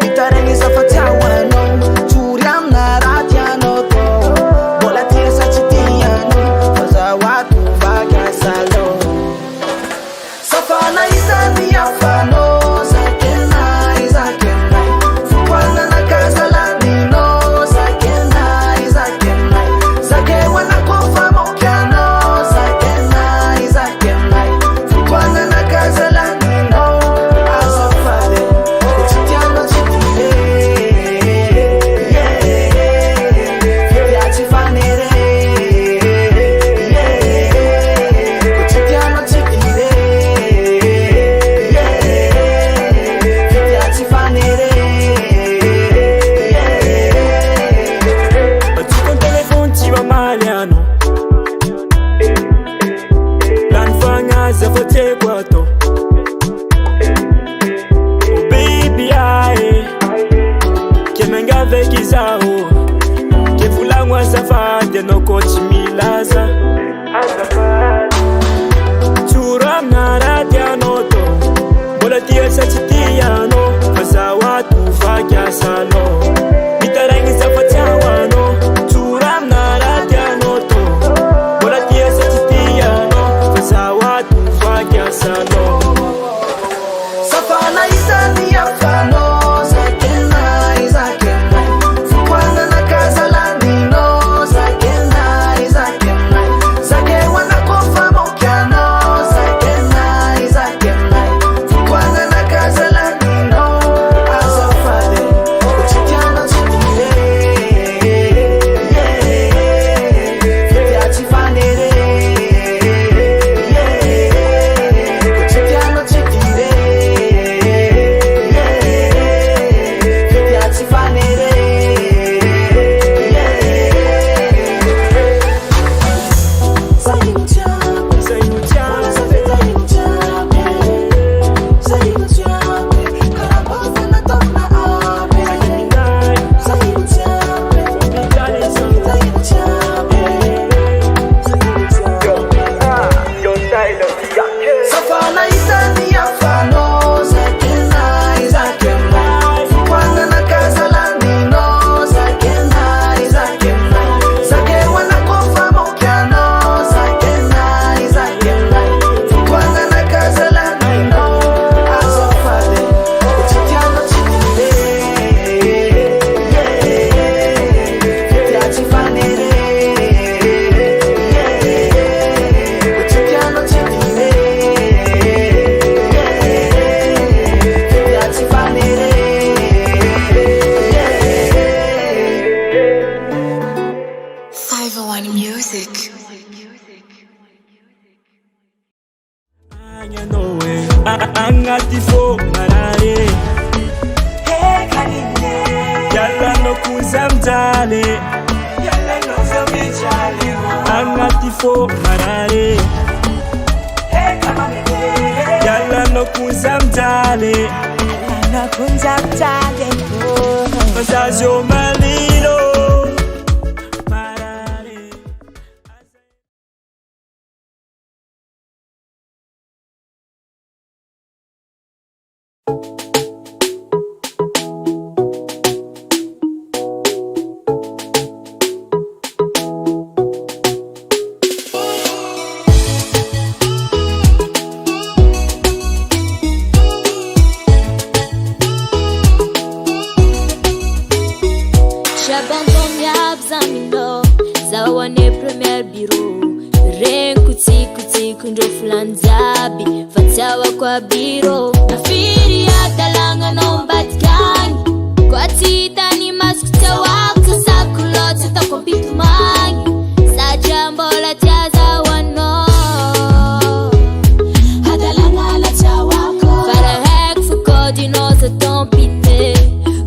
mitaregny zafa tsy ahoanao tory amina raha tianao to mbola tia sa tsy tianao fa zaho ato vaky asalo safana isany afanao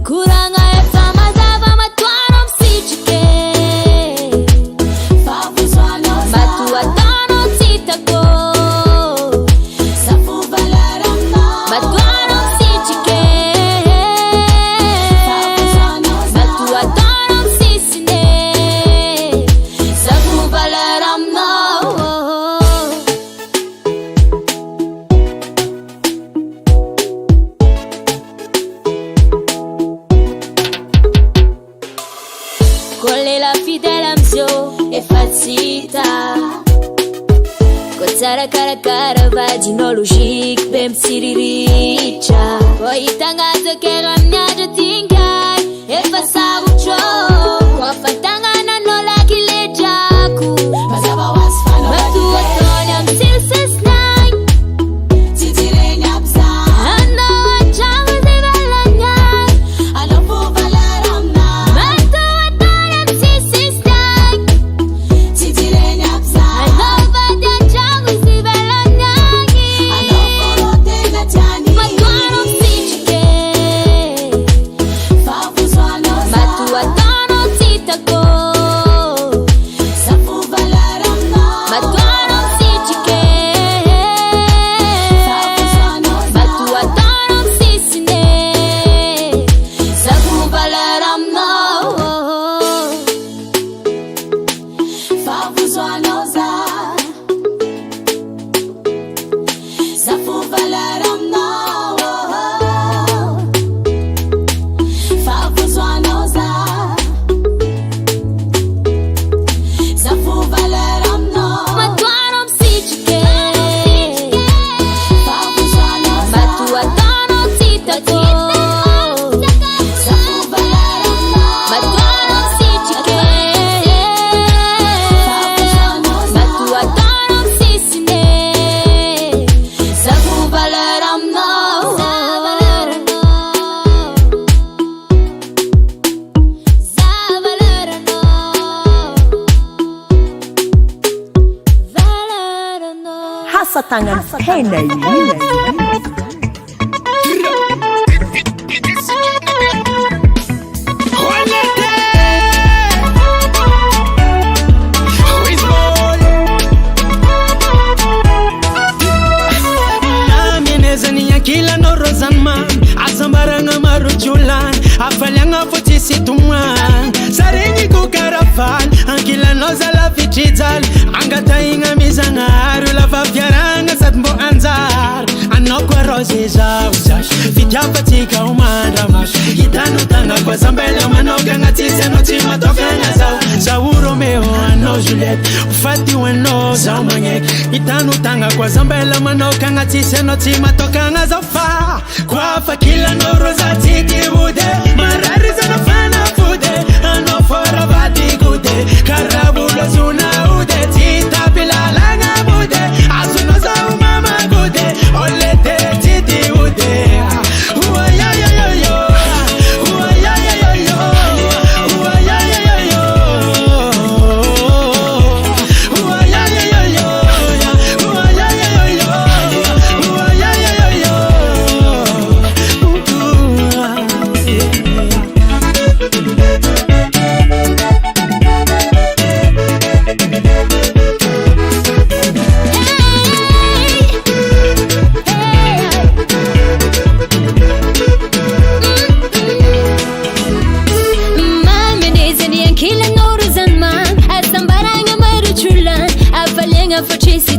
Kuranga efa mazava matwara msichike fatsita Kotsara karakara vadin'olo ziky be mitsiriritra Koa hitangazo kely amin'ny andro dingay efa sarotra Koa afantagnanan'olo akiledrako mazava ho azy fanao matoa taony amin'ny silsisnay tsy direny abzah anao an-tragno zay valanyay anao fo valera aminay matoa taony amin'ny silsisnay tsy direny abzah anao vady an-tragno zay valanyay anao fo rô tena tiany matoanao misitrike favozoanao matoa taonao tsitako safo valera aminao matoanao misitrike favozoanao matoa taonao misisine safo valera aminao favozoanao za safo valera aminao favozoanao za safo valera aminao matoanao misitrike favozoanao za matoa taonao tsitako safo valera aminao matoanao misitrike favozoanao za matoa taonao misisine safo valera aminao Hasa tangan hena you. Kila no rozanman azambaranga marujulan afalianga fotisi tumwan sarengi kukarafal ankila no zala fichizal angata inga mizanga arula vafiaranga satmbo anzar anoko rozeza uzash fijapatika umanda mash itano tanga kwa zambele manoka ngatise no tima tokanga zau Romeo ano Juliet ufati weno zau manyek itano tanga kwa zambele manoka ngatise no tima tokanga zafa kwa fakila no rozati tibude marari zana fana fude ano fora vati kude karabulo zuna ude tita pilala nga bude azuno zau mama kude olete titi ude uwa ya ya ya yo uwa ya ya ya yo uwa ya ya ya yo uwa ya ya ya yo uwa ya ya ya yo uwa ya ya ya yo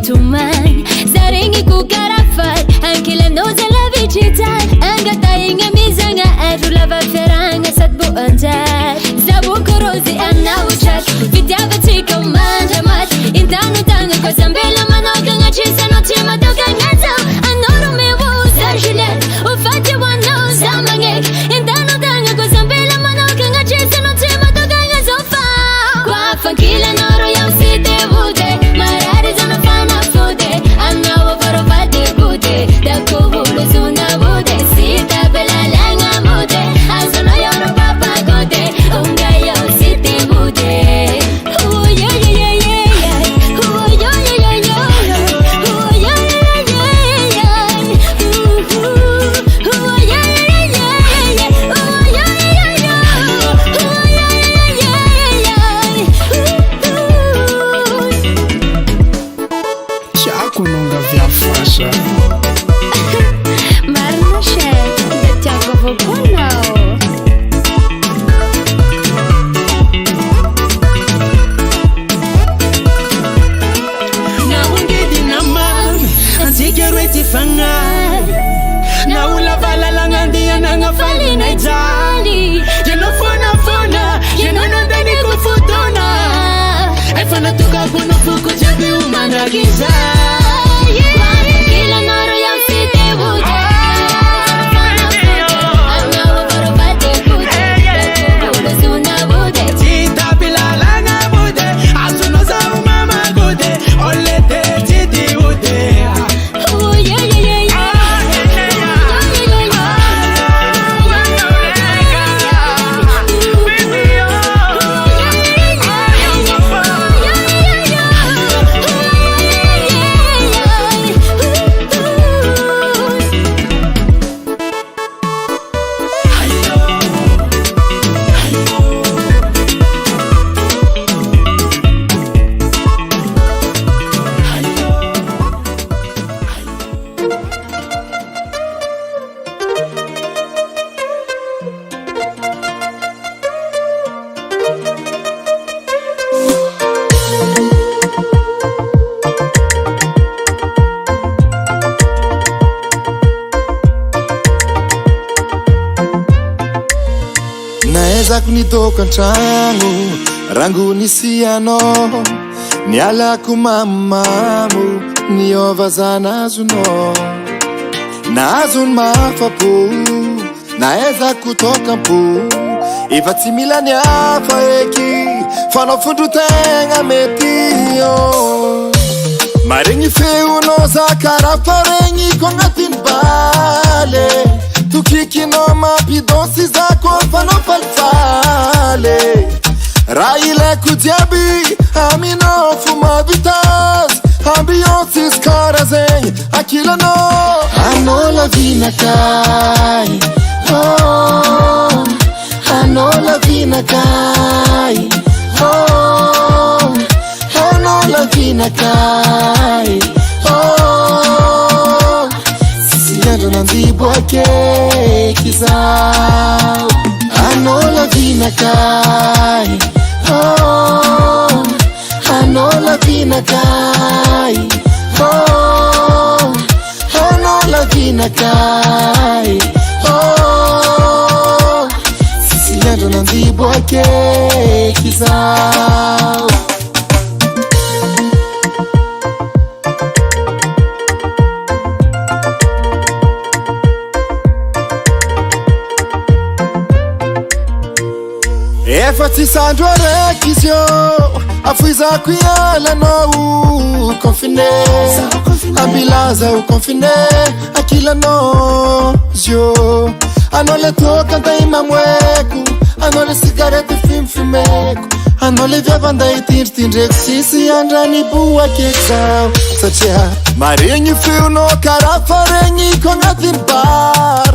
Tuman zarengi kukarafal ankila noza la vichital angata inga mizanga arula vaferanga satbo anjar zabuko rozi anauchat vityava tika manja mat intano tanga kwa zambela manoka ngachisa no tima toka ngaza anoro mewo za Juliet ufati wano za mangek intano tanga kwa zambela manoka ngachisa no tima toka ngaza fa kwa fankila noro yam site bude marari zana fana fude anawa foro vati kude dako vulu zuna bude sita bela langa mude azono yoro papa kude Kuna fuku jabi umanagiza Kila noro ya mfite buja Anawa barabate buja Kukulo suna bude Chita pilalanga bude Asunoza umama bude Olete chiti bude Oh yeah yeah yeah yeah Naeza kunitoka ntrano rangu nisiano niala kumamamu niova zanazuno nazun mafapo naeza kutoka mpo ifa tsy mila ny hafa eky fanao fondrotegna metio maregny feonao za karaha faregny ko agnatiny bale tukikinao mampidonsy za ko fanao falifaly raha ilaiko jiaby aminao fo mahavitazy ambiance izy karaha zegny ankilanao anao lavinakay oh, anao lavinakay oh, anao lavinakay oh, sisy andro nandiboake kizao anao lavinakay oh, anao lavinakay oh, anao lavinakay oh, sisy andro nandiboake kizao efa tsy sandro araiky izy io afoizako ialanao confine ambilaza o confine akilanao zio anao le toka anday mamoeko anao le sigarety fimfimeko anao le viavanday tindritindreko sisy andrany boakeky zao satria maregny feonao karaha faregny ko agnatiny bar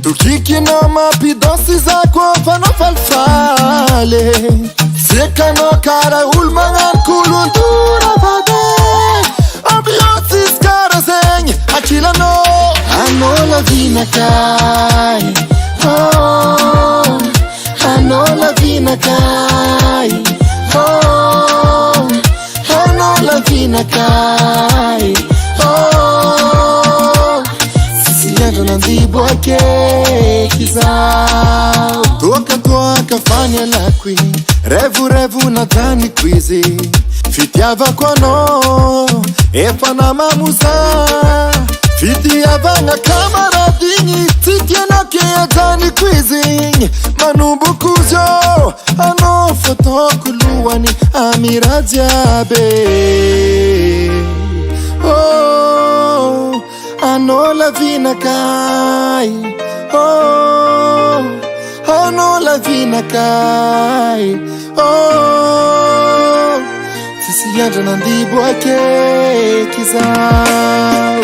tukikinao mampidonsy za ko fanao falifaly sekanao karaha olo magnano kolondora vade ambiance izy karaha zegny ankilanao anao lavinakay oh, anao lavinakay oh, anao lavinakay oh, sisy andro nandiboake kizao toka fanyalako igny revorevo nataniko izy fitiavako anao efa namamoza fitiavagna kamaradiny tsy tianao ke ajaniko izy igny manomboko zio anao fataoko lohany amira jiaby oh, anao lavinakay oh, anao lavinakay oh, sisy andro nandiboake kizao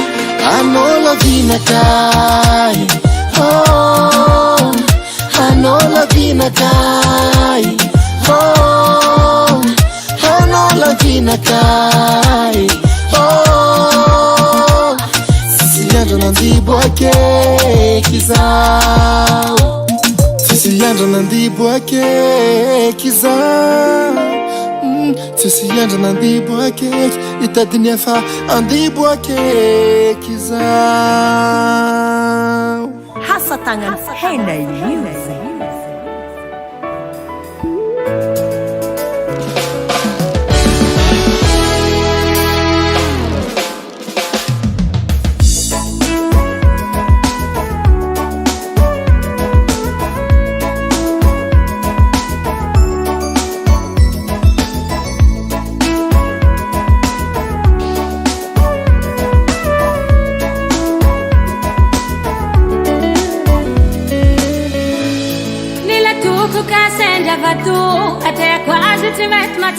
anao lavinakay oh, anao lavinakay oh, anao lavinakay oh, sisy andro nandiboake kizao sisy andro nandiboake kizao sisy andro nandiboake itadiny efa andiboake kizao Hasatagnany hena io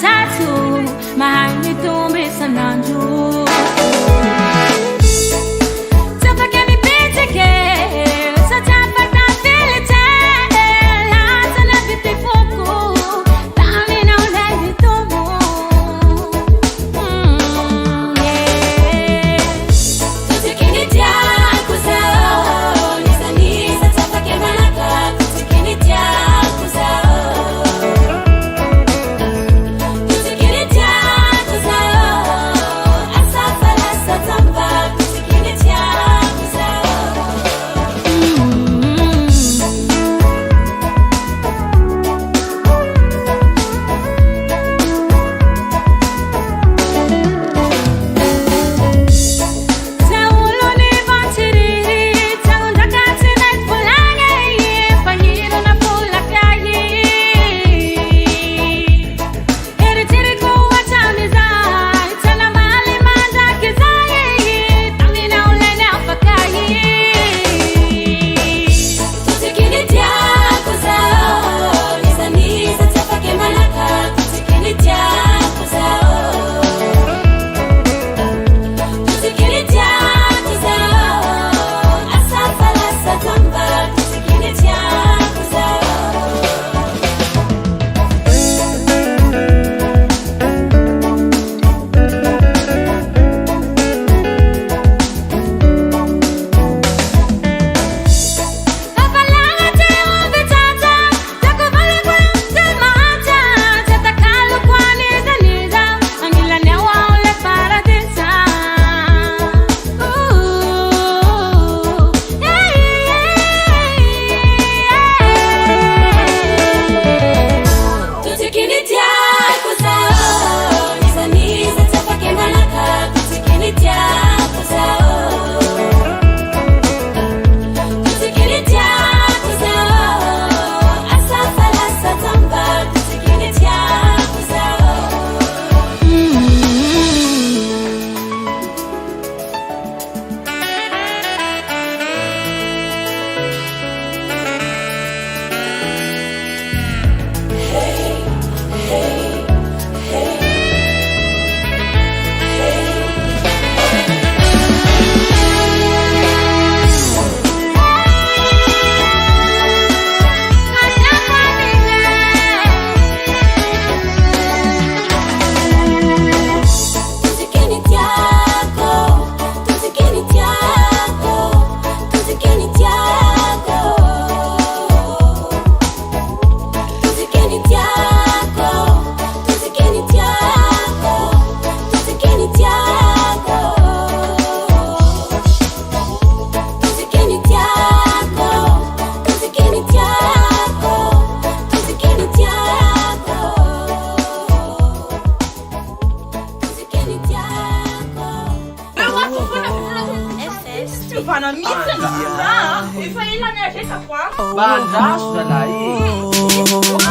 tatu mahali nitumbi sananju tapake mipitike satapata filite hata na vitifuku tami na unavitumu tutikinitia kuzao nisanisa tapake manaka tutikinitia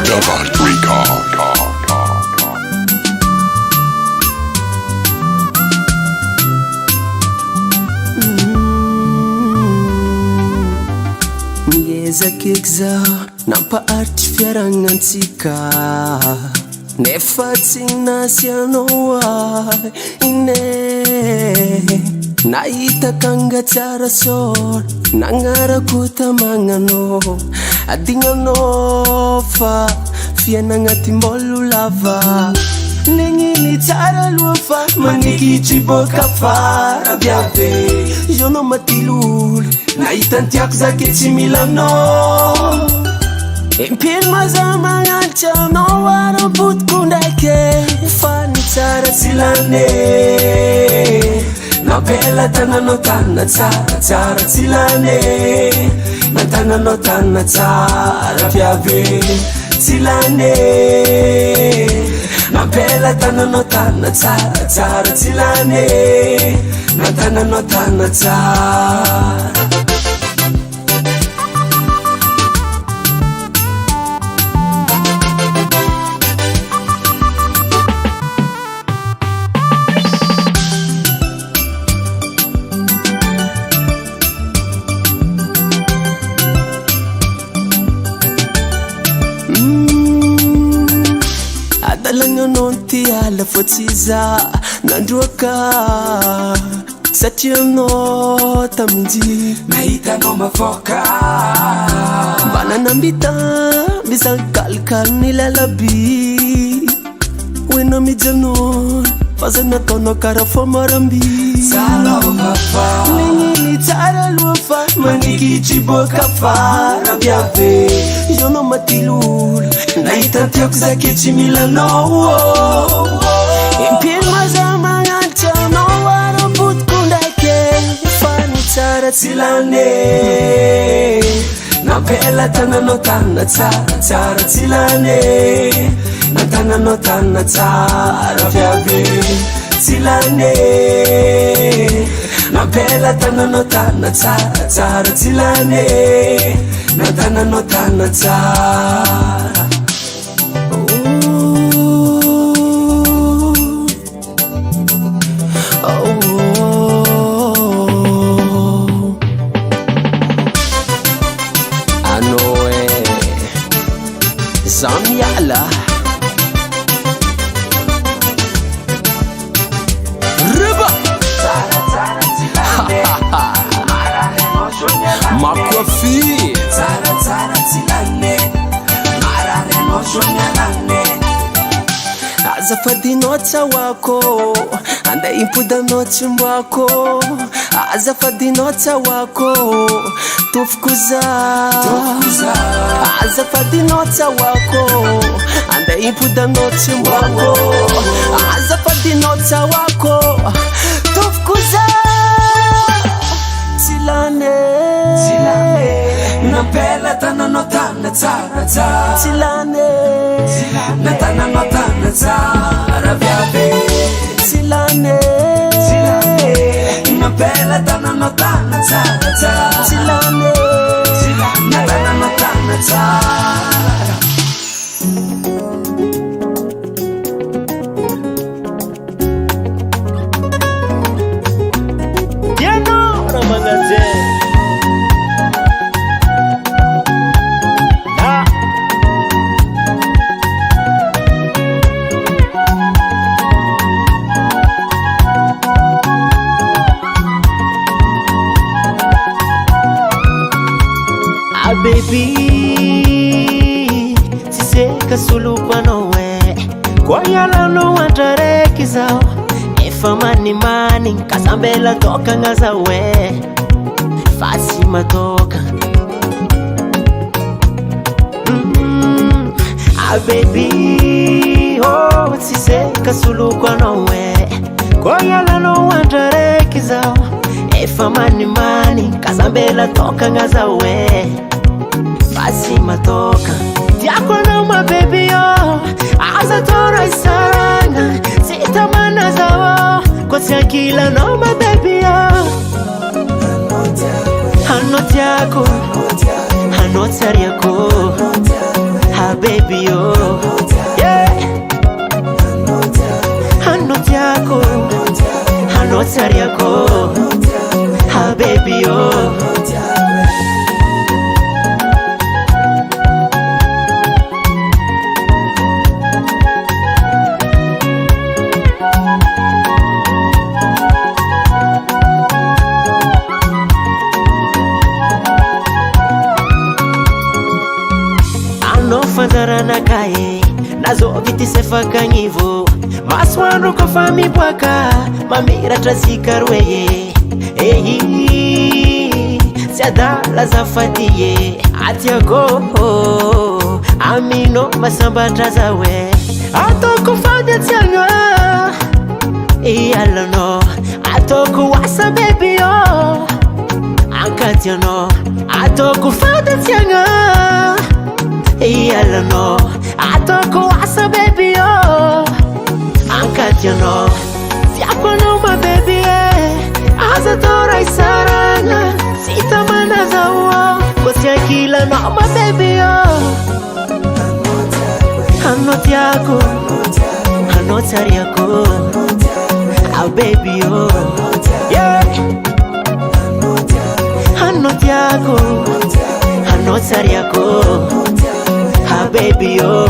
Devant Record. Miezakeko zaho nampaharitry fiaragnantsika nefa tsy nasy anao ine nahita kangatsara sôra nagnarako tamagnanao adignanao fa fianagnatim-bolo lava negniny tsara aloha fa manikitry boka fara biabe zonao matilolo nahitantiako zake tsy milanao impiny maza magnatitra anao ara-potoko ndraike fa ny tsara tsy lane napela tananao tanina tsara tsara tsy lane natananao tanina tsara viave tsy lane napela tananao tanina tsara tsara tsy lane natananao tanina tsara tiala fotsiza nandroaka satria anao taminji nahitanao mavoaka mba nanambita mizankalikaly ny lalaby hoenao mijanona faza nataonao karaha fomaramby Ningini tsara aloha fa manikitry boka fara biabe ianao matilolo nahita tiako zaketsy milanao impino maza magnatry anao ara-potoko ndraiky fa ny tsara tsy lane nampela tananao tanina tsara tsy lane natananao tanina tsara biabe tsy lane nampela tananao tanina tsara tsy lane natananao tanina tsara Zamiala Riba Makwafi Tsara tsilane Marareno shonyalane Azafadinao tsawako Anda impudanao tsimbako Azafadinao tsawako Tufkuza Azafadinao tsawako Anda impudanao tsimbako Azafadinao tsawako Tufkuza Tsilane Nampela tananao tanina tsara Tsilane natananao tanina tsara biabe Tsilane nampela tananao tanina tsara Tsilane natananao tanina tsara Diano Ramanaze baby tiseka sulupano we kwa yala no wantareki zao efa mani kasambela toka ngaza we fasi matoka baby oh tiseka sulupano we kwa yala no wantareki zao efa mani kasambela toka ngaza we Fasi matoka Tiako na mababy yo Aza tora isaranga Sitamana zawo Kwa siakila na mababy yo Hanot yako Hanot yako Ha baby yo Yeah Hanot yako Hanot yako Ha baby yo Fandarana kae nazo viti sefaka ngivo maswando ko fami bwaka mamira trasikarweye siadala zafatiye atiago amino masamba trazawe atoko fadya tianga alano atoko wasa baby yo ankatiano atoko fadya tianga Yalano, atoko asa baby yo Ankatiano, siako no my baby Asa tora isaranga, sita mana zawo Kosia kila no my baby yo Hanot yako, hanot yako Ah baby yo Yeah Hanot yako, hanot yako Ha baby yo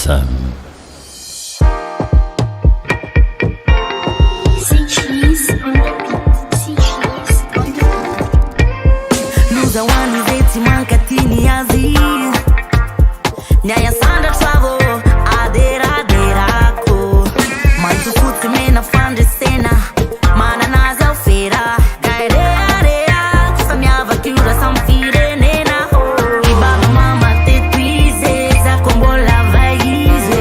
FM. Luza wani zeti mankatini azi Nyaya sanda travo adera derako Mantu futu mena fande sena Mana naza ufera Gaidea dea Kusamyava kiura samfire nena ho Ibaba mama te tuize Za kombola vaize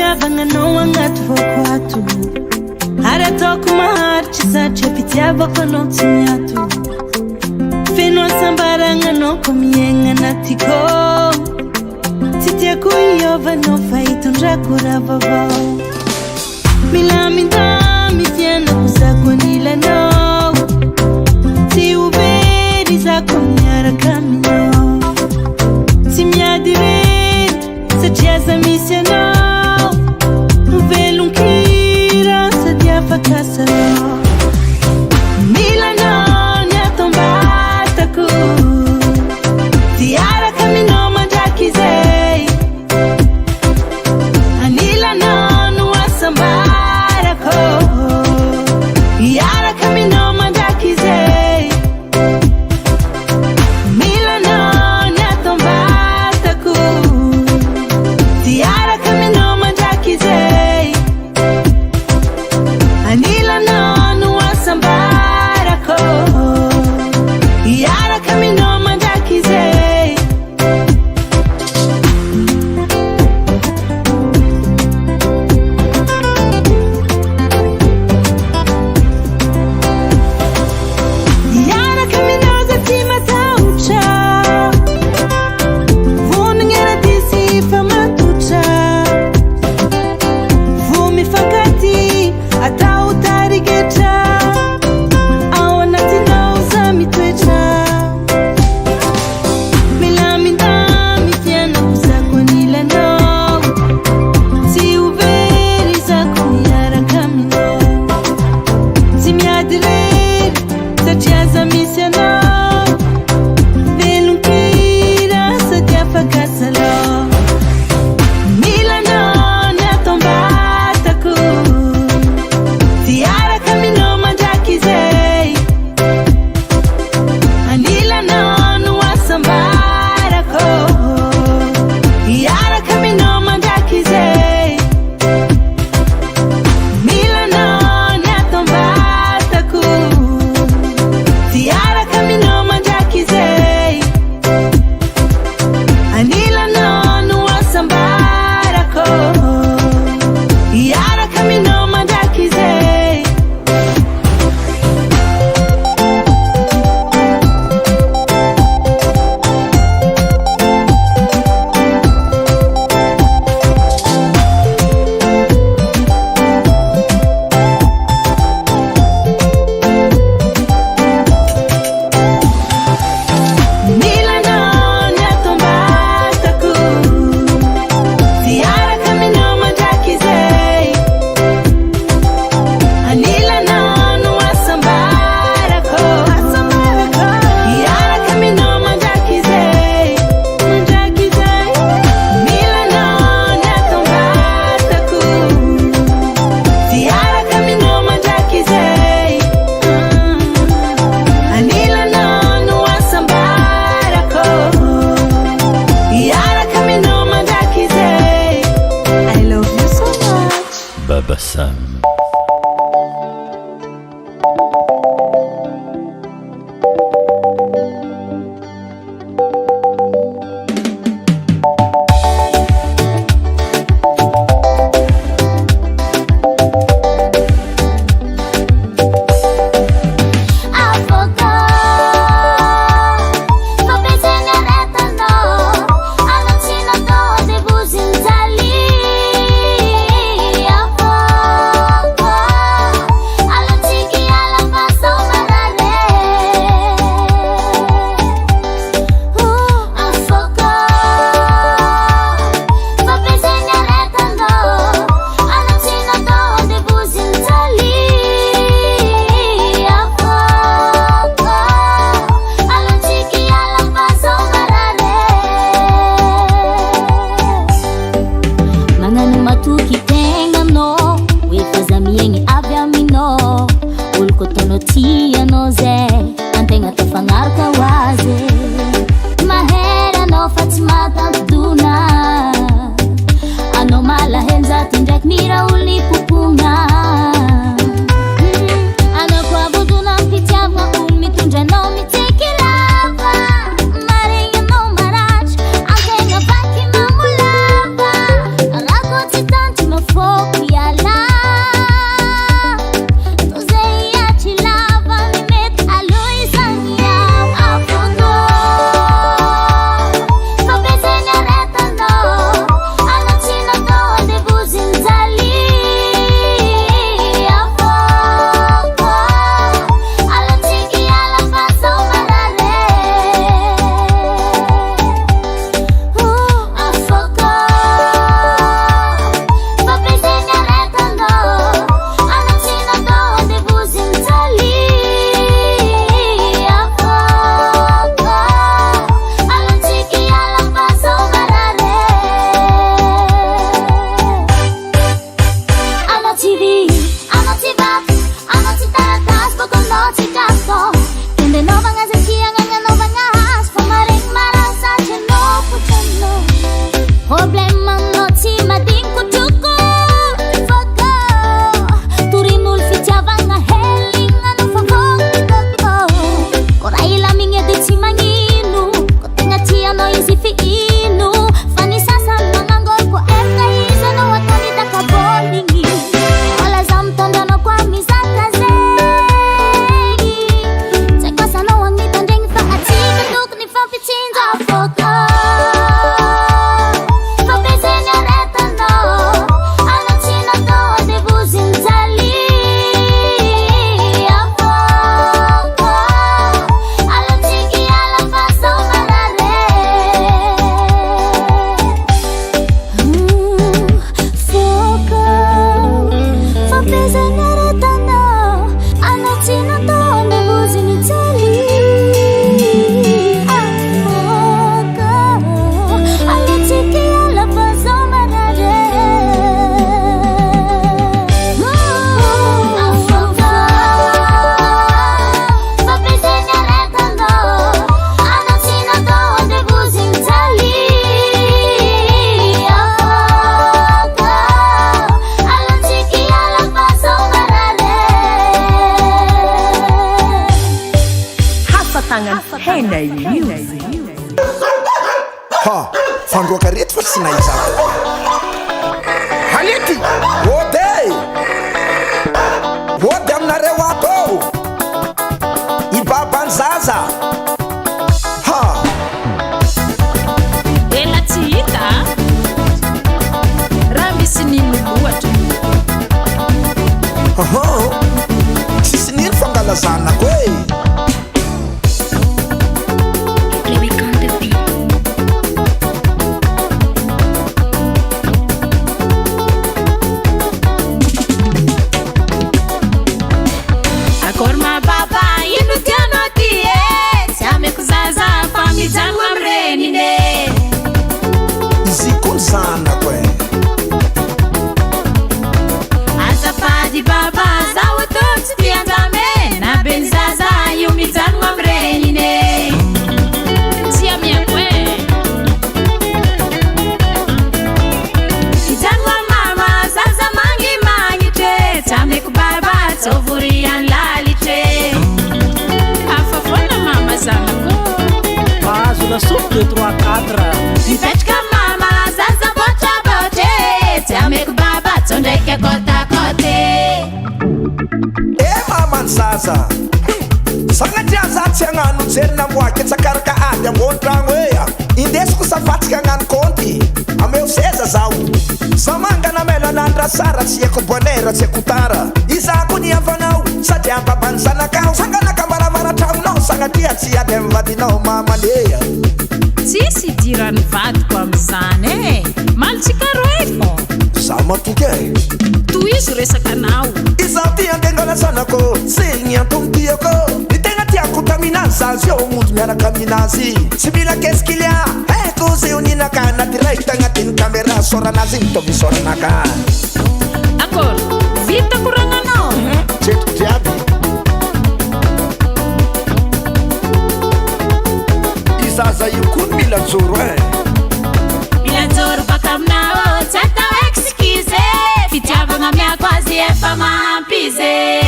fitiavagna anao agnaty voko ato ary ataoko maharitra satria fitiavako anao tsy miato feno asambaragna anao ko miaigna anatiko tsy tiako iovanao fa hitondrako raha vaovao milamindamy tianako zako anilanao tsy overy zako miaraka aminao tsy miady rery satria aza misy anao velonkira sady afaka sanao milanao ny atombatako tiaraka aminao mandraky zay anilanao no asambarako Henay Music. Ha, fandroaka reto fa tsy nahizako. Halety! Ody aminareo ato! Ibabany zaza! Ha! Ela tsy hita raha misy nino loatra. Tsisy nino fangalazanako e! Azafady baba zaho tô tsy tianjame na benzaza io mijanona amrenine tsy amiako e mijanona mama zaza mangimangitre tsy ameko baba tsovoriany lalitre afafona mama zanako mahazo lasopy de 3-4 mipetraka mama zaza botrabotre tsy ameko baba tsondraiky akotakote Mamany zaza sagnatria za tsy hagnano jery namoaky tsakaraka ady ambony-tragno ea indesiko safatsika hagnano konty ameo seza zaho samangana melanandra sara tsy haiko bonera tsy haiko tara izako ny avanao sady ambabany zanakao sanganaka maramaratramonao sagnatria tsy ady amivadinao mamanea tsisy idirany vadiko amizany e malitsika roefo za matoky e toizo resaka anao izaho ty andengalasanako segny antomtiako ny tegna tiako taminazy zazy eo mody miaraka aminazy tsy mila keskilia haiko zay oninaka anaty tagnatiny kamera soranazy mitovy soranaka akor vita koragnanao tretiko jiaby izaza io koa mila joro e mila joro baka aminao tsy atao excuse fitiavagna miako azy efa mahampize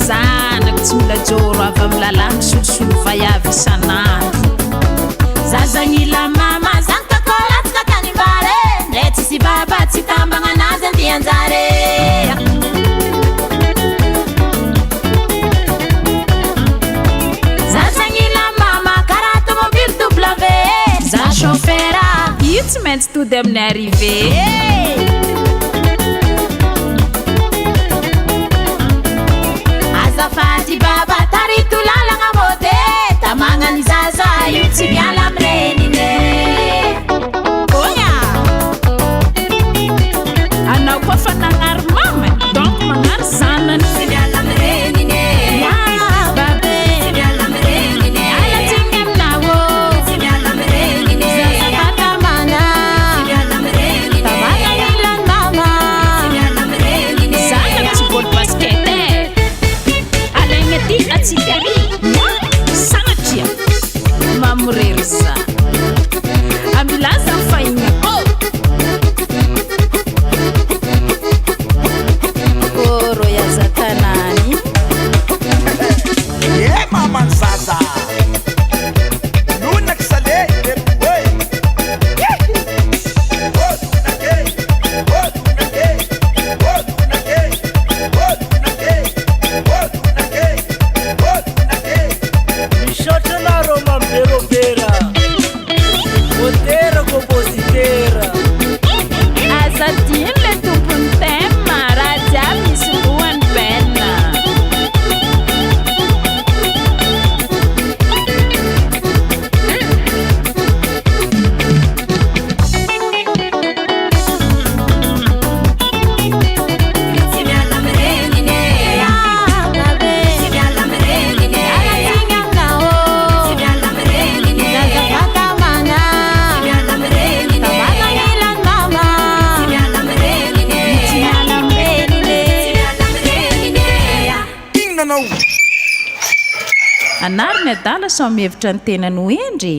zanako tsy mila joro avy amin'ny lalàna solosolo vaiavy isanandro zazagnila mama zantakolatsika tany mbare ndre tsisy baba tsy tambagna anazy andianjare zazagnila mama karaha tomobile W za chauffeura io tsy maintsy tody amin'ny arrivé azafady baba tarito lalagna mode tamagnany zaza io tsy miala amrenine oya anao koa fa nagnary mama donc magnary zanany tsy miala amrenine babe tsy miala amrenine alatsiny aminao tsy miala amrenine zazafatamana tsy miala amrenine tamagnanilany mama tsy miala amrenine zanako tsy bôly basket alaigna ty atsikary sanatria mamorery za amilaza mifahigna oro yazatanany e mamany zaza lunaky sale misaotra anareo mamberobera motera compositera azadiny le tompony tema raha jiaby misy roany bena tsy miala amrenine babe tsy miala amrenine alatsiny aminao tsy miala amrenine zazafatamana tsy miala amrenine tamagnanilany mama tsy miala amrenine tsy miala amrenine tsy miala amrenine inona anao anary ny adala so mihevitra ny tenany ho endry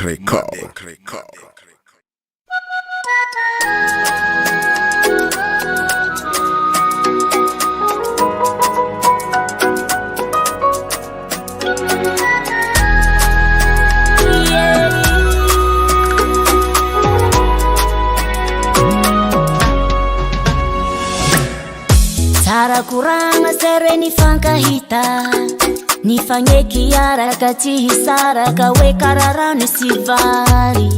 Record. Sara kuranga sere ni fankahita ni fangeki araka tihisaraka we kararani sivari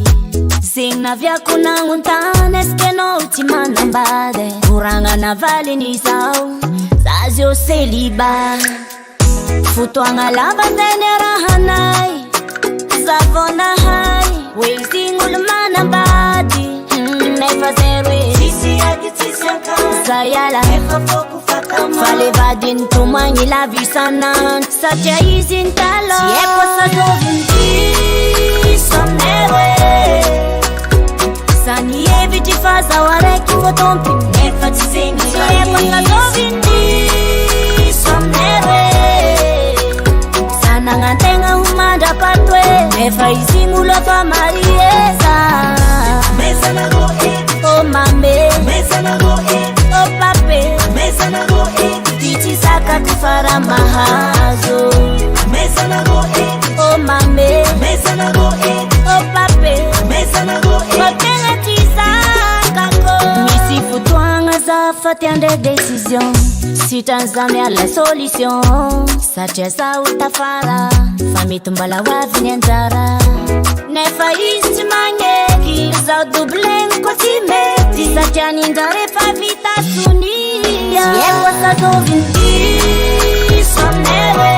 Sina vya kuna nguntane skeno utimana mbade Kuranga na vali ni zau Zazio seliba Futuanga lava tenera hanai Savona hai Weizingul mana mbadi Nefa zerwe Sisi yaki tisiaka Sayala Nefa foku fakama Fale vadin tumanyi la visanan Satya izintalo Siepo sa dovinti Somnewe Sani eviti faza wareki votompi Nefa tisengi Siepo sa dovinti Somnewe Sana ngantenga humanda patwe Nefa izimulo fa marieza Mesa na go oh mame Mesa na go oh pape Mesa na go Titi saka kufara mahazo Mesa na go oh mame Mesa na go oh pape Mesa na go Kotenga tisaka ko Misi futuanga za fatiande decision Sitanzame a la solution Satya utafara Fami tumbala wavini anjara Nefa isti mangeki Zau dublen kotimeti Satya nindare fa vita sunia Siepo sa dovinti Somnewe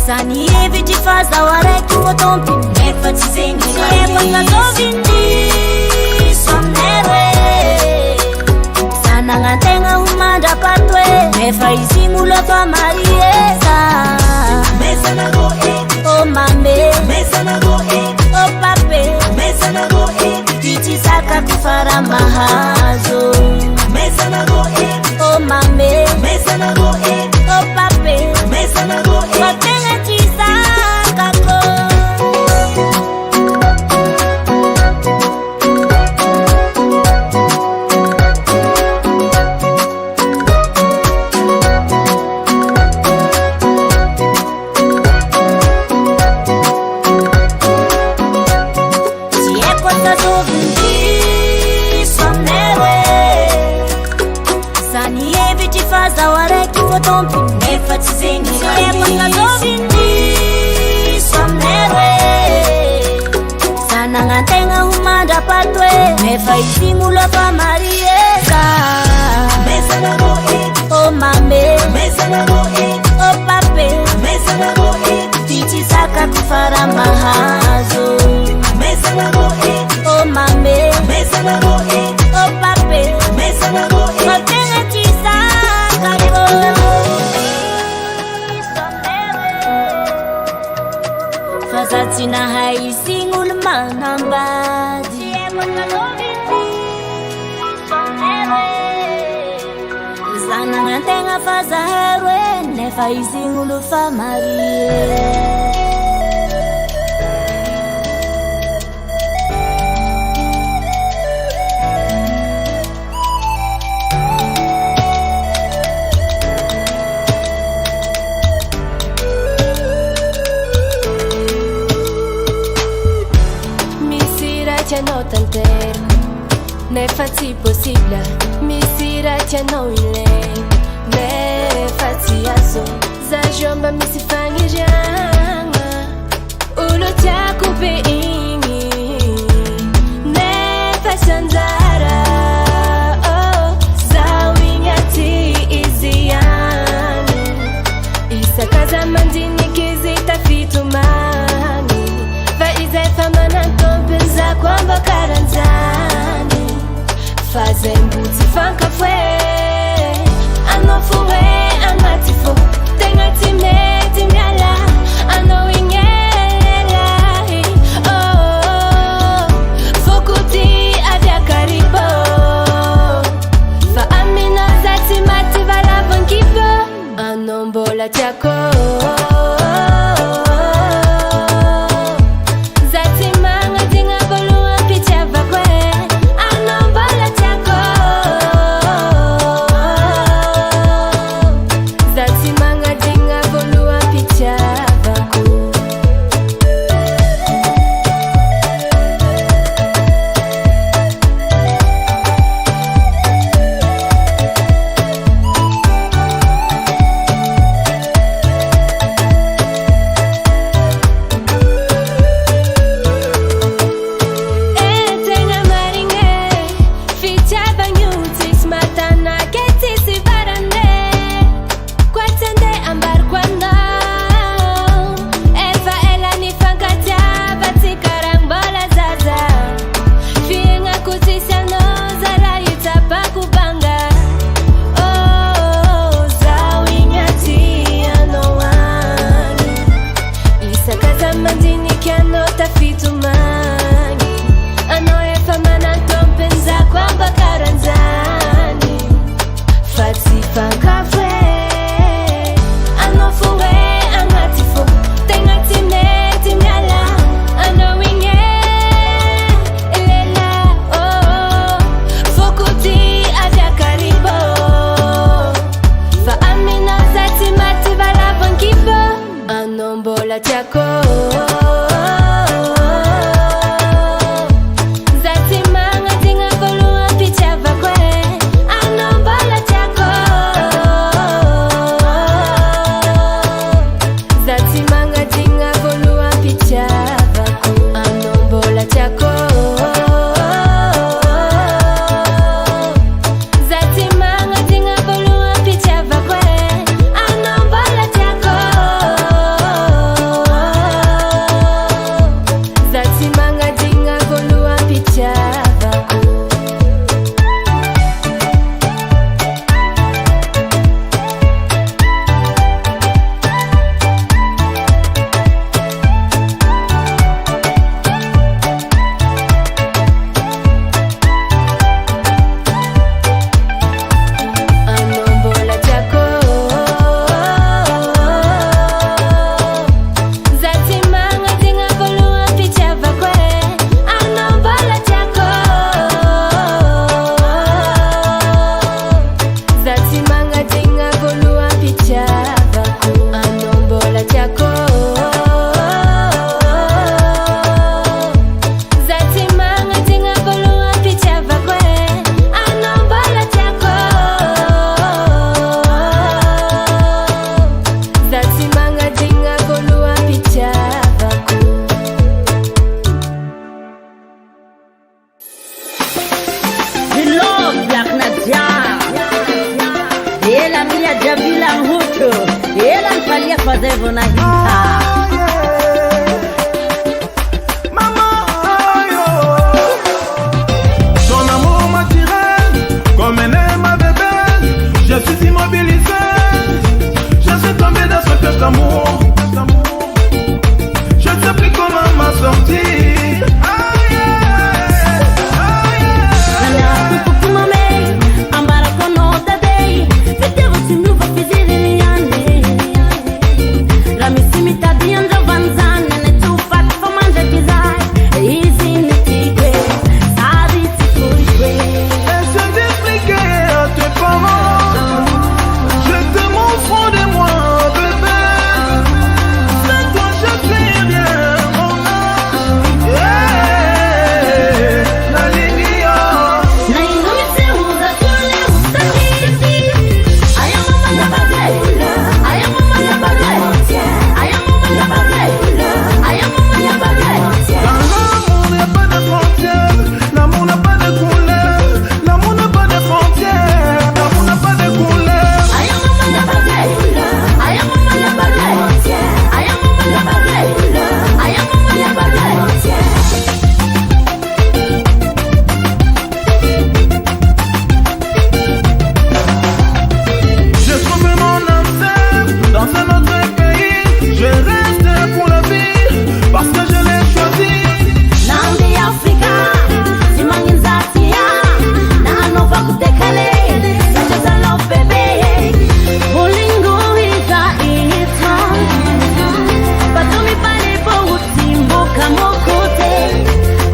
Sani eviti faza wareki votompi Nefa tisengi Siepo sa dovinti Somnewe Sana ngantenga humanda patwe Nefa izimulo fa marieza Mesa na go oh mame Mesa na go oh pape Mesa na go Titi saka kufara mahazo Mesa na go oh mame Mesa na go oh pape Mesa na go Kotenga tisaka ko Votompi Nefa tisengi Siepo sa dovinti Somnewe Sana ngantenga humanda patwe Nefa izimulo fa marieza Mesa na go oh mame Mesa na go oh pape Mesa na go Titi saka kufara mahazo Mesa na go oh mame Mesa na go oh pape Mesa na go Kotenga tisaka ko Fazatina haisingul manambadi Siepo sa dovinti Somnewe Sana ngantenga faza herwe Nefa isingul fa marie No tanter Ne fazzi possibile Mi ratia no ile Ne fazzi aso Za jomba mi si fangi janga Ulo tia kupe ingi Ne fasanzara Oh Za wingati iziani Isa kaza mandini kizita fitumani Faize famana kompenza kwamba karanzani Faze mbuti fanka fwe Ano fuwe amatifo Tenga time tingala Ano ingela Oh Fokuti avya karibo Fa amina zati mati vala vankipo Ano mbola tiako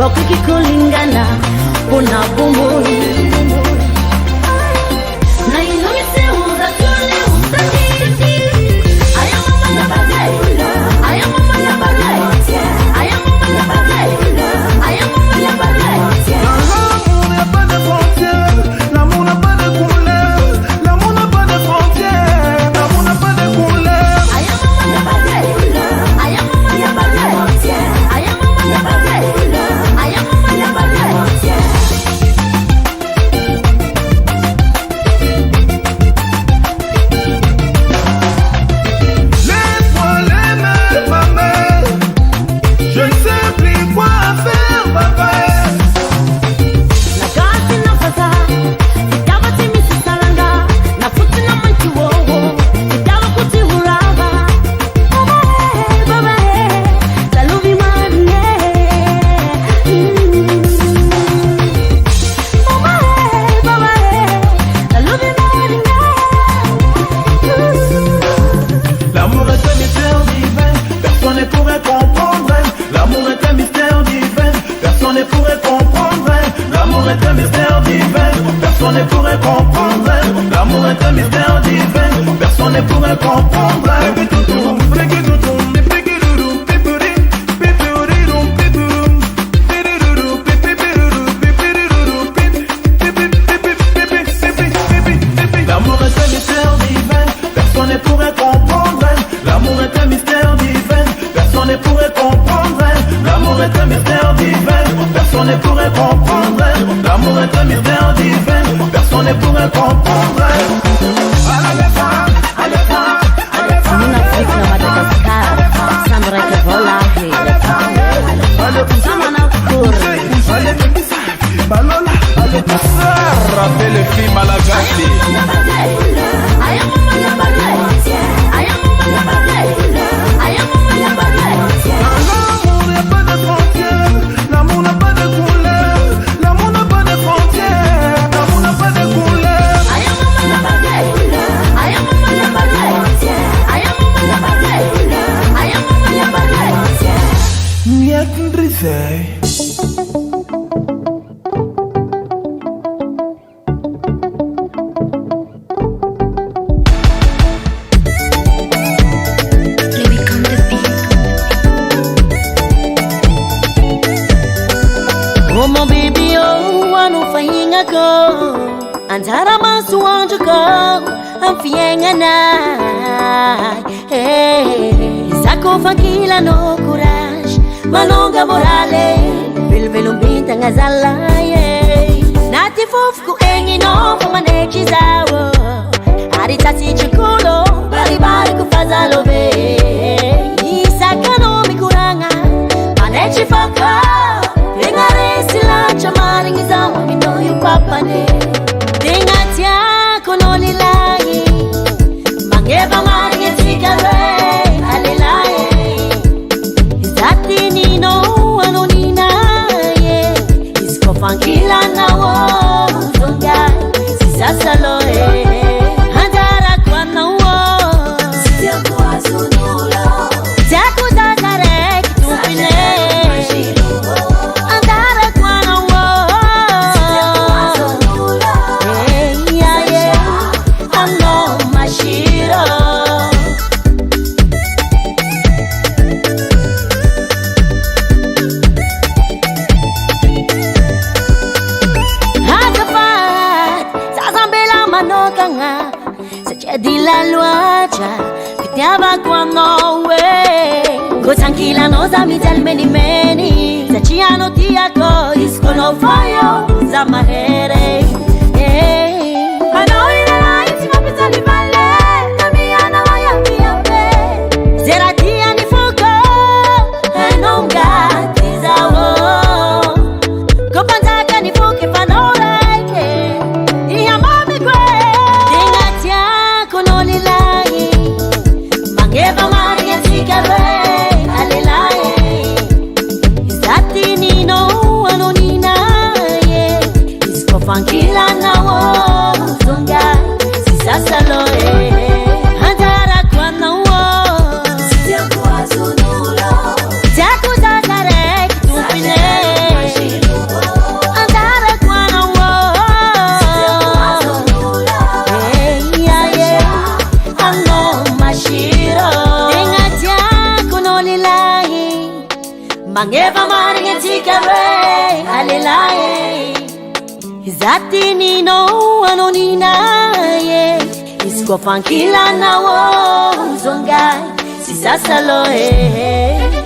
Kiboko kikulingana Puna bumui Na inumise uza tule ustaki Aya mama na bagay Aya mama na bagay Aya mama na bagay Aya mama na bagay L'amour n'a pas de frontières, l'amour n'a pas de couleur, l'amour n'a pas de frontières, l'amour n'a pas de couleur. Aya mama na bagay Aya mama na bagay Aya mama na bagay Aya mama na bagay Laisse-moi l'aimer, ma mère. Je ne sais plus quoi faire, ma mère. Nagasi na faza Sitawa timisi salanga Nafuti na manchi wowo Sitawa kuti huraba Baba Saluvi manie Baba Saluvi manie L'amour est un mystère divin, personne ne pourrait comprendre. L'amour est un mystère divin, personne ne pourrait comprendre. L'amour est un mystère divin, personne ne pourrait comprendre. L'amour est un mystère divin, personne ne pourrait comprendre. L'amour est un mystère divin, personne ne pourrait comprendre. L'amour est un mystère divin, personne ne pourrait comprendre. L'amour est un mystère divin, personne ne pourrait comprendre. L'amour est un mystère divin, personne ne pourrait comprendre. Nina Afrika na Madagascar Sandra Kevola Sama na kuri Rappelle le film à la gâte. Aya mama na bagay Aya mama na bagay Aya mama na bagay L'amour n'a pas de frontières, l'amour n'a pas de couleur, l'amour n'a pas de frontières, l'amour n'a pas de couleur. Aya mama na bagay Aya mama na bagay Aya mama na bagay Aya mama na bagay Miak ndrize. Oh mon baby oh wanufahinga ko Antara masu wanju ko Amfienga na Hey Sako fakila no courage Malonga morale Vilvelumbinta ngazala Nati fufku engi no Fumanechi zawo Aritasi chikulo Baribari kufazalo be Isaka no mikuranga Manechi faka Chamaringiza wamino yupapane Tingatia konolilayi Mangeba maringetikale Alilaye Izati nino anoninaye Iskofankila nawo Zonga sisasaloe Handara kwa nawo Sitia kwa zunulo Jaku zazare kitupine Dila luacha Kitiaba kwa nowe Kutangila noza mijal meni meni Zachiano tiako Iskono fayo za mahere Ano ina la iti mapita ni vale Namiana waya miyabe Zeratia ni fuko Enonga tizawo Kopantaka ni fuke panoreke Iya mami kwe Mangeva Maria Sikare Alilaye Izati nino anonina ye Iskofankila nawo Zonga sisasaloe Handara kwa nawo Sitia kwa zunulo Jaku zazare kitupine tikare alelaye Izati nino anoninaye Isko fankila na wo zongai Sisa loe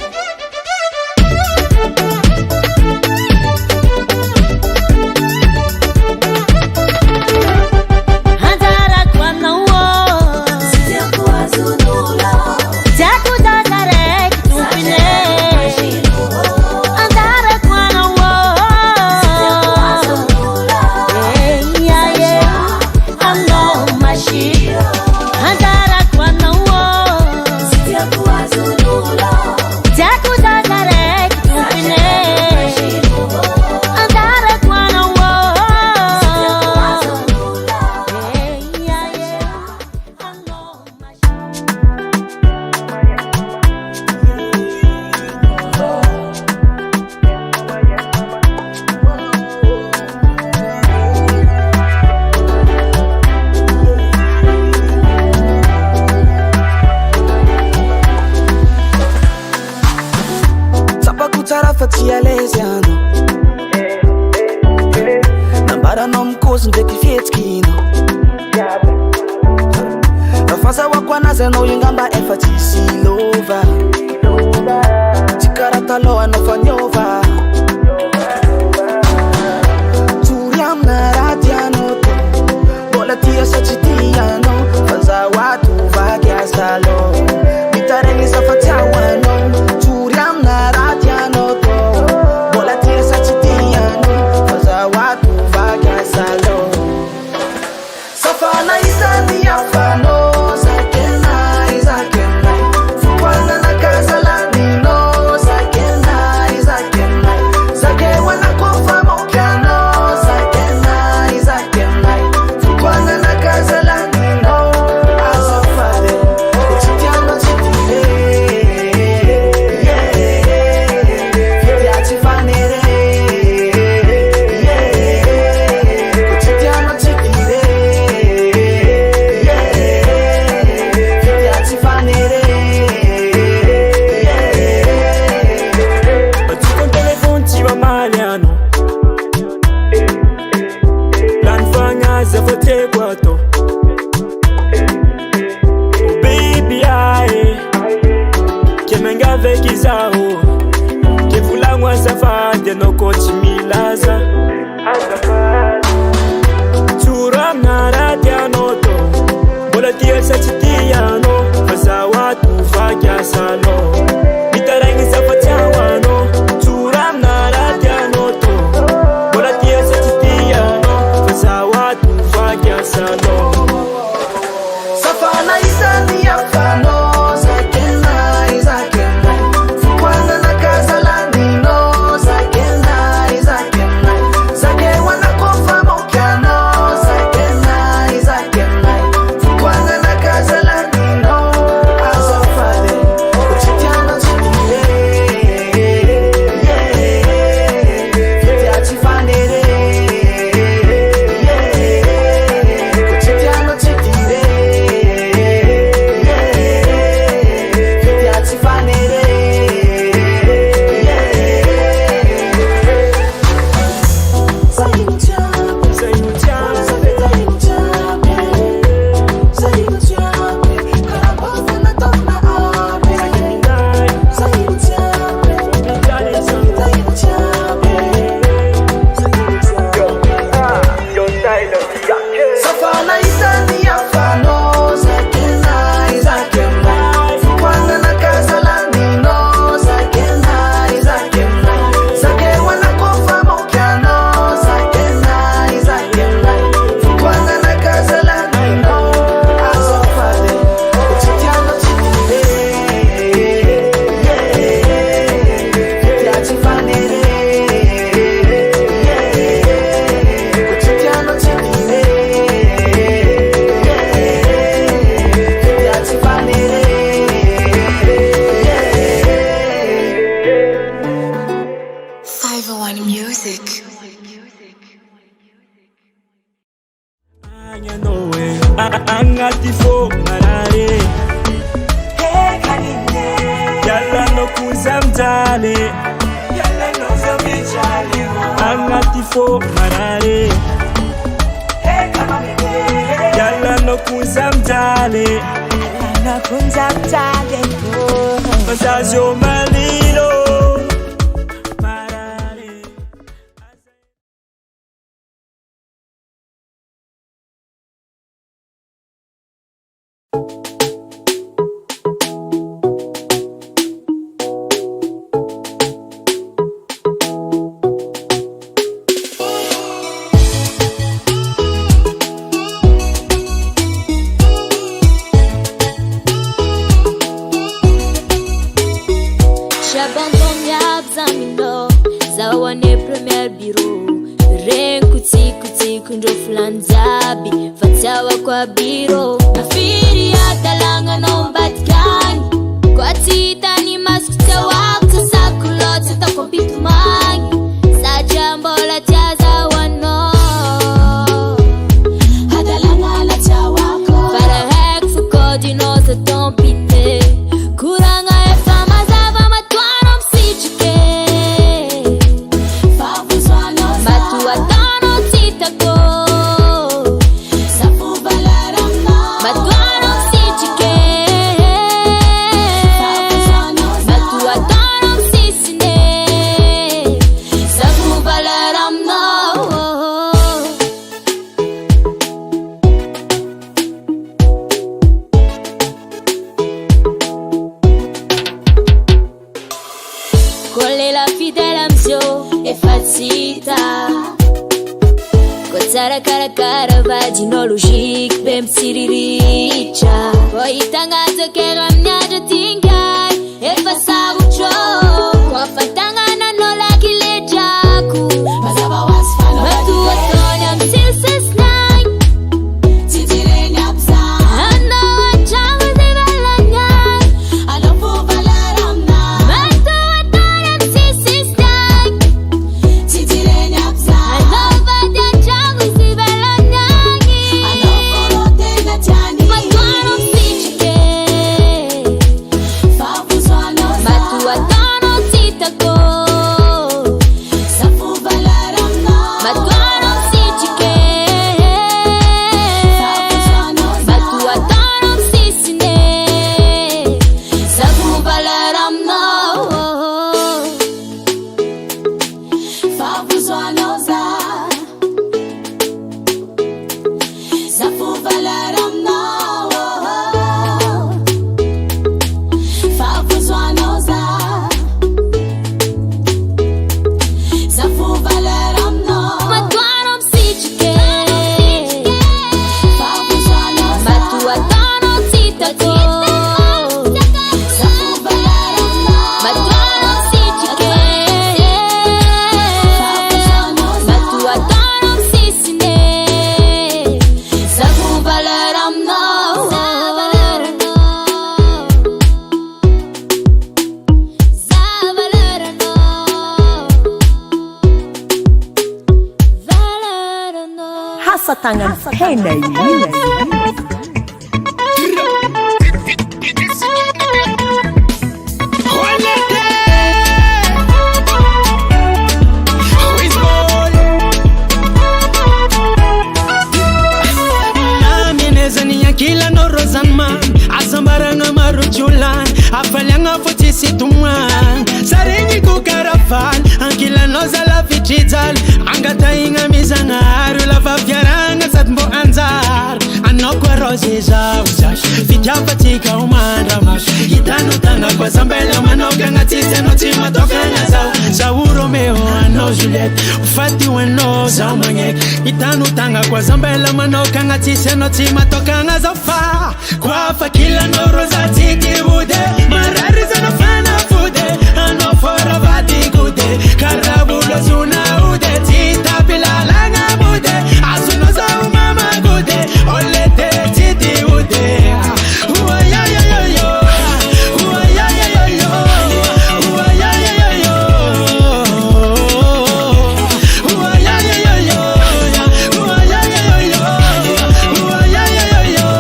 angatifo marare hey kanine yalla no kuzamtale yalla no fo marare Yalla no kunzamjale Masazyo malilo Kwa biro afiri atalanga nombatkani kwa tita ni maskuta wako sakulota takompitu mangi sa jambo la jaza wano atalanga la chawako para hek fuko dinosa tompite kuranga efama zava matwano msichike fafuzwano matu atano titako Cara vagino logique bem siriricha Poi tangazo che ramnyajo tingai e passavo ciò Kwa fatanga na nola kilejaku Mazaba wasfano Matu watonya msilses nai Titire nyapsa Ano wachamu zibala nyai Alofu valaramna Matu watonya msilses nai Titire nyapsa Ano vadya chamu zibala Tangan henna kila no rozanman azambaranga maruchulan afalanga fotisi tumwan sarengi kukarafal ankila no zala fichizal angata inga mizanga arula fafiaranga satmbo anzar anokwa rozeza fijapatika umanda gitano tanga kwa zambela manoga ngatise no tima tokanga zau Romeo ano Juliet ufati weno zau manye gitano tanga kwa zambela manoga ngatise no tima tokanga zafa kwa fakila no rozati kibude marari zana fana fude ano fora vati gude karabulo zuna ude tita pilala nga bude asuno zau mama gude olete titi ude uwa ya ya ya yo uwa ya ya ya yo uwa ya ya ya yo uwa ya ya ya yo uwa ya ya ya yo uwa ya ya ya yo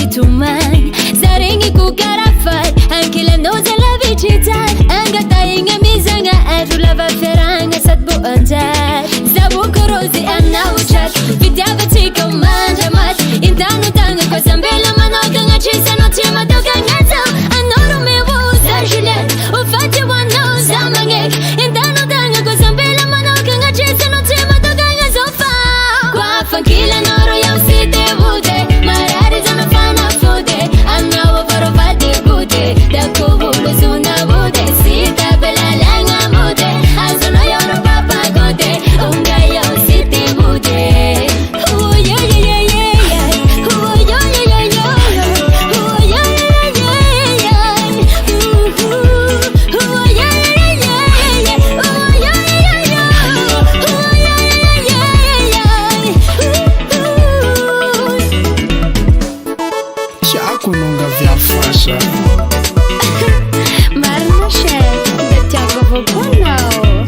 mitomany zaregny kokarafay ankilanao zala vitridzany angataigna mizagna andro lava feragna sady bo anjary zabokorozy anaotrat fitiavatsika mandramaty intanatagna kozambela manokagna trisanao tsy madokagnaza anao romeo za Juliette ofaty hoanao za magneky intanatagna kozambela manokagna trisanao tsy madokagna zofa koafankilanao ro yaho sy devote marary zana fanafode anao avarovady gode dakoholo zona vode sita belalagna mode azonao yaho ro papagode onga yaho sy devote Marina Shek, de Tiago Voconao.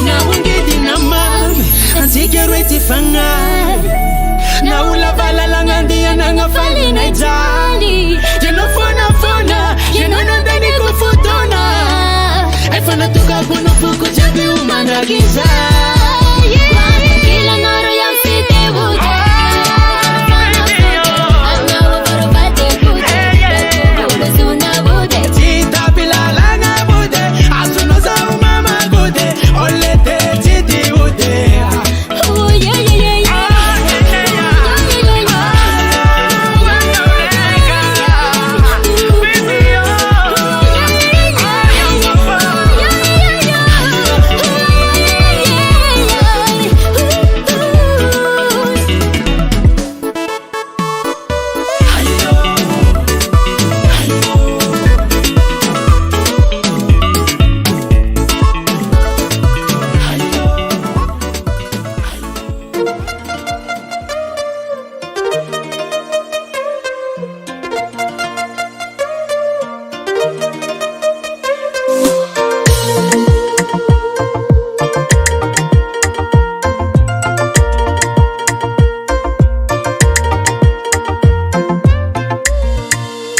Na ungedi na mami, anzike rweti fangari na ulavala langandi ya nanga fali na ijali jeno fona, jeno nandani kufutona efana tuka kuno fuku jabi umana giza Kila noro ya msite vute anao varovate vute dakuhulu zuna vute Chita bilalanga vute asuno za umama vute olete chiti vute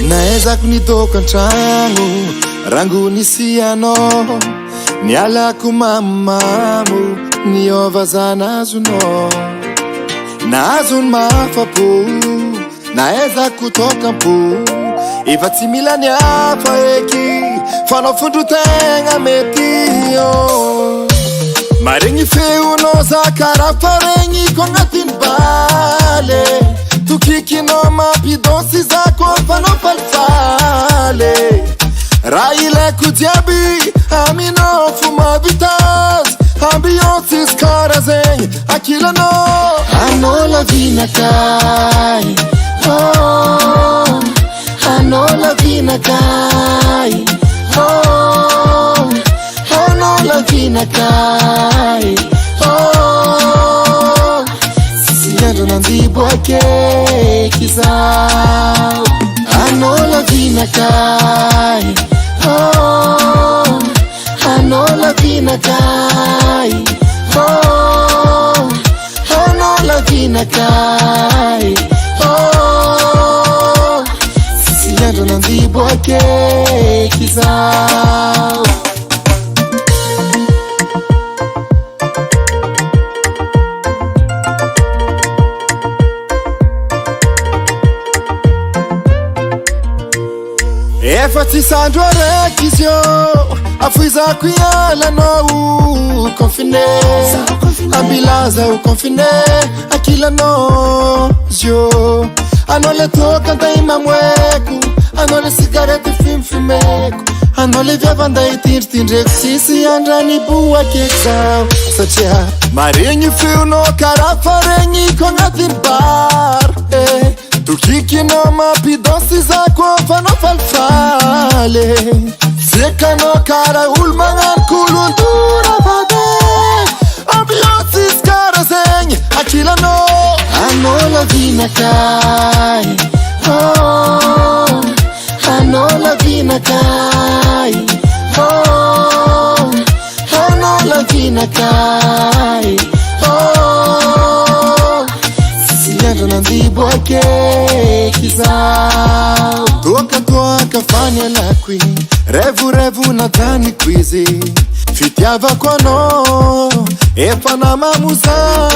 Naezako nitokantragno rango nisy anao nialako mamamo niova zanazonao nazony mafapo naezako tokampo efa tsy mila niafa eky fanao fondrotegna metio maregny feonao za karaha faregny ko agnatiny bale tokikinao mampidonsy za ko fanao falifaly raha ilaiko jiaby aminao fo mavitazy ambiance izy karaha zegny ankilanao anao lavinakay oh, anao lavinakay oh, anao lavinakay oh, sisiandro nandiboake kizao anao lavinakay oh, anao lavinakay oh, anao lavinakay oh, sisiandro nandiboake kizao efa tsy sandro araiky izy io afoizako ialanao confiné ambilaza ho confiné ankilanao zio anao le toka anday mamoeko anao le sigarety fimfimeko anao le viavanday tindritindreko sisy andrany boakeky zao satria maregny feonao karaha faregny ko agnatiny bar tokikinao mampidonsy za ko fanao falifaly sekanao karaha olo magnano kolondora vade ambiance izy karaha zegny ankilanao anao lavinakay oh, anao lavinakay oh, anao lavinakay vina kai. Oh, sisi yando na ndibu wake kizao. Toka fanya la queen, revu na dhani quizi. Fitiava kwa no, epa na mamuza.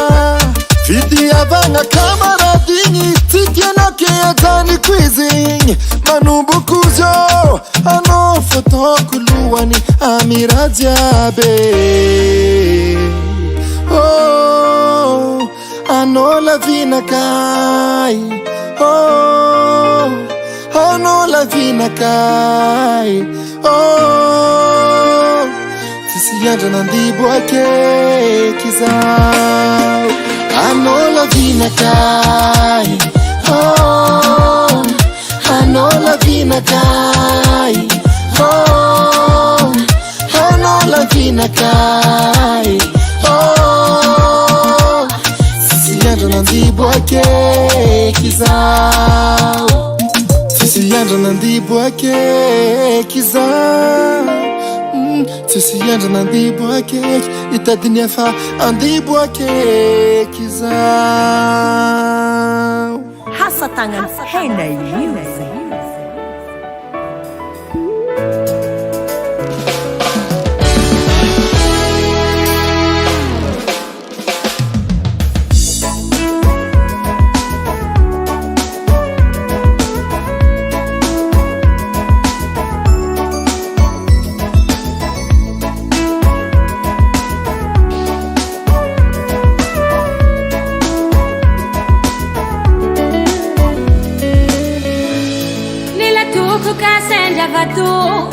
Fitiava na kamaradini, titiana kea dhani quizi. Manubu kuzo, ano fotokuluwani Amira Jabe. Oh, ano la vina kai. Oh, ano la vina kai. Oh, sisi yanda na ndibu wake kizao. Ano la vina kai. Oh, ano la vina kai. Oh, ano la vina kai. Oh, sisi yanda na ndibu wake kizao. Sisi yanda na ndibu wake kizao. Sisi yanda na ndibu wake itadinia fa andibu wake kizao. Hasatangan Henay Music.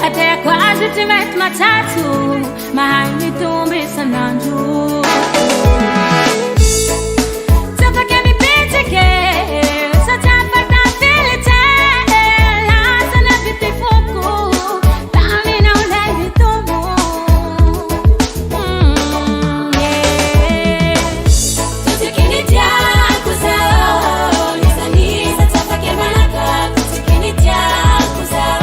Até quase te meto matatu, mas me tumbe sanando. Só pra que me pede que só te falta feliz. Lá se na vida tem fogo, pra mim não leve tudo. Tu te quer te acusar, nessa lista só pra que me lagar. Tu te quer te acusar.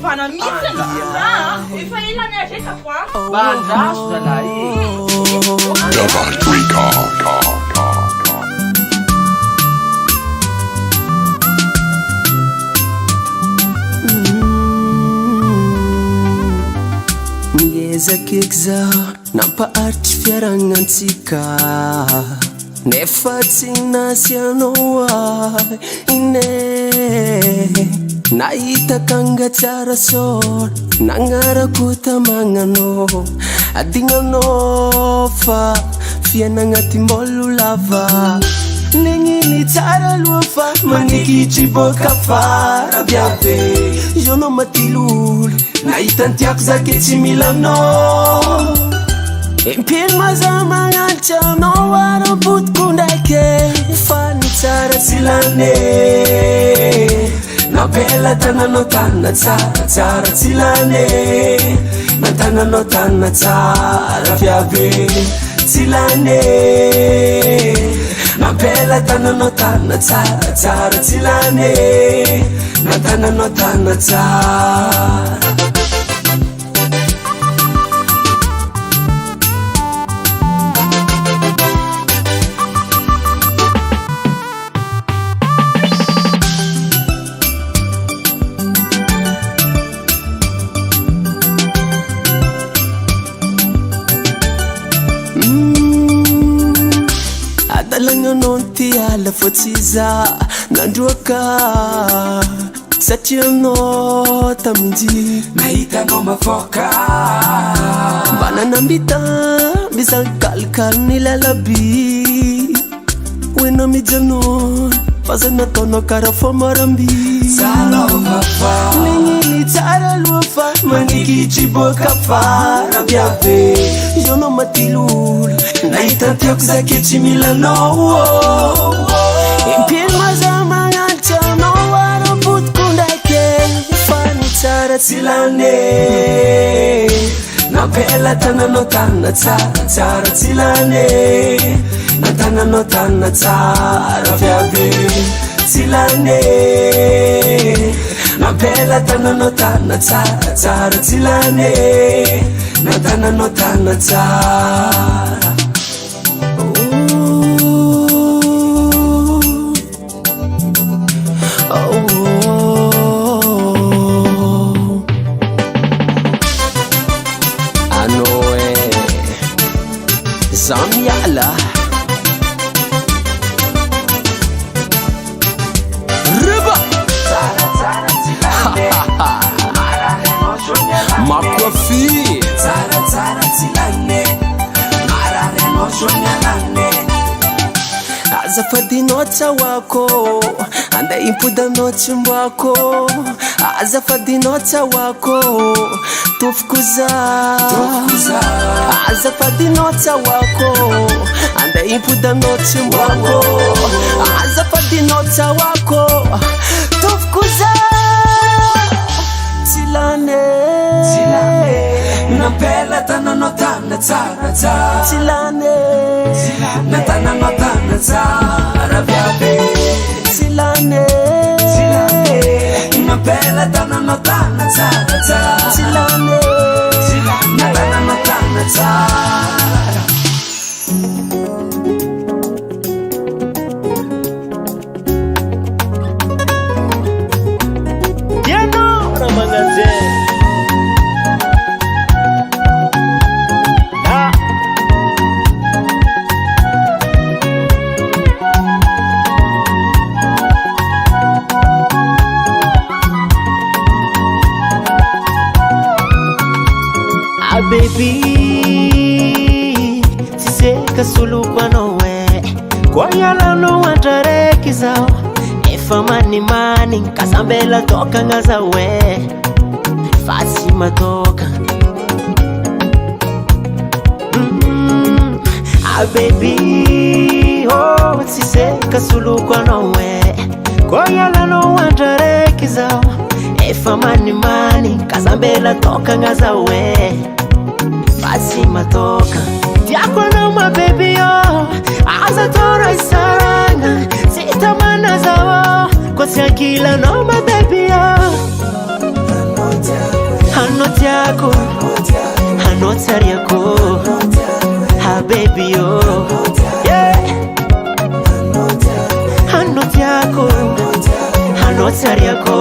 Fana missing. Efa ilana reka kwa. Bandraso zalahy. Double record. Miezakeko zaho nampaharitry fiaragnantsika nefa tsy nasy anao ahy ine nahitaka angatsara sôra nagnarako tamagnanao adignanao fa fiainagnatym-bôlo lava negniny tsara aloha fa manikitry boka fara biabe zonao matilolo nahitantiako zake tsy milanao impiny maza magnalitra anao ara-potiko ndraike fa ny tsara tsy lane napela tananao tanina tsara tsy lane na tananao tanina tsara viabe tsy lane napela tananao tanina tsara tsy lane na tananao tanina tsara Adalagnanao ty ala fô tsy za nandroaka satria anao taminji nahitanao mavoaka mba nanambita mizankalikaly ny lalaby oenao mijanona faza nataonao karaha fô maramby negniny tsara aloha fa manikitry boka fara biabe zonao matilolo nahitantiako zake tsy milanao impiny maza magnalitra anao ara-potiko ndraike fa ny tsara tsy lane napela tananao tanina tsara tsy lane na tananao tanina tsara viabe tsy lane napela tananao tanina tsara tsy lane na tananao tanina tsara Zamiala Riba Makwafi Tsara tsilane Marareno shonyalane Azafadinao tsawako anda impodanao tsimbako azafadinao tsawako tofikoza azafadinao tsawako anda impodanao tsimbako azafadinao tsawako tofikoza tsilane napela tananao tanina tsara tsilane na tananao tanina tsara viabe tsilane napela tananao tanina tsara tsilane na tananao tanina tsara Diano Ramazan baby siseka sulukwa nowe kwa yala no wantareki zao efa mani kasambela toka ngaza we fasi matoka baby oh siseka sulukwa nowe kwa yala no wantareki zao efa mani kasambela toka ngaza we fasi matoka Tiako na my baby yo Aza toro isaranga Sitamana zawo Kwa siakila no my baby yo tiako Ano tsariako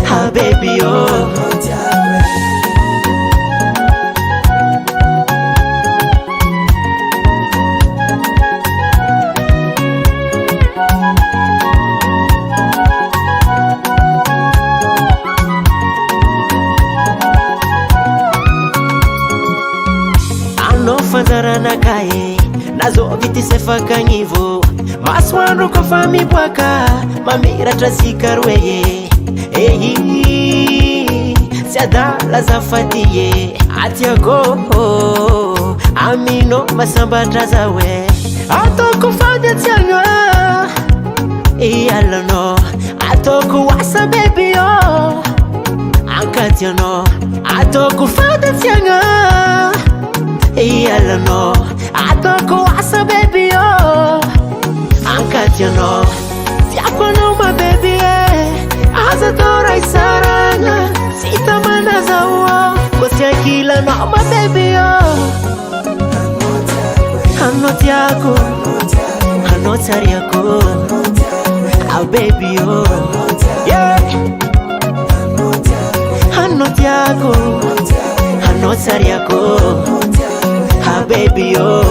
Ha baby oh Ano fanzarana kae Nazo viti sefaka ngivo Maswano ko fami bwaka Mamira trasikarweye Eyi Siadala zafatiye Atiago Amino masamba trazawe Atoko fade tianga Iyalono Atoko wasa baby yo Ankatiano Atoko fade tianga Iyalono Atoko wasa baby yo Ankatiano Tiako no my baby Azadora isaranga Sita manaza uo Kosia kila no my baby yo Hano tiako Hano tariako Oh baby yo Yeah Hano tiako Hano tariako Oh baby yo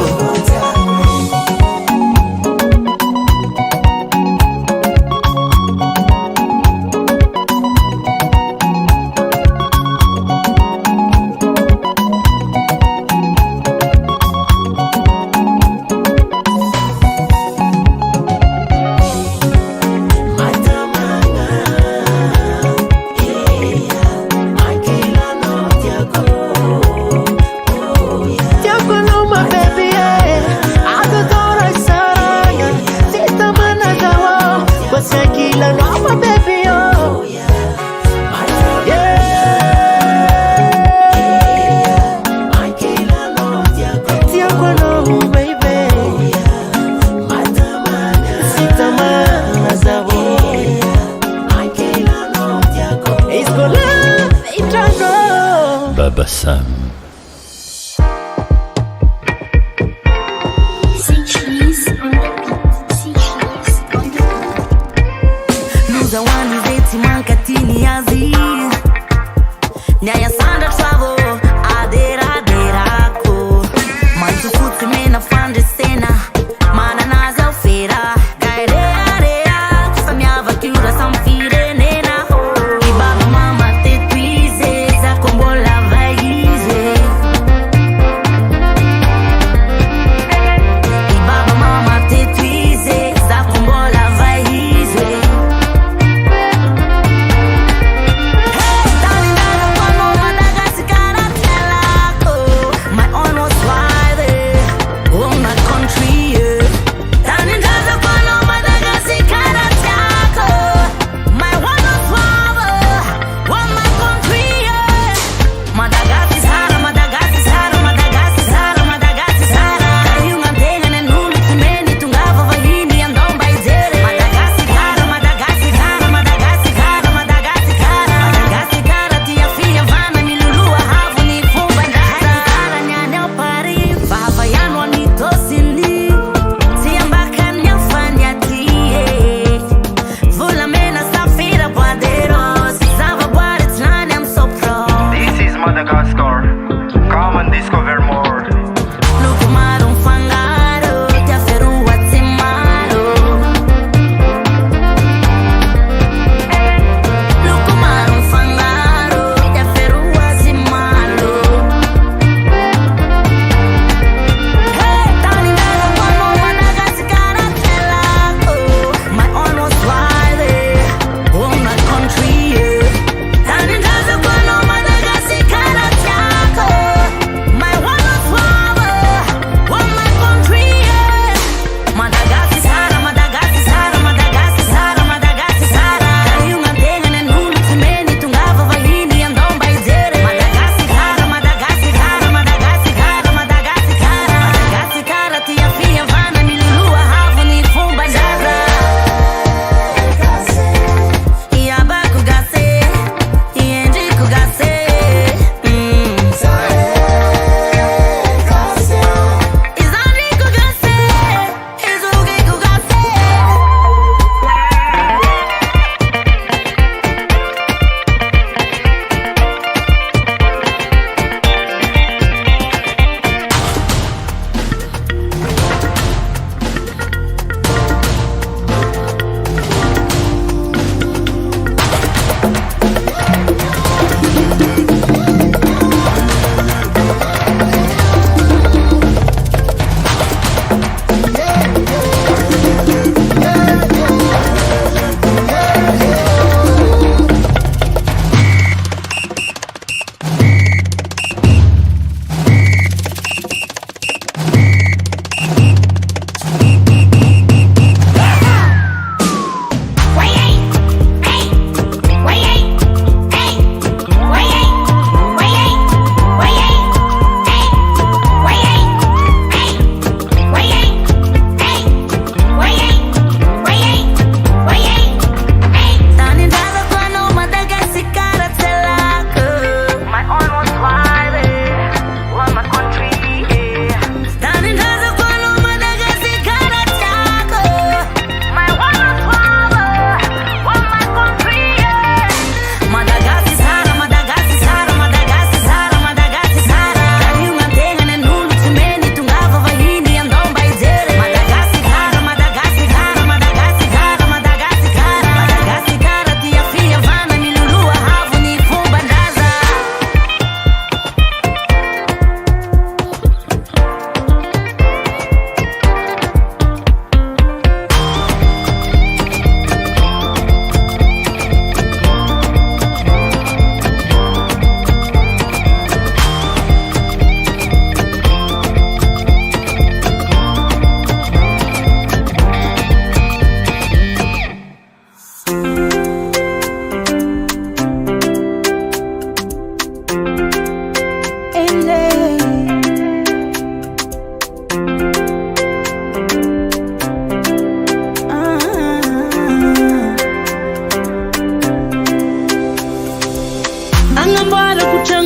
Baba Sam. Luza wani zeti mankatini yazi Nyaya sanda travel Adera derako Mantufuti mena fande sena Mana naza ufera Gaerea rea Kusamia vakiura samfire nena Ibaba mama te twize Za kombola vaize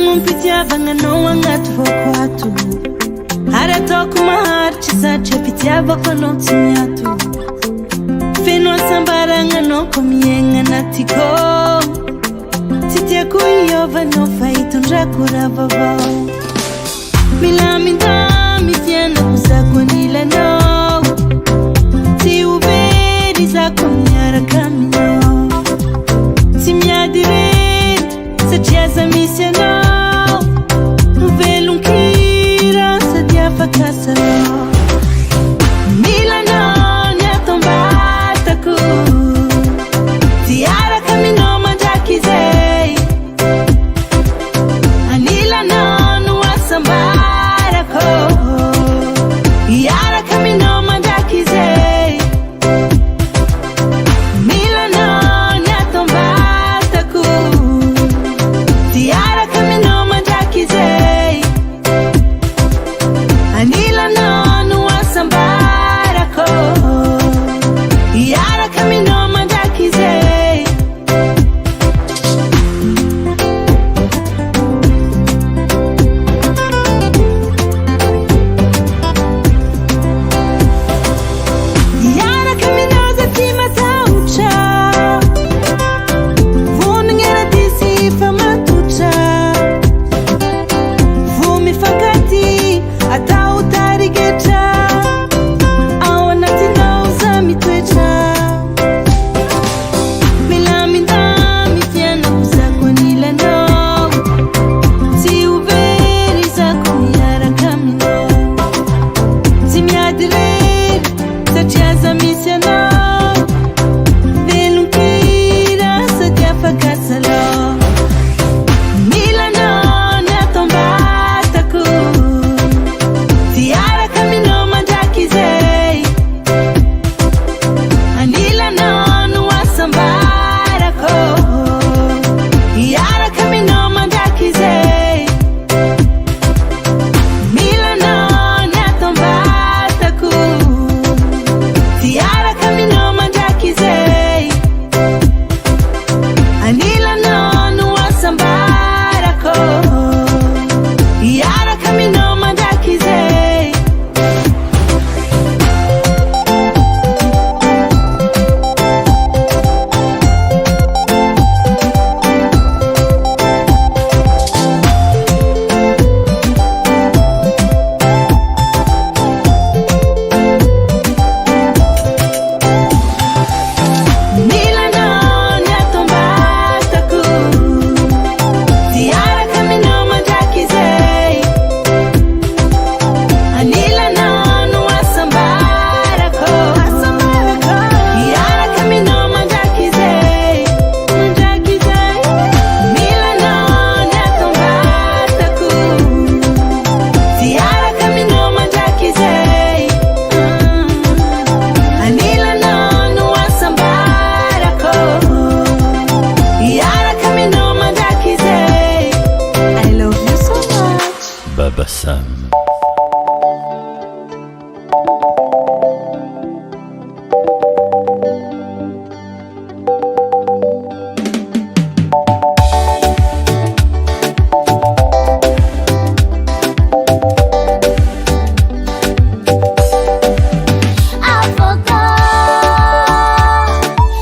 mumpitiavagna anao agnaty vôko ato ary ataoko maharitra satria pitiavako anao tsy miato feno asambaragna anao ko miaigna anatyko tsy tiako iovanao fa hitondrako raha vaovao milamindamy tianako zako anilanao tsy overy zako miaraka aminao tsy miady rery satria za misy anao novelonkira sady afaka salao milanao ny atombatako tiaraka aminao mandraky zay anilanao no asambarako iaraka aminao mandraky zay milanao ny atombatako tiaraka aminao mandraky zay anilanao no asambarako iaraka aminao mandraky zay iaraka aminao za ty matahotra vonagna radisy fa matotra vo mifankaty atao tarigetra ao anatinao za mitoetra milamindamy tianako zako anilanao tsy overy zako miaraka aminao tsy miady rery satria za misy anao velonkira sady afaka salao milanao ny atombatako tiaraka aminao mandraky zay anilanao no asambarako iaraka aminao mandraky zay milanao ny atombatako tiaraka aminao mandraky zay anilanao no asambarako iaraka aminao mandraky zay milanao ny atombatako tiaraka aminao mandraky zay anilanao no asambarako iaraka aminao mandraky zay milanao ny atombatako tiaraka aminao mandraky zay anilanao no asambarako iaraka aminao mandraky zay I love you so much Baba Sam.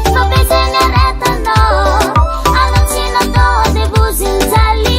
Tô pensando em retornar, a noite não tô de buzinho ali.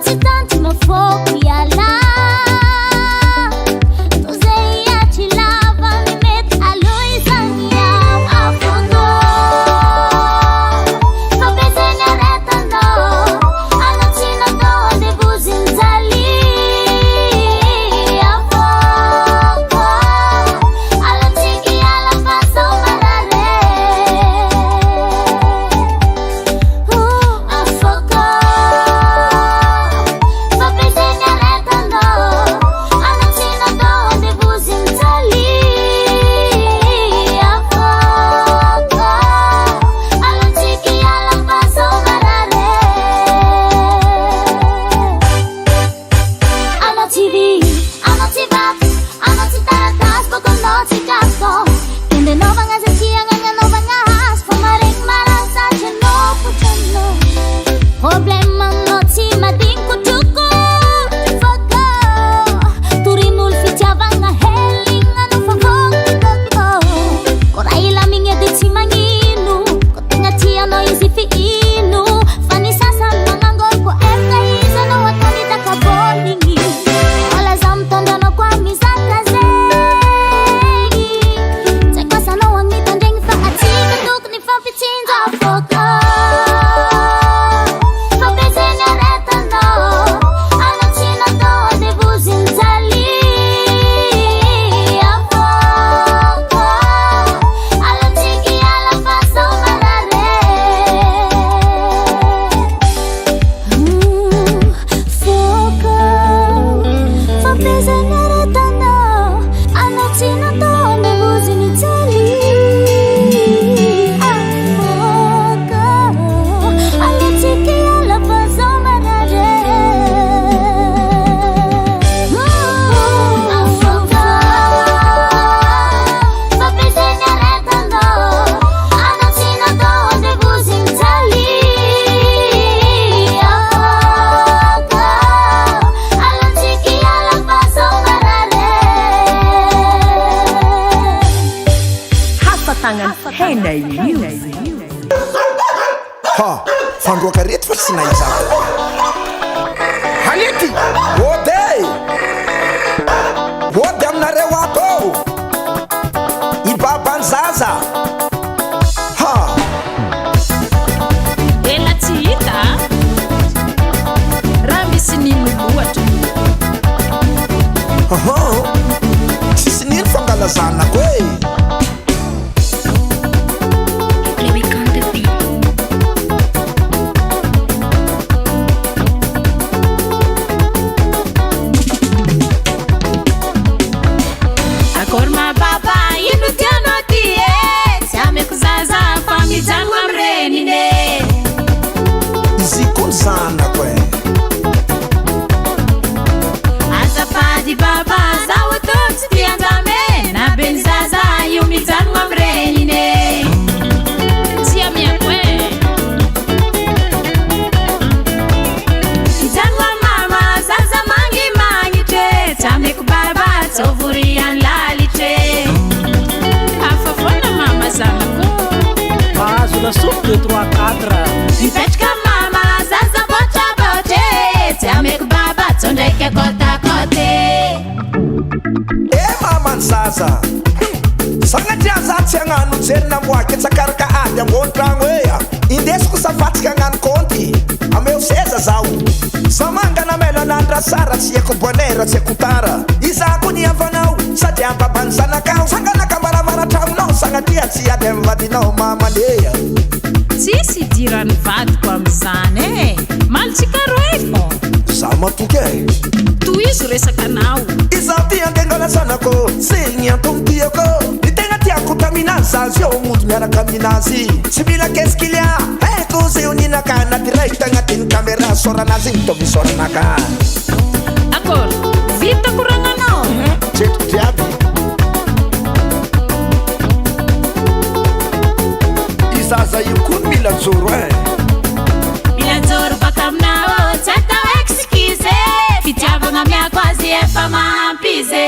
Você tá tagna Henay Music. Ha, fandroaka reto fa tsy naiza halety ody aminareo ato ibabany zaza ha ela tsy hita raha misy nino loatra tsisy nino fangalazanako azafady baba zaho tô tsy tianjame na benzaza io mijanogno am regnine tsy amiako mijanogno am mama zaza magnimagnitry tsy ameko baba tsovoriany lalitre hafa foana mama zanako mahazo lasopy 2 3 4 mipetraka mama zaza botrabotre tsy ameko baba tsondraiky akotakote mamany zaza sagnatria za tsy agnano jery namoaky tsakaraka ady ambony tragno ea indesiko safatsika agnano konty ameo seza zao samangana melanandra sara tsy haiko bonera tsy haiko tara izako ny avanao sady ambabany zanakao sanganaka maramara tragnonao sagnatria tsy ady amy vadinao mamandeha tsisy idirany vadiko amizany malitsika roefo za matoky toizo resaka anao izaho ty andengana zanako segny antomtiako ny tegna tiako taminazy zazy eo mody miaraka aminazy tsy mila keskilia haiko zay oninaka anaty raita agnatiny kamera soranazy igny tovy soranaka akôry vita koragnanao tretiko jiaby izaza io koa mila joro mila joro baka aminao tsy atao excuse fitiavagna miako azy efa mahampize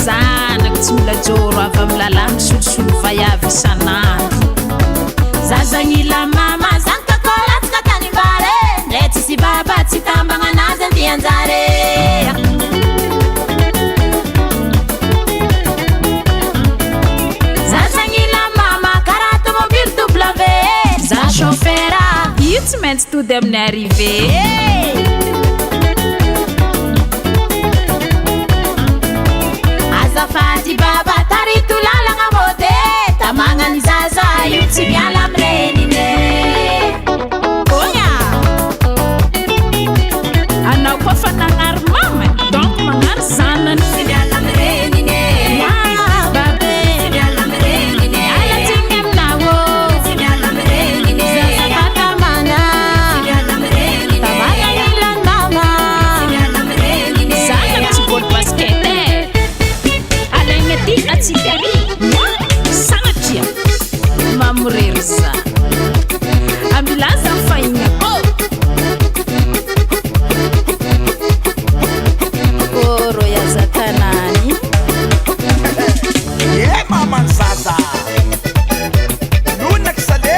zanako tsy mila joro avy amy lalàna solosolo vaiavy isanandro zazagnila mama zanokakôlatsika tany mbare ndre tsisy baba tsy tambagna anazy andianjare zazagnila mama karaha tomobile W za chauffeura io tsy maintsy tody amin'ny arrivé azafady baba tarito lalagna mode tamagnany zaza io tsy miala am renine oya anao koa fa nagnary mama donc magnary zanany tsy miala am renine babe tsy miala am renine alatsiny aminao tsy miala am renine zazafatamana tsy miala am renine tamagnagnilany mama tsy miala am renine zanako tsy bôly basket alaigna ty atsikary sanatria mamorery za ambilaza mifahigna kôrô yazakanany mamany zaza lunaky sale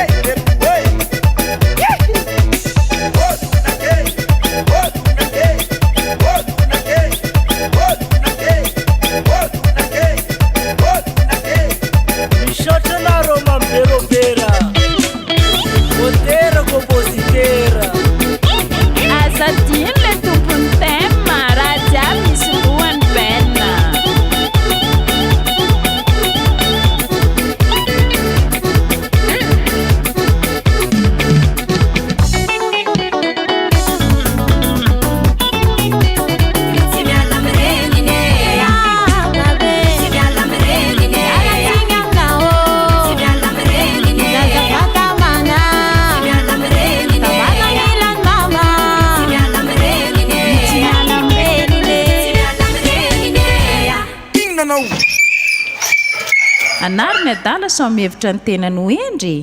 Misotrana mamberobera motera compositera azadiny le tompony tema raha jiaby misy roany bena tsy miala am renine babe tsy miala am renine alatsiny aminao tsy miala am renine zazafatamana tsy miala am renine tamagnagnilany mama tsy miala am renine tsy miala am renine tsy miala am renine ingnanao anary ny adala so mihevitra ny tenany ho endry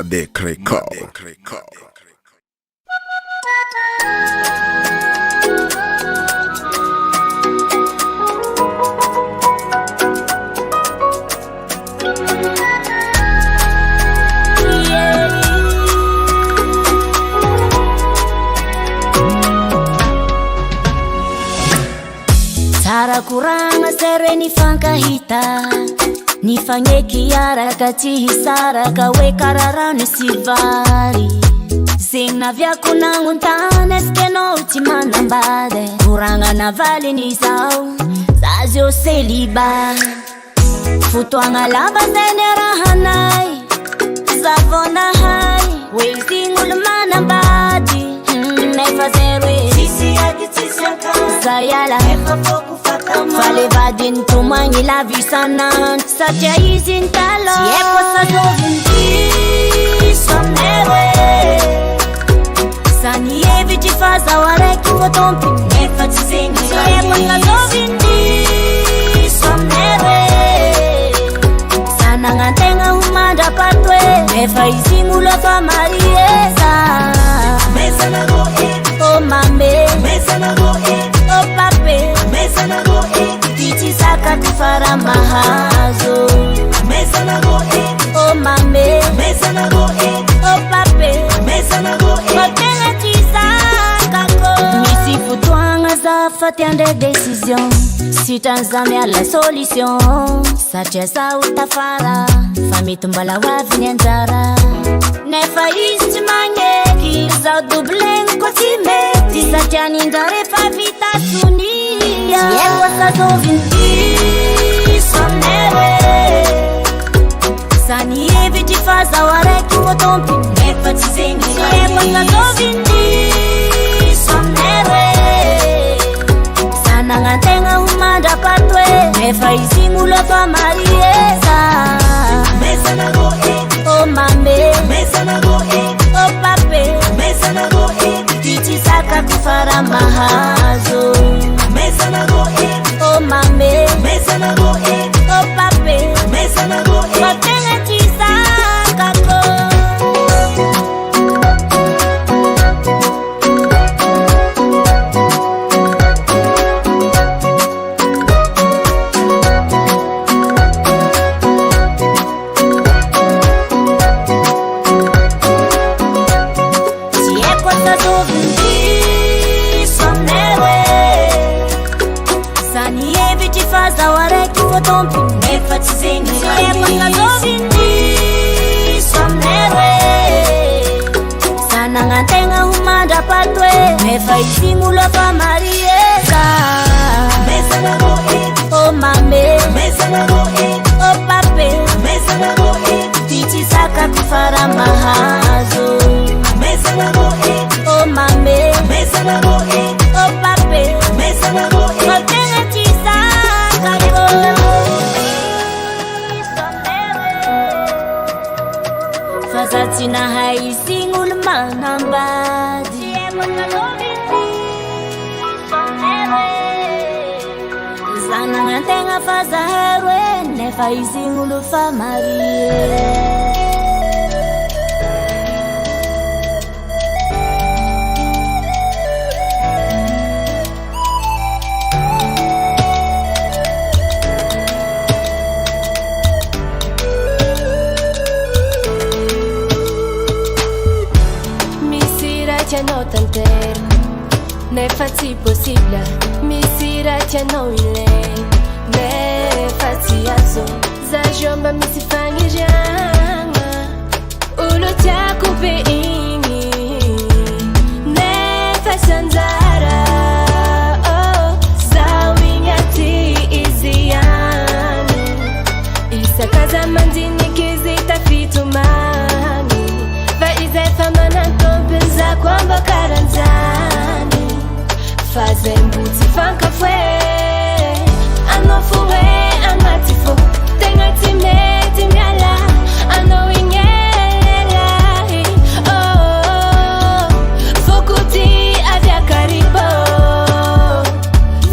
Madec Record. Tara kuranga sere ni fankahita ni fanyeki araka tihisaraka we kararani sivari sina vya kunanguntane skeno utimana mbade kuranga na vali ni zao zazio seliba futwanga laba zenera hanai savona hai we zingul manambadi nefa zerwe sisi agitisiaka sayala fale vadin tumanyi la visana satya izintalo siepo sa zovinti somnewe sani eviti faza wareki wotompi nefa tizingi siepo sa zovinti somnewe sana ngantenga humanda patwe nefa izimulo fa marieza mesa na go oh mame mesa na go oh pape mesa na go titi saka kufara mahazo mesa na go oh mame mesa na go oh pape mesa na go kotena tisaka ko misi futwanga za fatiande decision sitanzame à la solution satya sa utafara famitumbala wa vinyanzara nefa istimanye za dublen kotimeti satya nindare fa vita sunia siekwa sa zovinti somnewe sani eviti faza wareki wotompi nefa tizengi siekwa sa zovinti somnewe sana ngantenga humanda patwe nefa izimulo fa marieza mesa na go oh mame mesa na go oh pape mesa na go titi saka kufara mahazo mesa na go oh mame mesa na go oh pape mesa na go kotena tisaka ko sana ngantenga humanda patwe nefa isimulo fa marieza mesa na go oh mame mesa na go oh pape mesa na go titi saka kufara mahazo mesa na go oh mame mesa na go oh pape mesa na go kotena tisaka ko fazatina haisingul manambadi zana ngantenga faza herwe nefa isingul fa marie no tanter ne fatti possibile misira tia no ile ne fatti azo za jomba mi si fangi jama ulo tia kupe ingi ne fasanzara oh za wingati iziani isa kaza mandini kizita fitumani va ize famana za kwamba karanzani fazembuti fanka fwe anofuwe amatifo tengati timyala anowingela oh fukuti avya karibo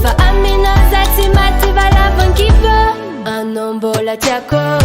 fa amina zati mati vala vankipo anombola tiako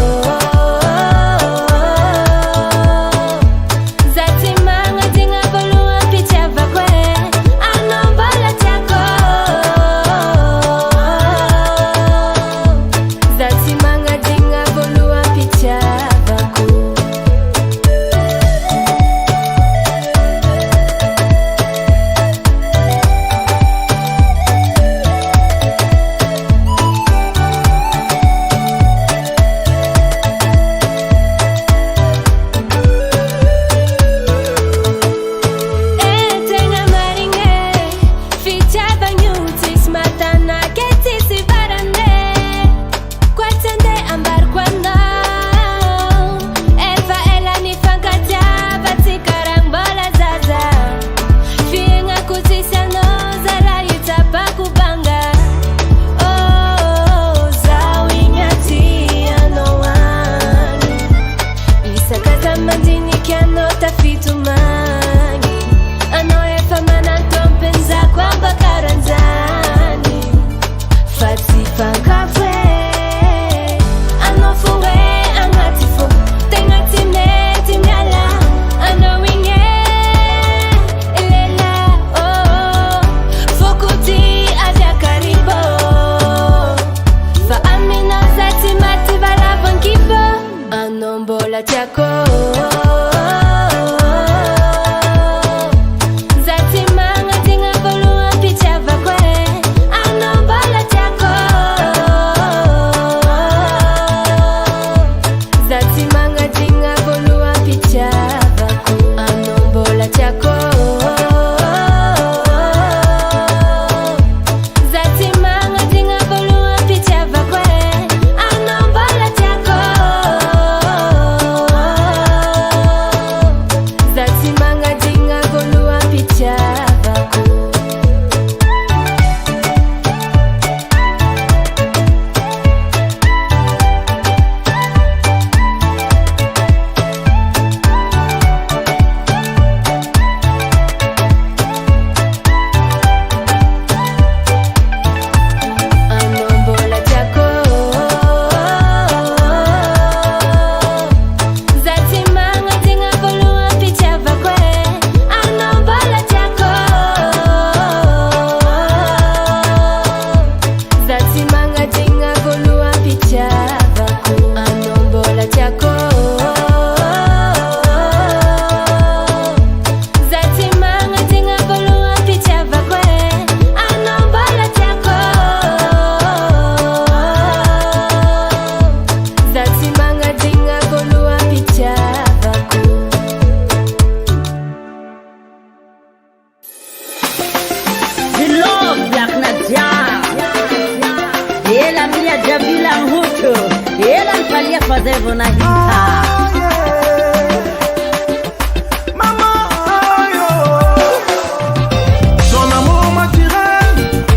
Ton amour m'attire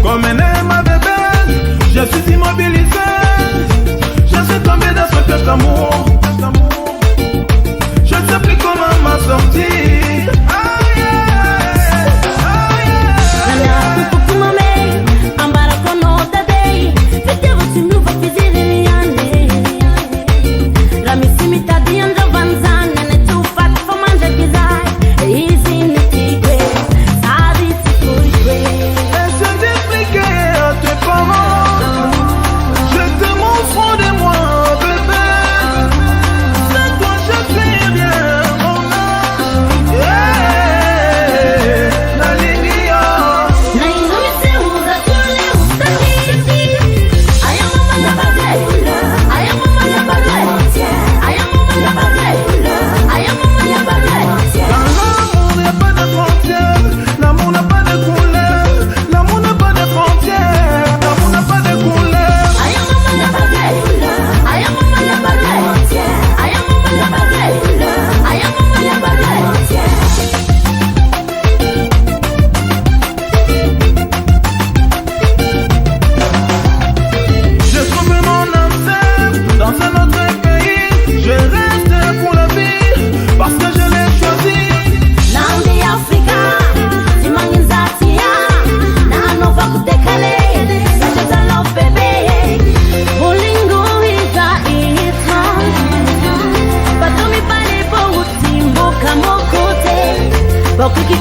comme un aime à bébé. Je suis immobilisé, je suis tombé dans ce piège d'amour. Je ne sais plus comment m'en sortir.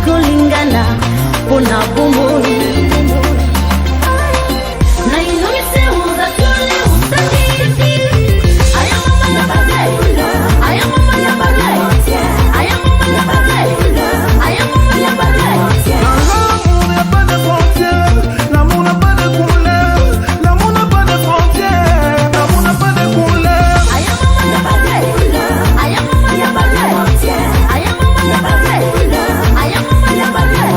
Kulingana kuna bumuri na inumise uza tule usaki aya mama ya bagai aya mama ya bagai aya mama ya bagai aya mama ya bagai. L'amour n'a pas de frontières, l'amour n'a pas de couleur, l'amour n'a pas de frontières, l'amour n'a pas de couleur. Aya mama ya bagai aya mama ya bagai aya mama ya bagai aya mama ya bagai.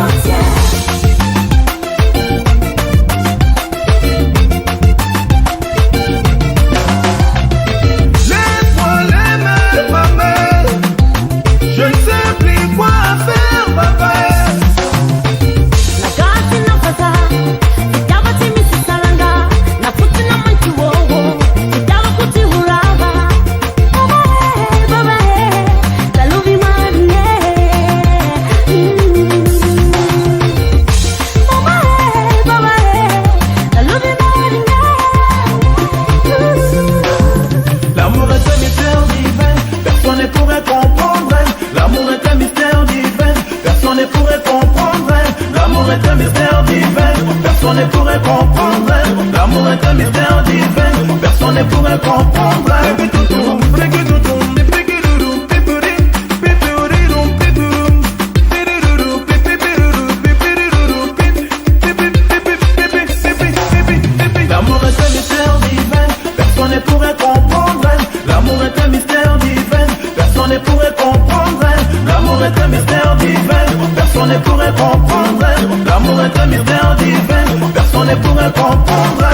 Personne ne pourrait comprendre. L'amour est un mystère divin. Personne ne pourrait comprendre. L'amour est un mystère divin. Personne ne pourrait comprendre. L'amour est un mystère divin. Personne ne pourrait comprendre. L'amour est un mystère divin. Personne ne pourrait comprendre. L'amour est un mystère divin. Personne ne pourrait comprendre.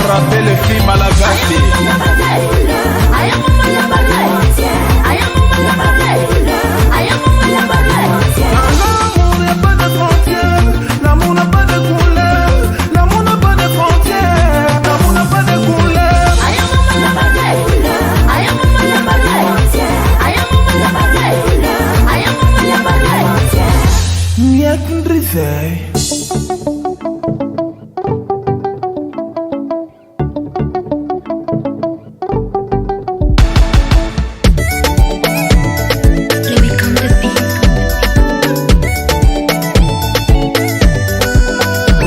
Rappelle le film à la gâte. L'amour n'a pas de frontières, l'amour n'a pas de couleur, l'amour n'a pas de frontières, l'amour n'a pas de couleur.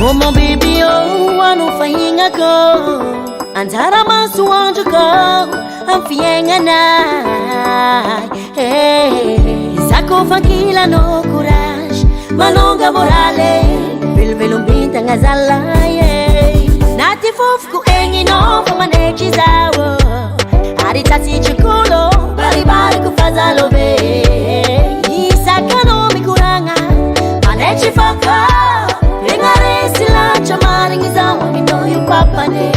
Oh mon baby, oh, anufahinga ko Antara masu anjo ko Amfienga na Hey, sako fakila no courage Malonga morale Vilvilumbita ngazala Nati fufku engi no Fumanechi zawo Aritati chikulo Bari bari kufaza lobe baka Engaresi la chamari ngizawa mino yu papane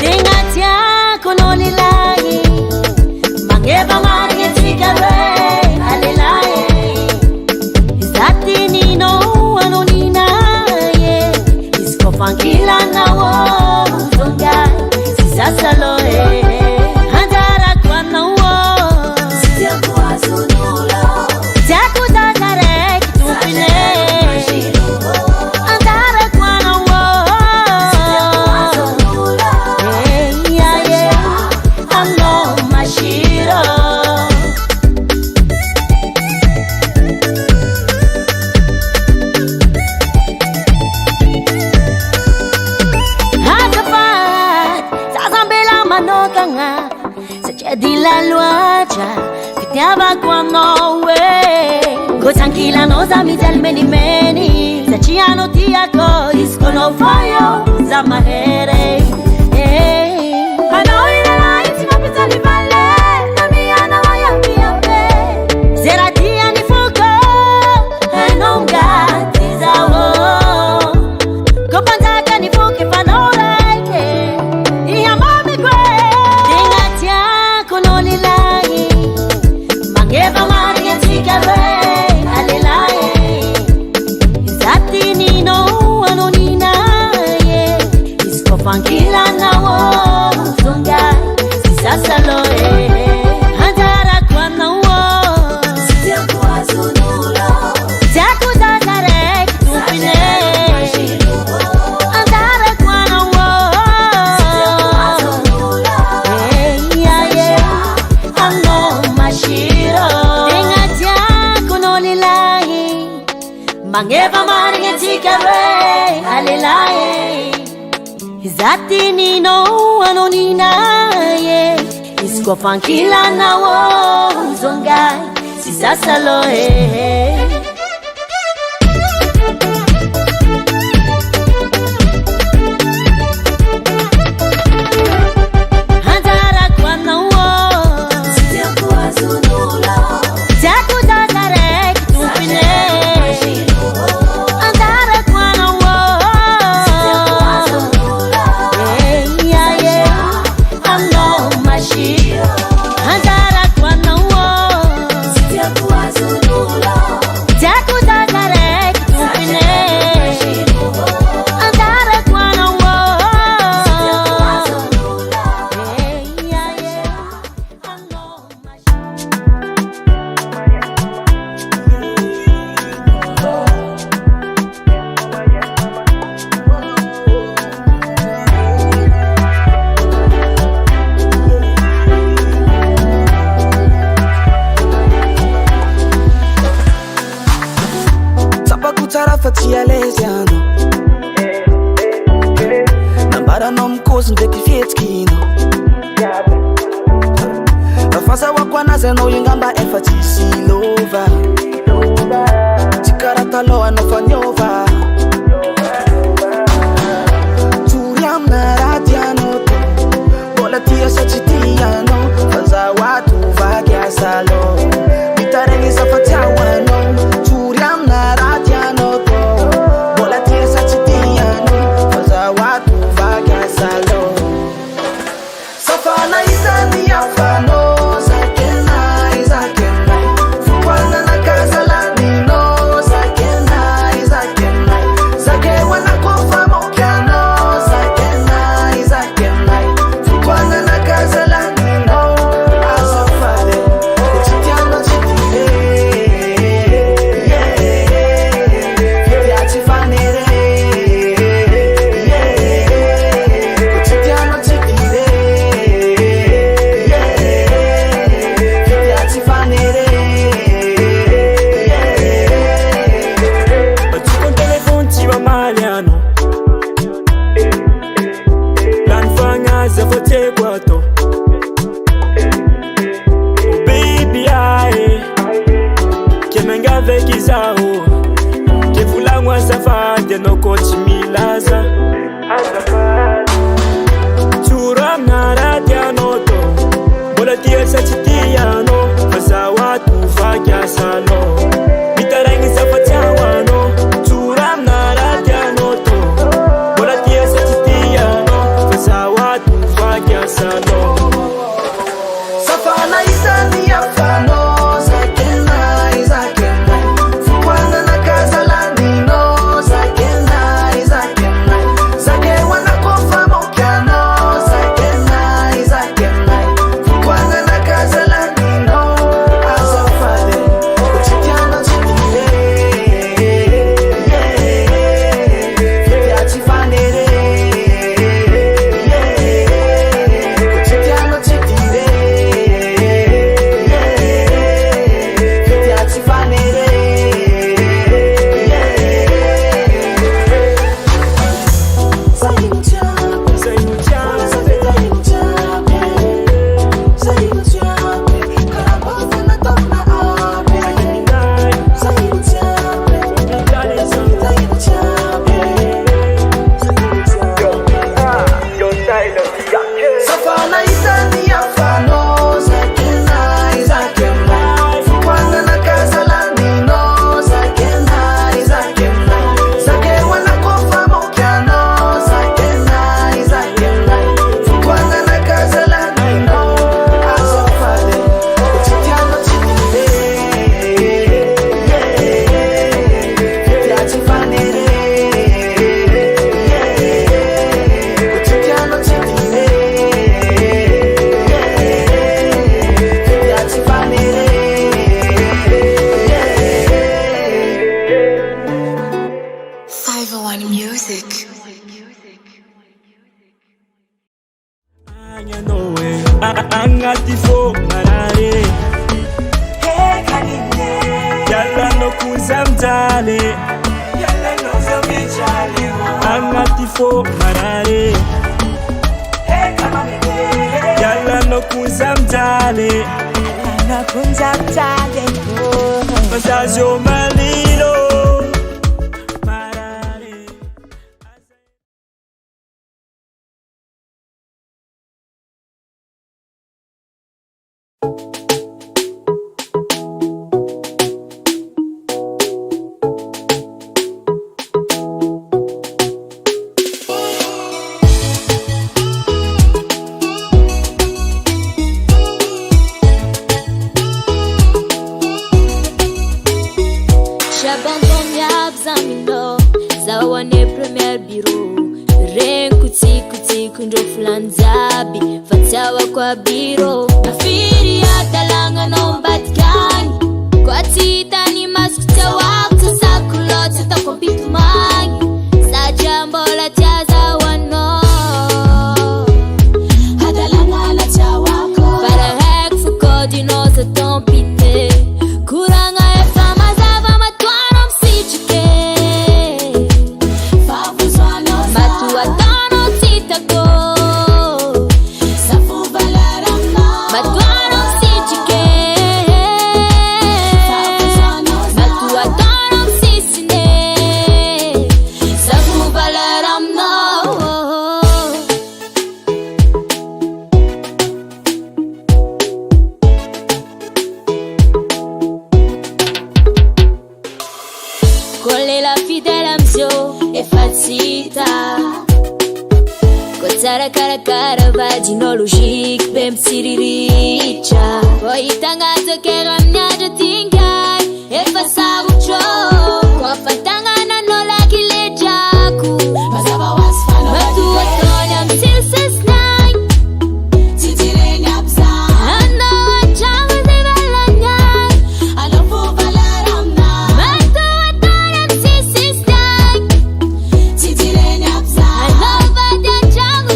Dengati yako noli lai Mangeba mari ngetikare alelaye Izati nino anonina ye Isko fankila na wo uzonga Sisa loe Handara kwa na wo Sitia kwa sunula Jaku zakarek tupine Andara kwa na wo Sitia kwa sunula Yeah, yeah I know my shiro Dila luacha, fitiaba kwa nowe Go tranquila no za mizel meni meni Zachiano tiako, isko no fayo za mahere Ano ina la iti mapita li vale Nami ana waya miape Zeratia ni fuko, enonga tizawo Kopantaka ni fuke fanoreke Iya mami kwe Mangeva maria tikare alelaye Izati nino anonina ye Isko fankila na wo uzonga Sisa loe Handara kwa na wo Sitia kwa sunula Jaku zakarek tupine Handara kwa na wo Sitia kwa sunula Yeah, yeah I know my shiro Dengatia kunoli lai Mangeva maringa tikare alelaye Izati nino anonina ye Isko fankila na wo uzonga Sisa loe Salo, itarangi safatia wano, music. Angatifo marare Yalla no kuzamjale Yalla no zamijale Angatifo marare Yalla no kuzamjale Yalla no kuzamjale Masajo malilo Kwa biro nafiri atalanga no batkani kwa tita ni maskuta waktu sakulot sita kompitu mangi sa jambo la jaza wano atalanga la chawako para hek fuko dino sa tompite kuranga e fama zava matuano msichike favu zwano matu atano tita go Cara vagino logique bem siriricha Poi tangazo che ramnyajo tingai e passavo ciò Kwa fatanga na nola kilejaku Mazaba wasfano Matu otonya msilses nai Titire nyapsa Ano achamu zibalanyai Alofu valaramna Matu otonya msilses nai Titire nyapsa Alofu achamu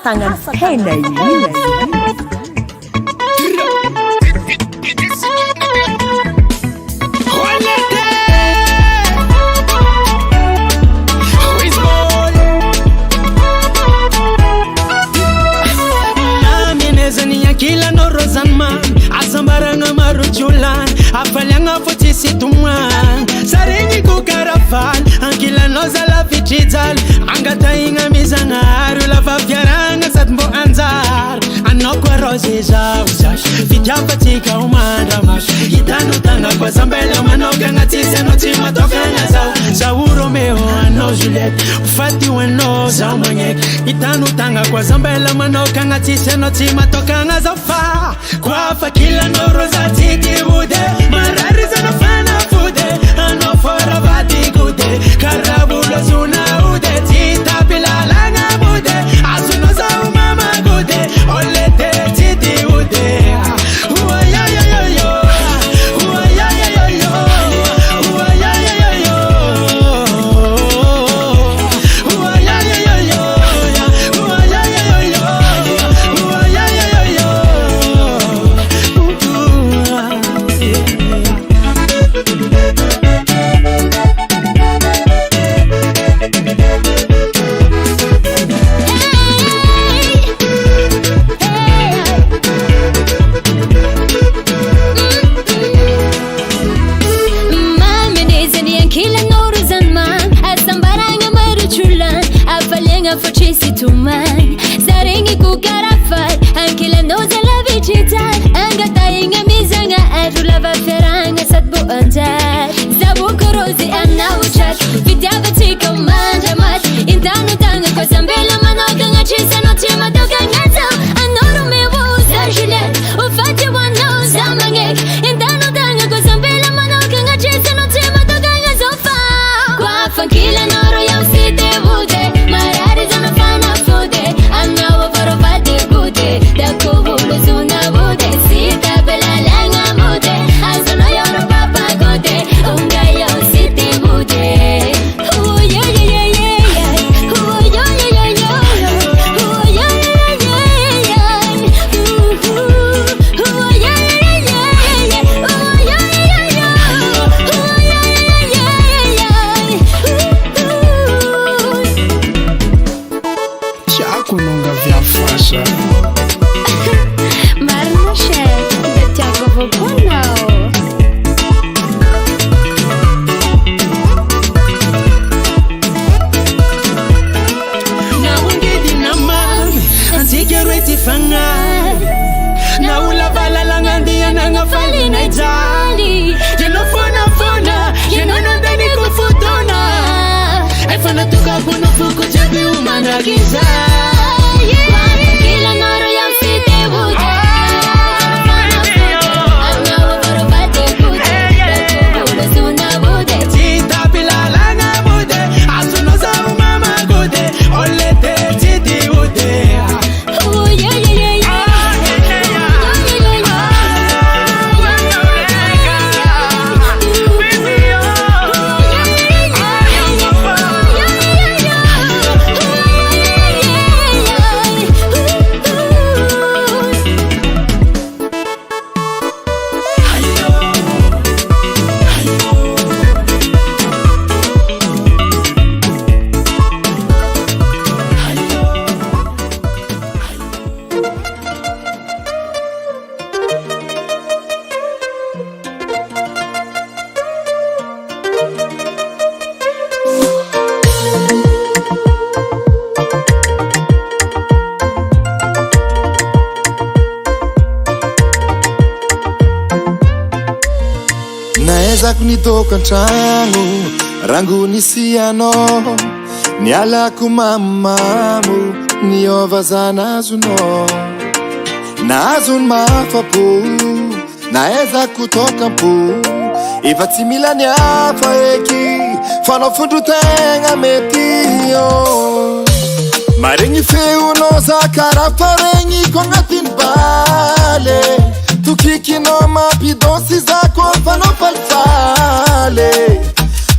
Tangan pena ini kila no rozanman azambaranga maruchulan afalanga fotisi tumwan sarengi kukarafal ankila no zala fichizal angata inga mizangaru la fafiaranga satmbo anzar anokwa rozeza uzash fityapatika umanda mash itanu tanga kwa zambela manoka ngatise no tima tokanga zao zauro meo ano Juliet ufati weno zao manyek itanu tanga kwa zambela manoka ngatise no tima tokanga fa kwa fakila noro za titi bude marari zana fana fude ano fora vati gude karabulo zuna ude tita pilalanga bude asuno za umama gude olete titi ude uwa ya ya ya yo uwa ya ya ya yo uwa ya ya ya yo tagna facessi tu mai Sarengi ku karafat Anche la noza la vicitar Anga tainga mizanga Aju lava feranga Satbu anjar Zabu korozi anna uchat Vidyava tika manja mat Intanu tanga kwa zambela Manoga nga chisa no tima doga nga zao Anoro me wuza Juliet Ufati wano zamangek Intanu tanga kwa zambela Manoga nga chisa no tima doga nga zofa Kwa fankila noro ya usite vude Marari zana fana fude Anna wafaro fati gude Dako vulu zuna vude Sita bela langa mude Azono yoro papa gude Unga yo siti vude Oh yeah yeah yeah yeah Oh yeah yeah yeah yeah Oh yeah yeah yeah yeah Oh yeah yeah yeah yeah Oh yeah yeah yeah Oh yeah yeah yeah Tiago nunca via faixa Marno chef de Tiago Voconao Na ungedi na mami Anzike rweti fanga Na ula vala langandi ya nanga fali na ijali Yeno fona Yeno nandani kufutona Efana tuka kuno fuku chebi umana giza Kila noro ya usite vude Anna wafaro fati gude Dako vulu zuna vude Tita pilala na bude Asuno za umama gude Olete titi bude Oh yeah yeah yeah yeah Naeza kunitoka ntrano rangu nisiano nialako mamamu niova zanazuno nazun mafapo naeza kutoka mpo efa tsy mila niafa eky fanao fondrotegna metio maregny feonao za karaha faregny ko agnatiny bale tokikinao mampidonsy za koa fanao falifaly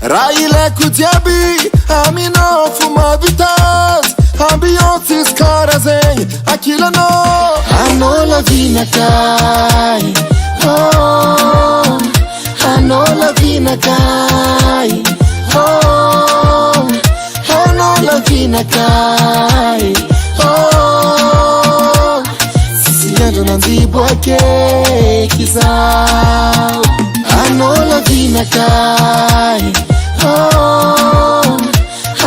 raha ilaiko jiaby aminao fo mavitazy ambiance izy karaha zegny akilanao anao lavinakay oh, anao lavinakay oh, anao lavinakay oh, sisy andro nandiboake kizao anao lavinakay oh,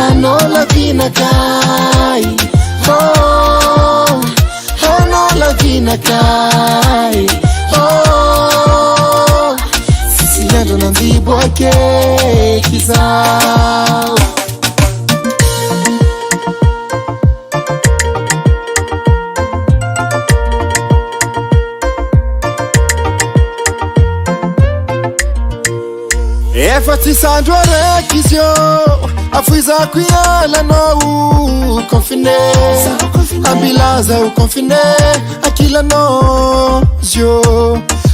anao lavinakay oh, anao lavinakay oh, sisy andro nandiboake kizao efa tsy sandro araiky izy io afoizako ialanao confine ambilaza o confine akilanao zio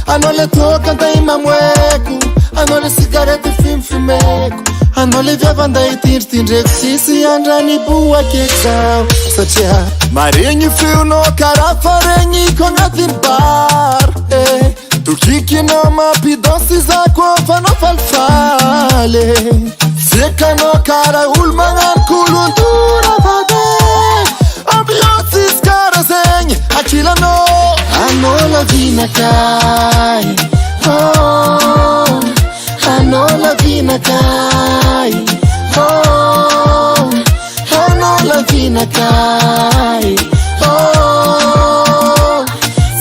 anao le toka anday mamoeko anao le sigarety fimfimeko anao le viava anday tindritindreko sisy andrany boakeky zao satria maregny feonao karaha faregny ko agnatiny bar tokikinao mampidonsy za koa fanao falifaly sekanao karaha olo magnano kolontora vade ambiance izy karaha zegny akilanao anao lavinakay oh, anao lavinakay oh, anao lavinakay vina kai. Oh,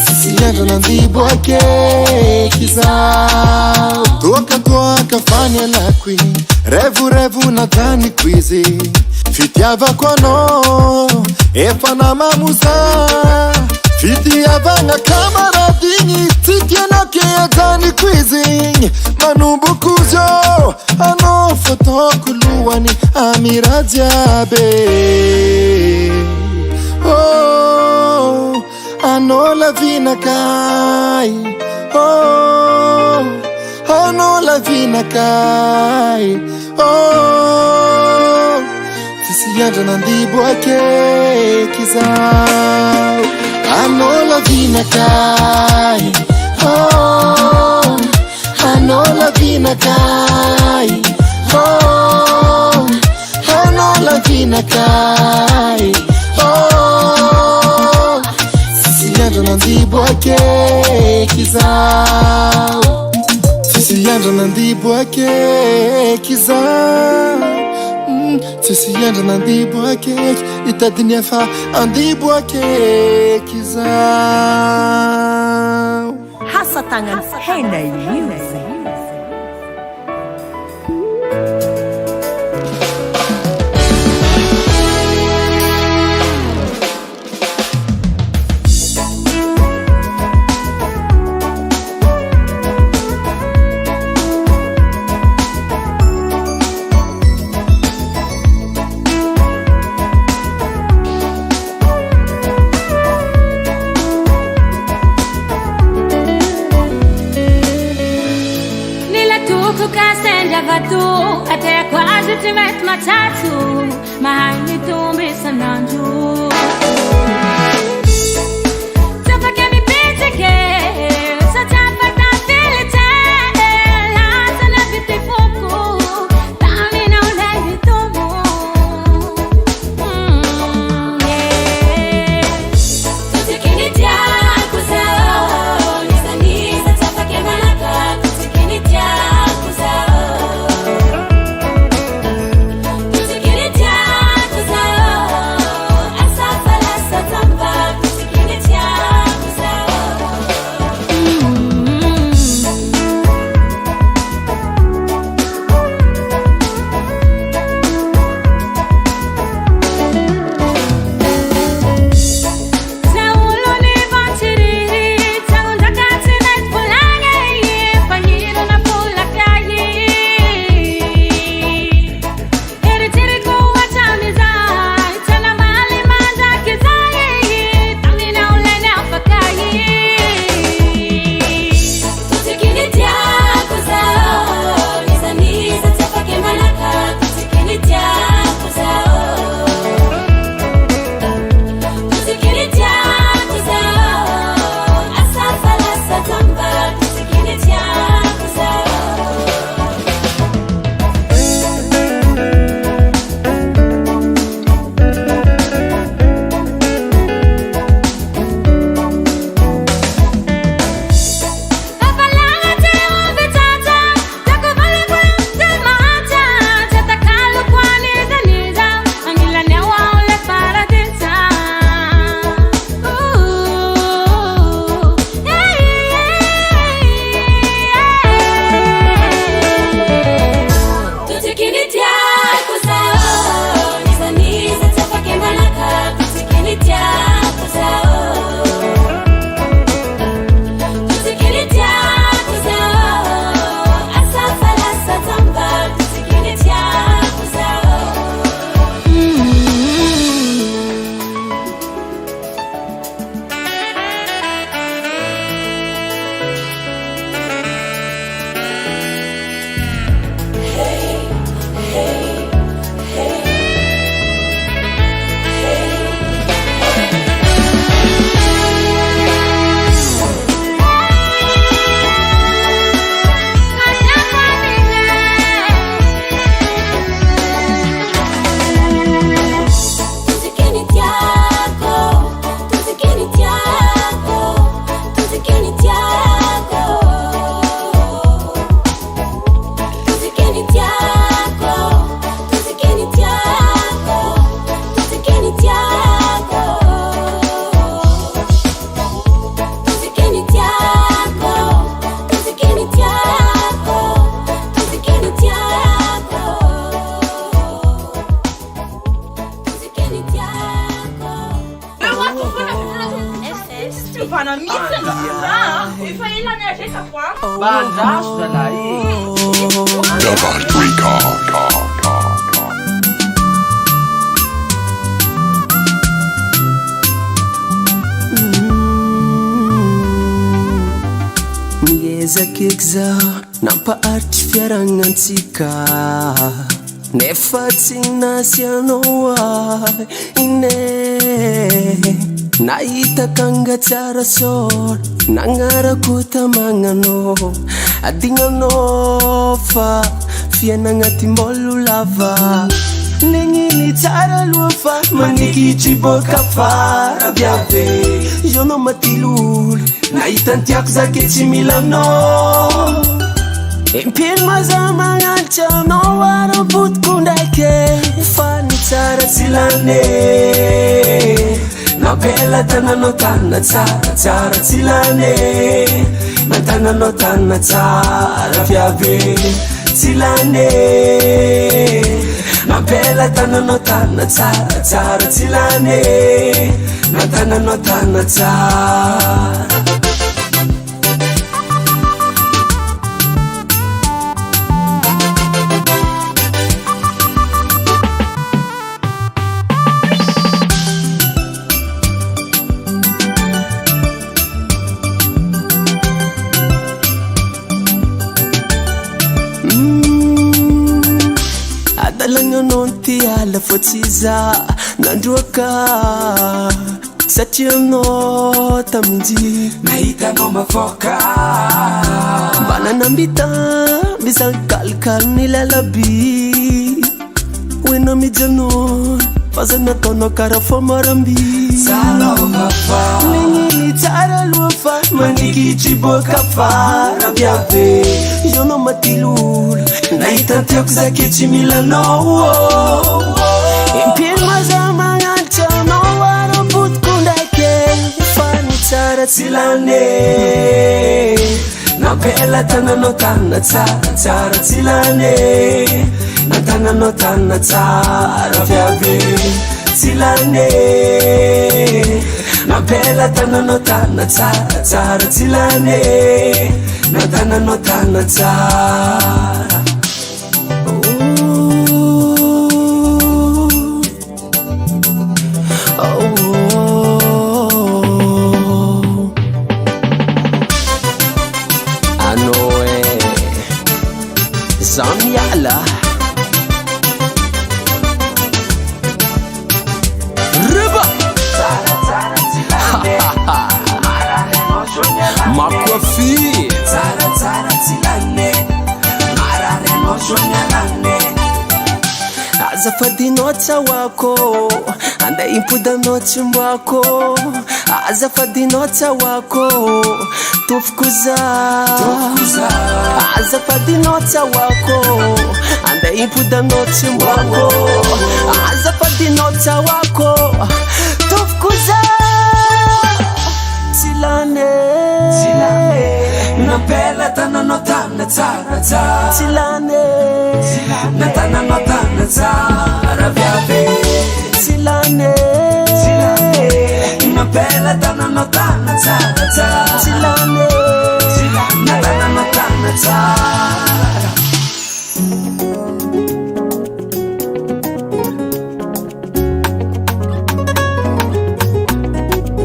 sisi yendo na ndibu wake kizao. Toka fanya la queen. Revu na dhani kwizi. Fitiava kwa no efa na mamuza. Fitiava na kamara dingi. Titiana ke adani kwizi. Manubu kuzo ano fotokuluwani amira jabe. Oh, ano la vina kai. Oh, ano la vina kai. Oh, sisi yanda na ndibu wake kizao. Ano la vina kai. Oh, ano la vina kai. Oh, ano la vina kai. Oh, sisi yanda na ndibu wake kizao. Sisi yanda na ndibu wake kizao. Sisi yanda na ndibu wake itadinia fa andibu wake kizao. Hasa tangan Henna Music. Até quase tivesse matado, mas me tombe sanando. Só que me pede que só te falta felicidade. Lá na vida tem pouco, também não leve tudo. Tu te queria te acusar, nisa só que malaka. Tu te queria te acusar. Asa fana mihitsy efa ilany areka kwa Bandraso zalahy. Double record. Miezakeky zaho nampaharitry fiaragnantsika nefa tsy nasy anao ahy ine nahitaka angatsara sôra nagnarako tamagnanao adignanao fa fiainagnatym-bôlo lava negniny tsara aloha fa manikitry boka fara biabe ionao matilolo nahitantiako zake tsy milanao impino maza magnanitra anao ara-potoko ndraike fa ny tsara tsy lane nampela tananao tanina tsara tsara tsy lane nantananao tanina tsara viabe tsy lane nampela tananao tanina tsara tsara tsy lane nantananao tanina tsara Fô tsy za nandroaka satria anao taminji nahitanao mavoaka mba nanambita misankalikaly ny lalaby hoenao mijanona fa za nataonao karaha fô maramby negniny tsara aloha fa manikitry boka fara biabe ionao matilolo nahitantiako zake tsy milanao impino maza magnanitra anao ara-potoko ndraike fa ny tsara tsy lane nampela tananao tanina tsara tsara tsy lane nantananao tanina tsara viabe tsy lane nampela tananao tanina tsara tsara tsy lane nantananao tanina tsara Zamiala Riba Makwafi Zara zara tilane Marareno shonyalane Azafadinao tsawako anda impodanao tsimbako azafadinao tsawako tofokoza azafadinao tsawako anda impodanao tsimbako azafadinao tsawako tofokoza silane nampela tananao tanina tsara tsara silane natananao tanina tsara viabe silane nampela tananao tanina tsara tsara silane natananao tanina tsara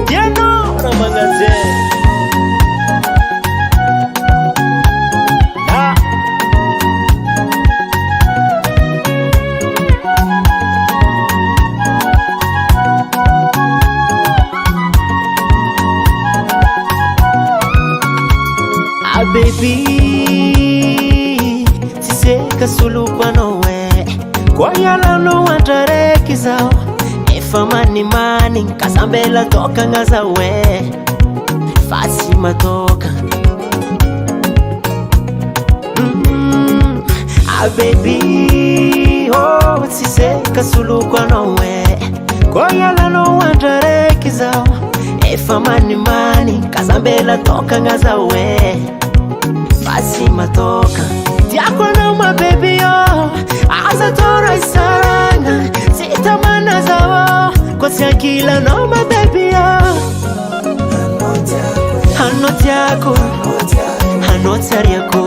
Diano Ramagaze baby tiseka sulukwa nowe kwa yala no wantareki zao efa mani kasambela toka ngazawe fasi matoka baby oh tiseka sulukwa nowe kwa yala no wantareki zao efa mani kasambela toka ngazawe fasi matoka Tiako na my baby yo Aza tora isaranga Sitamana zawo Kwa siya kila no my baby yo Hanoti yako, hanoti yako,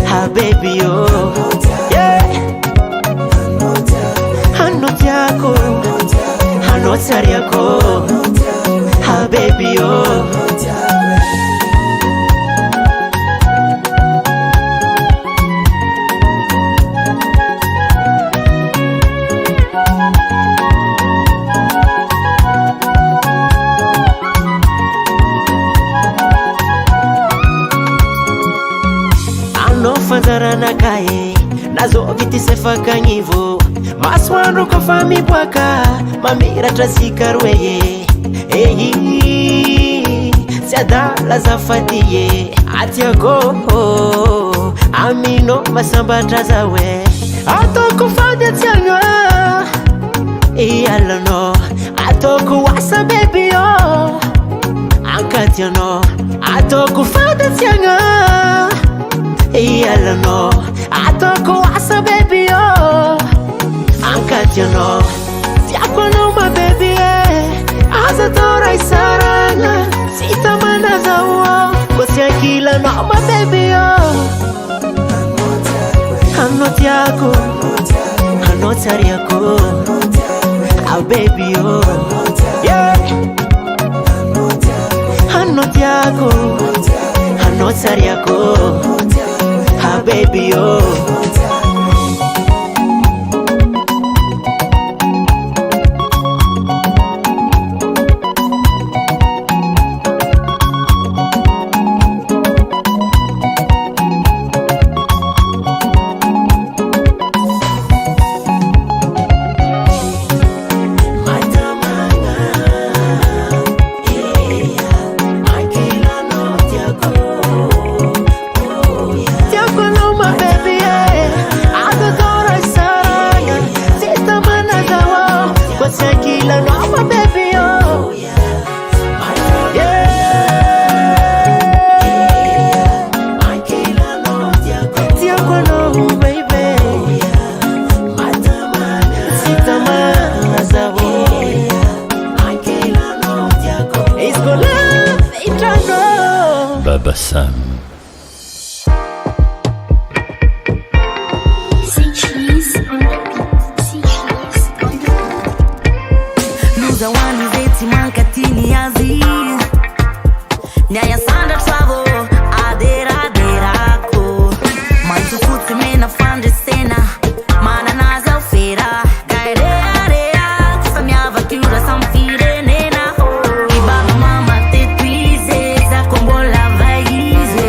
ha baby yo, yeah. Hanoti yako, hanoti yako, ha baby yo. Fanzarana kae nazo viti sefaka nyivo maswano ko fami bwaka mamira trasikarweye eyi sadala zafatiye atiago amino masamba trazawe atoko fande tianga iyalono atoko wasa baby yo ankatiano atoko fande tianga Yalano, atoko asa baby yo, ankatiano, tiakono my baby azatora isarana, sita mana zawo, kosia kila no my baby yo. Hanoti yako, hanoti yako, ah baby yo, yeah. Hanoti yako, hanoti yako. Baby yo, Baba Sam. Luzawani zeti mankatini yazi Nyaya sanda travel adera derako Mantufuti mena fande sena Mana naza ufera Gaerea rea Kufamia vakiura samfire nena Ibaba mama te tuize Za kombola vaize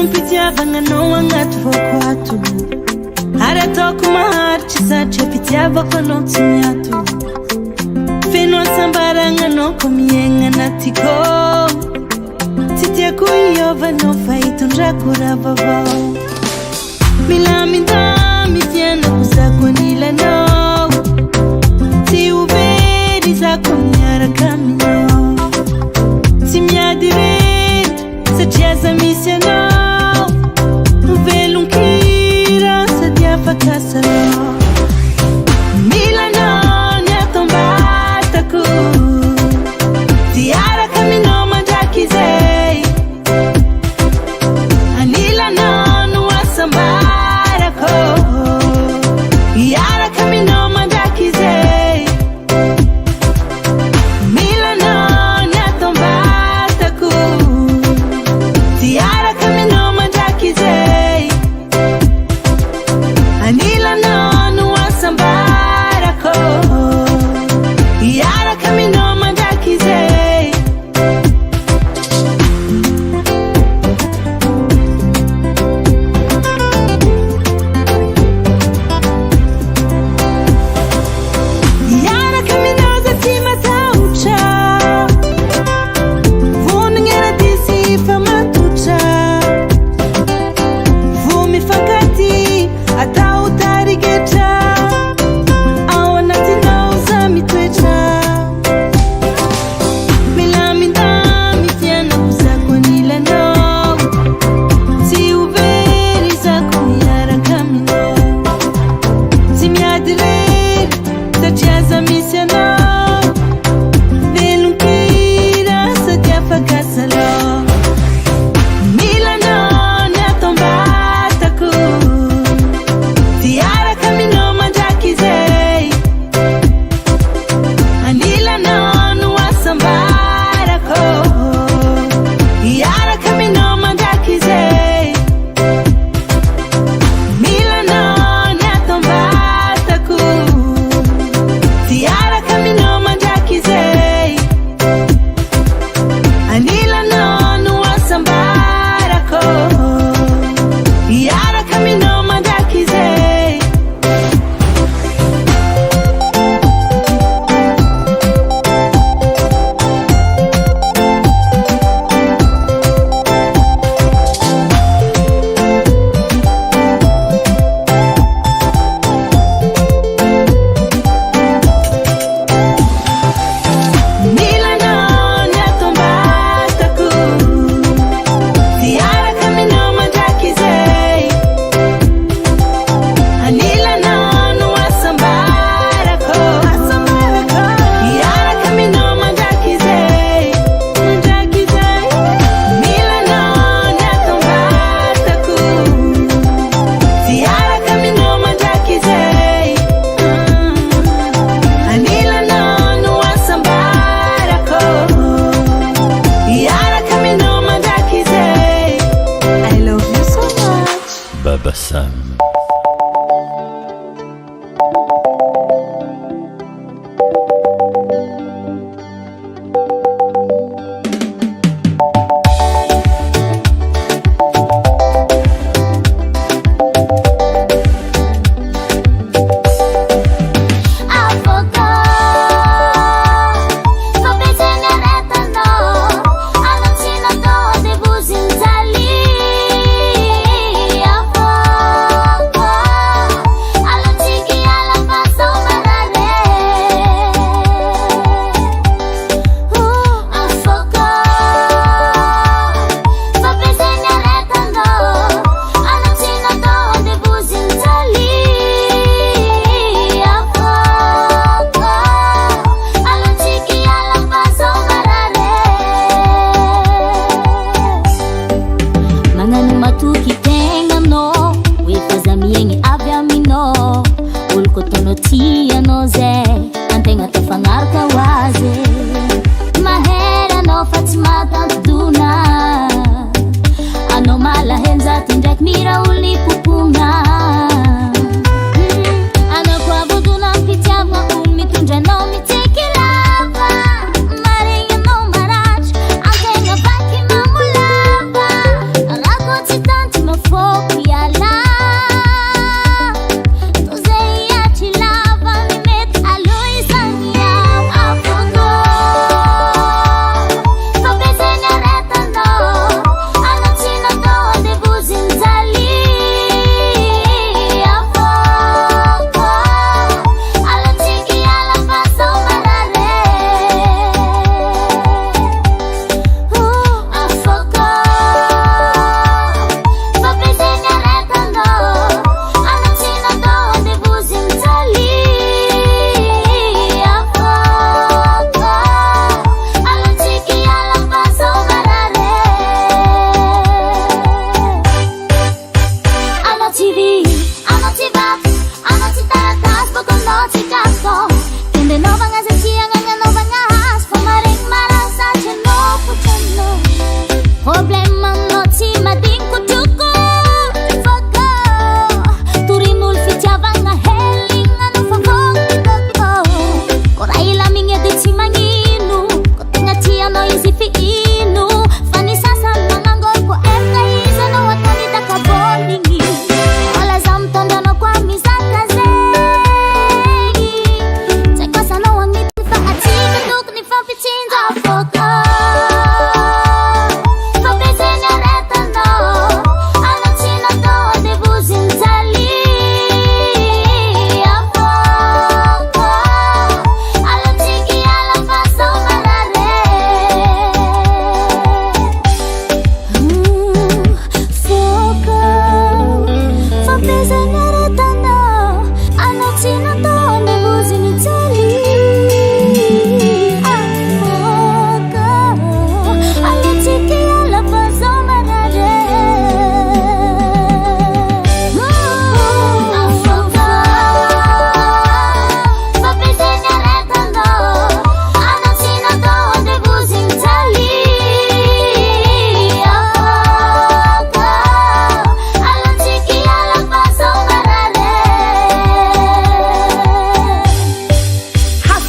Mpitiavagna agnaty vôko ato ary ataoko maharitra satria mpitiavako anao tsy miato feno asambaragna anao ko miaigna anatiko tsy tiako iovanao fa hitondrako raha vaovao milamindamy tianako zako anilanao tsy ho very zako miaraka aminao tsy miady rery satria za misy anao velon-kira sady afaka salao milanao ny atombatako tiaraka aminao mandraky zay anilanao no asambarako iaraka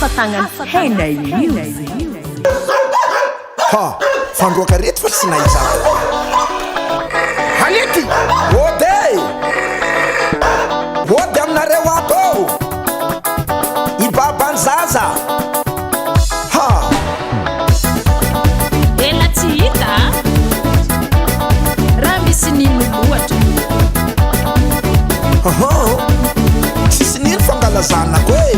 Hasatagnan Henay Music. Ha, fandroaka reto fa tsy nahizako. Halety, ody aminareo ato ibabany zaza. Ha, ela tsy hita raha misy nino loatra. tsisy nino fangalazanako e.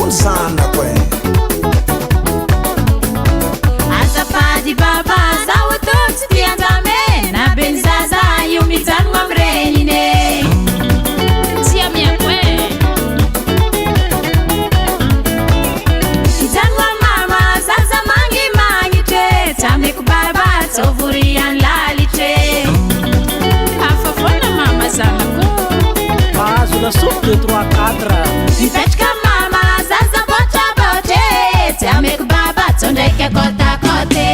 Zanako e. Azafady baba zaho tô tsy tia andame na beny zaza io mijanogno amy renine tsy amiako e. Mijanogno amy mama zaza magnimagnitry tsy ameko baba tsôvory any lalitry hafa foana mama zanako mahazo lasopy 2 3 4 mipetraka mama zaza botrabotre tsy ameko baba tsondraiky akotakoty.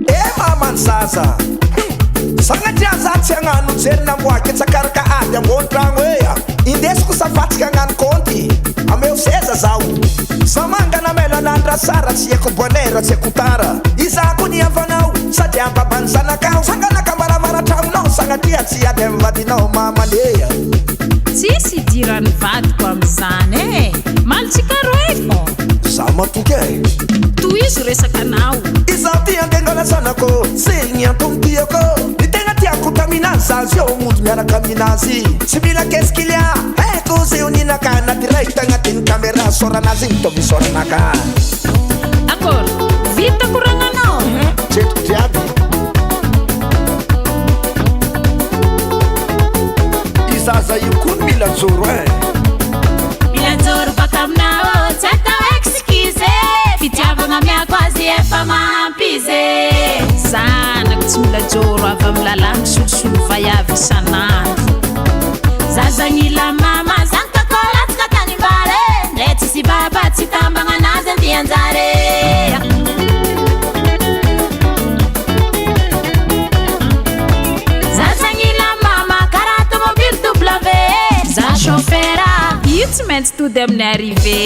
E mamany zaza sagnatria za tsy agnano jery namoaky tsakaraka ady ambony tragno ea indesiko safatsika agnano konty ameo seza zaho samangana melo anandra sara tsy eko bonera tsy eko tara izako ny avanao sady ambabany zanakao sanganaka maramara tragnonao sagnatria tsy ady amy vadinao mamandeha tsisy dirany vadiko amizany e malitsika roe fô za matoky e tohizo resaka anao izaho ty andengana zanako seligny antomtiako ny tegna tiako taminazy zazy eo monjo miaraka aminazy tsy mila keskilia eko zay oninaka anaty raiky tagnatiny kamera soranazy igny tovy soranaka akôry vita koragnanao tretiko jiaby izaza io koa mila joro e mila joro baka aminao tsy atao excuse fitiavagna miako azy efa mahampize zanako tsy mila joro avy amy lalàna solosolo vaiavy isanandro zazagnila mama zany kakolatsika tany mbare ndre tsisy baba tsy tambagna anazy andy anjare zazagnila mama karaha automobile W za chauffeura io tsy maintsy tody amin'ny arrivé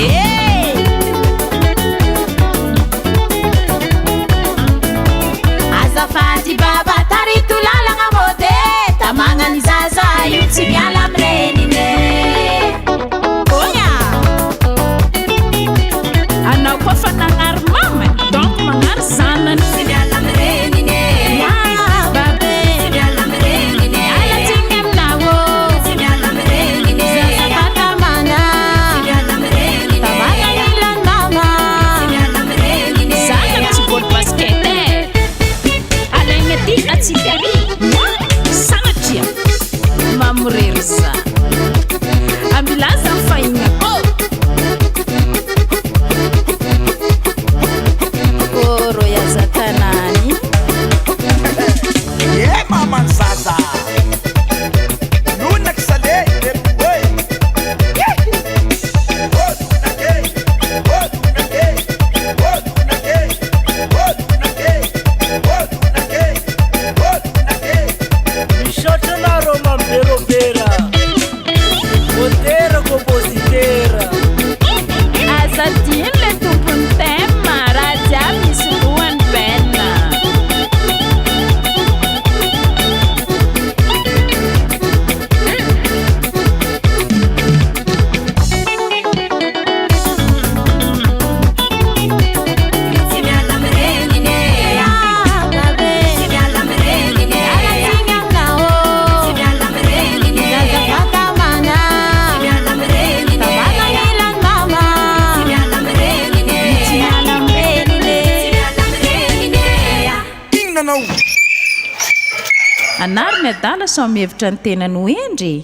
azafady baba tarito lalagna mode tamagnany zaza io tsy miala amy renine onya anao koa fa nagnary mama donc magnary zanany tsy miala amy renine babe tsy miala amy renine alatsiny aminao tsy miala amy renine zazafatamana tsy miala amy renine tamana ilany mama tsy miala amy renine zanako tsy bôly basket alaigna ty atsifary sanatria mamorery za ambilaza mifahigna koro yazatanani e mamany zaza nonaky sale repoe misaotra anareo mamberobera motera compositera azadiny le tompony tema raha jiaby misy lohany bena tsy miala amy renine babe tsy miala amy renine alatsiny aminao tsy miala amy renine zazafatamana tsy miala amy renine tamana ilany mama tsy miala amy renine tsy miala amy renine tsy miala amy renine igny nanao anary ny adala so mihevitra ny tenany hoendry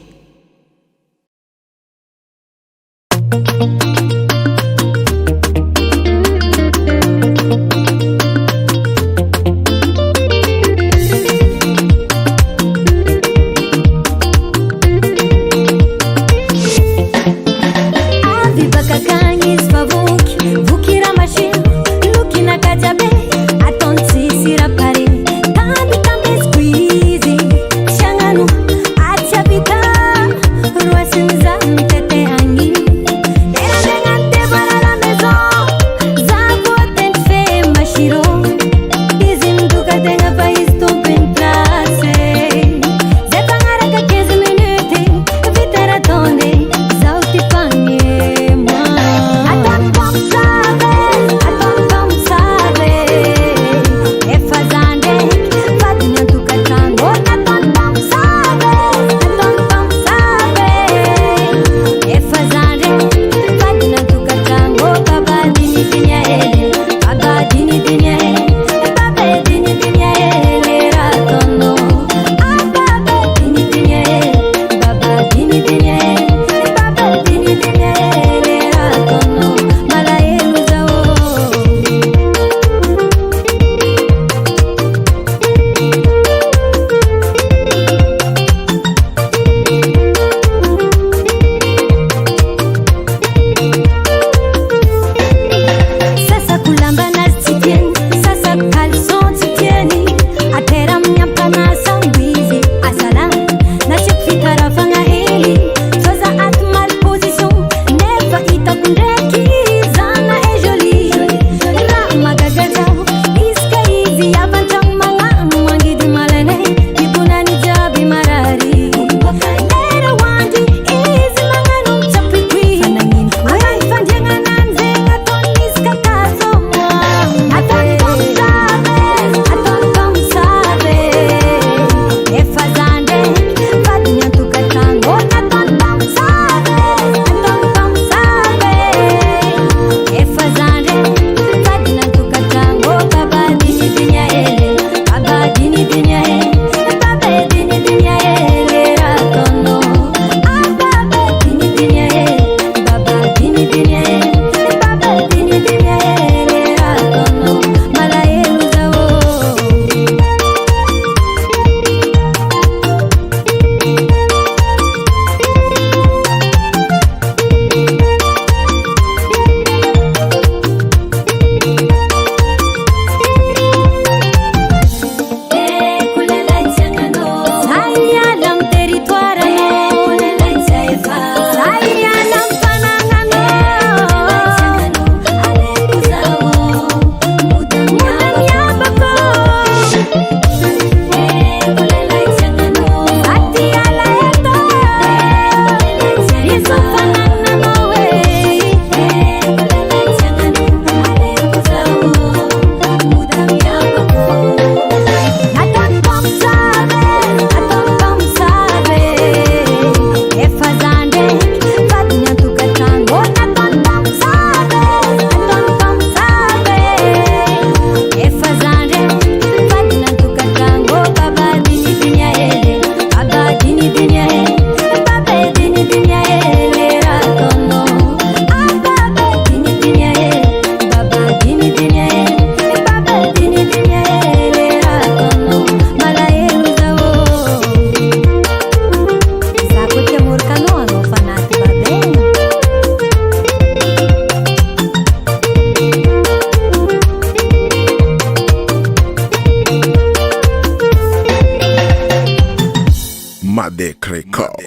Madec Record.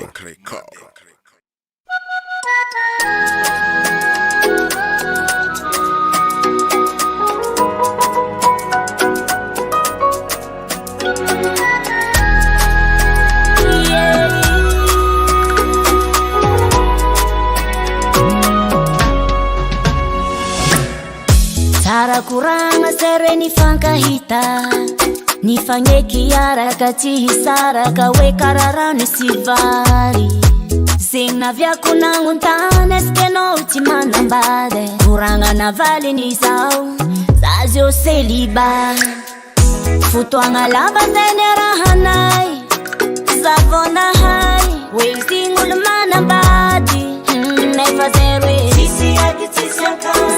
Tara kuranga sere ni fankahita ni fanyeki araka tsy hisaraka hoe karara ny sivari zegny naviako nangontany eskenao tsy manambady koragna navaliny zao za zio seliba fotoagna lava zay ny arahanay zavonahay hoe zigny olo manambady nefa zero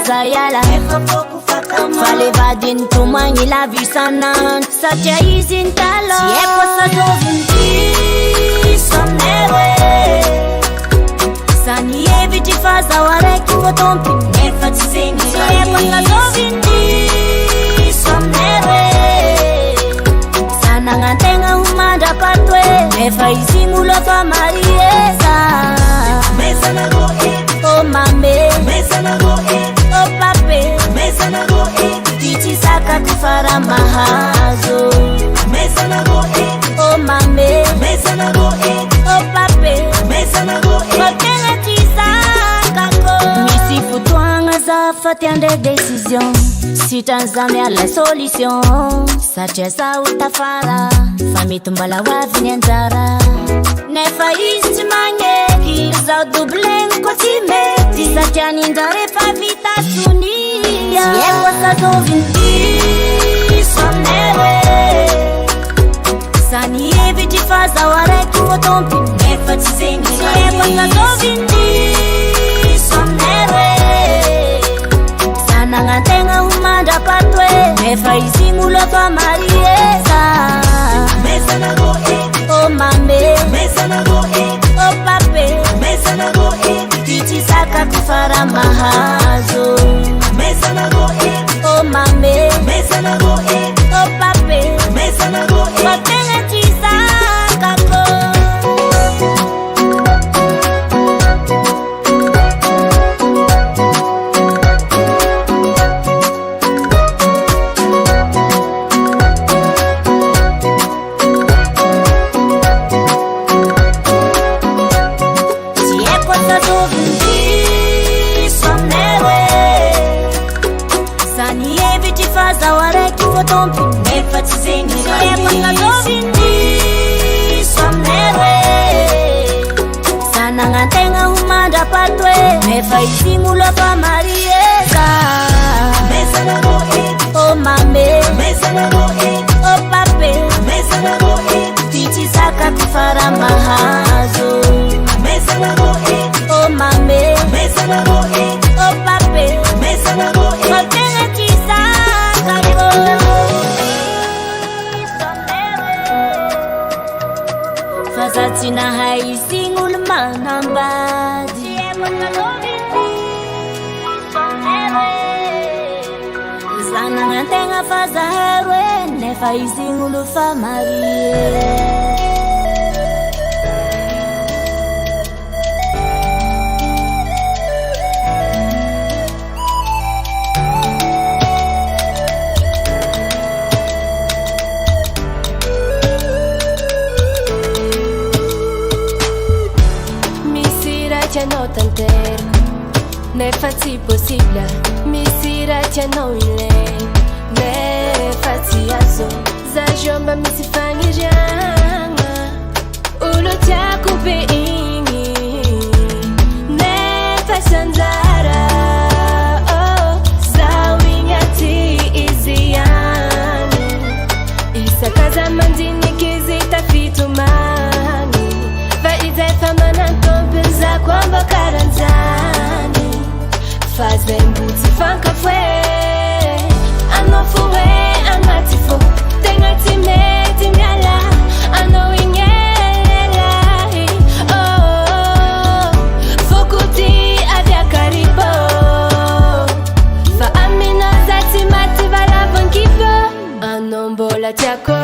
Sayala Falevadin tumani la visanan Satya izin talo Sieko sa dovinti Somnewe Sani eviti faza wareki votompi Nefa tizeni Sieko sa dovinti Somnewe Sana ngantenga humanda patwe Nefa izimulo fa marieza Mesa na go Oh mame Mesa na go Oh pape Mesa na go Titi saka kufara mahazo Mesa na go Oh mame Mesa na go Oh pape Mesa na go Mokena tisaka ko Misi futuanga za fatiande decision Sitanzame a la solution Satya sa utafara Famitumbala wavini anjara Nefa isti mangeki Zao dublen ko timeti Satya nindare fa vita sunia Sieko sa dovinti Somnewe Sani eviti faza wareki votompi Nefa tizengi Sieko sa dovinti Somnewe Sana ngantenga humanda patwe Nefa izimulo fa marieza Mesa na go Oh mame Mesa na go Oh pape Mesa na go Titi saka kufara mahazo Mesa na go Oh mame Mesa na go Oh pape Mesa na go Mokena tisaka ko Tompi nefa tizengi Sieko sa dovinti Somnewe Sana ngantenga humanda patwe Nefa izimulo fa marieza Mesa na go Oh mame Mesa na go Oh pape Mesa na go Titi saka kufara mahazo Mesa na go Oh mame Mesa na go Oh pape Mesa na go Mokena tisaka ko Fazatina haizing ulmanambadi Zana ngantenga faza herwe Nefa izing ulufa marie Não tanter, ne faci possible, mi sira tia não ile, ne faci azo, za jomba mi si fangi janga, ulo tia kupe ingi, ne fasanzara, oh, za wingati iziani, isa kaza mandini kizita fitumani, va izefa manantombe za kwamba karanzani fazembuti fanka fwe anofuwe amatifo tengatime timyala anowingela oh fokuti avya karibo fa amina zati mati valavonkivo anombola tiako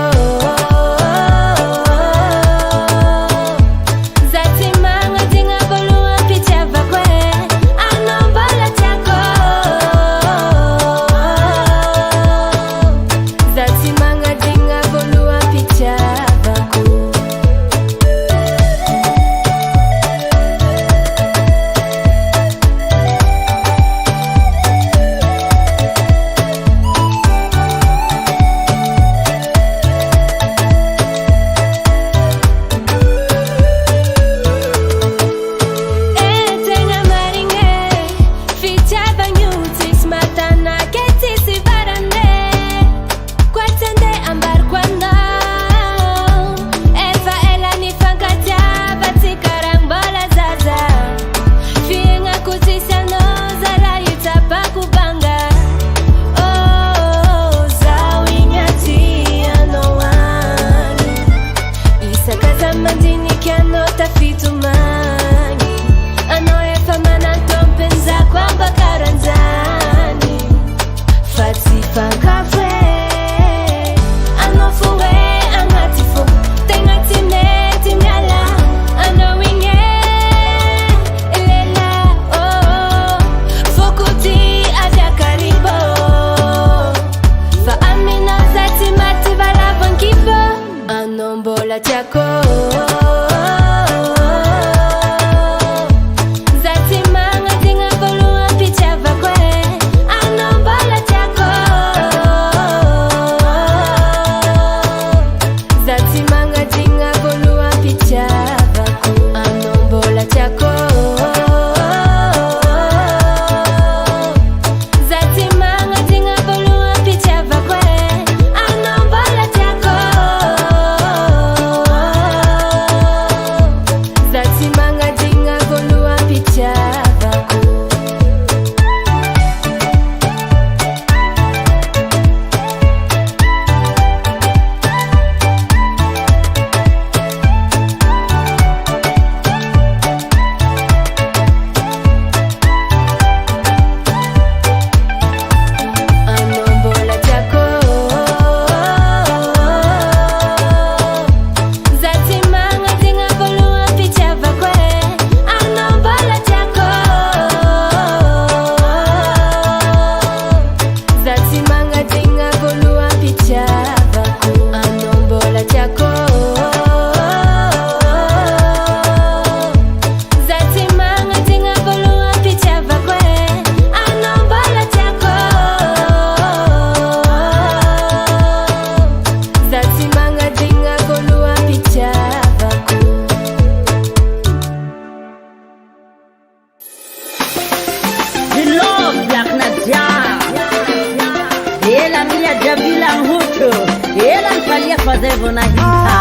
devo na hita.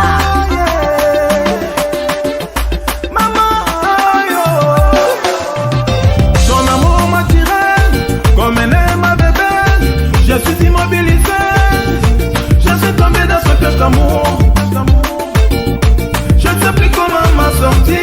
Ton amour m'attirait comme un aime à bébé. Je suis immobilisé, je suis tombé dans ce piège d'amour. Je ne sais plus comment m'en sortir.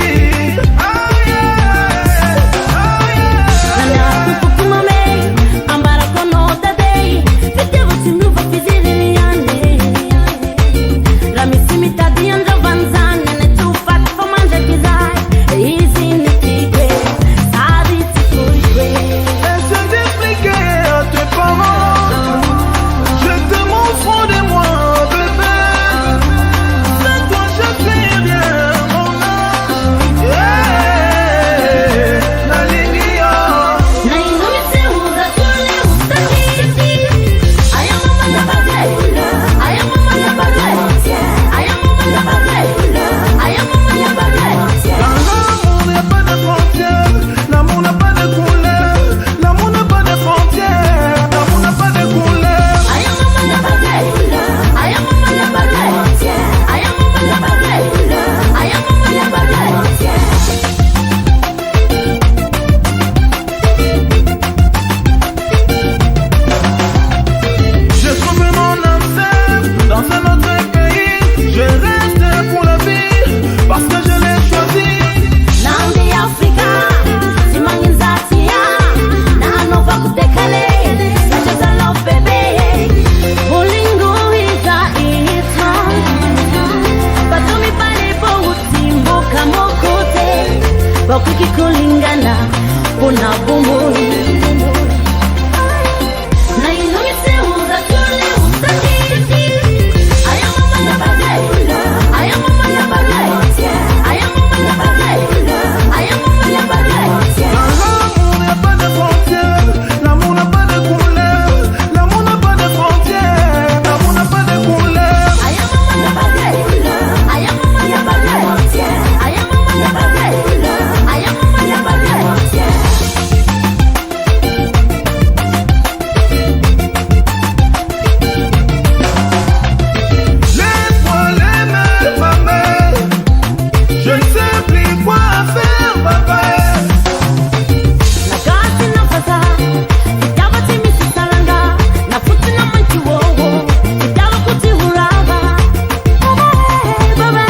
Kulingana una bumbuni na inumise uza tule ustakiti aya mama ya badela aya mama ya badela aya mama ya badela aya mama ya badela. L'amour n'a pas de couleur, l'amour n'a pas de frontières, l'amour n'a pas de couleur. Aya mama ya badela aya mama ya badela aya mama ya badela aya mama ya badela. Laisse-moi l'aimer, ma mère. Je ne sais plus quoi faire, papa. Nagati na fata, itawa timisi salanga, na futi na manchi wowo, itawa kuti huraba. Baba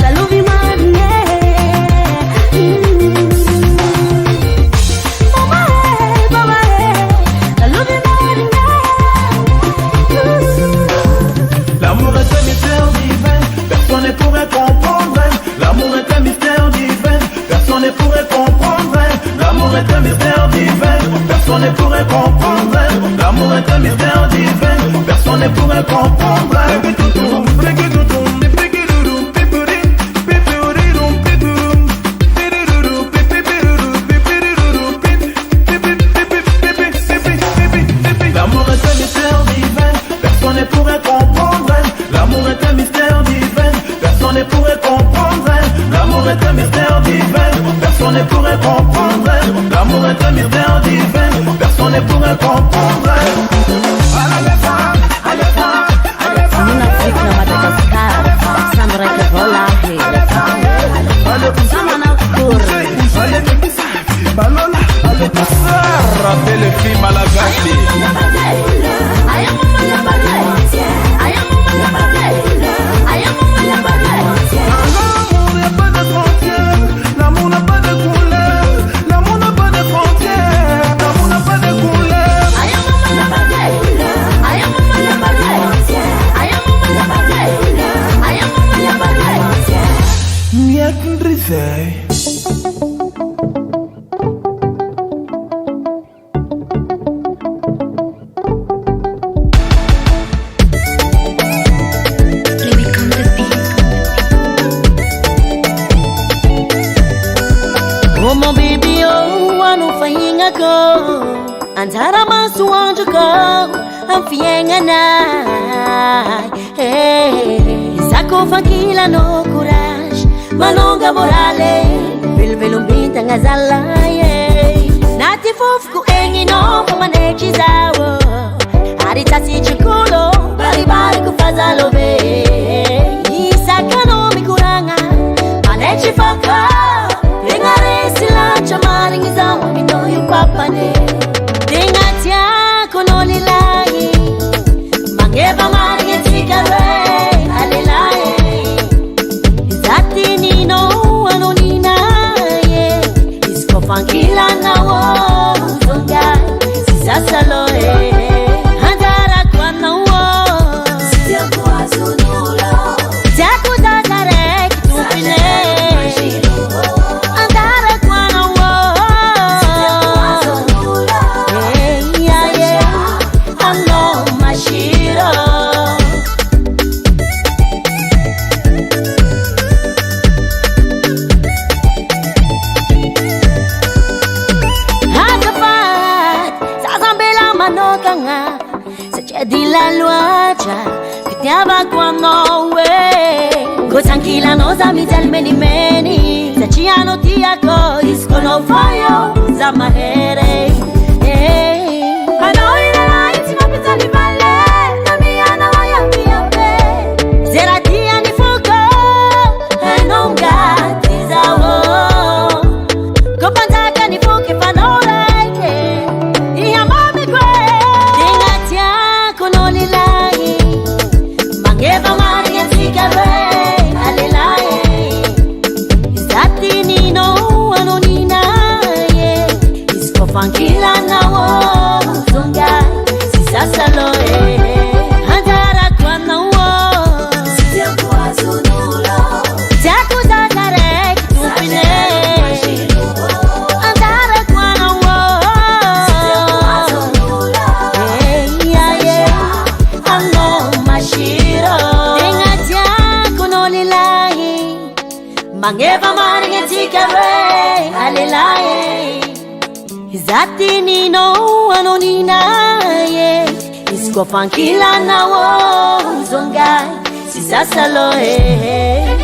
talubi mane. Baba talubi mane. L'amour est un mystère divin, personne ne pourrait comprendre. L'amour est un mystère divin, personne ne pourrait comprendre. L'amour est un mystère divin, personne ne pourrait comprendre. L'amour est un mystère divin, personne ne pourrait comprendre. L'amour est un mystère divin, personne ne pourrait comprendre. L'amour est un mystère divin, personne ne pourrait comprendre. L'amour est un mystère divin, personne ne pourrait comprendre. L'amour est un mystère divin, personne ne pourrait comprendre. Nina Afrika na Madagascar, Sandra que vola Samana Kuri. Rappelle le film à la Gatti. Aya mama ya badela aya mama ya badela aya mama ya badela. L'amour n'a pas de frontières, l'amour n'a pas de couleur, l'amour n'a pas de frontières, l'amour n'a pas de couleur. Aya mama ya badela aya mama ya badela aya mama ya badela aya mama ya badela. Miak ndrize. Oh my baby, oh, I know flying go. Antara masu wanju go. I'm flying na. Hey, sako fakila no courage. Malonga morale. Velo mbita ngazala. Nati fufku engi no kumanechi zawo. Arita si chikulo. Bali bali kufaza lobe. chifaka Engare sila chamari ngizawa mino yu papane Dengatia konoli lai Mangeba mari ngetikare alelaye Zati nino anonina ye Isko fankila na wo zonga Sisa loe Handara kwa na wo Sitia kwa zunula Jaku dazare kitupine Andara kwa na wo Sitia kwa zunula Yeah, yeah Ano mashiro Dila luacha Kitiaba kwa nowe Kutangila noza mijal meni meni Zachiano tiako Isko no fayo za mahere Anoina la iti mapita ni vale Nami ana waya miyabe Zeratia ni fuko Enonga tizawo Kopantaka ni fuki panoreke Iya mami kwe Konoli lai Mangeva mari ngetikare alelaye Zati nino anonina ye Isko fankila na wo zonga Sisa loe Handara kwa na wo Sitia kwa zunula Jaku dazare kitupine Handara kwa na wo Sitia kwa zunula Yeah, yeah Ano mashiro Dengatia konoli lai Mangeva mari ngetikare alelaye Zati nino anonina ye Isko fankila na wo zonga Sisa loe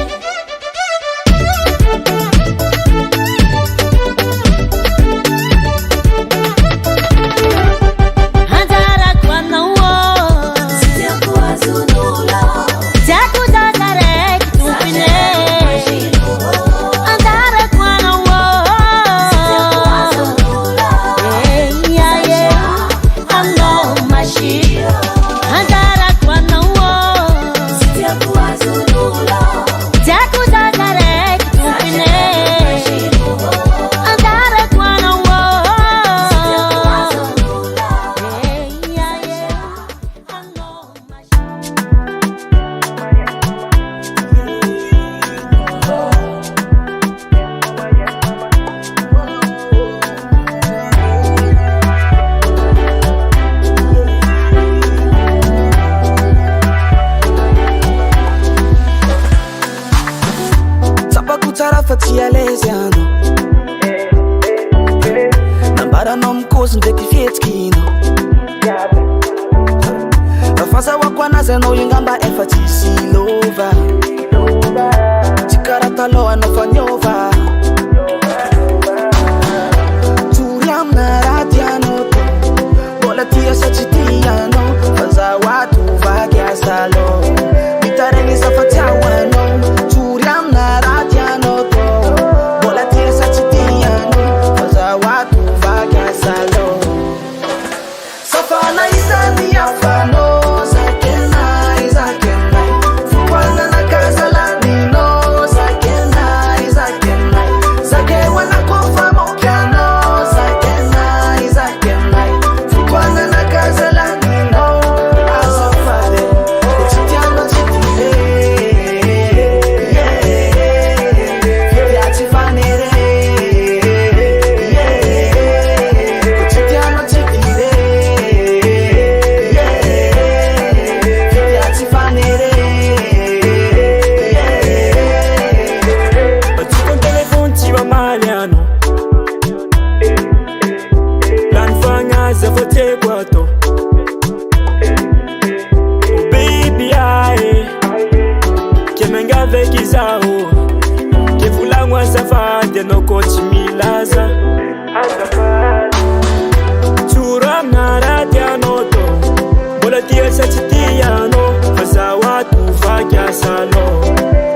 Salo,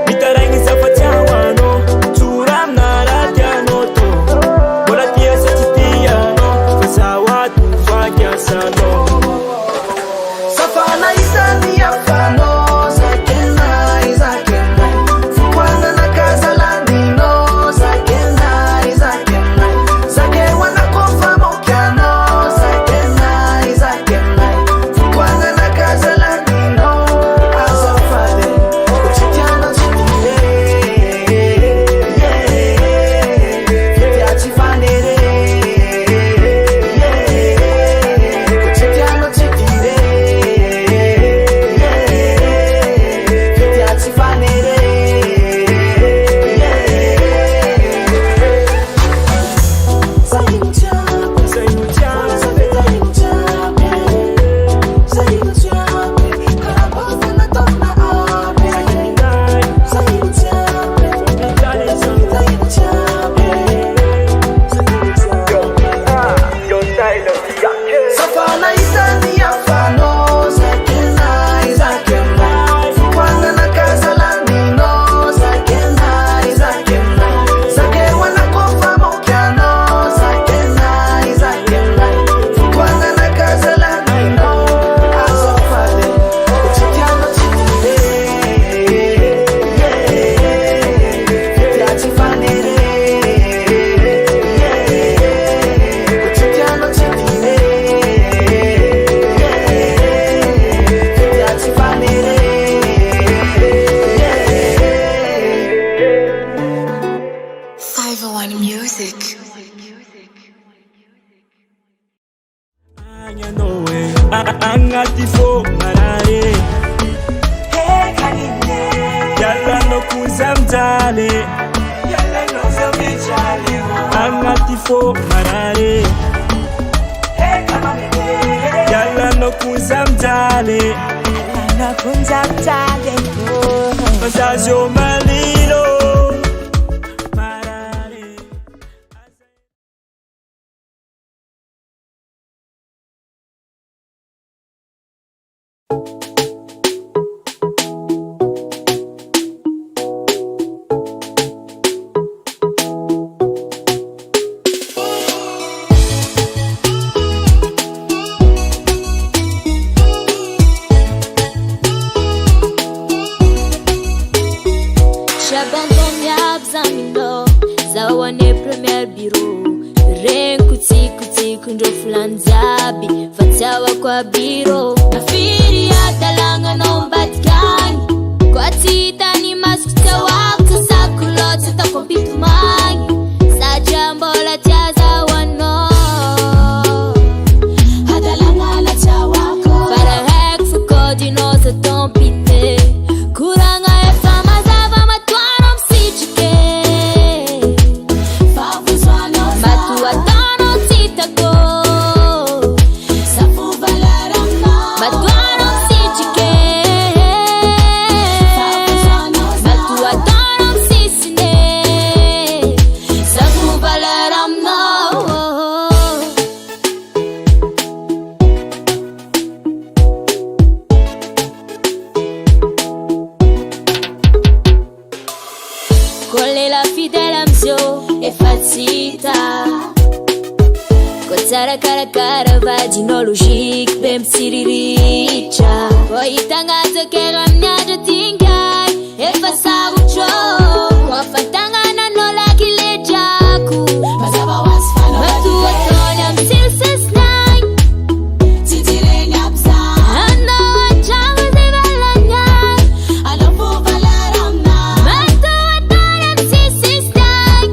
mitarangi zafatia wano music. Angatifo marare yalla no kuzamjale yalla no zamijale angatifo marare yalla no kuzamjale yalla no kuzamjale masajo malilo Kwa biro afiri atalanga nombatkani kwa tita ni maskuta wako sakulota takompitu mangi sa jambo la jaza wano atalanga la chawako para hek fuko dinosa tompite kuranga efama zava matwano msichike favuzwano matu atano titako Cara vagino logique bem siriricha Oi tangazo que ramnyajo tingai e passava o show Kwa fatanga na nola kilejaku Pasaba wasfano Matu otonya msilses nai Titire nyapsa Ando wachangu zibala nyai Alofu valaramna Matu otonya msilses nai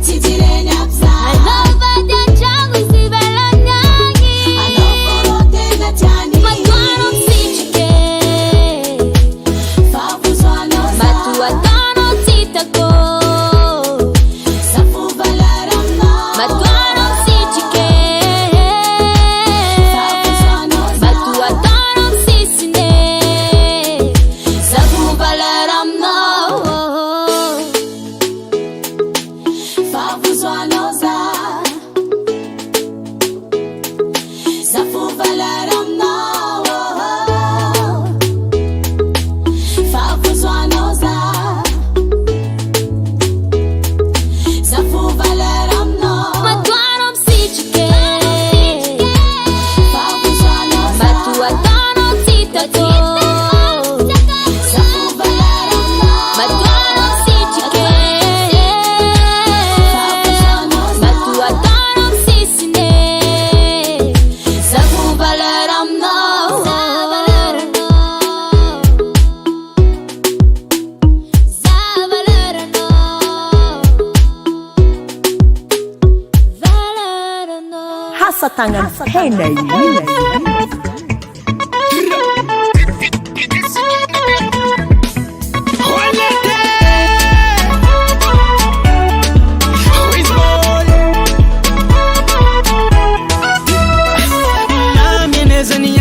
Titire nyapsa Ando wachangu zibala Tangan henai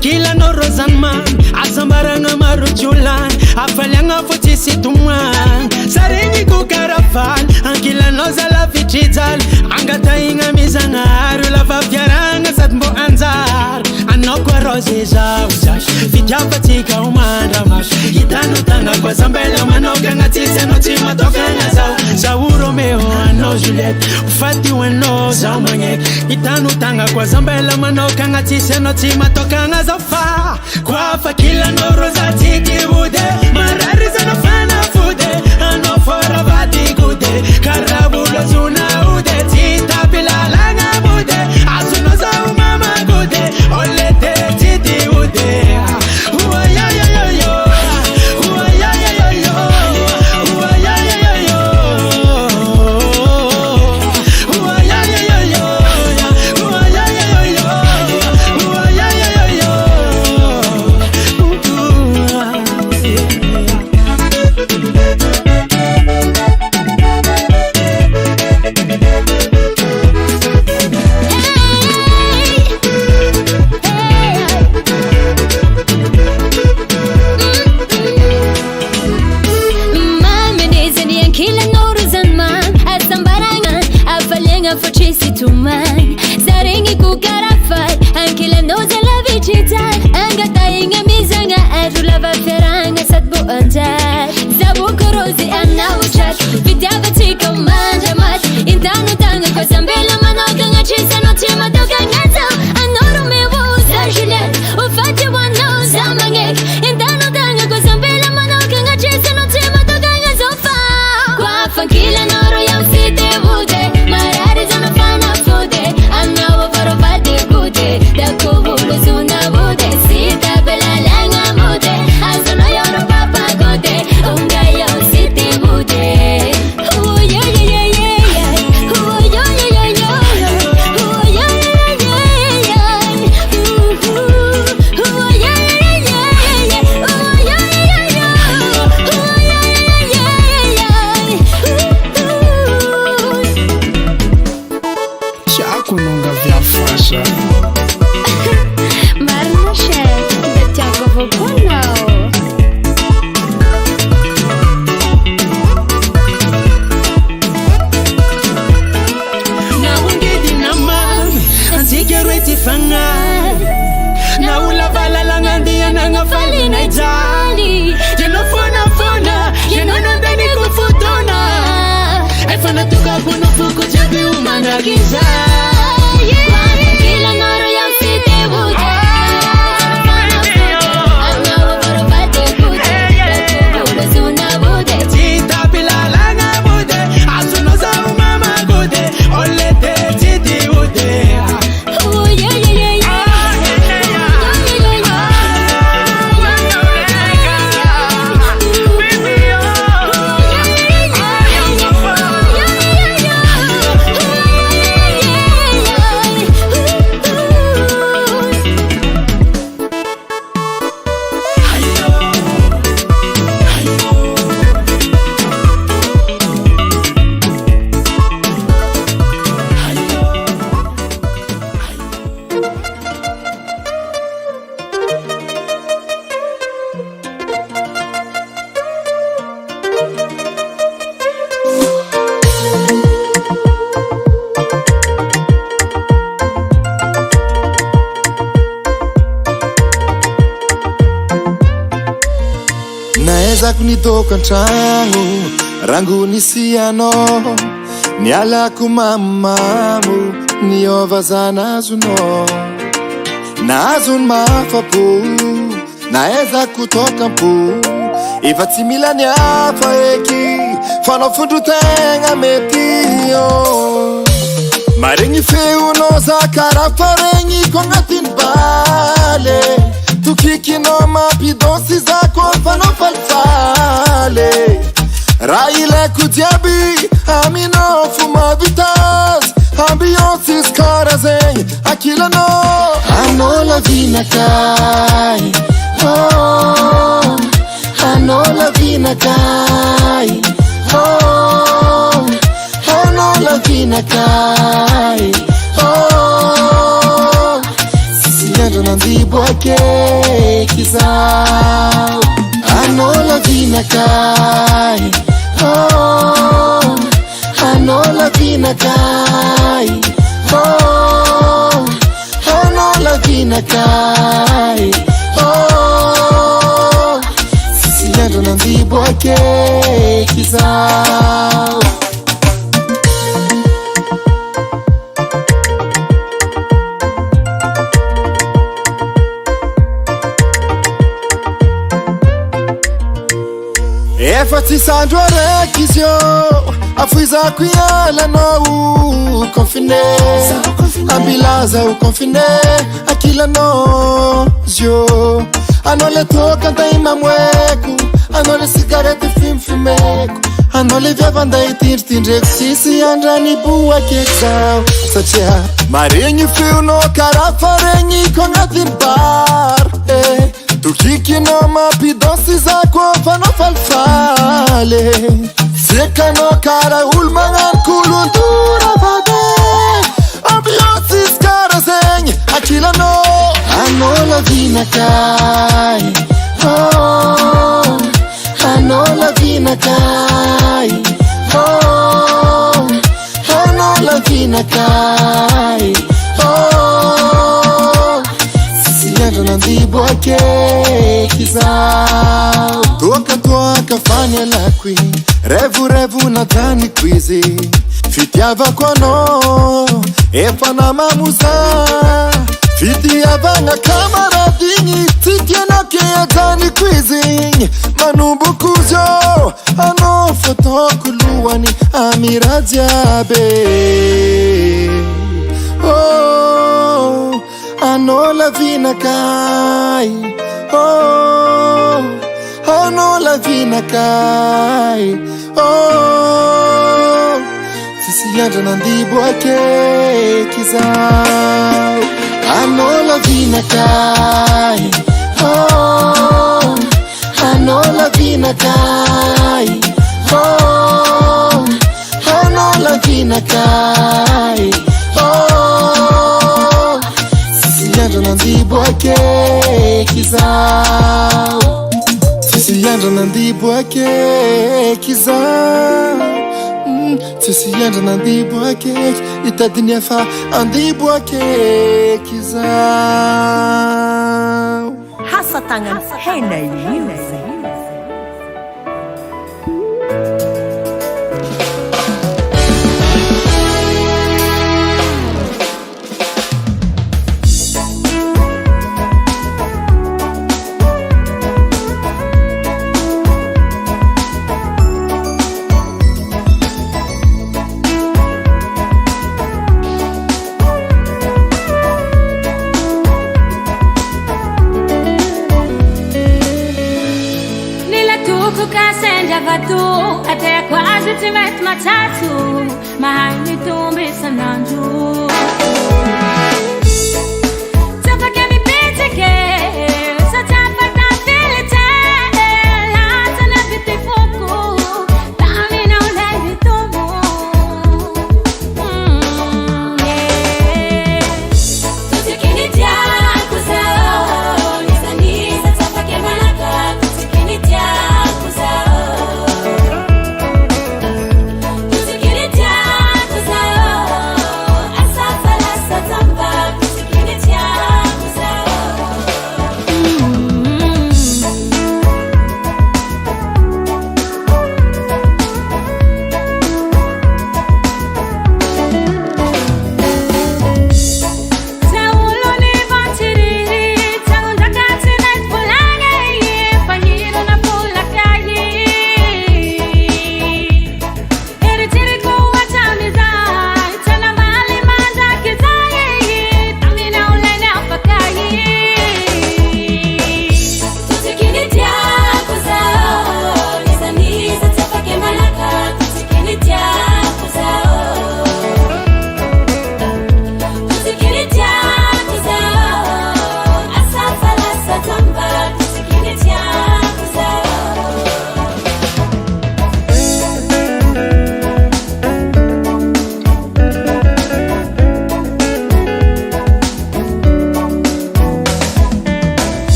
kila no rozanman azambaranga maruchulan afalanga fotisi tumwan sarengi kukarafal ankila no zala fichizal angata inga mizanga arula fafiaranga satmbo anzar anokwa rozeza fijapatika umanda mash gitano tanga kwa zambela manoga ngatise no tima tokanga zao Sauro meo ano Juliet ufati weno zao manye gitano tanga kwa zambela manoga ngatise no tima tokanga zao fa kwa fa kila noro za tiki bude marari za nafana fude ano fora vati gude karabulo zuna ude tita pilalanga bude azuno za umama gude olete titi ude uwa ya ya ya yo uwa ya ya ya yo uwa ya ya ya yo mitomany zaregny kokarafay anke lanoza lavitritany angataigna mizagna andro lava fiaragna sady bo anjary zabokorôzy anaotraky fitiavatsika mandramaty intanotagna kôzambela manokagna trisanao tsy matokagna zao anao romevo za Juliette ofaty hoanao za magneky intanotagna kôzambela manokagna trisanao tsy matokagna zao fa koafankilanao ro yam fitevude marary zana fanafude anao avarovady gude dakovulo zuna bude sita belalanga mude azana yoro papa gude ungayo siti bude Kunonga vya fasha Marina Shek, Betiago Vokono Na ungedi na mami Antigerweti fangar Na ula vala langandi ya nanga fali na ijali Yeno fona Yeno nandani kufutona Efana tuka kuno fuku chebi umana giza Naezako nitoko antragno rango nisy anao nialako mamamo niova zanazonao nazony mafapo naezako tokampo efa tsy mila niafa eky fanao fondrotegna mety maregny feonao za karaha faregny ko agnatiny bale tukikinao mampidôsy za koa fanao falifaly raha ilaiko jiaby aminao fo mavitazy ambiance izy karaha zegny akilanao anao lavinakay anao lavinakay anao lavinakay Siandra nandiboake kizao anao lavinakay anao lavinakay anao lavinakay Siandra nandiboake kizao Efa tsy sandro araiky izy io afoizako ialanao confiné ambilaza ho confiné akilanao zio anao le toka anday mamoeko anao le cigarette fimfimeko anao le viava anday tindritindreko sisy andrany boaky eky zao satria maregny feonao karaha faregny ko agnatiny bar tukikinao mampidôsy za koa fanao falifaly sekanao karaha olo magnano kolontora vade ambiance izy karaha zegny akilanao anao lavinakay anao lavinakay anao lavinakay vinakai sisi andra nandiboake kizao toaka fanya lakwi revu nadhani kwizi fitiavako anao efa namamuza fitiavana kamaradinyi titianake adhani kwizi manumbukuzo ano fotokuluani amirajabe ano la vinakai ano la vinakai sisi andra nandiboake kizao ano la vinakai ano la vinakai ano la vinakai sisi andra nandiboake kizao sisi andra nandiboake kizao sisi andra nandiboake itadiniafa andiboake kizao hasa tangan henay music. Até quase tivesse matado, mas me tombe sanando. Só pra que me pede que só te aparta feliz, lá tá na vida e foco, pra mim não deve tomar. Tu te queria te acusar, nisa, só pra que manaca, tu te queria te acusar. Asa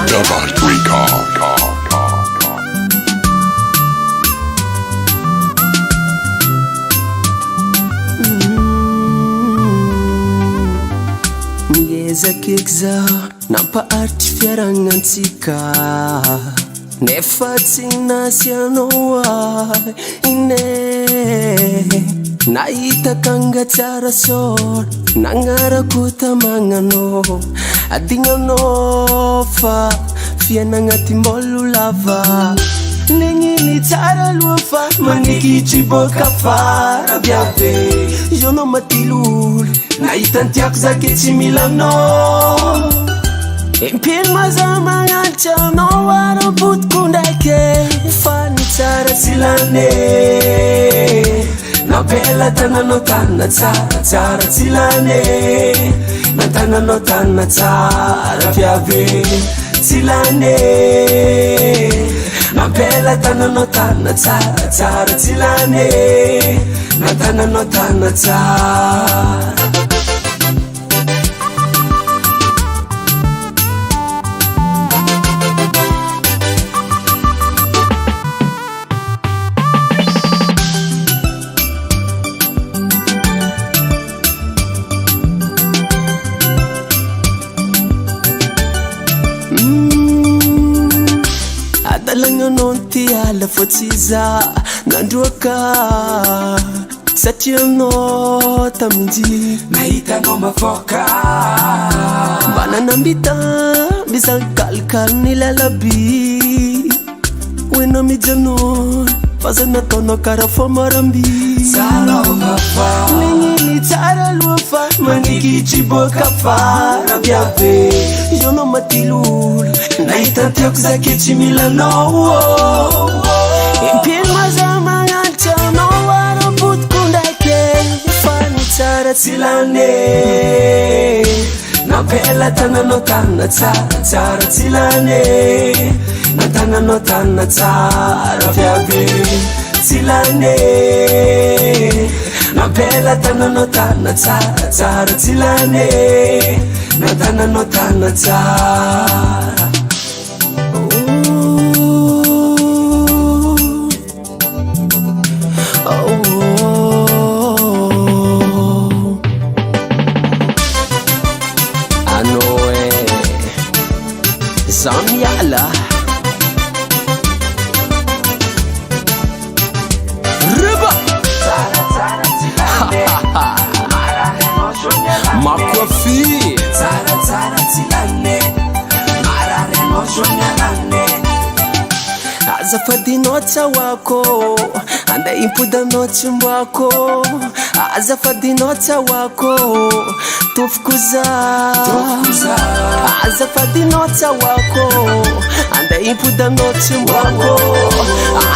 Double record. Ngezakeky zaho nampaharitry fiaragnantsika nefa tsy nasy anao ahy ine nahitaka angatsara sôra nagnarako tamagnanao adignanao fa fiainagnatimbolo lava Ningini tsara aloha fa manikitry boka fara biabe Io no matilolo nahitantiako zake tsy milanao Impiro maza magnatry anao ara-potiko ndraiky Fa ny tsara tsy lane Nampela tananao tanana tsara tsara tsy lane Nantananao tanana tsara biabe tsy lane Nampela tananao tanana tsara tsara tsy lane Nantananao tanana tsara Ala fotsiza nandroaka satria anao taminji nahitanao mafoka mba nanambita misankalikaly ny lalaby oenao mijanona fa za nataonao karaha fo maramby Ningini tsara aloha fa manikitry boka fara biabe Io no matilolo nahitantiako zake tsy milanao Impiro maza magnatry anao ara-potiko ndraiky Fa ny tsara tsy lane Nampela tananao tanana tsara tsara tsy lane Nantananao tanana tsara biabe tsy lane Nampela tananao tanana tsara tsara tsy lane Nantananao tanana tsara Zamiala Riba Makwafi Tsara tsara tsilane Marare no shonyalane Azafadinao tsawako Ande impudanao tsimbako Azafadinao tsawako Tufkuza Azafadinao tsawako Ande impudanao tsimbako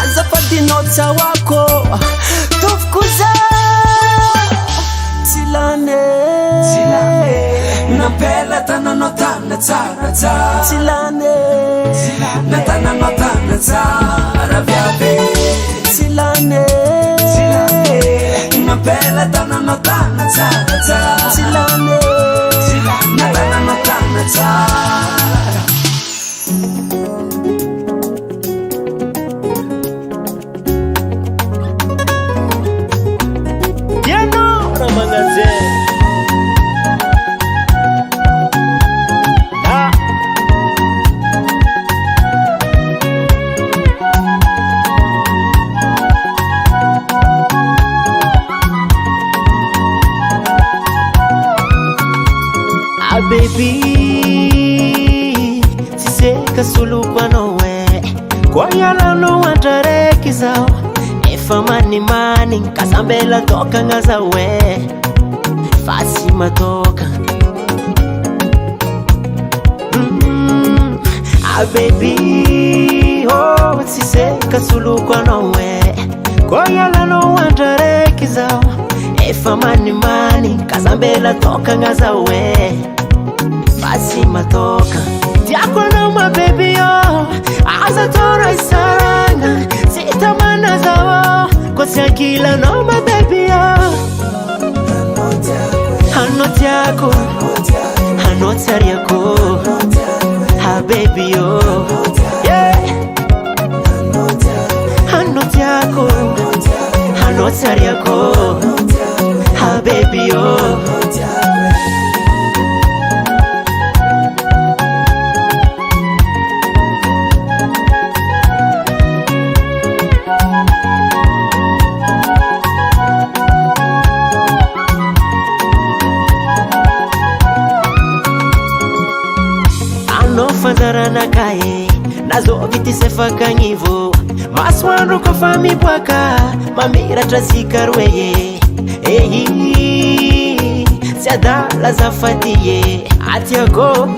Azafadinao tsawako Tufkuza Tsilane Nampela tananao tanana tsara tsara Tsilane Nantananao tanana tsara biabe Tsilane Nampela tananao tanana tsara tsara Tsilane Nantananao tanana tsara Piano Ramagaze Baby, siseka sulukwa nowe Kwa yala no wantareki zao Efa mani kasambela toka ngazawe Fasi matoka Baby, oh siseka sulukwa nowe Kwa yala no wantareki zao Efa mani kasambela toka ngazawe Fasi matoka Tiako na my baby yo Aza tora isaranga Sitamana zawo Kwa siakila na my baby yo Hanotiako, hanotariako, ha baby yo, yeah. Hanotiako, hanotariako, ha baby yo. Fandarana kae nazo viti sefaka ngivo maswanu ko fami bwaka mamira trasikarweye ehi siadala zafatiye atiago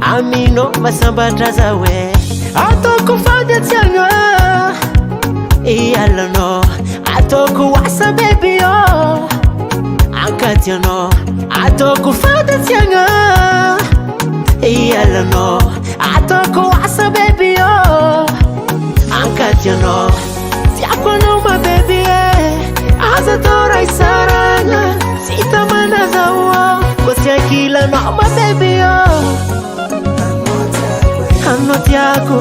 amino masamba trazawe atoko fade tianga iyalono atoko wasa baby yo ankatiano atoko fade tianga Yellow, I talk wasa baby yo. Ankatiano, siakono my baby Azatora isarana, sita manazawa. Kosia kila no my baby yo. Hanotiako,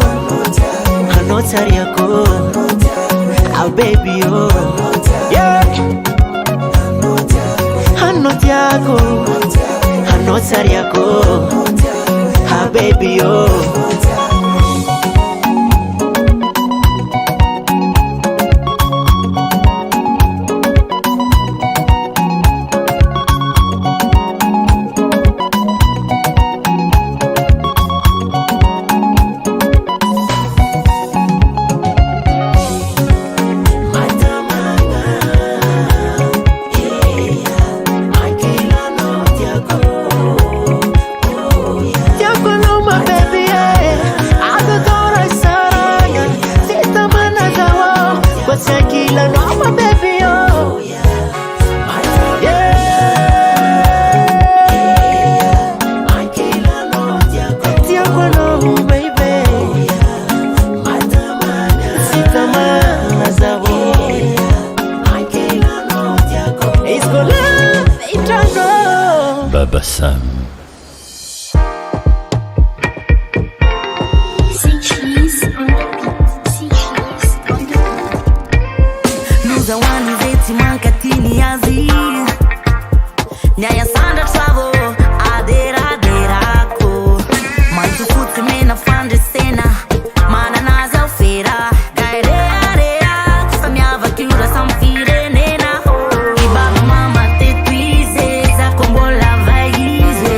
hanotariako, ah baby yo. Yeah. Hanotiako, hanotariako. Baby yo Babasam. Luzawani zeti mankatini yazi Nyaya sanda travel Adera derako Mantu futi mena fande sena Mana naza ufera Gairea rea Samyava kiura samfire nena Ibaba mama te tuize Za kombola vaize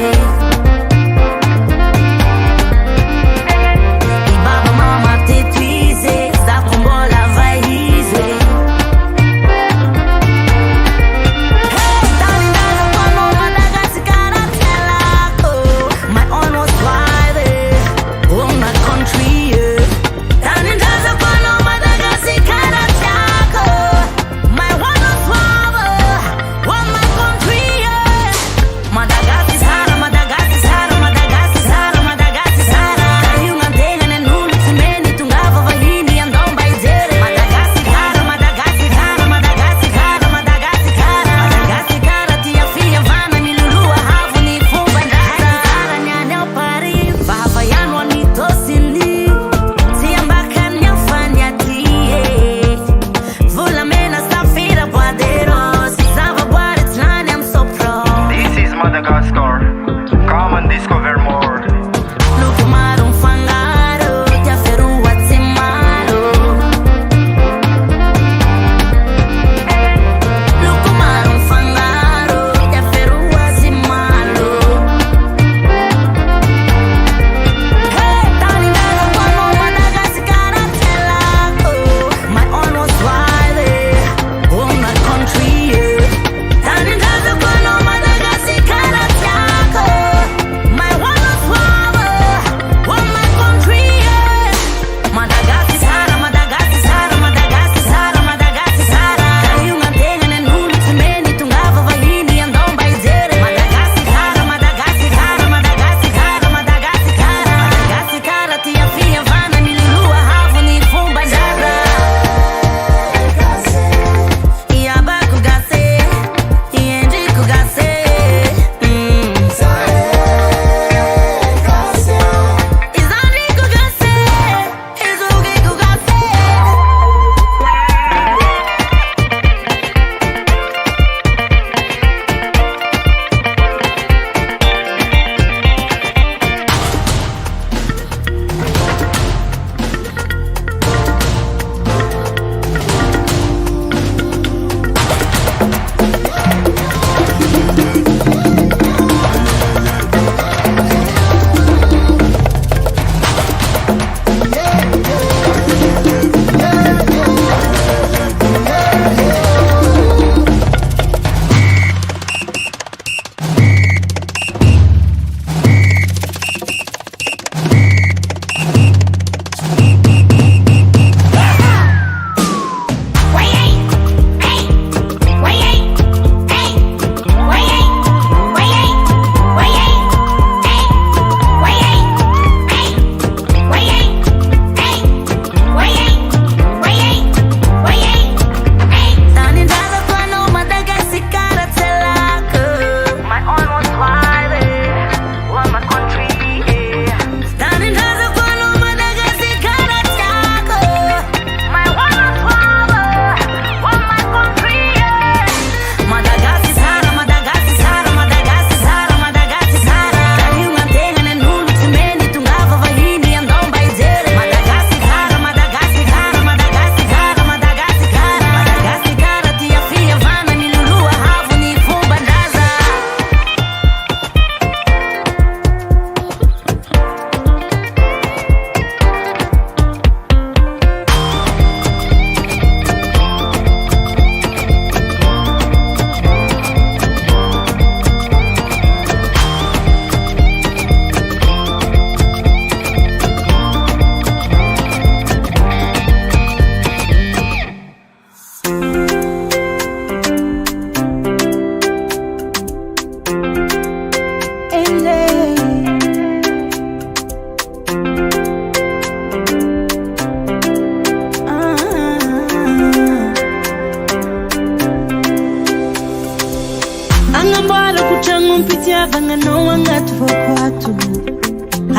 fitiavagna anao agnaty voko ato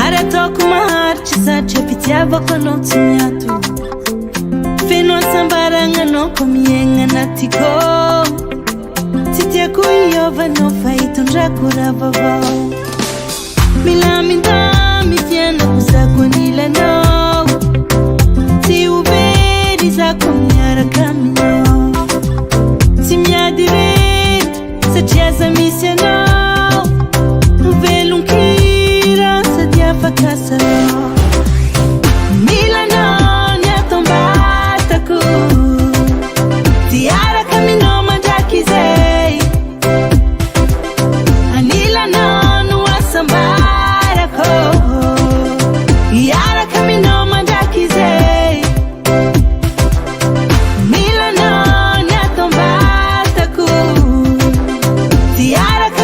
ary ataoko maharitra satria fitiavako anao tsy miato feno asambaragna anao ko miaigna anatiko tsy tiako iovanao fa hitondrako raha vaovao milamindamy fianako zako anilanao tsy ho very zako miaraka aminao tsy miady rety satria za misy anao mivelonkira sady afaka salao milanao ny atombatako tiaraka aminao mandraky zay anilanao no asambarako iaraka aminao mandraky zay milanao ny atombatako tiaraka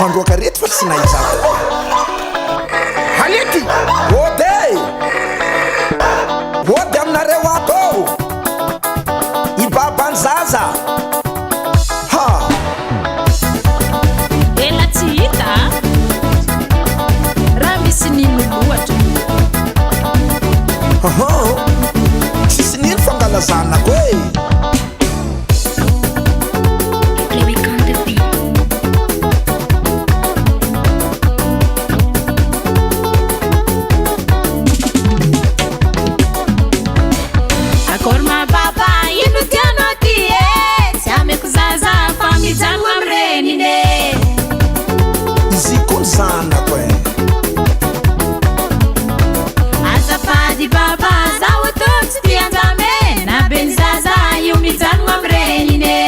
Fandroaka reto fa tsy naizako halety ody aminareo ato ibabany zaza ela tsy hita raha misy nino loatra tsisy nino fangalazanako e azafady baba zaho tô tsy tianjame na beny zaza io mijanogno am renine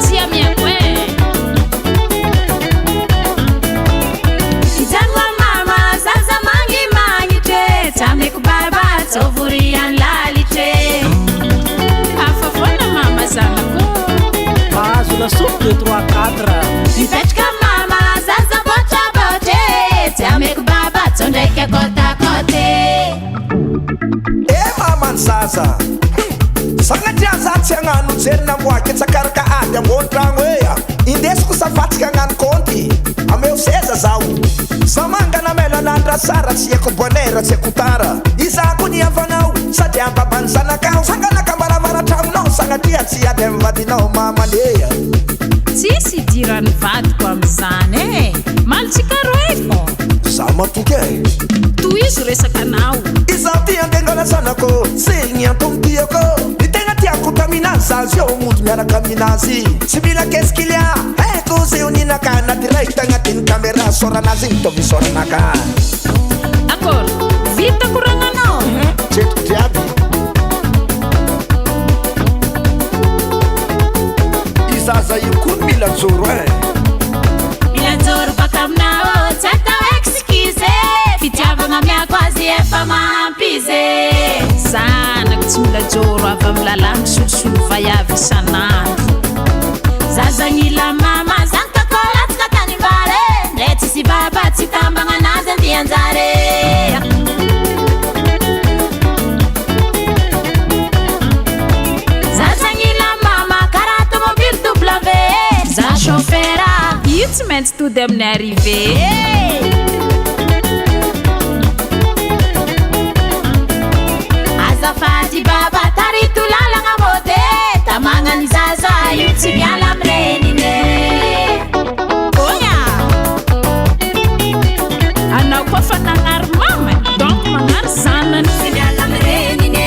tsy amiako e mijanogno am mama zaza magnimagnitry tsy ameko baba tsovoriany lalitre afa foana mama zanako mahazo lasopy 2 3 4 mipetraka mama zaza botrabotre tsy ameko baba tsondraiky akotakote mamany zaza sagnatria za tsy agnano jerina moaky tsakaraka ady ambony-tragno ea indesiko safatsika agnano konty ameo seza zaho samangana melanandra sara tsy haiko bonera tsy haiko tara izako ny avanao sady ambabany zanakao sanganaka maravaratra-monao sagnatria tsy ady amivadinao mamanea tsisy dirany vadiko am'izany e malitsika roe fô za matoky e tohizo resaka anao izaho ty andengana zanako segny antomtiako ny tegna tiako taminazy zazy eo mody miaraka aminazy tsy mila keskilia haiko zay oninaka anaty raiky tagnatiny kamera soranazy igny tovy soranaka akôry vita koragnanao tretiko driaby izaza io koa mila joro e mila joro baka aminao tsy atao excuse fitiavagna miako azy efa mampize zanako tsy mila joro avy amy lalàna solosolo vaiavy isanandro zazagnila mama zanakakôlatsika tany mbare ndre tsisy baba tsy tambagna anazy andianjare zazagnila mama karaha automobile W za chauffeura io tsy maintsy tody amin'ny arrivé azafady baba tarito lalagna mode tamagnany zaza io tsy miala amy renine oya anao koa fa nagnary mama donc magnary zanany tsy miala amy renine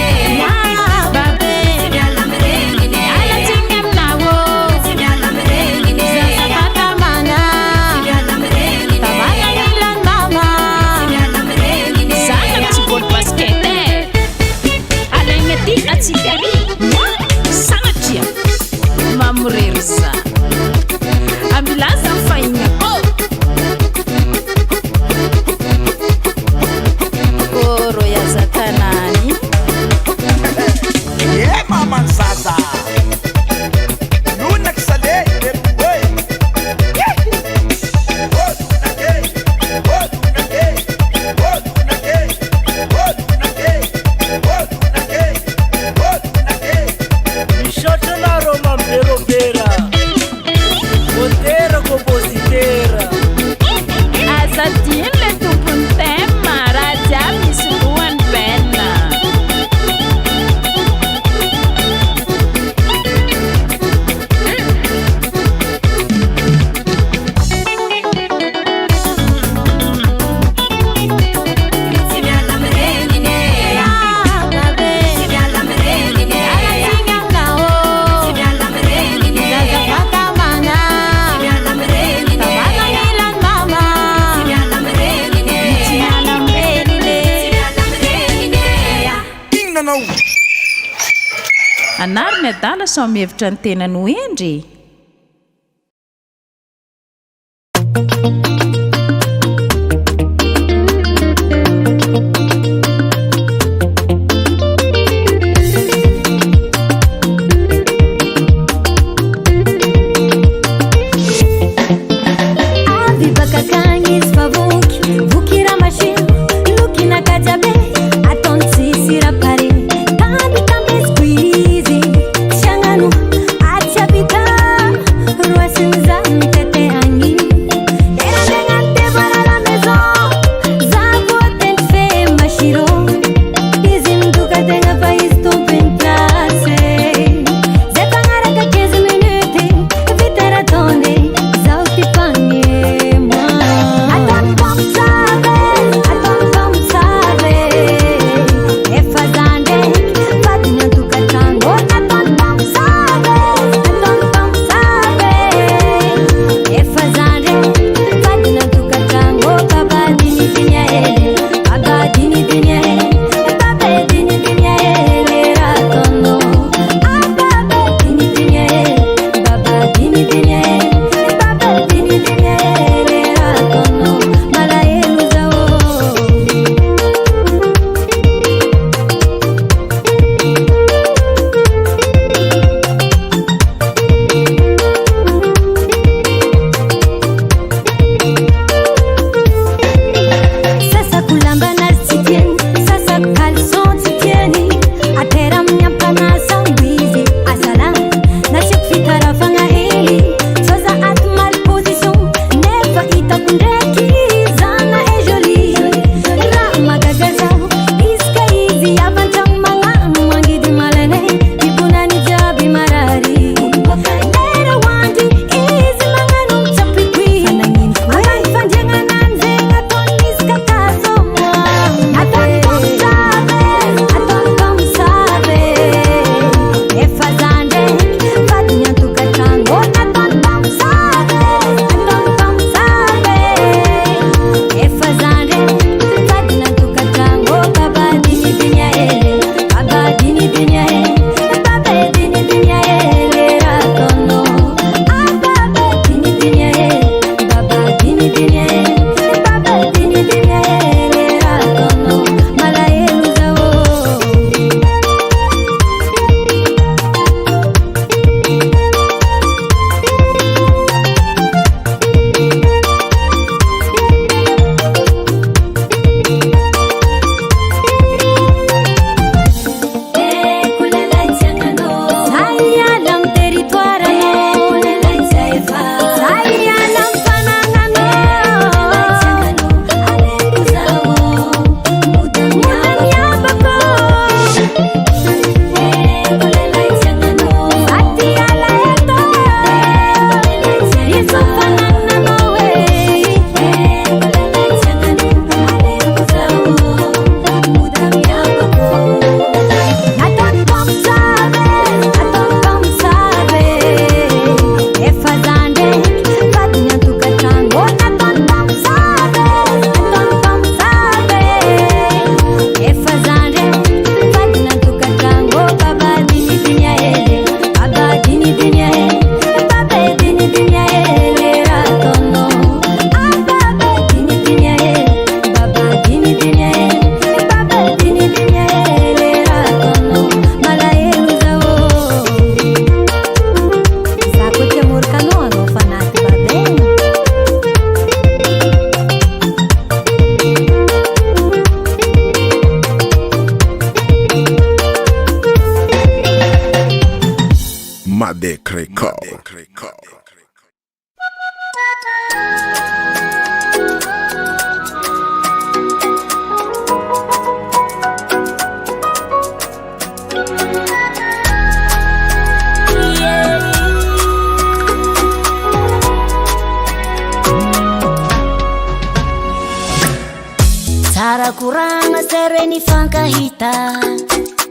sanatria mamorerisa ambilaza mifahigna oro yazatanani e mamany zaza nonaky sale manary ny adala sao mihevitra ny tenany ho endry. Madek Record. Tara kuranga sereni fankahita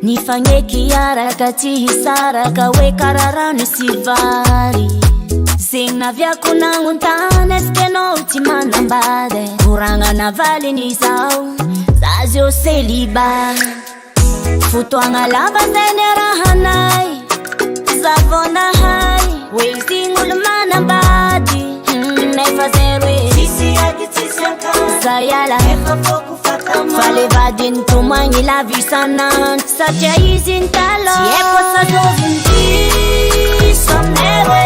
nifanyeky araka tsy hisaraka hoe kararano sy vary zegny naviako nagnotany eskenao tsy manambady koragna navaliny zao za zio celiba fotoagna lava zay ny arahanay Zavonahai, wasting ulmana badi. Never zero. Tisi agi tisi anka. Sayala. Efa foku fatama. Fale vadin tumangi la visanan. Satya izin talo. Sieko sa dovinti. Somnewe.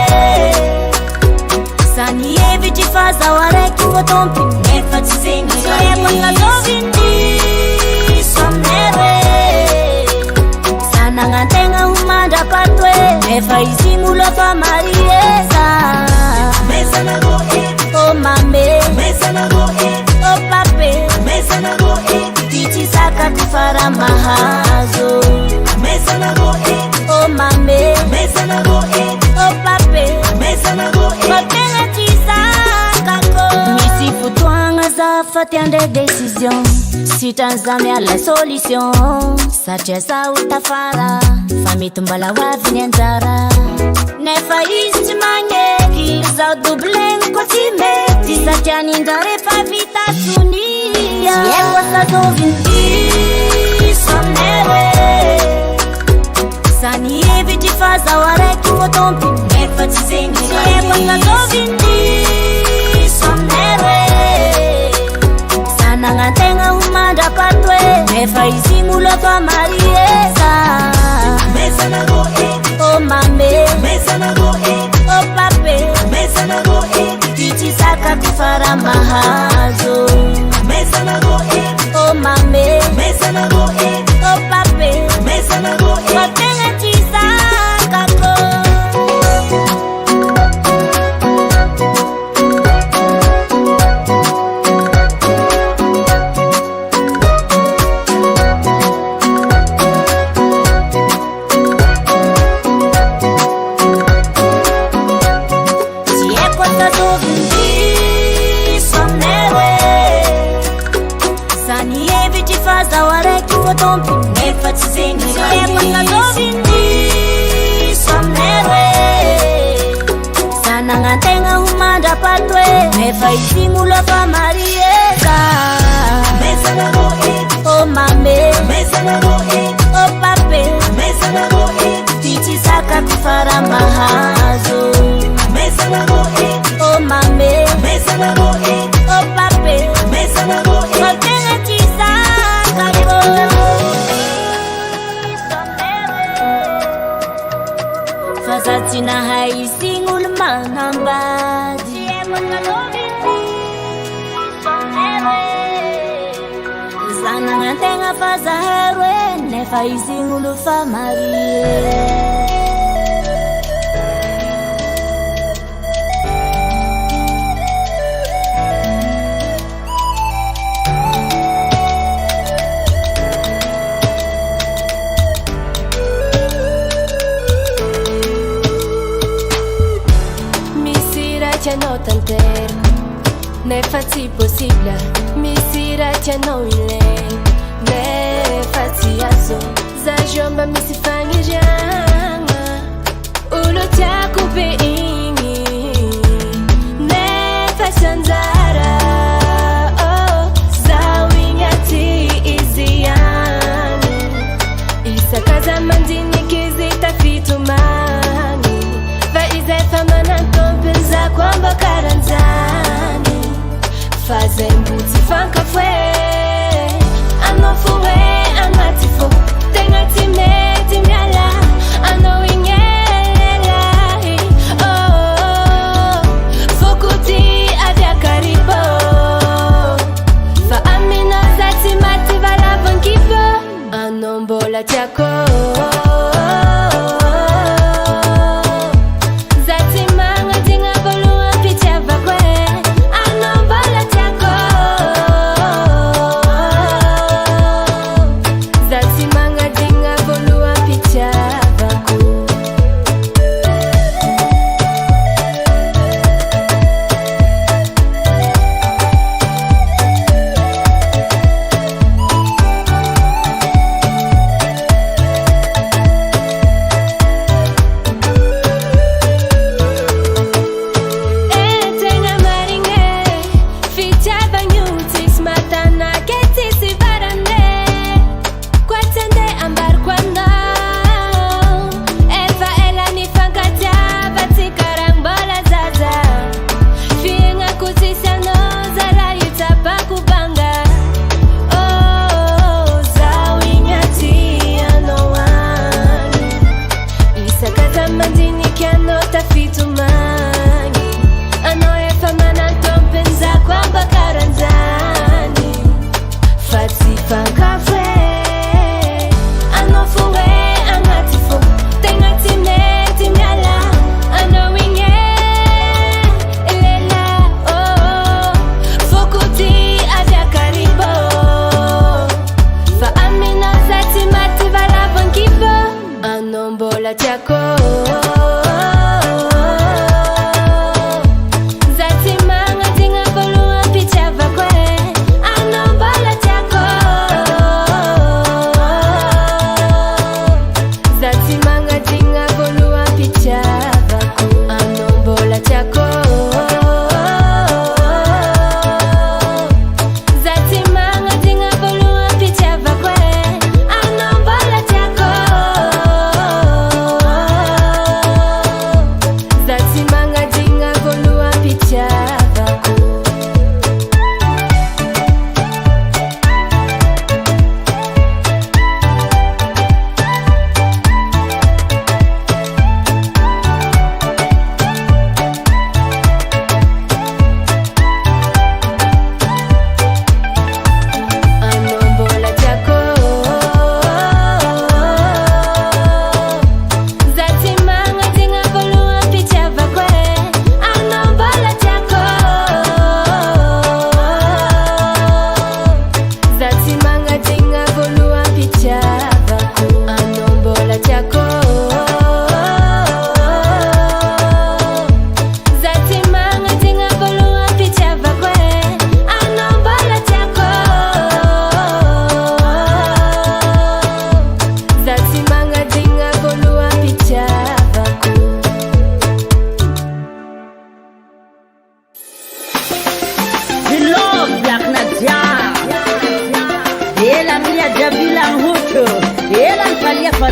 Sani evi jifaza wareki wotompi. Nefa tizengi. Sieko sa dovinti. Somnewe. Nangantenga humanda patwe Nefa isimulo fa marieza Mesa na go oh mame Mesa na go oh pape Mesa na go Tichi saka kufara mahazo Mesa na go oh mame Mesa na go oh pape Mesa na go Matenga chisaka ko Misi futuanga za fatiande décision Si tanzamia la solution Sache sa utafara Fami tumbala wavini njara Nefa isti manyeki Zau dublen kotimeti Sache nindare fa vita sunia Siekwa sa dovinti Somnewe Sani evi jifaza wareki wotompi Nefa tizengi Siekwa sa dovinti Somnewe Nangantenga humanda patwe Nefa isimulo fa marieza Mesa na go oh mame Mesa na go oh pape Mesa na go Tichi saka kufara mahazo Mesa na go oh mame Mesa na go oh pape Mesa na go Matenga chisaka ko Nefa tizengi Siekwa sa dovinti Somnewe Sana ngantenga humanda patwe Nefa isimulo fa marieza Mesa na go oh mame Mesa na go oh pape Mesa na go Tichi saka kufara mahazo Mesa na go oh mame Mesa na go oh pape Mesa na go Matenga chisaka ko Fazatina haising ulmana mbadi Zana ngantenga faza herwe Nefa ising ulufa marie No tanter Ne fazi possibile Mi sira tia no ile Ne fazi azo Za jomba mi si fangi janga Ulo tia kupe ingi Ne fasanzara Oh Za wingati izi yangi Isa kaza mandini kizita fitumani Va izefa manantompenza kwamba karanzani Fazembuti fanka fwe Anofuwe amatifo Tengati meti miala Ano ingelela Oh Fukuti avya karibo Fa amina zati mati vala vankipo Anombola tiako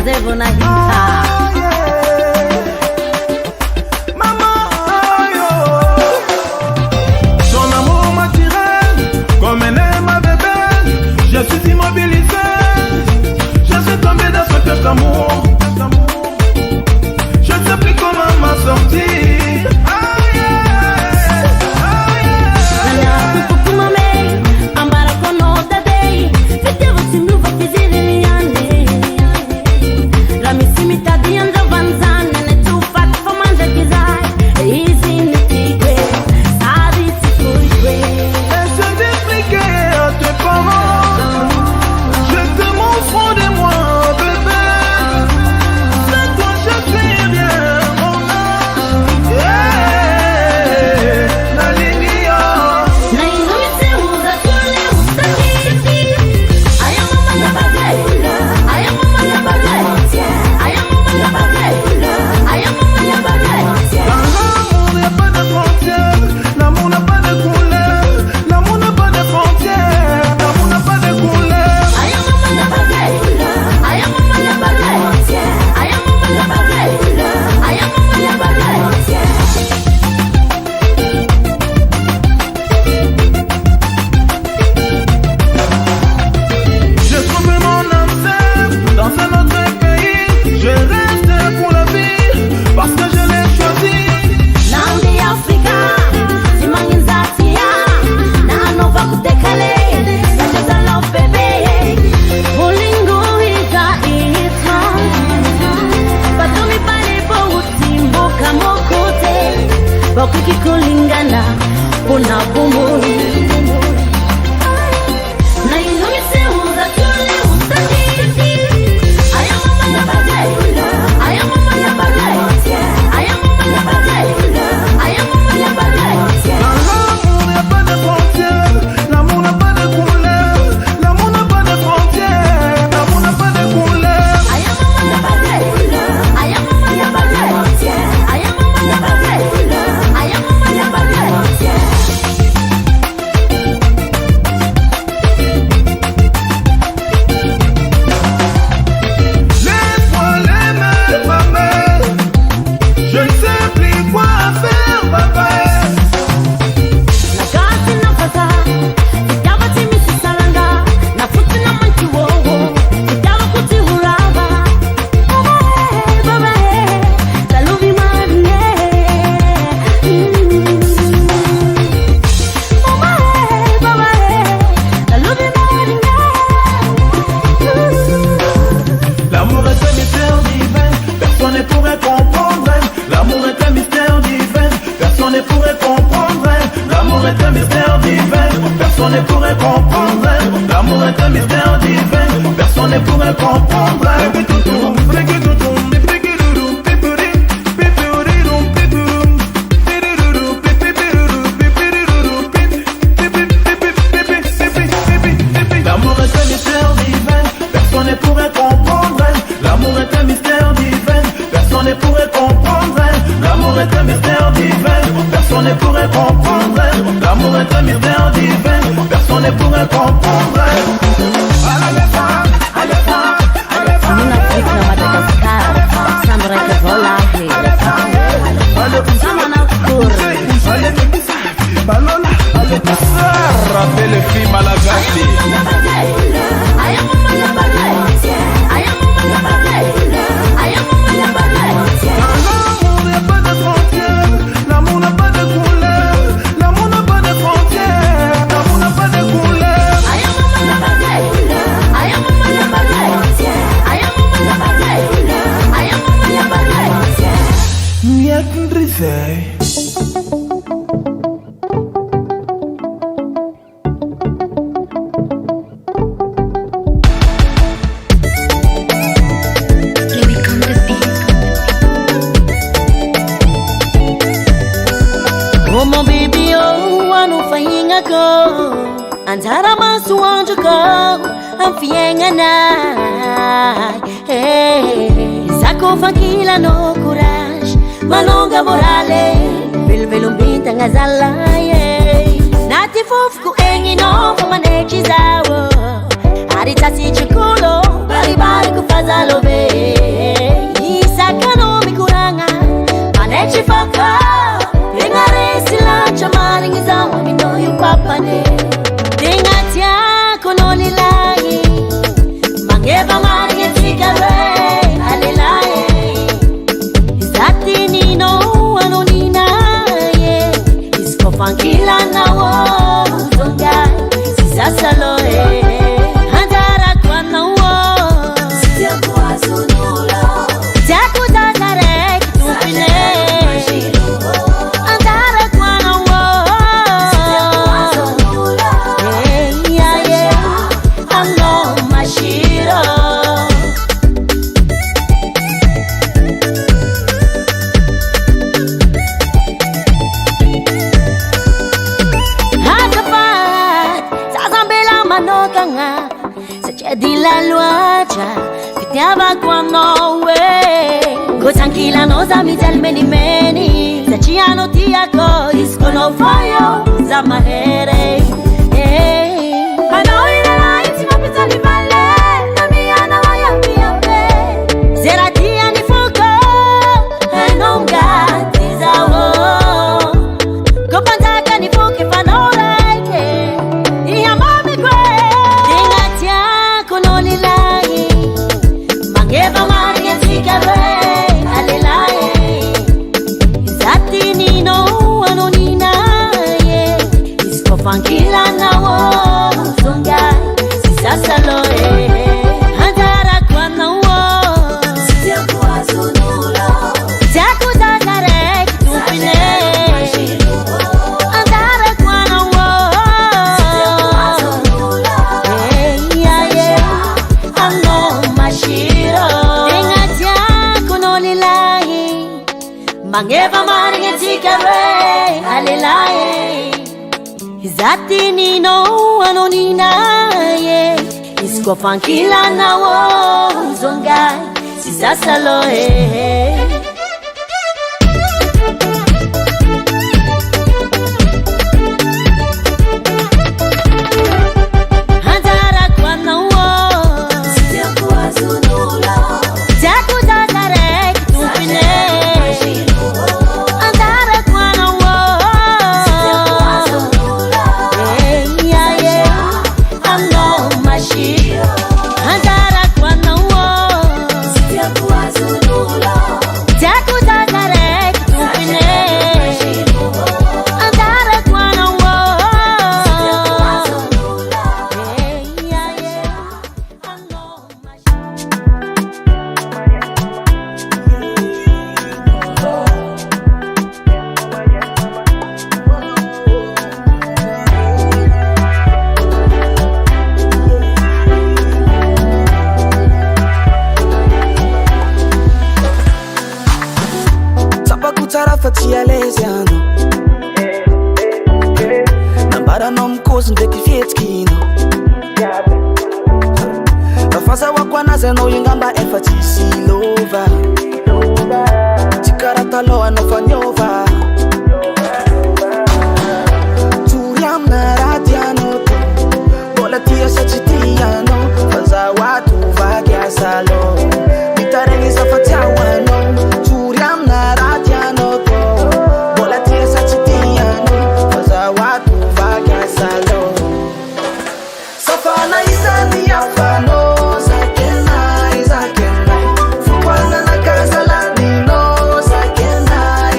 Zevo na hita. Ton amour m'attire comme un aime à bébé. Je suis immobilisé. Je suis tombé dans ce cœur d'amour. Je ne sais plus comment m'en sortir. Kulingana kuna bumburi na inumise uza tuli ustadi aya mama ya badai aya mama ya badai aya mama ya badai aya mama ya badai. L'amour n'a pas de frontières, l'amour n'a pas de couleur, l'amour n'a pas de frontières, l'amour n'a pas de couleur. Aya mama ya badai aya mama ya badai aya mama ya badai aya mama ya badai. Personne ne pourrait comprendre. L'amour est un mystère divin. Personne ne pourrait comprendre. L'amour est un mystère divin. Personne ne pourrait comprendre. L'amour est un mystère divin. Personne ne pourrait comprendre. L'amour est un mystère divin. Personne ne pourrait comprendre. L'amour est un mystère divin. Personne ne pourrait comprendre. Afrika, Madagascar, sambra que vola Rappelle le film à la Gasly. L'amour n'a pas de frontières, l'amour n'a pas de couleur, l'amour n'a pas de frontières, l'amour n'a pas de couleur. Oh my baby, oh, I know flying go. And Tarama Suanjo go. I'm flying a night. Hey, Sako Fakila no courage. Malonga morale. Vilvelum binta ngazala. Nati fufku engi no fumanechi zawo. Arita si chikulo. Bari bari kufazalo be. di la luacia fitiavako anowe go tranquila noza mijal meni za chiano tiako iskono fayo za mahere Anoina la intima pitali vale na miana waya piape zeratia ni fuko enonga tizawo go pantaka ni fuke fanoreke iya mami kwe tingatia konoli lai mangeva maria zikare alelaye zati nino anonina ye isko fankila nawo zunga sisasalo andara kwa nawo Sijakuwa zunulo jaku zazare kitupine andara kwa nawo ano mashiro tingatia konoli lai mangeva maria zikare alelaye Zati nino anonina ye isko fankila nawo zonga sisasalo Andara kwa nawo Sijakuwa zunulo jaku zazare kitupine andara kwa nawo ano mashiro andara kwa nawo Sijakuwa zunulo jaku zazare kitupine andara kwa nawo Sapa kutarafa tia leziano Nambara no mkozi ndeki fietkino Rafaza wakwa naze no yingamba efatisi lova Tikarata loa no fanyova Turiam na radiano Bola tia sachitiano Faza watu vagia salo Mitarengi zafatia wano Turiam na radiano Bola tia sachitiano Faza watu vagia salo Safana izani ya fano Zakena Fukwana na kaza la nino Zakena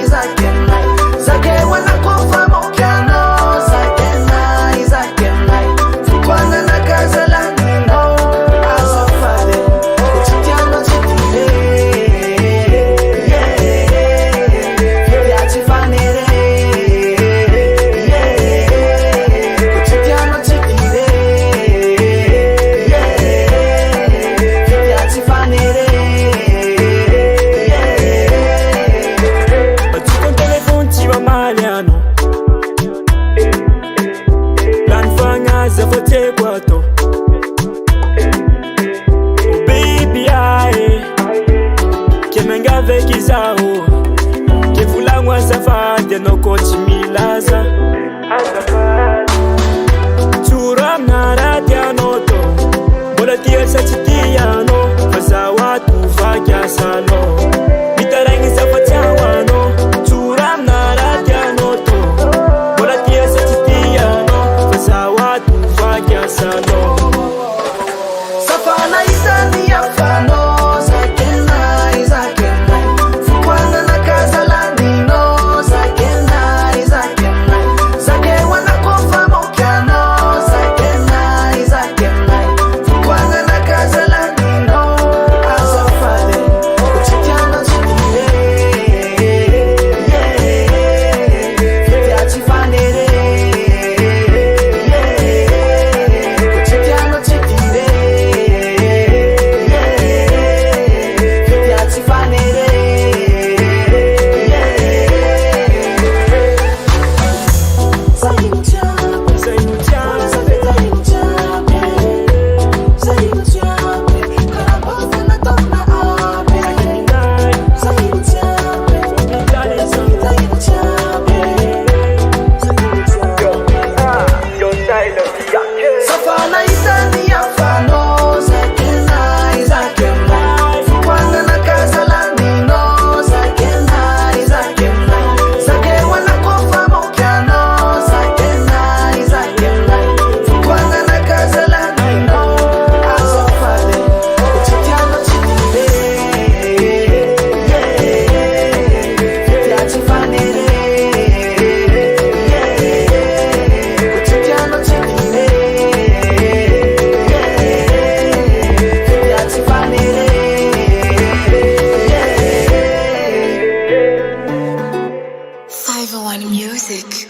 One Music.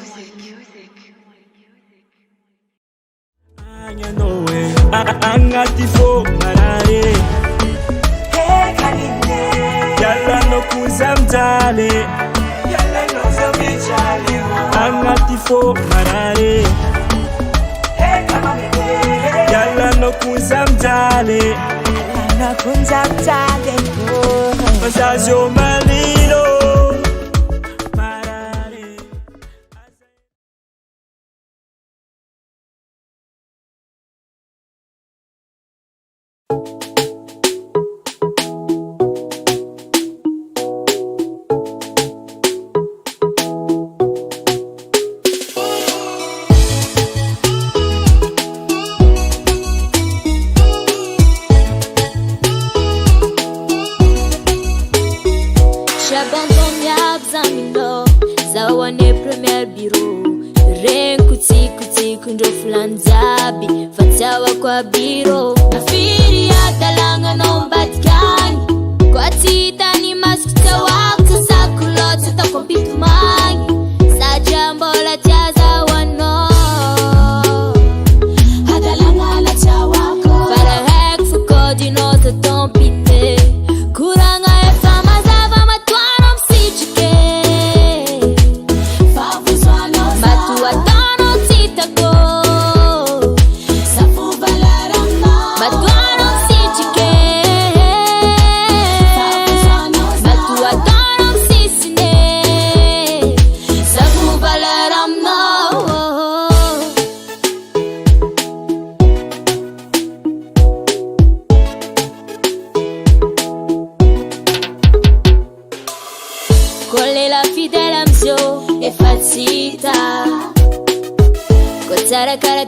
Angatifo marare Yalla no kuzamtale Yalla no zamichale Angatifo marare Yalla no kuzamtale Yalla no kuzamtale Masazo malilo Kwa biro nafiri ya dalanga nombatikani kwa tita ni maskuta wako sakulota takompitu mangi sa jambo la jaza wano hadalanga la chawako para hek fuko dinosa tompite kuranga efama zava matuano msichike favuzwano matua tano titako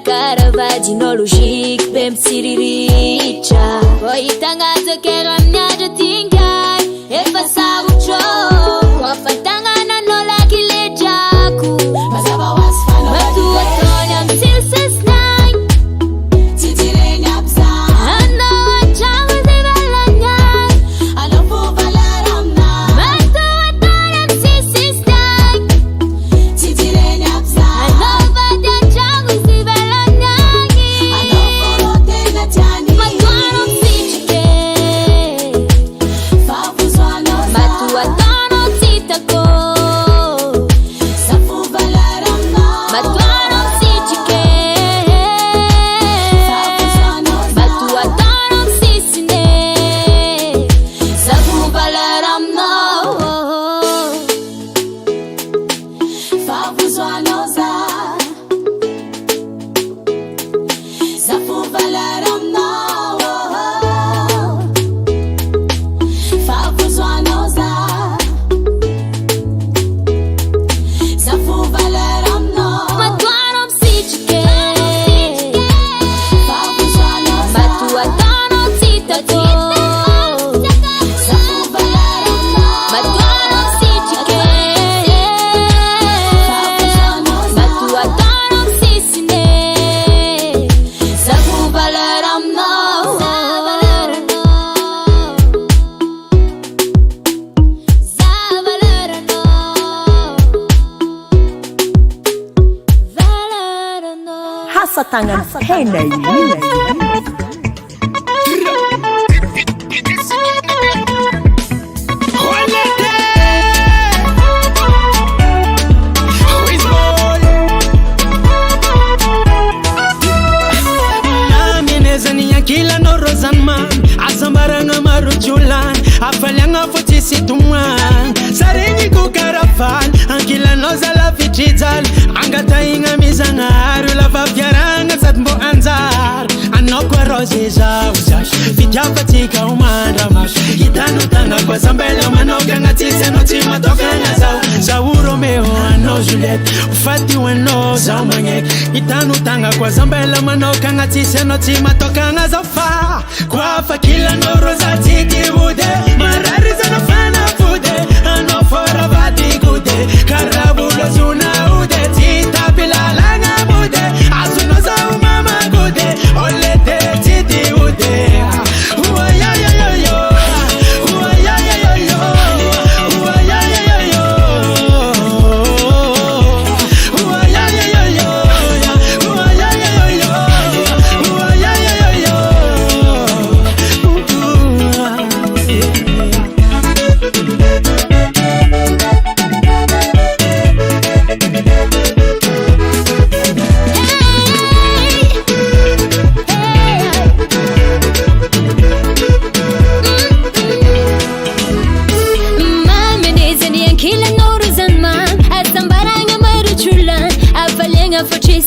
Cara vagino logique bem siriricha Poi tangazo que ramnyajo tingai e passava o show Kwa fantanga na nola kilejaku Pasaba wasfano Matu otonya msilses nine Titire nyapsa Ano achangu zibalanyai Alofu valaramna Matu otonya msilses nine Titire nyapsa Ano vaja changu Tangan hena you. Kila no rozanman asambaranga maruchulan afalanga fotisi tumwan sarengi kukarafal ankila no zala fichizal angata inga mizanga arula vavyaranga satmbo anzar anokwa rozeza uzash fijafatika umanda mash gitano tanga kwa zambela manoka ngatise no tima tokanga zau zau Romeo ano Juliet ufati weno zau manye gitano tanga kwa zambela manoka ngatise no tima tokanga zafa kwa kila noro za tiki bude marari za nafana fude ano fora vati kude karabulo zuna ude tita pilala nga bude asuno za umama kude olete titi ude uwa ya ya ya yo uwa ya ya ya yo uwa ya ya ya yo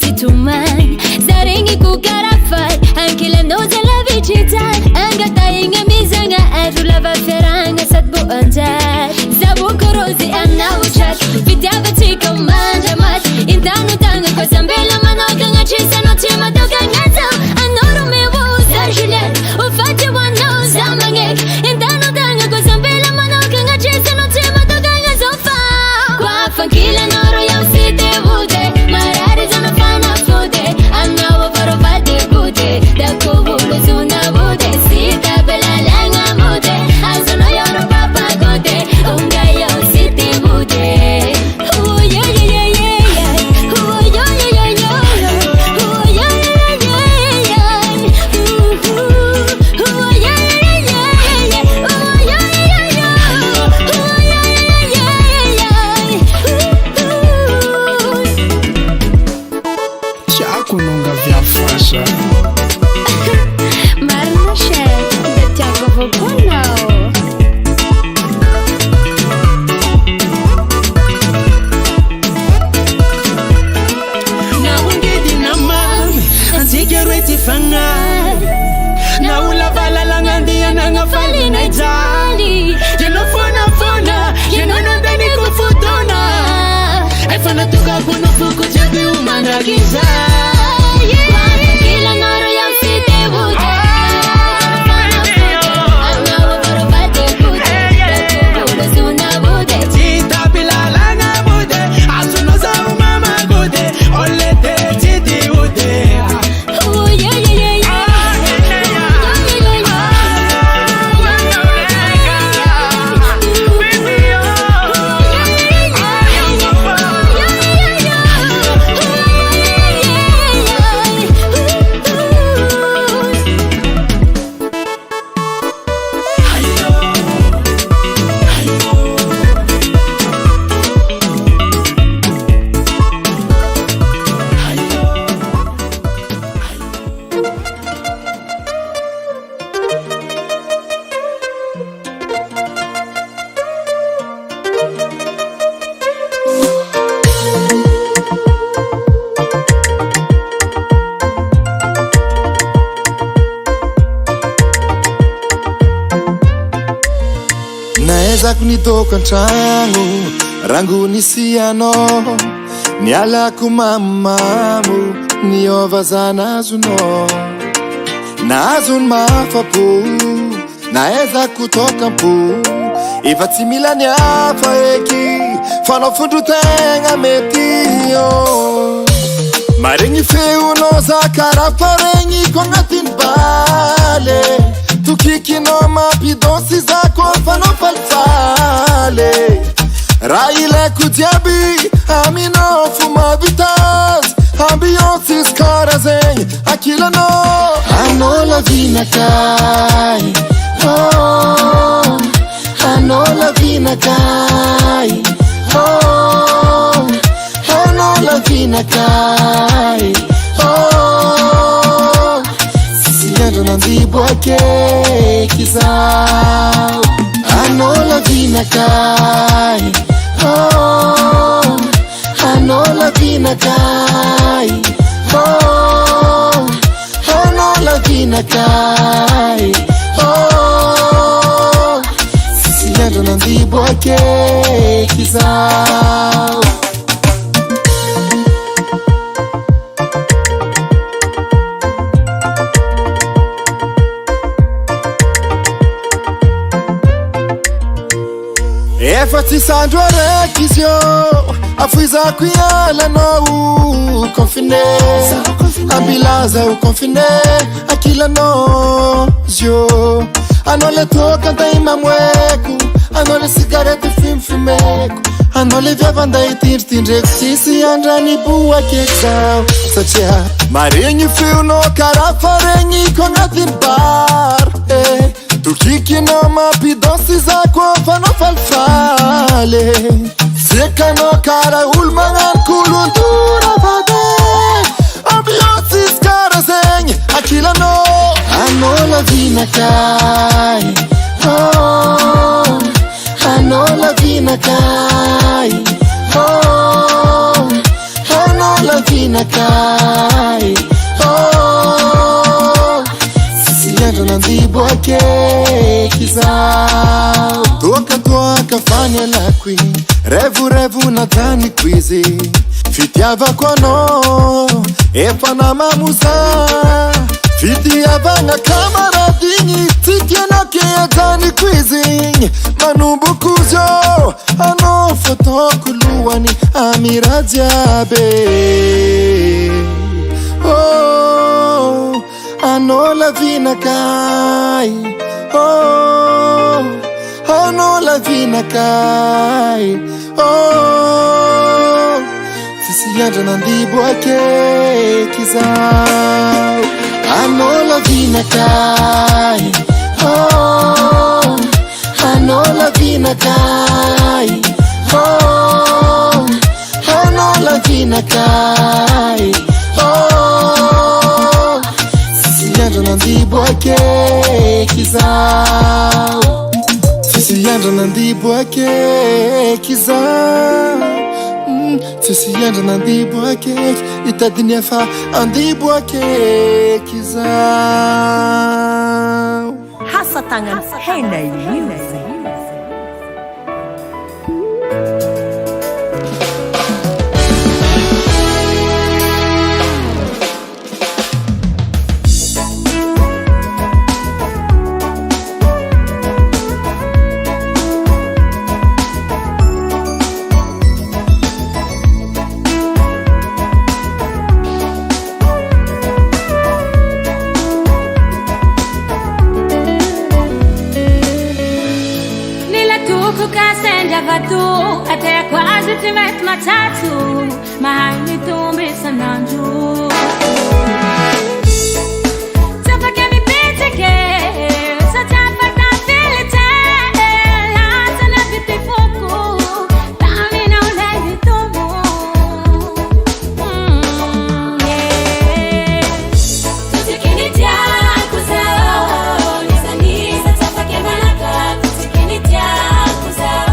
situmang zarengi kukarafai anche la noza la vicitan angata inga mizanga adula va feranga sadbu anjar zabu korozi anauchat vidyava tika manja mat intano tanga kwa zambela manoka ngachisa no tima doga ngaza anoro me wuza Juliet ufati wano zamangek intano tanga kwa zambela manoka ngachisa no tima doga ngaza fa kwa fankila noro ya usite wude marari zana fana flude anawa varovade gude dako wulu zuna wude sita bela langa mude azono yoro papa gude unga yo siti wude oh yeah yeah yeah yeah oh yeah yeah yeah yeah oh yeah yeah yeah yeah oh yeah yeah yeah oh yeah yeah yeah oh yeah yeah Tiago nunca via faixa. Marina Chef, de Tiago Vocono. Na ungedi na mami anzikerweti fanga na ulavala langandi ananga fali na itali jenofona fona jenonondani kufutona efana tuka kuno fuku jebi umanagiza Kila noro ya usite wude anawa varovade gude dako wulu zuna wude Tita bilalanga bude asunoza umama gude olete titi ude oh yeah yeah yeah yeah naeza kunitoka ntragno rango nisy anao nialako mamamo niova zanazonao nazony mafapo naeza kutoka mpo efa tsy mila ny hafa eky fanao fondrotegna metyo maregny feonao za karafa regny ko agnatiny bale tokikinao mampidonsy za ko fanao falifaly raha ilaiko jiaby aminao fo mavitazy ambiance izy kara zegny akilanao anao lavinakay oh, anao lavinakay oh, anao lavinakay oh, siandro nandiboake kizao anao lavinakay oh, anao lavinakay oh, anao lavinakay oh, siandro nandiboake kizao efa tsy sandro araiky izy io afoizako ialanao confine ambilaza o confine akilanao zio anao le toka anday mamoeko anao le sigarety fimfimeko anao le viavanday tindritindreko tsisy andrany boaky eky zao satria maregny feonao karafa regny ko agnatiny bar tokikinao mampidonsy za ko fanao falifaly sekanao kara olo magnano kolondora vade ambiance izy kara zegny akilanao anao lavinakay oh, anao lavinakay oh, anao lavinakay vinakai sisi yando na ndibwake kizao toka fanya la queen revu na tani kwizi fitiava kwano efana mamuza fitiava nga kamaradinyi titiana ke tani kwizi manumbu kuzo ano fotokuluani amirajabe oh ano la vinakai oh ano la vinakai oh sisi yanda na ndibwake kizao ano la vinakai oh ano la vinakai oh ano la vinakai oh sisi yanda na ndibwake kizao sisi yanda na ndibwake kizao sisi yanda na ndibwake itadinefa andibwake kizao hasa tangan hena music. Até quase te meto matatu, mas me tombe sananju. Só que me pede que só te aparta feliz, lá se na vida tem foco, pra mim não leve tudo. Tu que me te acusou, nisa só que manaka, tu que me te acusou.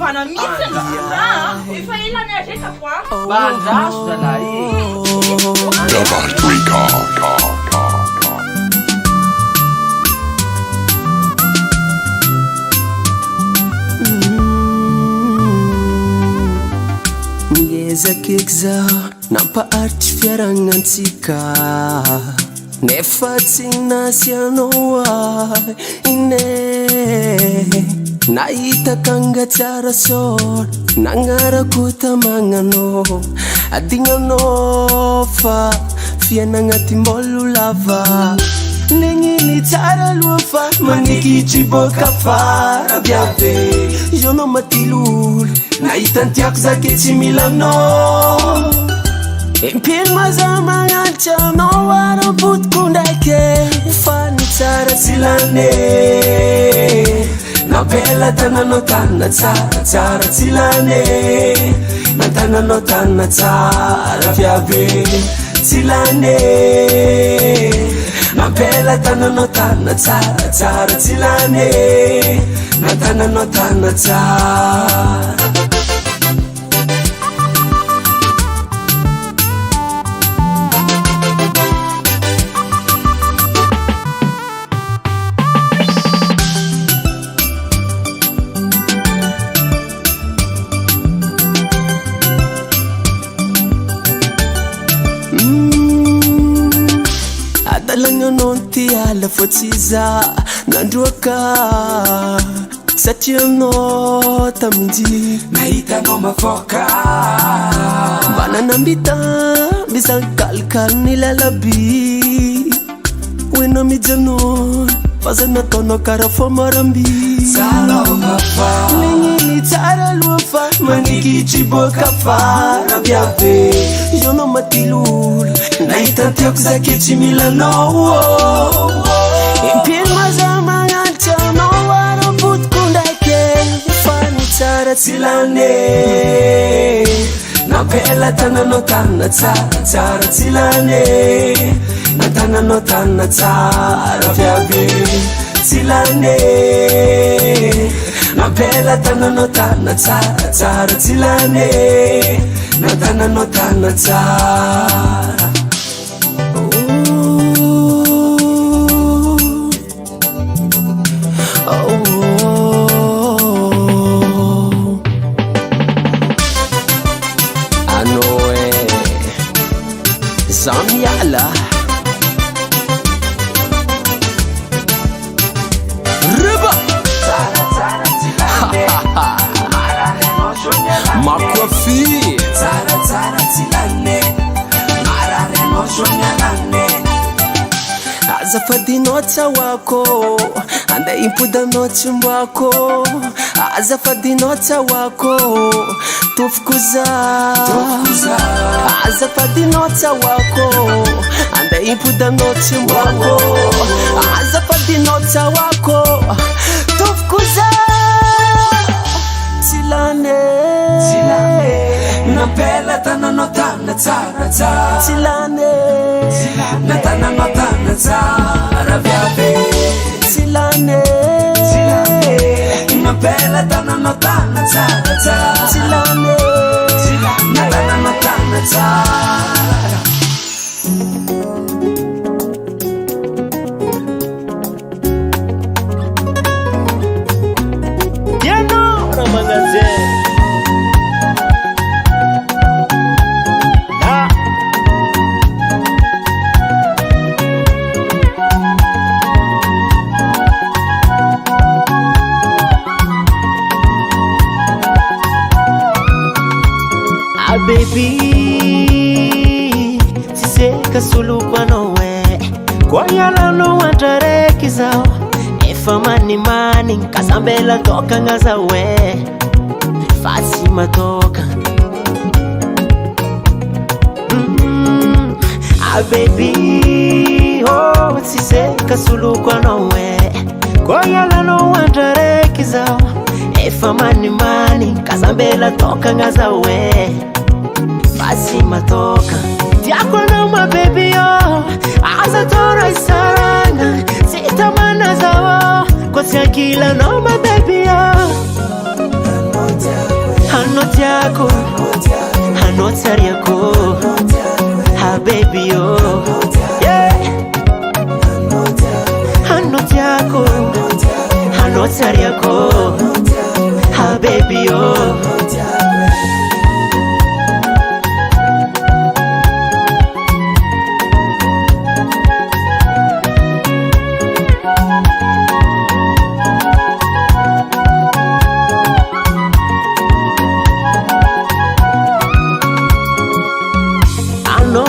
Fana mitsana. Efa ela niarzeka kwa. Bandraso zalahy. Double record. Miezakeko zaho nampaharitry fiaragnantsika nefa tsy nasy anao ahy ine nahitaka angatsara sôra nagnarako tamagnanao adignanao fa fiainagnatym-bôlo lava negniny tsara aloha fa manikitry boka fara biabe ianao matilolo nahitantiako zake tsy milanao empily maza magnatry anao ara-potoko ndraiky fa ny tsara tsy lane napela tananao tanina tsara tsy lane natananao tanina tsara viabe tsy lane napela tananao tanina tsara tsy lane natananao tanina tsara ala fotsiza nandroaka satria anao taminji nahitanao mavoaka mba nanambita mizankalikaly ny lalaby oenao mijanona faza nataonao karaha fô maramby negniny tsara aloha fa manikitry boka fara biabe ianao matilolo nahitantiako zake tsy milanao empily maza magnatry anao ara-potoko ndraiky fa ny tsara tsy lane napela tananao tanina tsara tsy lane natananao tanina tsara viabe tsy lane napela tananao tanina tsara tsy lane natananao tanina tsara Zamiala Riba Makwafi Tsara tilane Marareno shonyalane Azafadinao tsawako ande impodanao tsimbako azafadinao tsawako tofikoza azafadinao tsawako ande impodanao tsimbako azafadinao tsawako tofikoza tilane napela tananao tanina tsara tilane natananao tanina tsara viabe tilane napela tananao tanina tsara tilane natananao tanina tsara Diano Ramagaze baby tiseka sulukwana we kwayala no wantareki zao efa mani kasambela toka ngaza we fasi matoka baby oh tiseka sulukwana we kwayala no wantareki zao efa mani kasambela toka ngaza we fasi matoka tiako na my baby yo asa tora isaranga sitamana zawo kwa kila no my baby yo tiako Hano tariako Ha baby yo Yeah Hano tiako Hano tariako Ha baby yo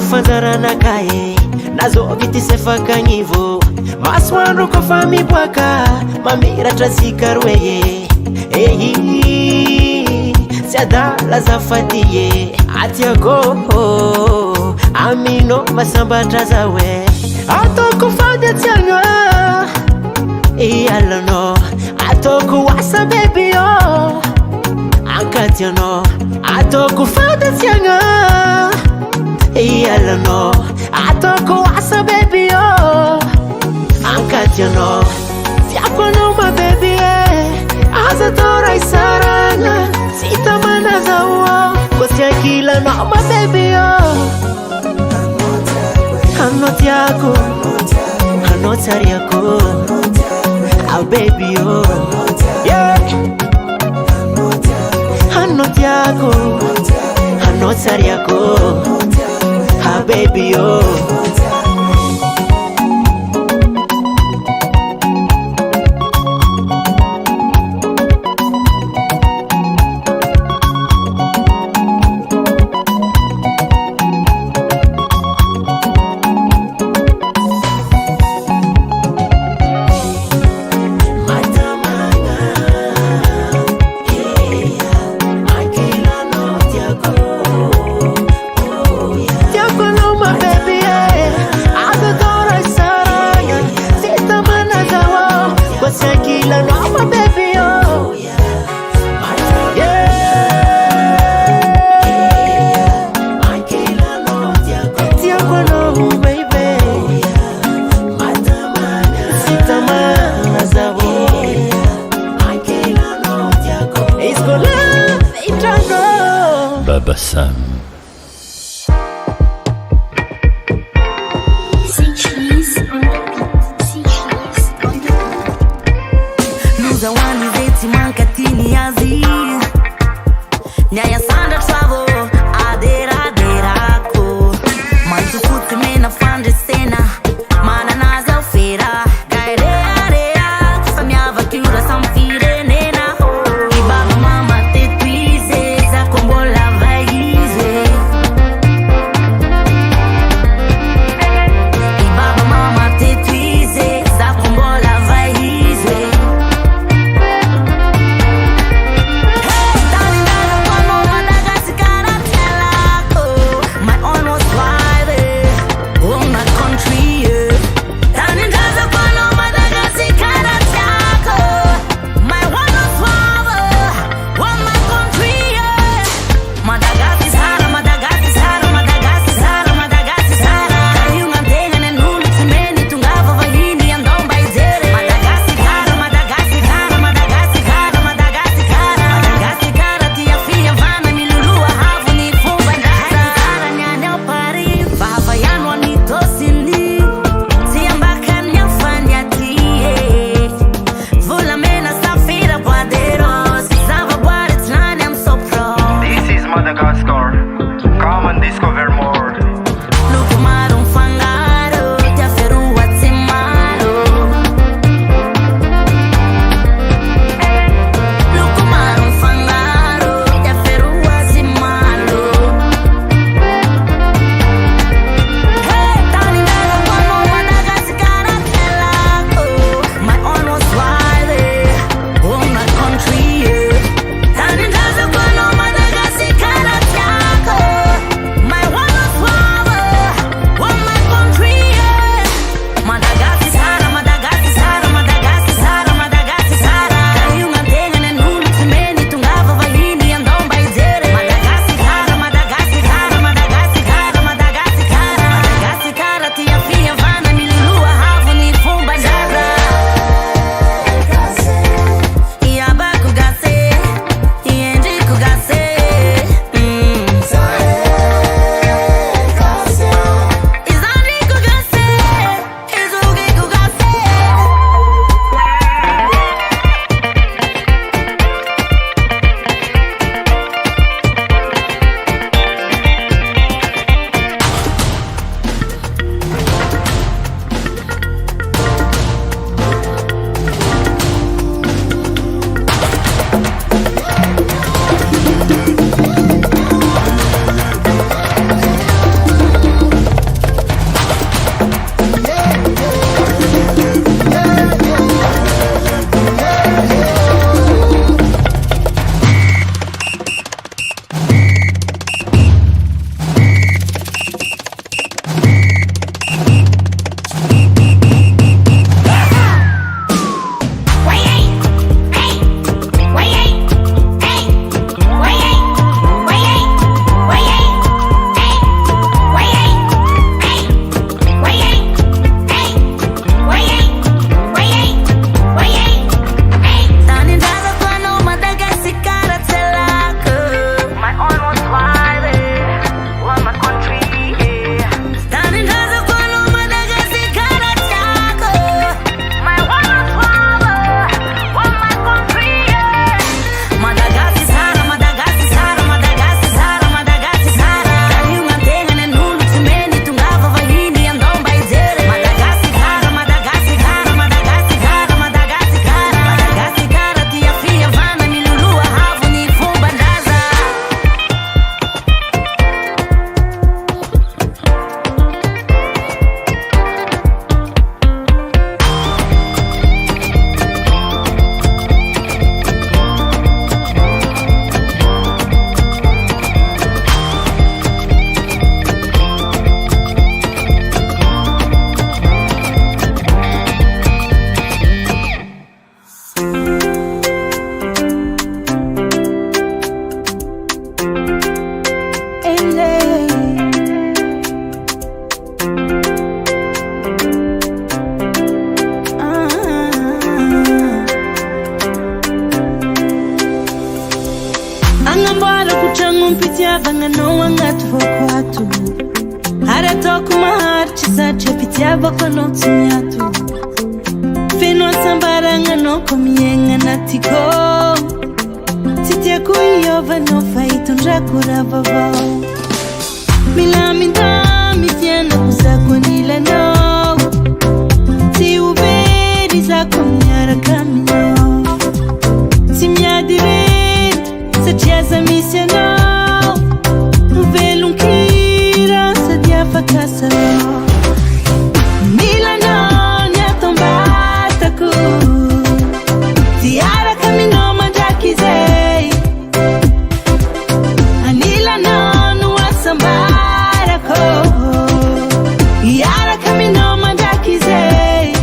Fanzarana kae nazo biti sefaka ngivo maswando ko fami bwaka mamira trasikarweye siadala zafatiye atiago amino masamba trazawe atoko fande tianga alano atoko wasa baby yo ankatiano atoko fande tianga Yalano, atoko asa baby yo Ankatiano, tiako no my baby Asa tora isaranga, sita mana zawa Kosia kila no my baby yo Hano tiako, hano tariako Ah baby yo Yeah Hano tiako, hano tariako Ah baby yo Baba Sam. Luzawani zeti mankatini azi Nyaya sanda travel adera ko Mantu futu mena fande sena Mana naza ufera Gairea Famiava kiura samfire nena Ibaba mama te tuize Za kombola vaize Fitiavanga no angatu vokwatu Aratoku maharchi sache pitiava kono timiatu Fino sambaranga no komienga natiko Titia kuiova no faitun rakura vavo Milaminda mitiana kusakwa nila no Ti uberi zako miara kamino Ti miadiret sa chiasa misiano Velunkira sa diafa kasaro Milano nyatombataku Ti ara kamino manjakizei Anila no nuasambarako Yara kamino manjakizei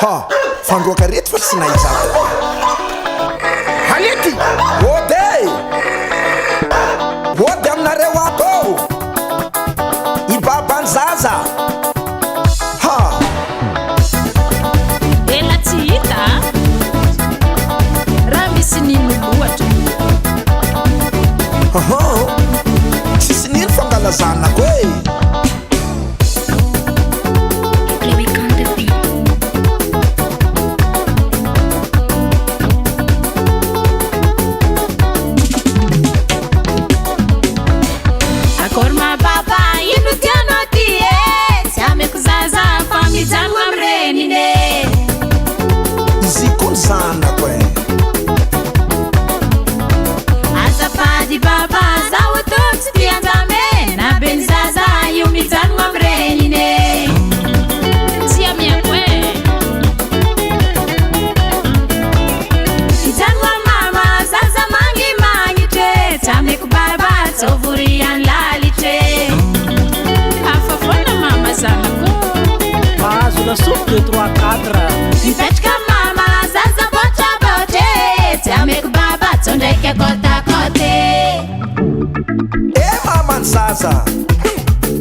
ha fandroaka rety fa tsy nahizako halety ody aminareo ato ibabany zaza ha ela tsy hita raha misy nino loatra tsisy nino fangalazanako azafady baba zaho tô tsy tianjame na benzaza io mijanona amrenine tsy amiako mijanona mama zaza mangimangitre tsy ameko baba tsovoriany lalitre afafona mama zanako mahazo lasopy de 3-4 mipetraka mama zaza botrabotre tsy ameko baba tsondraiky akotakote mamany zaza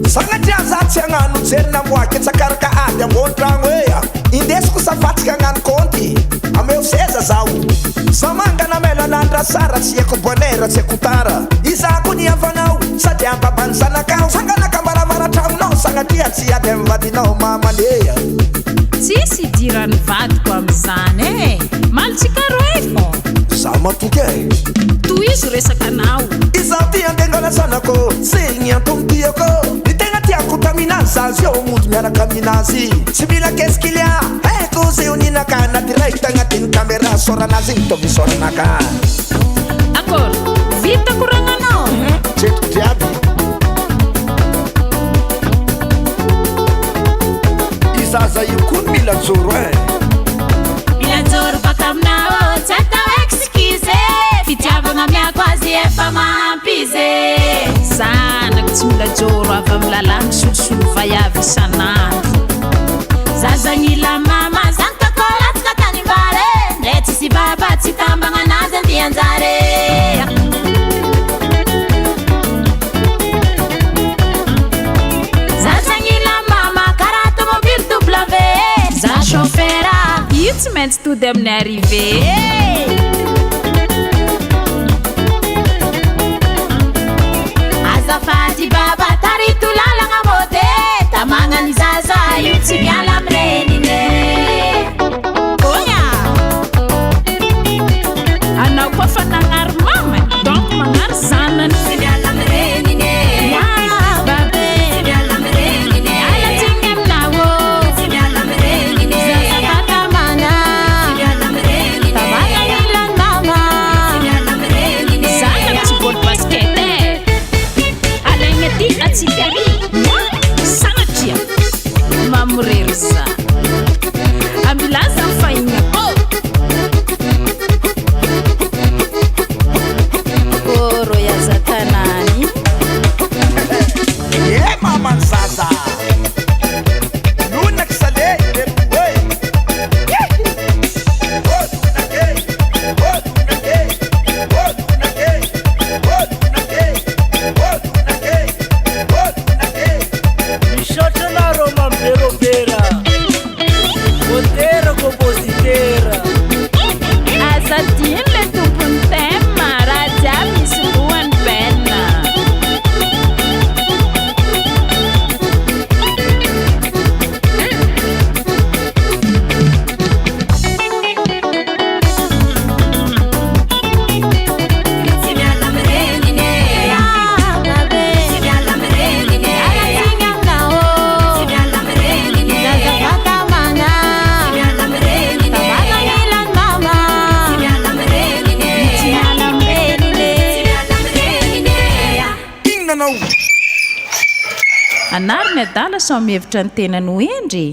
sagnatria za tsy agnano jerina moaky tsakaraka ady ambon-tragno ea indesiko safatsika agnano konty ameo seza zaho samangana melanandra sara tsy haiko bonera tsy haiko tara izako ny avanao sady ambabany zanakao sanganaka maramaratra-monao sagnatria tsy ady amivadinao mamanea tsisy idirany vadiko am'izany malitsika roe fô za matoky toy izy resaka anao izaho ty andengalasanako segny antomtiako ny tegna tiako taminazy zazy eo mody miaraka aminazy tsy mila keskilia haiko zay oninaka na direct agnatiny caméra soranazy igny tovy soranaka d'accord vita koragnanao tretiko jiaby izaza io koa mila joro mila joro baka aminao tsy atao excuse fitiavagna miako azy efa mampize zanako tsy mila joro avy amin'ny lalàna solosolo vaiavy isanandro zazagnila mama zany takolatsika tany mbare ndre tsisy baba tsy tambagna anazy andianjare zazagnila mama karaha tomobile w za chauffeura io tsy maintsy tody amin'ny arrivé azafady baba tarito lalagna mode tamagnany zaza io tsy miala amrenine oya anao koa fa nagnary mama donc magnary zanany tsy miala amrenine babe tsy miala amrenine alatsiny aminao tsy miala amrenine zazafatamana tsy miala amrenine tamana ilany mama tsy miala amrenine zanako tsy bôly basket alaigna ty atsipiary sanatria mamorery za amilaza mifahigna oro yazatanani mamany zaza lunak sale Mishotana Roma Beropera Botera compositera azadiny le tompony tema raha jiaby misy roany penna tsy miala amrenine babe tsy miala amrenine alatsiny aminao tsy miala amrenine zazafatamana tsy miala amrenine tamananilany mama tsy miala amrenine tsy miala amrenine tsy miala amrenine ingnanao anary ny adala so mihevitra ny tenany hoendry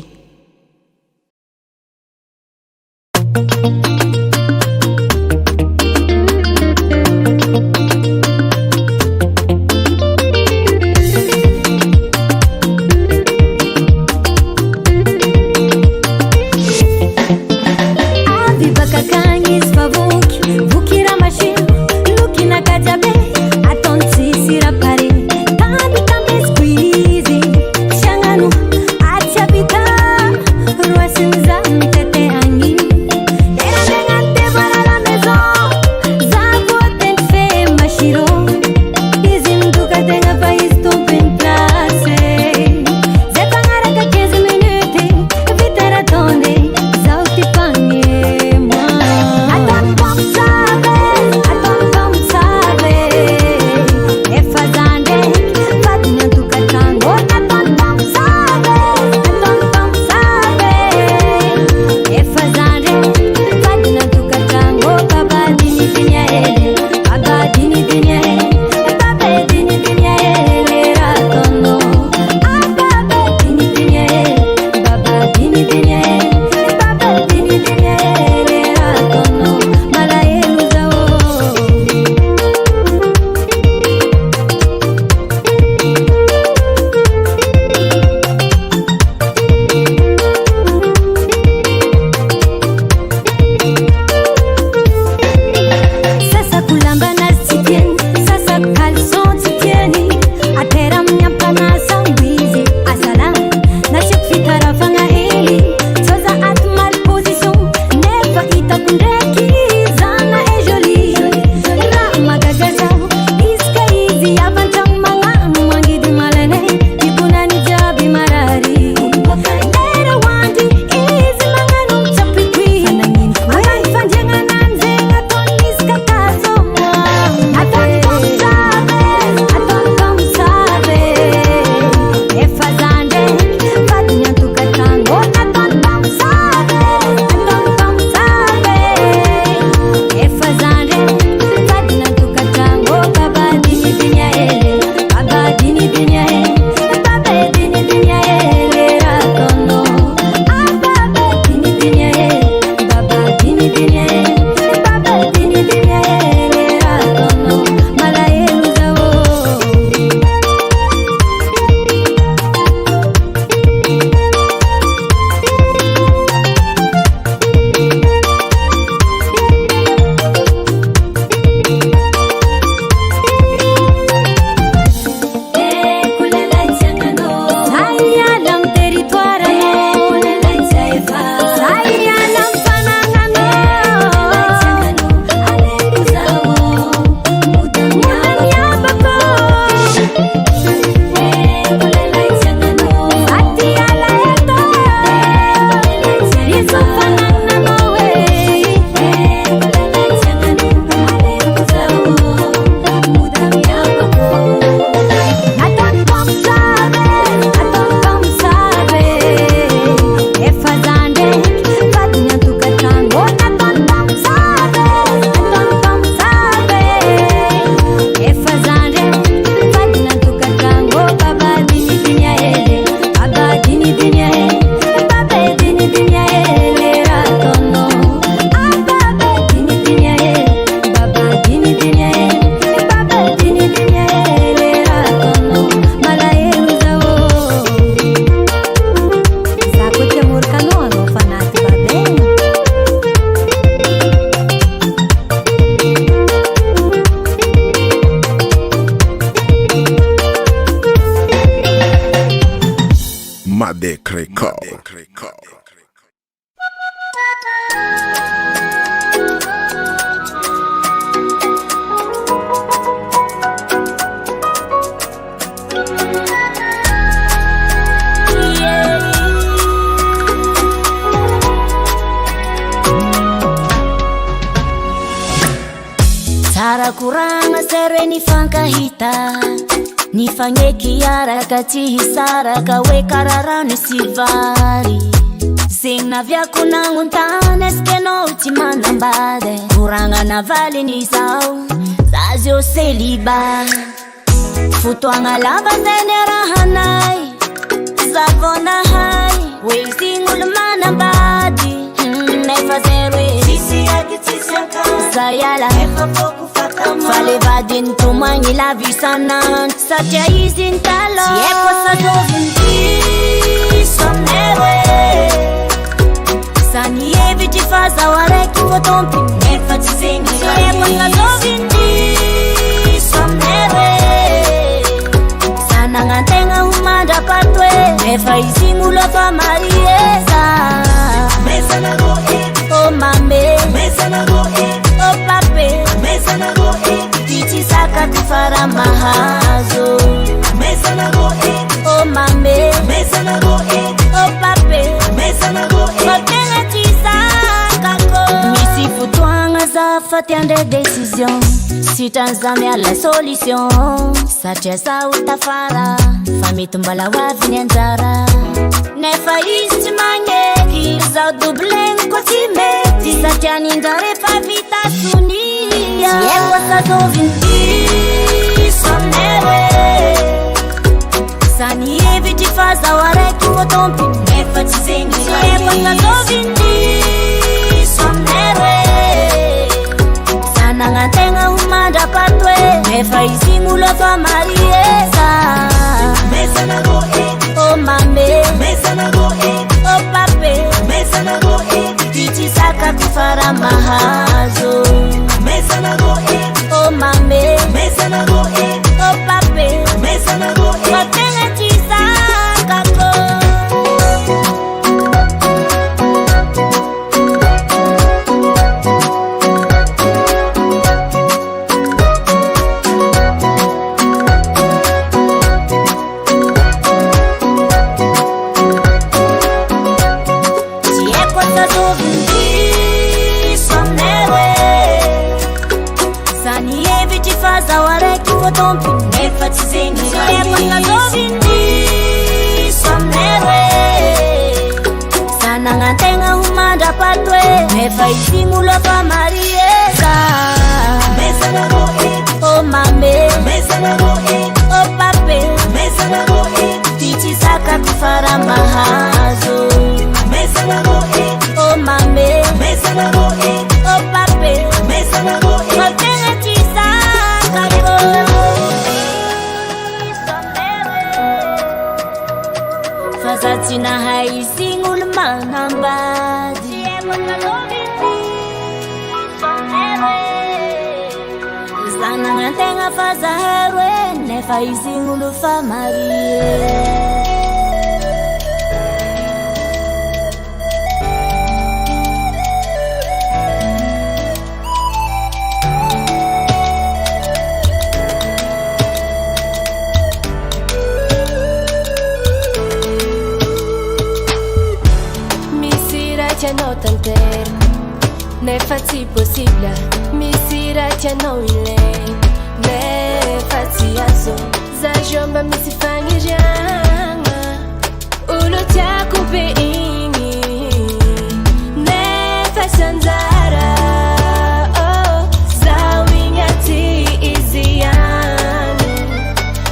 Madec Record. Sara kuranga sere ni fankahita ni fangeki yara kati hisara kawe karara ni sivari Sina vya kuna nguntane skeno utimana mbade Kuranga na vali ni sao Zazio seliba Futuanga laba zenera hanai Zavona hai Waiting ulumana mbadi Nefa zerwe Sisi yaki tisiaka Zayala Nefa foku fakama Fale vadin tumanyi la visana Satya izin talo Siepo sa dovinti Somnewe Sani evi tifaza wareki wotompi Nefa tizengi Siepo sa dovinti Somnewe Sana ngantenga humanda patwe Nefa izingulo fa marieza Mesa na go oh mame Mesa na go oh pape Mesa na go Tichi saka kufara mahazo Mesa na go oh mame Mesa na go oh pape Mesa na go Kotenga chisaka ko Misi futuanga za fatiande decision Sitanzame a la solution Satya utafara Fami tumbala wavini anjara Nefa isti mangeki Zau dublen koti meti Satya nindare pa vita sunia Siekwa sa dovinti Somnewe Sani evi tifaza wareki wotompi Nefa tizengi Siekwa sa dovinti Somnewe Sana ngantenga humanda patwe Nefa izingulo fa marieza Mesa na go oh mame Mesa na go oh pape Mesa na go Tichi saka kufara mahazo Mesa na go oh mame Mesa na go oh pape Mesa na go Kotenga chisaka ko Don't never to sing Sana ngantenga humanda patwe Nefa izingulo fa marieza Mesa na go oh mame Mesa na go oh pape Mesa na go Tichi saka kufara mahazo Mesa na go oh mame Mesa na go oh pape Mesa na go Kotenga chisaka ko Fazatina hai singul manambadi Zana ngantenga faza herwe Nefa izingulu fa marie No tanter Ne fatti possibile Mi siratia no ile Ne fatti azo Za jomba mi si fangi janga Ulo tia kupe ingi Ne fasanzara Oh Za wingati izi yani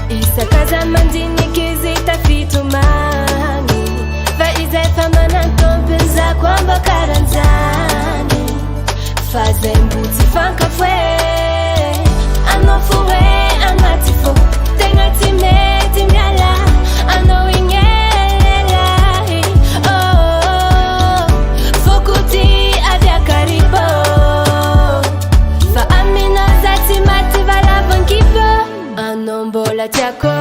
Isa kaza mandini kizita fitumani Faize famana kompenza kwamba karanzani Faze mbuti fanka fwe Ano fuwe angatifo Tenga time timyala Ano ingela Oh Fukuti avya karibo Fa amina zati mati vala vankipo Ano mbola tiako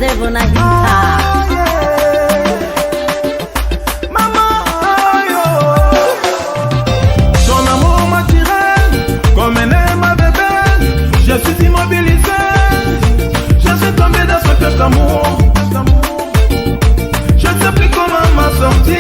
devo na hita. Ton amour m'attire comme un aime à bébé. Je suis immobilisé. Je suis tombé dans ce cœur d'amour. Je ne sais plus comment m'en sortir.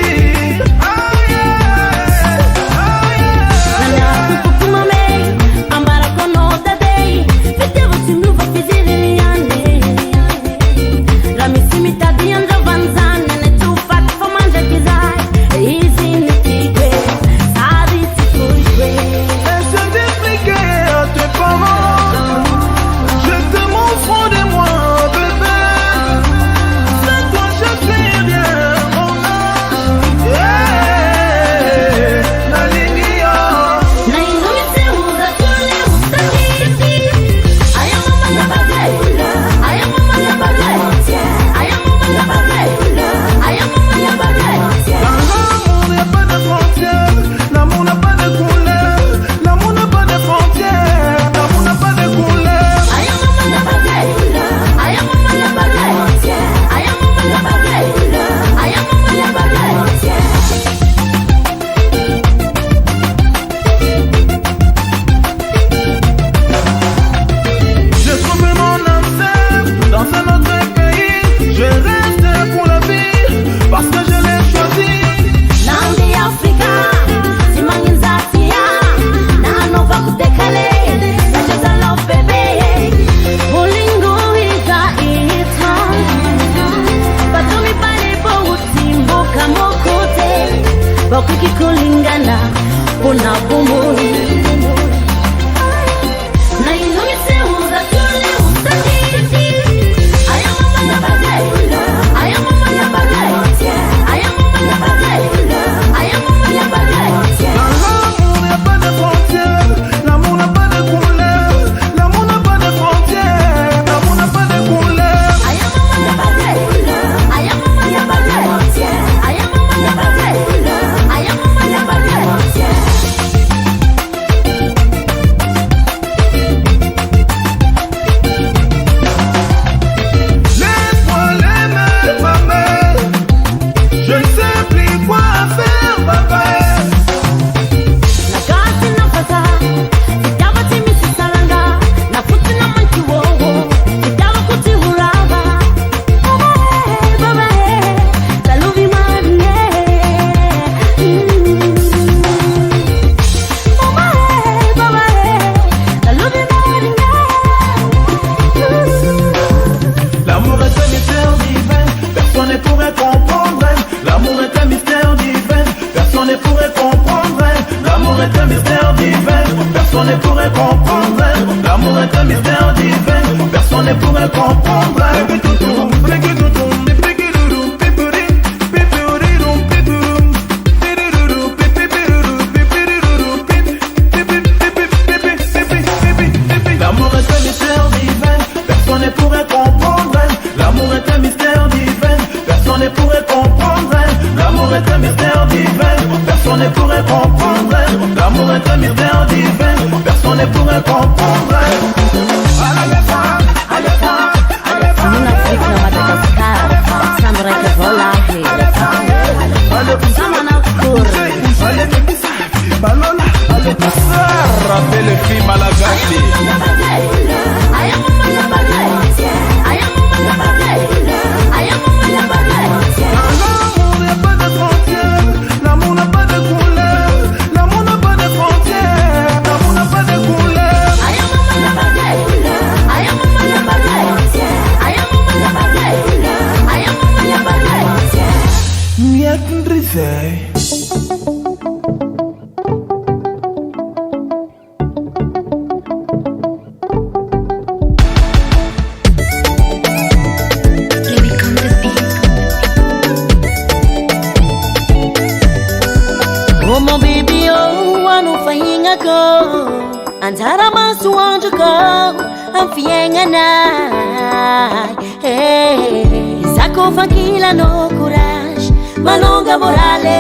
Fakila no courage, malonga morale,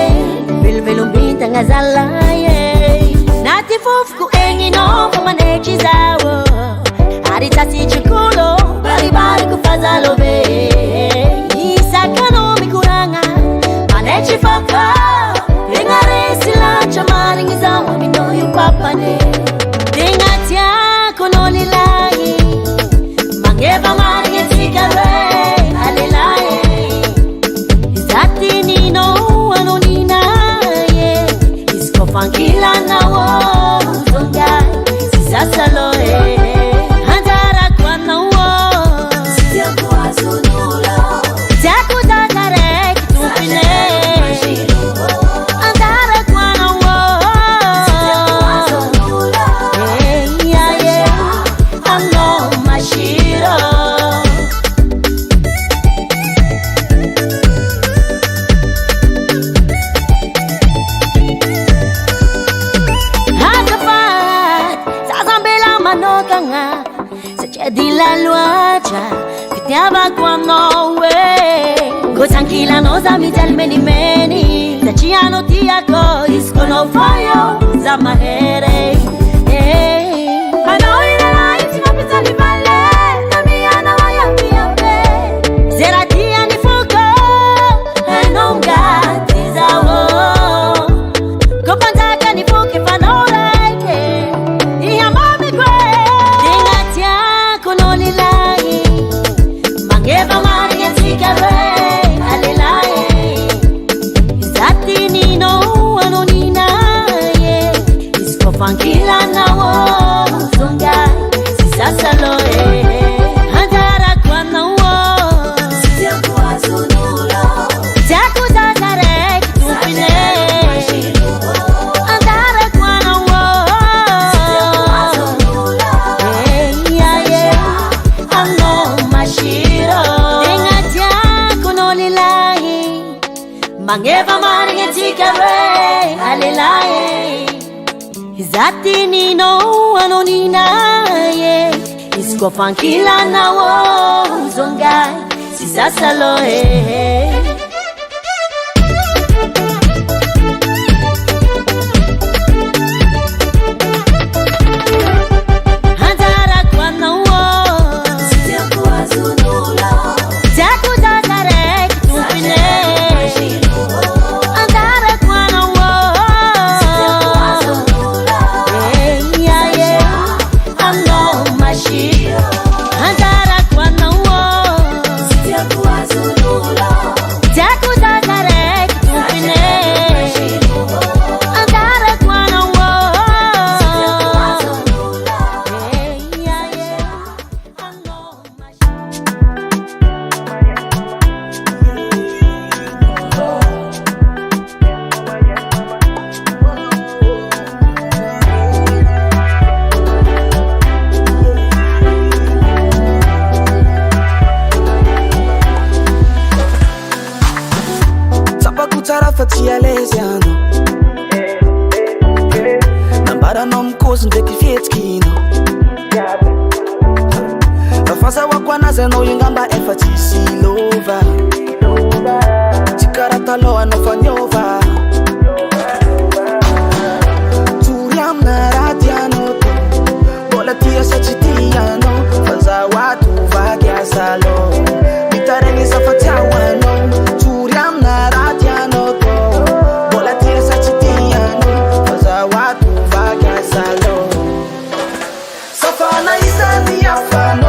velvelumbita ngazalaye. Nati fufku engi no kumanechi zawo, arita si chikulo, bari bari kufazalo be. loatra fitiavako aminao Go tranquilla anao za mijalmenimeny satria anao tiako izy koa anao voyo za mahery Anao ilalahy tsy mampijaly vale na mianao iambiambe Zay raha tiany foko anao ngaty zao Ko mpanjakany foko efa anao raiky ihamamiko Tegna tiako anao lilahy Mangeva marigny antsika roe alelahy Zatinino anao ninaye Izy koa fankilanao zonga si sasalo Anjarako anao Tiako azonulo Tiako zazarek tumpine Anjarako anao Tiako azonulo Ano mashiro Tenga tiako no lilahi Mangeva marigny antsika roe alelahy Zati nino ano ninaye Izy koa fankilanao zonga si sasalo Anjarako anao Tiako azonulo Tiako zazarek tumpine Anjarako anao Tiako azonulo Ano mashiro Anjarako anao Tiako azonulo Tiako zazarek tumpine Anjarako anao Tiako azonulo Tsara fa tsy alezy anao Nambaranao mikozy ndraiky fihetsiky inao Fahazahoako anazy anao ingamba efa tsisy lova Tsy karaha taloha anao fa niova Tory amina raha tianao to Mbola tia sa tsy tianao Fa zaho atovaky asa aloha Mitaregny sa fa tiawanao Tory amina raha tianao to Mbola tia sa tsy tianao Fa zaho atovaky asa aloha Safana isany afanao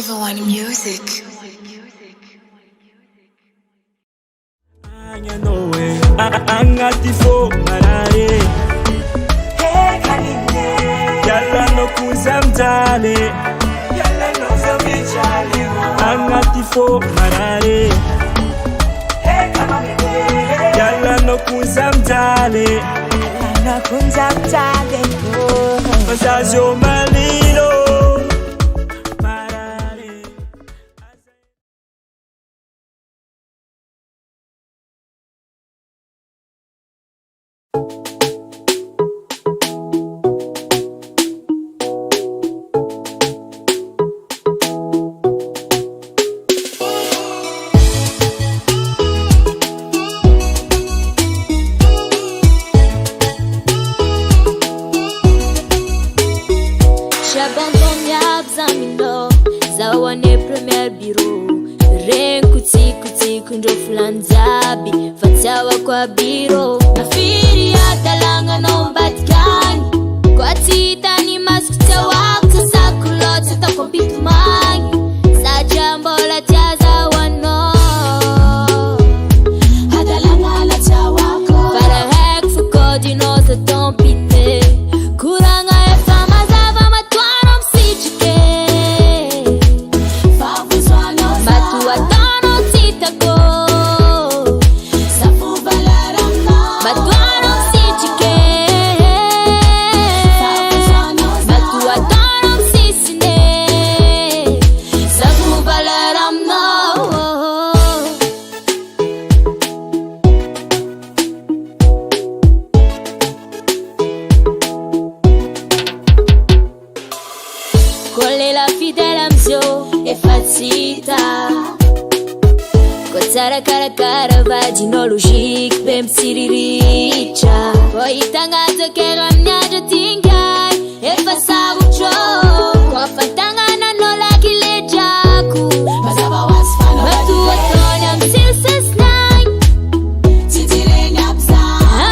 501 Music. Angatifo marare Yalla no kuzamtale Yalla no zamichale Angatifo marare Yalla no kuzamtale Yalla no kuzamtale Masazo malilo Zawane premier bureau Ren kuti kuti kundo flanzabi Fatawa kwa biro Afiri ya dalanga no mbatkani Kwa tita ni maskuta wakta sakulota ta kompitu mangi Sa jambo la jaza wano Hadalanga la chawako Para hek fuko dino sa tompite Kuranga e fama zava matwano msichike Kolela fidela mzio e fatita Kotara kara kara vagino logique bem siriricha Poi tangazo kera mnyajo tingai e fasa ucho Kwa fatanga na nola kile jaku Mazaba wasfana Matu watonya msilses nai Titire nyapsa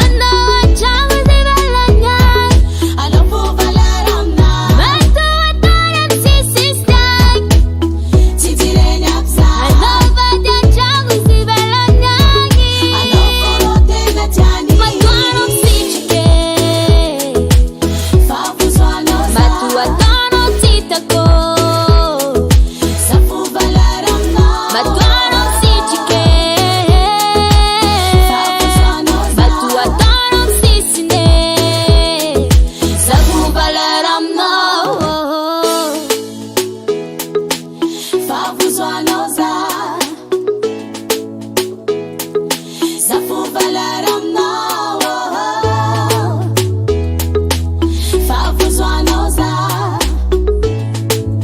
Ano wachamu zibala nyai Alofu valaramna Matu watonya msilses nai Titire nyapsa Ano vaja changu zibala nyai Alofu rote na chani Matuano msichike Fafu swano sa Matu watono titako Safu valaramna Matuano